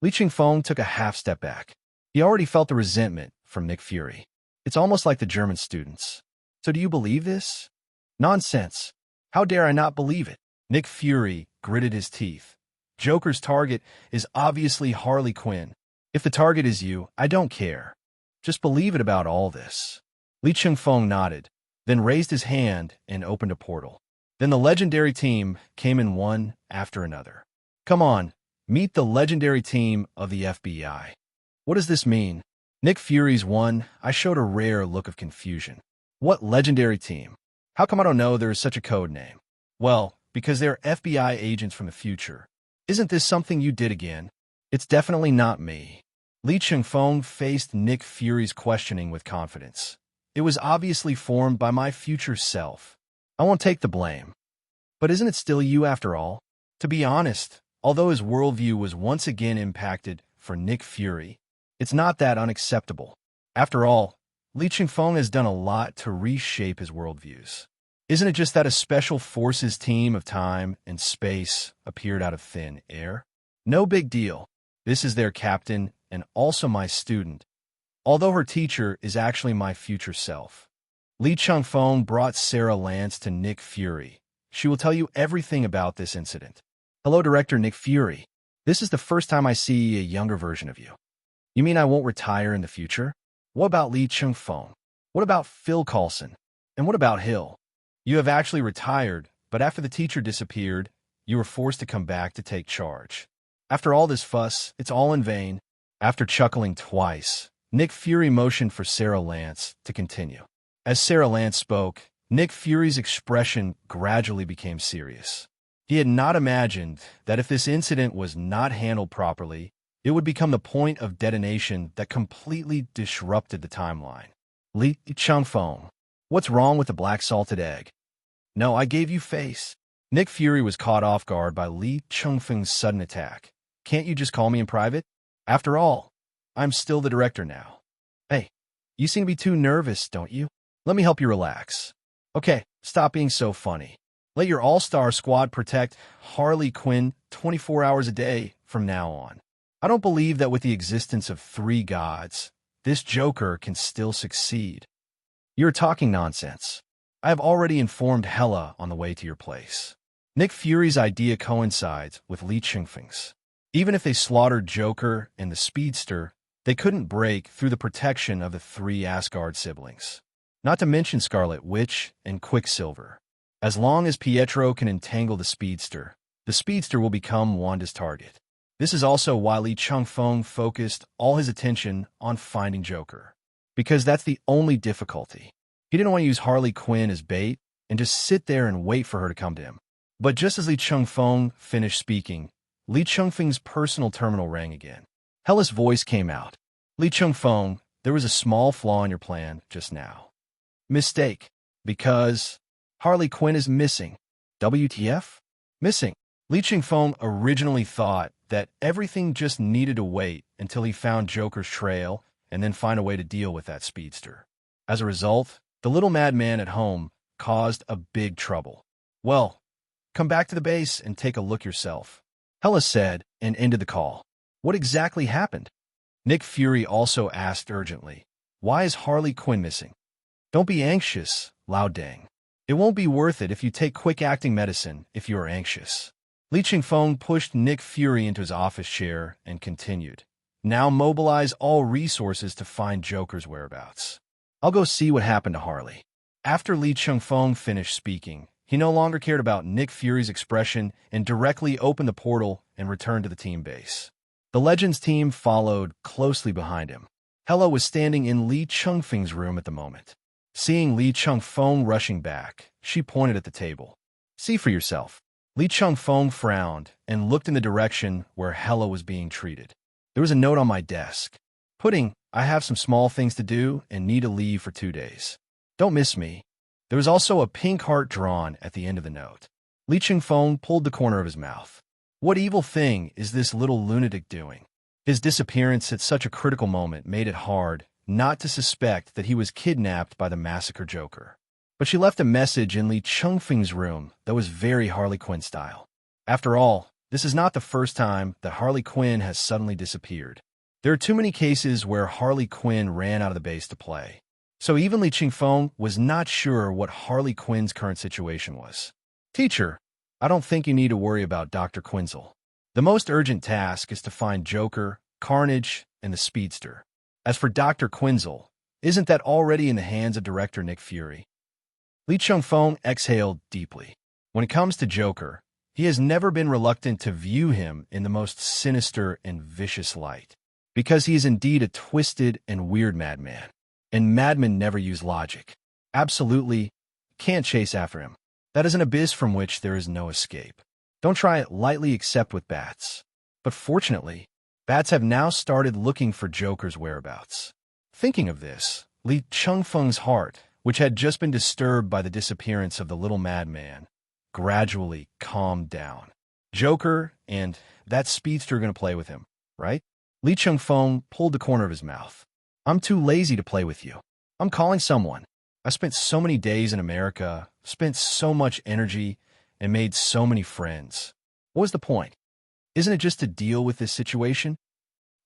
Li Chengfeng took a half step back. He already felt the resentment from Nick Fury. It's almost like the German students. So do you believe this? Nonsense. How dare I not believe it? Nick Fury gritted his teeth. Joker's target is obviously Harley Quinn. If the target is you, I don't care. Just believe it about all this. Li Chengfeng nodded, then raised his hand and opened a portal. Then the legendary team came in one after another. Come on, meet the legendary team of the FBI. What does this mean? Nick Fury's one. I showed a rare look of confusion. What legendary team? How come I don't know there is such a code name? Well, because they're FBI agents from the future. Isn't this something you did again? It's definitely not me. Li Chengfeng faced Nick Fury's questioning with confidence. It was obviously formed by my future self. I won't take the blame. But isn't it still you after all? To be honest, although his worldview was once again impacted for Nick Fury, it's not that unacceptable. After all, Li Chengfeng has done a lot to reshape his worldviews. Isn't it just that a special forces team of time and space appeared out of thin air? No big deal. This is their captain and also my student, although her teacher is actually my future self. Li Chengfeng brought Sarah Lance to Nick Fury. She will tell you everything about this incident. Hello, Director Nick Fury. This is the first time I see a younger version of you. You mean I won't retire in the future? What about Li Chengfeng? What about Phil Coulson? And what about Hill? You have actually retired, but after the teacher disappeared, you were forced to come back to take charge. After all this fuss, it's all in vain. After chuckling twice, Nick Fury motioned for Sarah Lance to continue. As Sarah Lance spoke, Nick Fury's expression gradually became serious. He had not imagined that if this incident was not handled properly, it would become the point of detonation that completely disrupted the timeline. Li Chengfeng, what's wrong with the black salted egg? No, I gave you face. Nick Fury was caught off guard by Li Chengfeng's sudden attack. Can't you just call me in private? After all, I'm still the director now. Hey, you seem to be too nervous, don't you? Let me help you relax. Okay, stop being so funny. Let your all-star squad protect Harley Quinn 24 hours a day from now on. I don't believe that with the existence of 3 gods, this Joker can still succeed. You're talking nonsense. I have already informed Hela on the way to your place. Nick Fury's idea coincides with Li Chengfeng's. Even if they slaughtered Joker and the Speedster, they couldn't break through the protection of the 3 Asgard siblings. Not to mention Scarlet Witch and Quicksilver. As long as Pietro can entangle the Speedster will become Wanda's target. This is also why Li Chengfeng focused all his attention on finding Joker. Because that's the only difficulty. He didn't want to use Harley Quinn as bait and just sit there and wait for her to come to him. But just as Li Chengfeng finished speaking, Li Chengfeng's personal terminal rang again. Hela's voice came out. Li Chengfeng, there was a small flaw in your plan just now. Mistake. Because Harley Quinn is missing. WTF? Missing. Li Chengfeng originally thought that everything just needed to wait until he found Joker's trail and then find a way to deal with that speedster. As a result, the little madman at home caused a big trouble. Well, come back to the base and take a look yourself. Hela said and ended the call. What exactly happened? Nick Fury also asked urgently. Why is Harley Quinn missing? Don't be anxious, Lao Deng. It won't be worth it if you take quick-acting medicine if you are anxious. Li Chengfeng pushed Nick Fury into his office chair and continued. Now mobilize all resources to find Joker's whereabouts. I'll go see what happened to Harley. After Li Chengfeng finished speaking, he no longer cared about Nick Fury's expression and directly opened the portal and returned to the team base. The Legends team followed closely behind him. Hela was standing in Li Chengfeng's room at the moment. Seeing Li Chengfeng rushing back, she pointed at the table. See for yourself. Li Chengfeng frowned and looked in the direction where Hela was being treated. There was a note on my desk. Pudding, I have some small things to do and need to leave for 2 days. Don't miss me. There was also a pink heart drawn at the end of the note. Li Chengfeng pulled the corner of his mouth. What evil thing is this little lunatic doing? His disappearance at such a critical moment made it hard not to suspect that he was kidnapped by the massacre Joker. But she left a message in Li Chengfeng's room that was very Harley Quinn style. After all, this is not the first time that Harley Quinn has suddenly disappeared. There are too many cases where Harley Quinn ran out of the base to play. So even Li Chengfeng was not sure what Harley Quinn's current situation was. Teacher, I don't think you need to worry about Dr. Quinzel. The most urgent task is to find Joker, Carnage, and the Speedster. As for Dr. Quinzel, isn't that already in the hands of director Nick Fury? Li Chengfeng exhaled deeply. When it comes to Joker, he has never been reluctant to view him in the most sinister and vicious light, because he is indeed a twisted and weird madman. And madmen never use logic. Absolutely can't chase after him. That is an abyss from which there is no escape. Don't try it lightly except with bats. But fortunately, bats have now started looking for Joker's whereabouts. Thinking of this, Li Chengfeng's heart, which had just been disturbed by the disappearance of the little madman, gradually calmed down. Joker and that speedster are going to play with him, right? Li Chengfeng pulled the corner of his mouth. I'm too lazy to play with you. I'm calling someone. I spent so many days in America, spent so much energy, and made so many friends. What was the point? Isn't it just to deal with this situation?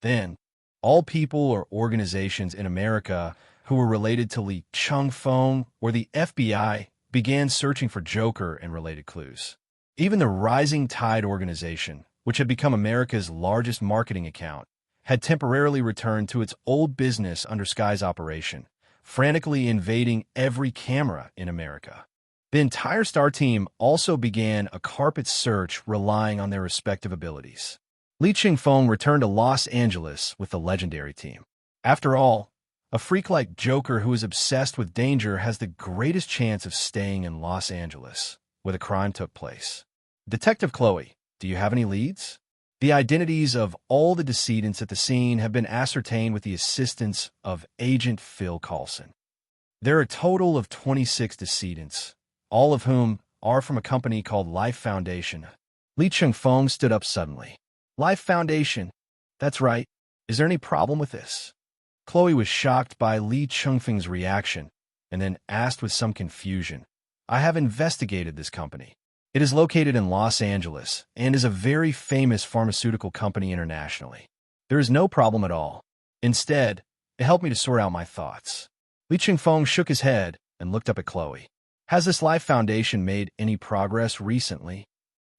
Then, all people or organizations in America who were related to Li Chengfeng or the F.B.I. began searching for Joker and related clues. Even the Rising Tide organization, which had become America's largest marketing account, had temporarily returned to its old business under Sky's operation, frantically invading every camera in America. The entire Star team also began a carpet search relying on their respective abilities. Li Chengfeng returned to Los Angeles with the legendary team. After all, a freak like Joker who is obsessed with danger has the greatest chance of staying in Los Angeles, where the crime took place. Detective Chloe, do you have any leads? The identities of all the decedents at the scene have been ascertained with the assistance of Agent Phil Coulson. There are a total of 26 decedents, all of whom are from a company called Life Foundation. Li Chengfeng stood up suddenly. Life Foundation? That's right. Is there any problem with this? Chloe was shocked by Li Chengfeng's reaction and then asked with some confusion. I have investigated this company. It is located in Los Angeles and is a very famous pharmaceutical company internationally. There is no problem at all. Instead, it helped me to sort out my thoughts. Li Chengfeng shook his head and looked up at Chloe. Has this Life Foundation made any progress recently?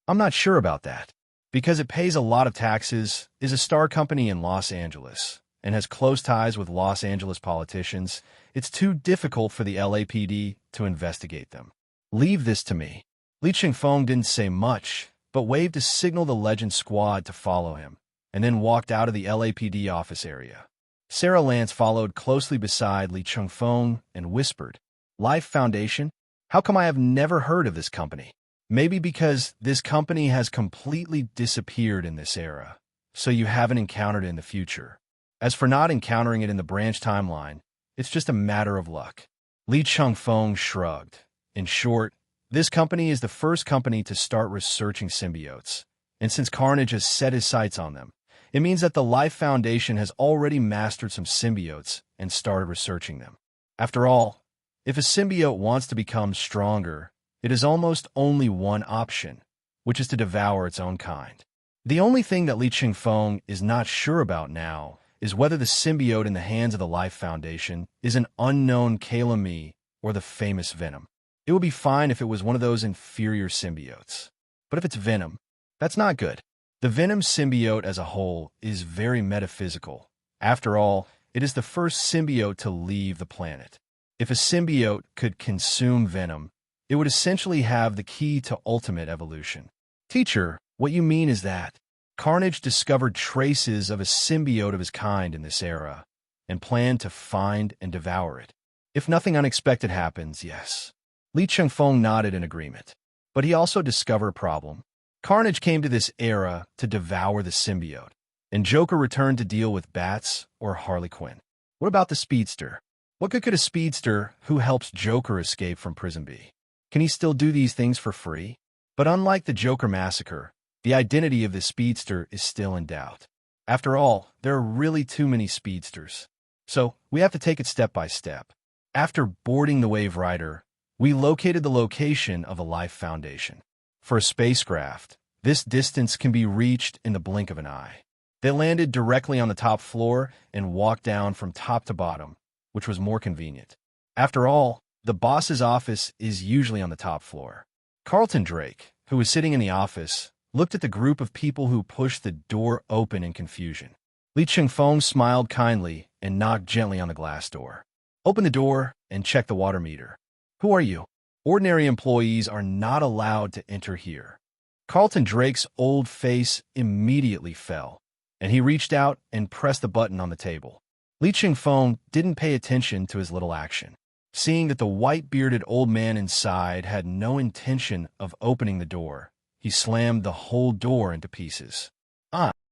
I'm not sure about that. Because it pays a lot of taxes, is a star company in Los Angeles, and has close ties with Los Angeles politicians, it's too difficult for the LAPD to investigate them. Leave this to me. Li Chengfeng didn't say much, but waved to signal the Legend squad to follow him, and then walked out of the LAPD office area. Sarah Lance followed closely beside Li Chengfeng and whispered, Life Foundation? How come I have never heard of this company? Maybe because this company has completely disappeared in this era, so you haven't encountered it in the future. As for not encountering it in the branch timeline, it's just a matter of luck. Li Chengfeng shrugged. In short, this company is the first company to start researching symbiotes, and since Carnage has set his sights on them, it means that the Life Foundation has already mastered some symbiotes and started researching them. After all, if a symbiote wants to become stronger, it is almost only one option, which is to devour its own kind. The only thing that Li Chengfeng is not sure about now is whether the symbiote in the hands of the Life Foundation is an unknown Kalami or the famous Venom. It would be fine if it was one of those inferior symbiotes. But if it's venom, that's not good. The venom symbiote as a whole is very metaphysical. After all, it is the first symbiote to leave the planet. If a symbiote could consume venom, it would essentially have the key to ultimate evolution. Teacher, what you mean is that Carnage discovered traces of a symbiote of his kind in this era and planned to find and devour it. If nothing unexpected happens, yes. Li Chengfeng nodded in agreement. But he also discovered a problem. Carnage came to this era to devour the symbiote, and Joker returned to deal with bats or Harley Quinn. What about the speedster? What good could a speedster who helps Joker escape from prison be? Can he still do these things for free? But unlike the Joker massacre, the identity of the speedster is still in doubt. After all, there are really too many speedsters. So, we have to take it step by step. After boarding the Wave Rider, we located the location of a life foundation. For a spacecraft, this distance can be reached in the blink of an eye. They landed directly on the top floor and walked down from top to bottom, which was more convenient. After all, the boss's office is usually on the top floor. Carlton Drake, who was sitting in the office, looked at the group of people who pushed the door open in confusion. Li Chengfeng smiled kindly and knocked gently on the glass door. Open the door and check the water meter. Who are you? Ordinary employees are not allowed to enter here. Carlton Drake's old face immediately fell, and he reached out and pressed the button on the table. Li Chengfeng didn't pay attention to his little action. Seeing that the white-bearded old man inside had no intention of opening the door, he slammed the whole door into pieces.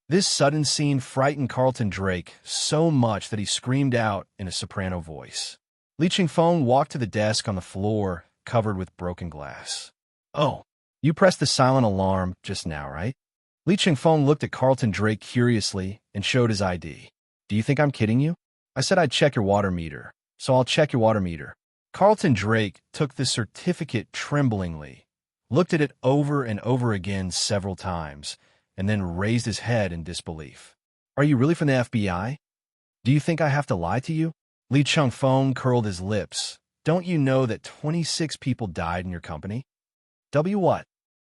This sudden scene frightened Carlton Drake so much that he screamed out in a soprano voice. Li Chengfeng walked to the desk on the floor, covered with broken glass. Oh, you pressed the silent alarm just now, right? Li Chengfeng looked at Carlton Drake curiously and showed his ID. Do you think I'm kidding you? I said I'd check your water meter, so I'll check your water meter. Carlton Drake took the certificate tremblingly, looked at it over and over again several times, and then raised his head in disbelief. Are you really from the FBI? Do you think I have to lie to you? Li Chengfeng curled his lips. Don't you know that 26 people died in your company? What?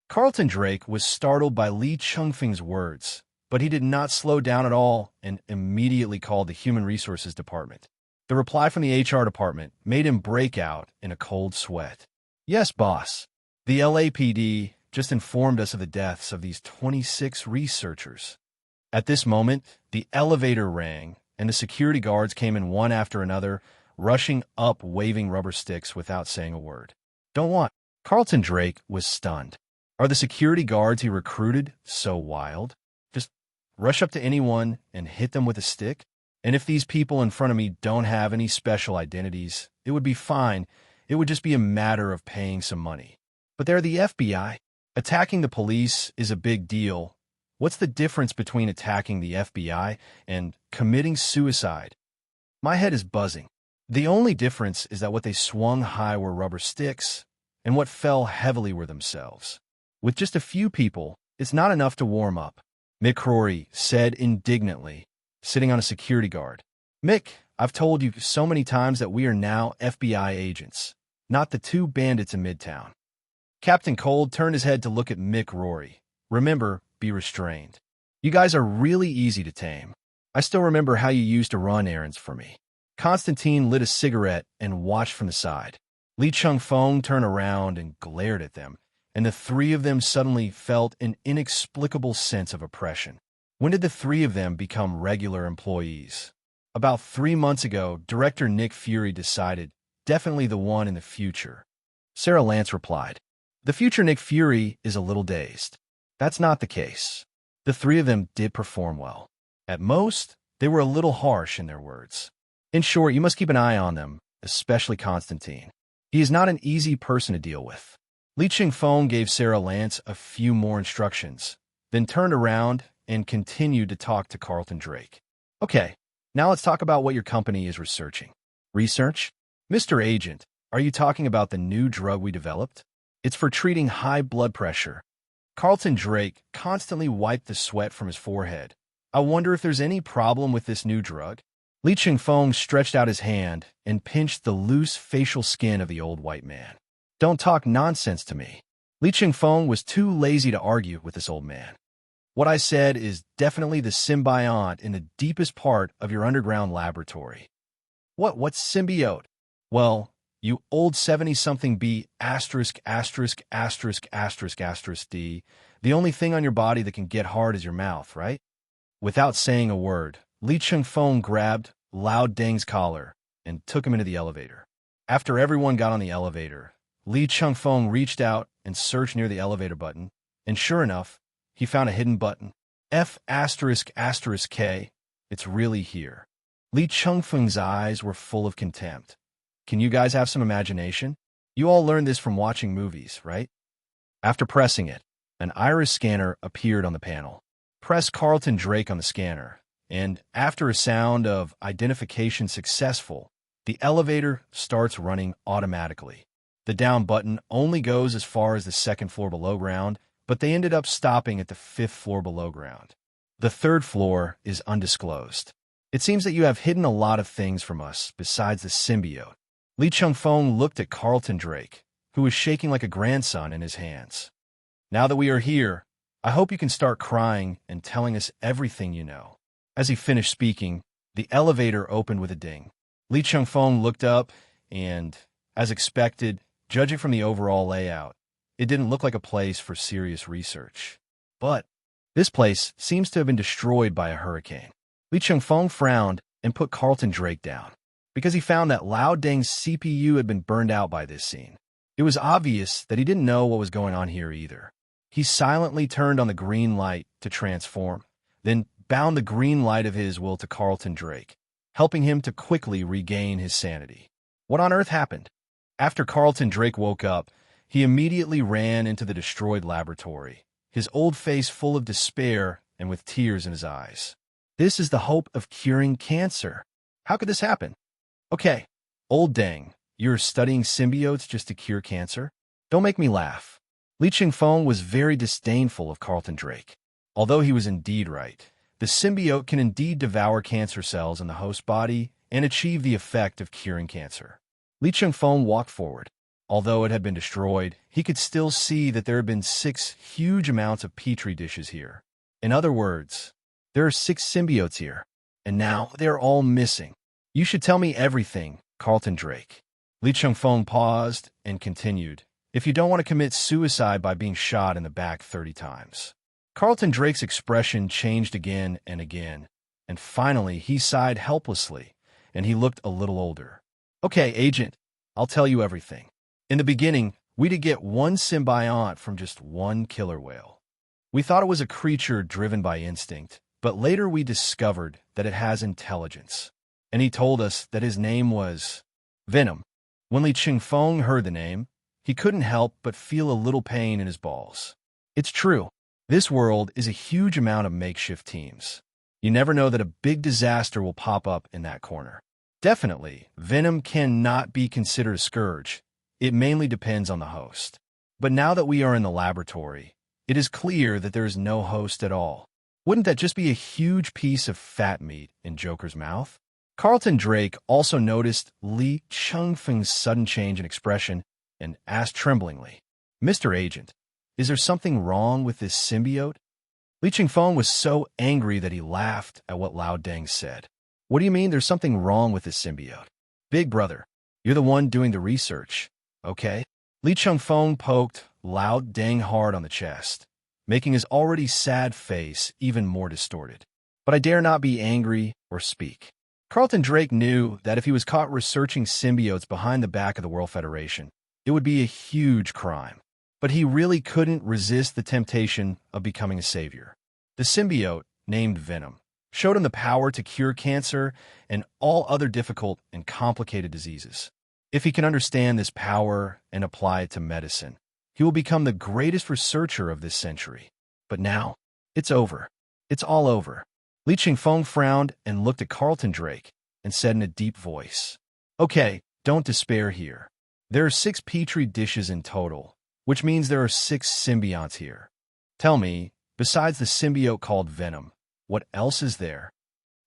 Carlton Drake was startled by Li Chengfeng's words, but he did not slow down at all and immediately called the Human Resources Department. The reply from the HR department made him break out in a cold sweat. Yes, boss. The LAPD just informed us of the deaths of these 26 researchers. At this moment, the elevator rang, and the security guards came in one after another, rushing up waving rubber sticks without saying a word. Don't want. Carlton Drake was stunned. Are the security guards he recruited so wild? Just rush up to anyone and hit them with a stick? And if these people in front of me don't have any special identities, it would be fine. It would just be a matter of paying some money. But they're the FBI. Attacking the police is a big deal. What's the difference between attacking the FBI and committing suicide? My head is buzzing. The only difference is that what they swung high were rubber sticks, and what fell heavily were themselves. With just a few people, it's not enough to warm up, Mick Rory said indignantly, sitting on a security guard. Mick, I've told you so many times that we are now FBI agents, not the two bandits in Midtown. Captain Cold turned his head to look at Mick Rory. Remember, be restrained. You guys are really easy to tame. I still remember how you used to run errands for me. Constantine lit a cigarette and watched from the side. Li Chengfeng turned around and glared at them, and the three of them suddenly felt an inexplicable sense of oppression. When did the three of them become regular employees? About 3 months ago, director Nick Fury decided, definitely the one in the future. Sarah Lance replied. The future Nick Fury is a little dazed. That's not the case. The three of them did perform well. At most, they were a little harsh in their words. In short, you must keep an eye on them, especially Constantine. He is not an easy person to deal with. Li Chengfeng gave Sarah Lance a few more instructions, then turned around and continued to talk to Carlton Drake. Okay, now let's talk about what your company is researching. Research? Mr. Agent, are you talking about the new drug we developed? It's for treating high blood pressure. Carlton Drake constantly wiped the sweat from his forehead. I wonder if there's any problem with this new drug? Li Chengfeng stretched out his hand and pinched the loose facial skin of the old white man. Don't talk nonsense to me. Li Chengfeng was too lazy to argue with this old man. What I said is definitely the symbiont in the deepest part of your underground laboratory. What's symbiote? Well, you old 70-something B asterisk asterisk asterisk asterisk asterisk D, the only thing on your body that can get hard is your mouth, right? Without saying a word, Li Chengfeng grabbed Lao Deng's collar and took him into the elevator. After everyone got on the elevator, Li Chengfeng reached out and searched near the elevator button, and sure enough, he found a hidden button. F asterisk asterisk K. It's really here. Li Chengfeng's eyes were full of contempt. Can you guys have some imagination? You all learned this from watching movies, right? After pressing it, an iris scanner appeared on the panel. Press Carlton Drake on the scanner, and after a sound of identification successful, the elevator starts running automatically. The down button only goes as far as the second floor below ground, but they ended up stopping at the 5th floor below ground. The 3rd floor is undisclosed. It seems that you have hidden a lot of things from us besides the symbiote. Li Chengfeng looked at Carlton Drake, who was shaking like a grandson in his hands. Now that we are here, I hope you can start crying and telling us everything you know. As he finished speaking, the elevator opened with a ding. Li Chengfeng looked up and, as expected, judging from the overall layout, it didn't look like a place for serious research. But this place seems to have been destroyed by a hurricane. Li Chengfeng frowned and put Carlton Drake down, because he found that Lao Deng's CPU had been burned out by this scene. It was obvious that he didn't know what was going on here either. He silently turned on the green light to transform, then bound the green light of his will to Carlton Drake, helping him to quickly regain his sanity. What on earth happened? After Carlton Drake woke up, he immediately ran into the destroyed laboratory, his old face full of despair and with tears in his eyes. This is the hope of curing cancer. How could this happen? Okay, old Deng, you're studying symbiotes just to cure cancer? Don't make me laugh. Li Chengfeng was very disdainful of Carlton Drake. Although he was indeed right, the symbiote can indeed devour cancer cells in the host body and achieve the effect of curing cancer. Li Chengfeng walked forward. Although it had been destroyed, he could still see that there had been 6 huge amounts of petri dishes here. In other words, there are 6 symbiotes here, and now they are all missing. You should tell me everything, Carlton Drake. Li Chengfeng paused and continued, if you don't want to commit suicide by being shot in the back 30 times. Carlton Drake's expression changed again and again, and finally he sighed helplessly, and he looked a little older. Okay, Agent, I'll tell you everything. In the beginning, we did get one symbiont from just one killer whale. We thought it was a creature driven by instinct, but later we discovered that it has intelligence. And he told us that his name was Venom. When Li Chengfeng heard the name, he couldn't help but feel a little pain in his balls. It's true. This world is a huge amount of makeshift teams. You never know that a big disaster will pop up in that corner. Definitely, Venom cannot be considered a scourge. It mainly depends on the host. But now that we are in the laboratory, it is clear that there is no host at all. Wouldn't that just be a huge piece of fat meat in Joker's mouth? Carlton Drake also noticed Li Chengfeng's sudden change in expression and asked tremblingly, Mr. Agent, is there something wrong with this symbiote? Li Chengfeng was so angry that he laughed at what Lao Deng said. What do you mean there's something wrong with this symbiote? Big brother, you're the one doing the research, okay? Li Chengfeng poked Lao Deng hard on the chest, making his already sad face even more distorted. But I dare not be angry or speak. Carlton Drake knew that if he was caught researching symbiotes behind the back of the World Federation, it would be a huge crime. But he really couldn't resist the temptation of becoming a savior. The symbiote, named Venom, showed him the power to cure cancer and all other difficult and complicated diseases. If he can understand this power and apply it to medicine, he will become the greatest researcher of this century. But now, it's over. It's all over. Li Chengfeng frowned and looked at Carlton Drake and said in a deep voice, Okay, don't despair here. There are 6 petri dishes in total, which means there are 6 symbionts here. Tell me, besides the symbiote called Venom, what else is there?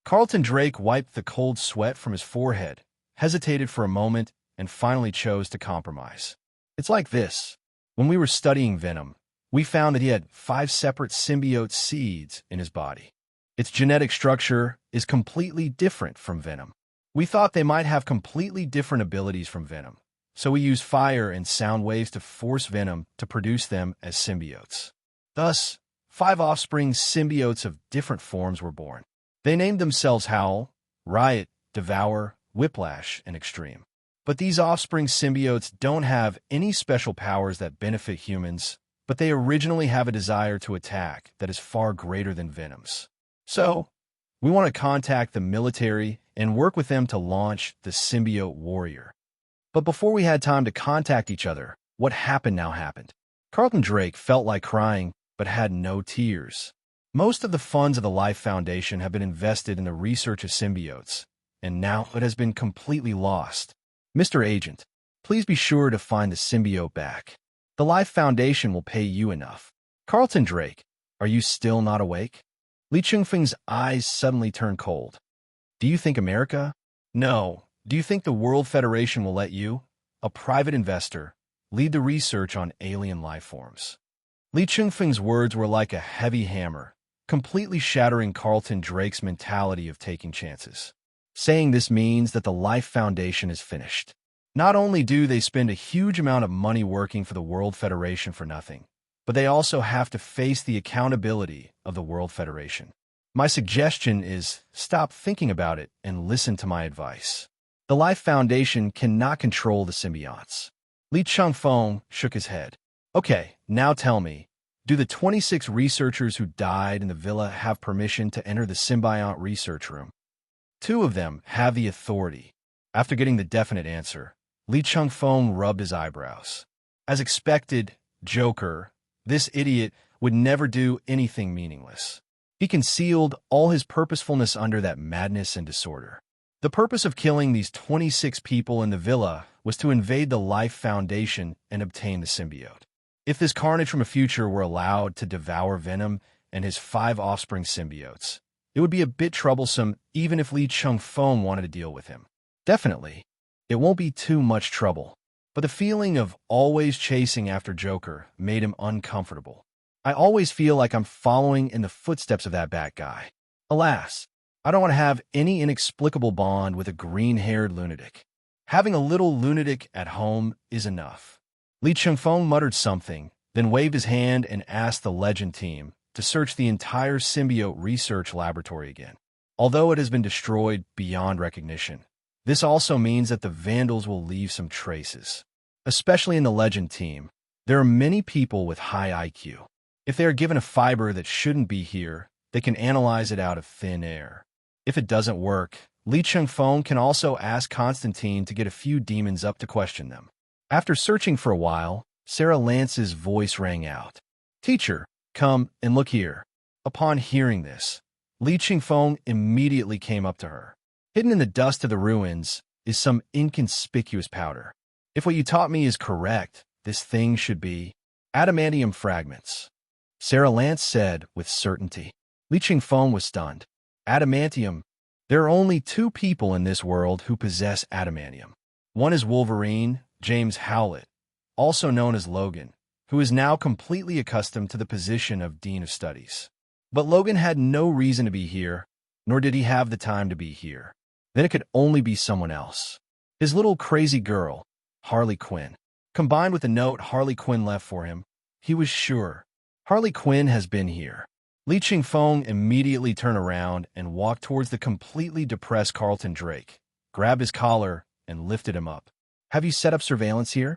Carlton Drake wiped the cold sweat from his forehead, hesitated for a moment, and finally chose to compromise. It's like this. When we were studying Venom, we found that he had 5 separate symbiote seeds in his body. Its genetic structure is completely different from Venom. We thought they might have completely different abilities from Venom, so we used fire and sound waves to force Venom to produce them as symbiotes. Thus, 5 offspring symbiotes of different forms were born. They named themselves Howl, Riot, Devour, Whiplash, and Extreme. But these offspring symbiotes don't have any special powers that benefit humans, but they originally have a desire to attack that is far greater than Venom's. So, we want to contact the military and work with them to launch the symbiote warrior. But before we had time to contact each other, what happened now happened. Carlton Drake felt like crying, but had no tears. Most of the funds of the Life Foundation have been invested in the research of symbiotes, and now it has been completely lost. Mr. Agent, please be sure to find the symbiote back. The Life Foundation will pay you enough. Carlton Drake, are you still not awake? Li Chengfeng's eyes suddenly turned cold. Do you think America? No. Do you think the World Federation will let you, a private investor, lead the research on alien life forms? Li Chengfeng's words were like a heavy hammer, completely shattering Carlton Drake's mentality of taking chances. Saying this means that the Life Foundation is finished. Not only do they spend a huge amount of money working for the World Federation for nothing, but they also have to face the accountability of the World Federation. My suggestion is stop thinking about it and listen to my advice. The Life Foundation cannot control the symbionts. Li Chengfeng shook his head. Okay, now tell me, do the 26 researchers who died in the villa have permission to enter the symbiont research room? 2 of them have the authority. After getting the definite answer, Li Chengfeng rubbed his eyebrows. As expected, Joker, this idiot, would never do anything meaningless. He concealed all his purposefulness under that madness and disorder. The purpose of killing these 26 people in the villa was to invade the Life Foundation and obtain the symbiote. If this carnage from a future were allowed to devour Venom and his 5 offspring symbiotes, it would be a bit troublesome even if Li Chengfeng wanted to deal with him. Definitely, it won't be too much trouble, but the feeling of always chasing after Joker made him uncomfortable. I always feel like I'm following in the footsteps of that bad guy. Alas, I don't want to have any inexplicable bond with a green-haired lunatic. Having a little lunatic at home is enough. Li Chengfeng muttered something, then waved his hand and asked the Legend team to search the entire symbiote research laboratory again. Although it has been destroyed beyond recognition, this also means that the Vandals will leave some traces. Especially in the Legend team, there are many people with high IQ. If they are given a fiber that shouldn't be here, they can analyze it out of thin air. If it doesn't work, Li Chengfeng can also ask Constantine to get a few demons up to question them. After searching for a while, Sarah Lance's voice rang out. Teacher, come and look here. Upon hearing this, Li Chengfeng immediately came up to her. Hidden in the dust of the ruins is some inconspicuous powder. If what you taught me is correct, this thing should be adamantium fragments, Sarah Lance said with certainty. Li Chengfeng was stunned. Adamantium? There are only 2 people in this world who possess adamantium. One is Wolverine, James Howlett, also known as Logan, who is now completely accustomed to the position of Dean of Studies. But Logan had no reason to be here, nor did he have the time to be here. Then it could only be someone else. His little crazy girl, Harley Quinn. Combined with the note Harley Quinn left for him, he was sure. Harley Quinn has been here. Li Chengfeng immediately turned around and walked towards the completely depressed Carlton Drake, grabbed his collar, and lifted him up. Have you set up surveillance here?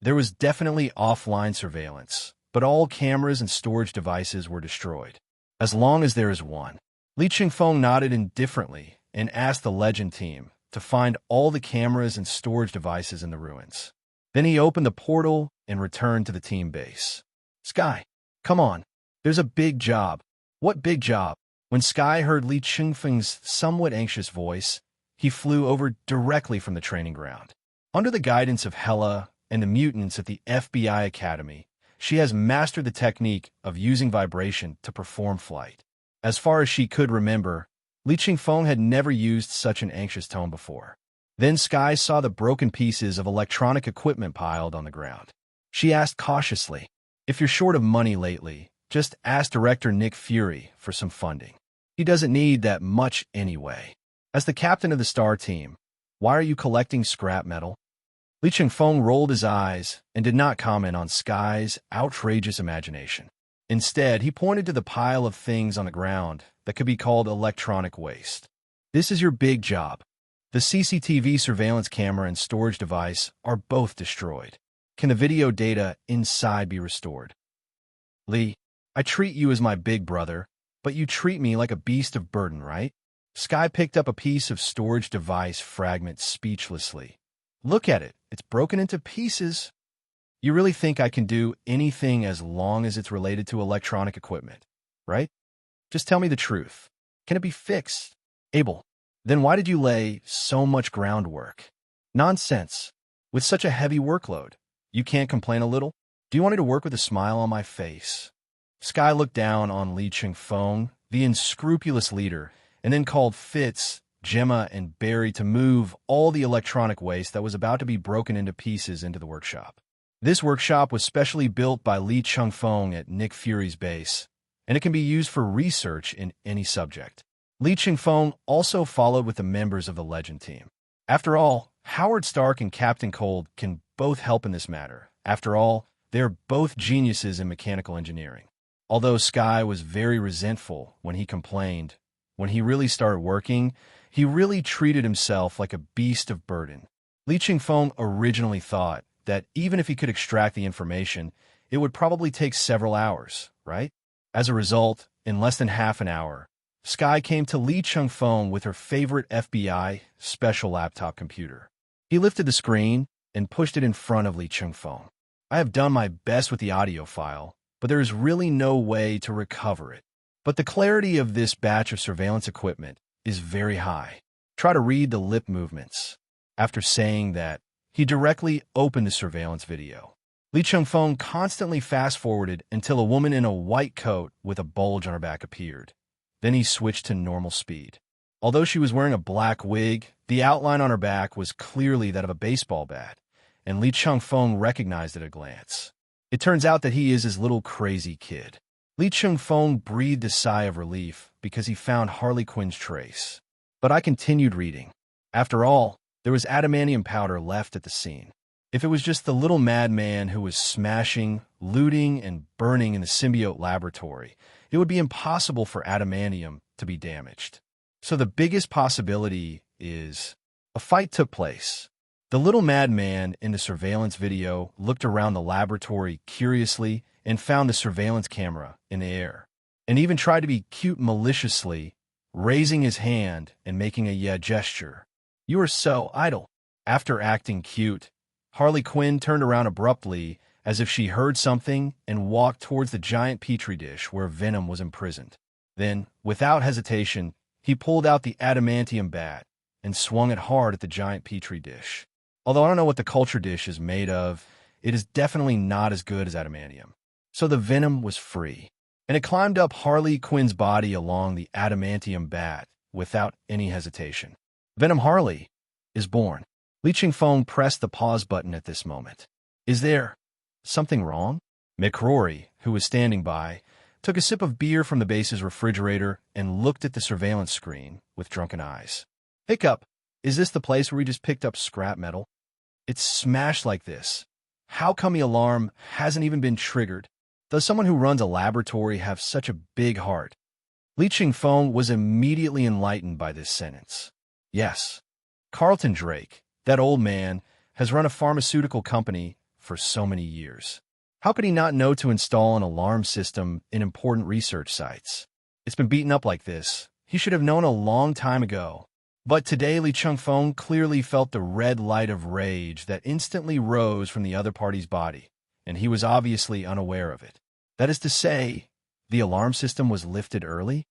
There was definitely offline surveillance, but all cameras and storage devices were destroyed. As long as there is one. Li Chengfeng nodded indifferently and asked the Legend team to find all the cameras and storage devices in the ruins. Then he opened the portal and returned to the team base. Sky, come on. There's a big job. What big job? When Sky heard Li Chengfeng's somewhat anxious voice, he flew over directly from the training ground. Under the guidance of Hela and the mutants at the F.B.I. Academy, she has mastered the technique of using vibration to perform flight. As far as she could remember, Li Chengfeng had never used such an anxious tone before. Then Sky saw the broken pieces of electronic equipment piled on the ground. She asked cautiously, "If you're short of money lately, just ask director Nick Fury for some funding. He doesn't need that much anyway. As the captain of the star team, why are you collecting scrap metal?" Li Chengfeng rolled his eyes and did not comment on Sky's outrageous imagination. Instead, he pointed to the pile of things on the ground that could be called electronic waste. "This is your big job. The CCTV surveillance camera and storage device are both destroyed. Can the video data inside be restored?" "Lee, I treat you as my big brother, but you treat me like a beast of burden, right?" Sky picked up a piece of storage device fragment speechlessly. "Look at it. It's broken into pieces. You really think I can do anything as long as it's related to electronic equipment, right? Just tell me the truth. Can it be fixed?" "Abel, then why did you lay so much groundwork?" "Nonsense. With such a heavy workload, you can't complain a little? Do you want me to work with a smile on my face?" Sky looked down on Li Chengfeng, the unscrupulous leader, and then called Fitz, Gemma, and Barry to move all the electronic waste that was about to be broken into pieces into the workshop. This workshop was specially built by Li Chengfeng at Nick Fury's base, and it can be used for research in any subject. Li Chengfeng also followed with the members of the Legend team. After all, Howard Stark and Captain Cold can both help in this matter. After all, they're both geniuses in mechanical engineering. Although Sky was very resentful when he complained, when he really started working, he really treated himself like a beast of burden. Li Chengfeng originally thought that even if he could extract the information, it would probably take several hours, right? As a result, in less than half an hour, Sky came to Li Chengfeng with her favorite FBI special laptop computer. He lifted the screen and pushed it in front of Li Chengfeng. "I have done my best with the audio file, but there is really no way to recover it. But the clarity of this batch of surveillance equipment is very high. Try to read the lip movements." After saying that, he directly opened the surveillance video. Li Chengfeng constantly fast-forwarded until a woman in a white coat with a bulge on her back appeared. Then he switched to normal speed. Although she was wearing a black wig, the outline on her back was clearly that of a baseball bat, and Li Chengfeng recognized it at a glance. It turns out that he is his little crazy kid. Li Chengfeng breathed a sigh of relief because he found Harley Quinn's trace. But I continued reading. After all, there was adamantium powder left at the scene. If it was just the little madman who was smashing, looting, and burning in the symbiote laboratory, it would be impossible for adamantium to be damaged. So the biggest possibility is a fight took place. The little madman in the surveillance video looked around the laboratory curiously and found the surveillance camera in the air, and even tried to be cute maliciously, raising his hand and making a yeah gesture. "You are so idle." After acting cute, Harley Quinn turned around abruptly as if she heard something and walked towards the giant petri dish where Venom was imprisoned. Then, without hesitation, he pulled out the adamantium bat and swung it hard at the giant petri dish. Although I don't know what the culture dish is made of, it is definitely not as good as adamantium. So the Venom was free, and it climbed up Harley Quinn's body along the adamantium bat without any hesitation. Venom Harley is born. Li Chengfeng pressed the pause button at this moment. "Is there something wrong?" McRory, who was standing by, took a sip of beer from the base's refrigerator and looked at the surveillance screen with drunken eyes. "Hiccup, is this the place where we just picked up scrap metal? It's smashed like this. How come the alarm hasn't even been triggered? Does someone who runs a laboratory have such a big heart?" Li Chengfeng was immediately enlightened by this sentence. Yes, Carlton Drake, that old man, has run a pharmaceutical company for so many years. How could he not know to install an alarm system in important research sites? It's been beaten up like this. He should have known a long time ago. But today Li Chengfeng clearly felt the red light of rage that instantly rose from the other party's body, and he was obviously unaware of it. That is to say, the alarm system was lifted early?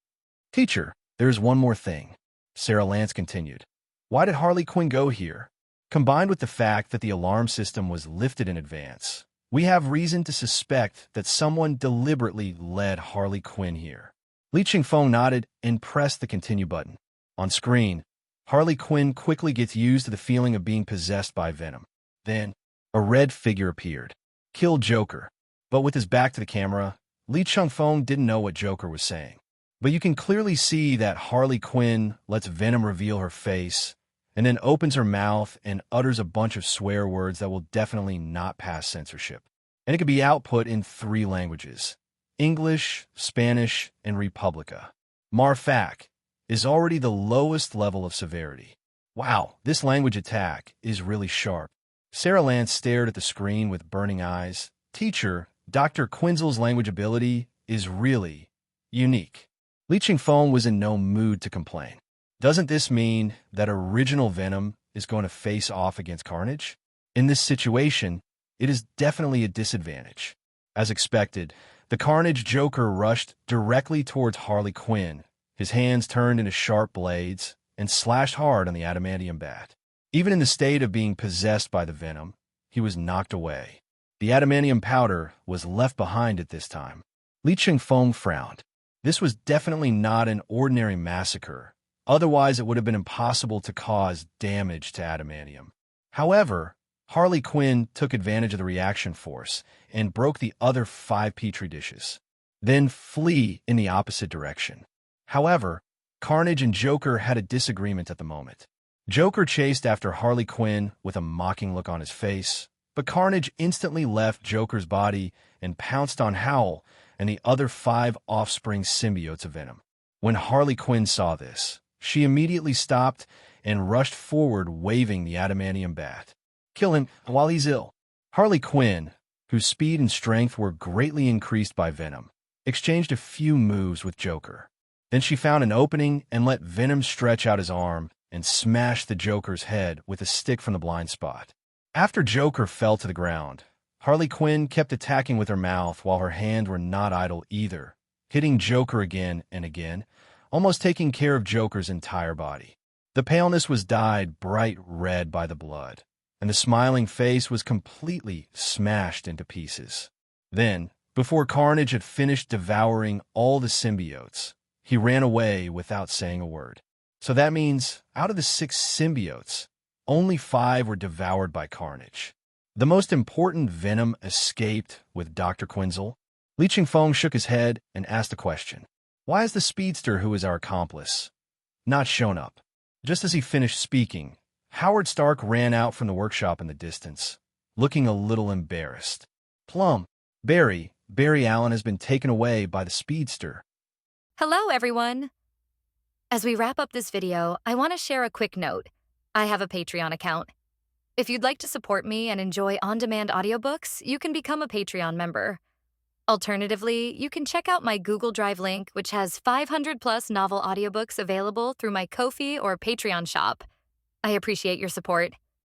"Teacher, there is one more thing," Sarah Lance continued. "Why did Harley Quinn go here? Combined with the fact that the alarm system was lifted in advance, we have reason to suspect that someone deliberately led Harley Quinn here." Li Chengfeng nodded and pressed the continue button. On screen, Harley Quinn quickly gets used to the feeling of being possessed by venom. Then, a red figure appeared. Killed Joker. But with his back to the camera, Lee Chengfeng didn't know what Joker was saying. But you can clearly see that Harley Quinn lets Venom reveal her face, and then opens her mouth and utters a bunch of swear words that will definitely not pass censorship. And it can be output in 3 languages: English, Spanish, and Republica. Marfac is already the lowest level of severity. Wow, this language attack is really sharp. Sarah Lance stared at the screen with burning eyes. Teacher, Dr. Quinzel's language ability is really unique. Li Chingfeng was in no mood to complain. Doesn't this mean that original Venom is going to face off against Carnage? In this situation, it is definitely a disadvantage. As expected, the Carnage Joker rushed directly towards Harley Quinn, his hands turned into sharp blades, and slashed hard on the adamantium bat. Even in the state of being possessed by the Venom, he was knocked away. The adamantium powder was left behind at this time. Li Chingfeng frowned. This was definitely not an ordinary massacre. Otherwise, it would have been impossible to cause damage to adamantium. However, Harley Quinn took advantage of the reaction force and broke the other 5 petri dishes, then flee in the opposite direction. However, Carnage and Joker had a disagreement at the moment. Joker chased after Harley Quinn with a mocking look on his face, but Carnage instantly left Joker's body and pounced on Howl and the other 5 offspring symbiotes of Venom. When Harley Quinn saw this, she immediately stopped and rushed forward waving the adamantium bat. Kill him while he's ill. Harley Quinn, whose speed and strength were greatly increased by Venom, exchanged a few moves with Joker. Then she found an opening and let Venom stretch out his arm and smash the Joker's head with a stick from the blind spot. After Joker fell to the ground, Harley Quinn kept attacking with her mouth while her hands were not idle either, hitting Joker again and again, almost taking care of Joker's entire body. The paleness was dyed bright red by the blood, and the smiling face was completely smashed into pieces. Then, before Carnage had finished devouring all the symbiotes, he ran away without saying a word. So that means, out of the 6 symbiotes, only 5 were devoured by Carnage. The most important Venom escaped with Dr. Quinzel. Li Chingfeng shook his head and asked a question. Why is the speedster who is our accomplice not shown up? Just as he finished speaking, Howard Stark ran out from the workshop in the distance, looking a little embarrassed. Plum, Barry Allen has been taken away by the speedster. Hello, everyone. As we wrap up this video, I want to share a quick note. I have a Patreon account. If you'd like to support me and enjoy on-demand audiobooks, you can become a Patreon member. Alternatively, you can check out my Google Drive link, which has 500+ novel audiobooks available through my Ko-fi or Patreon shop. I appreciate your support.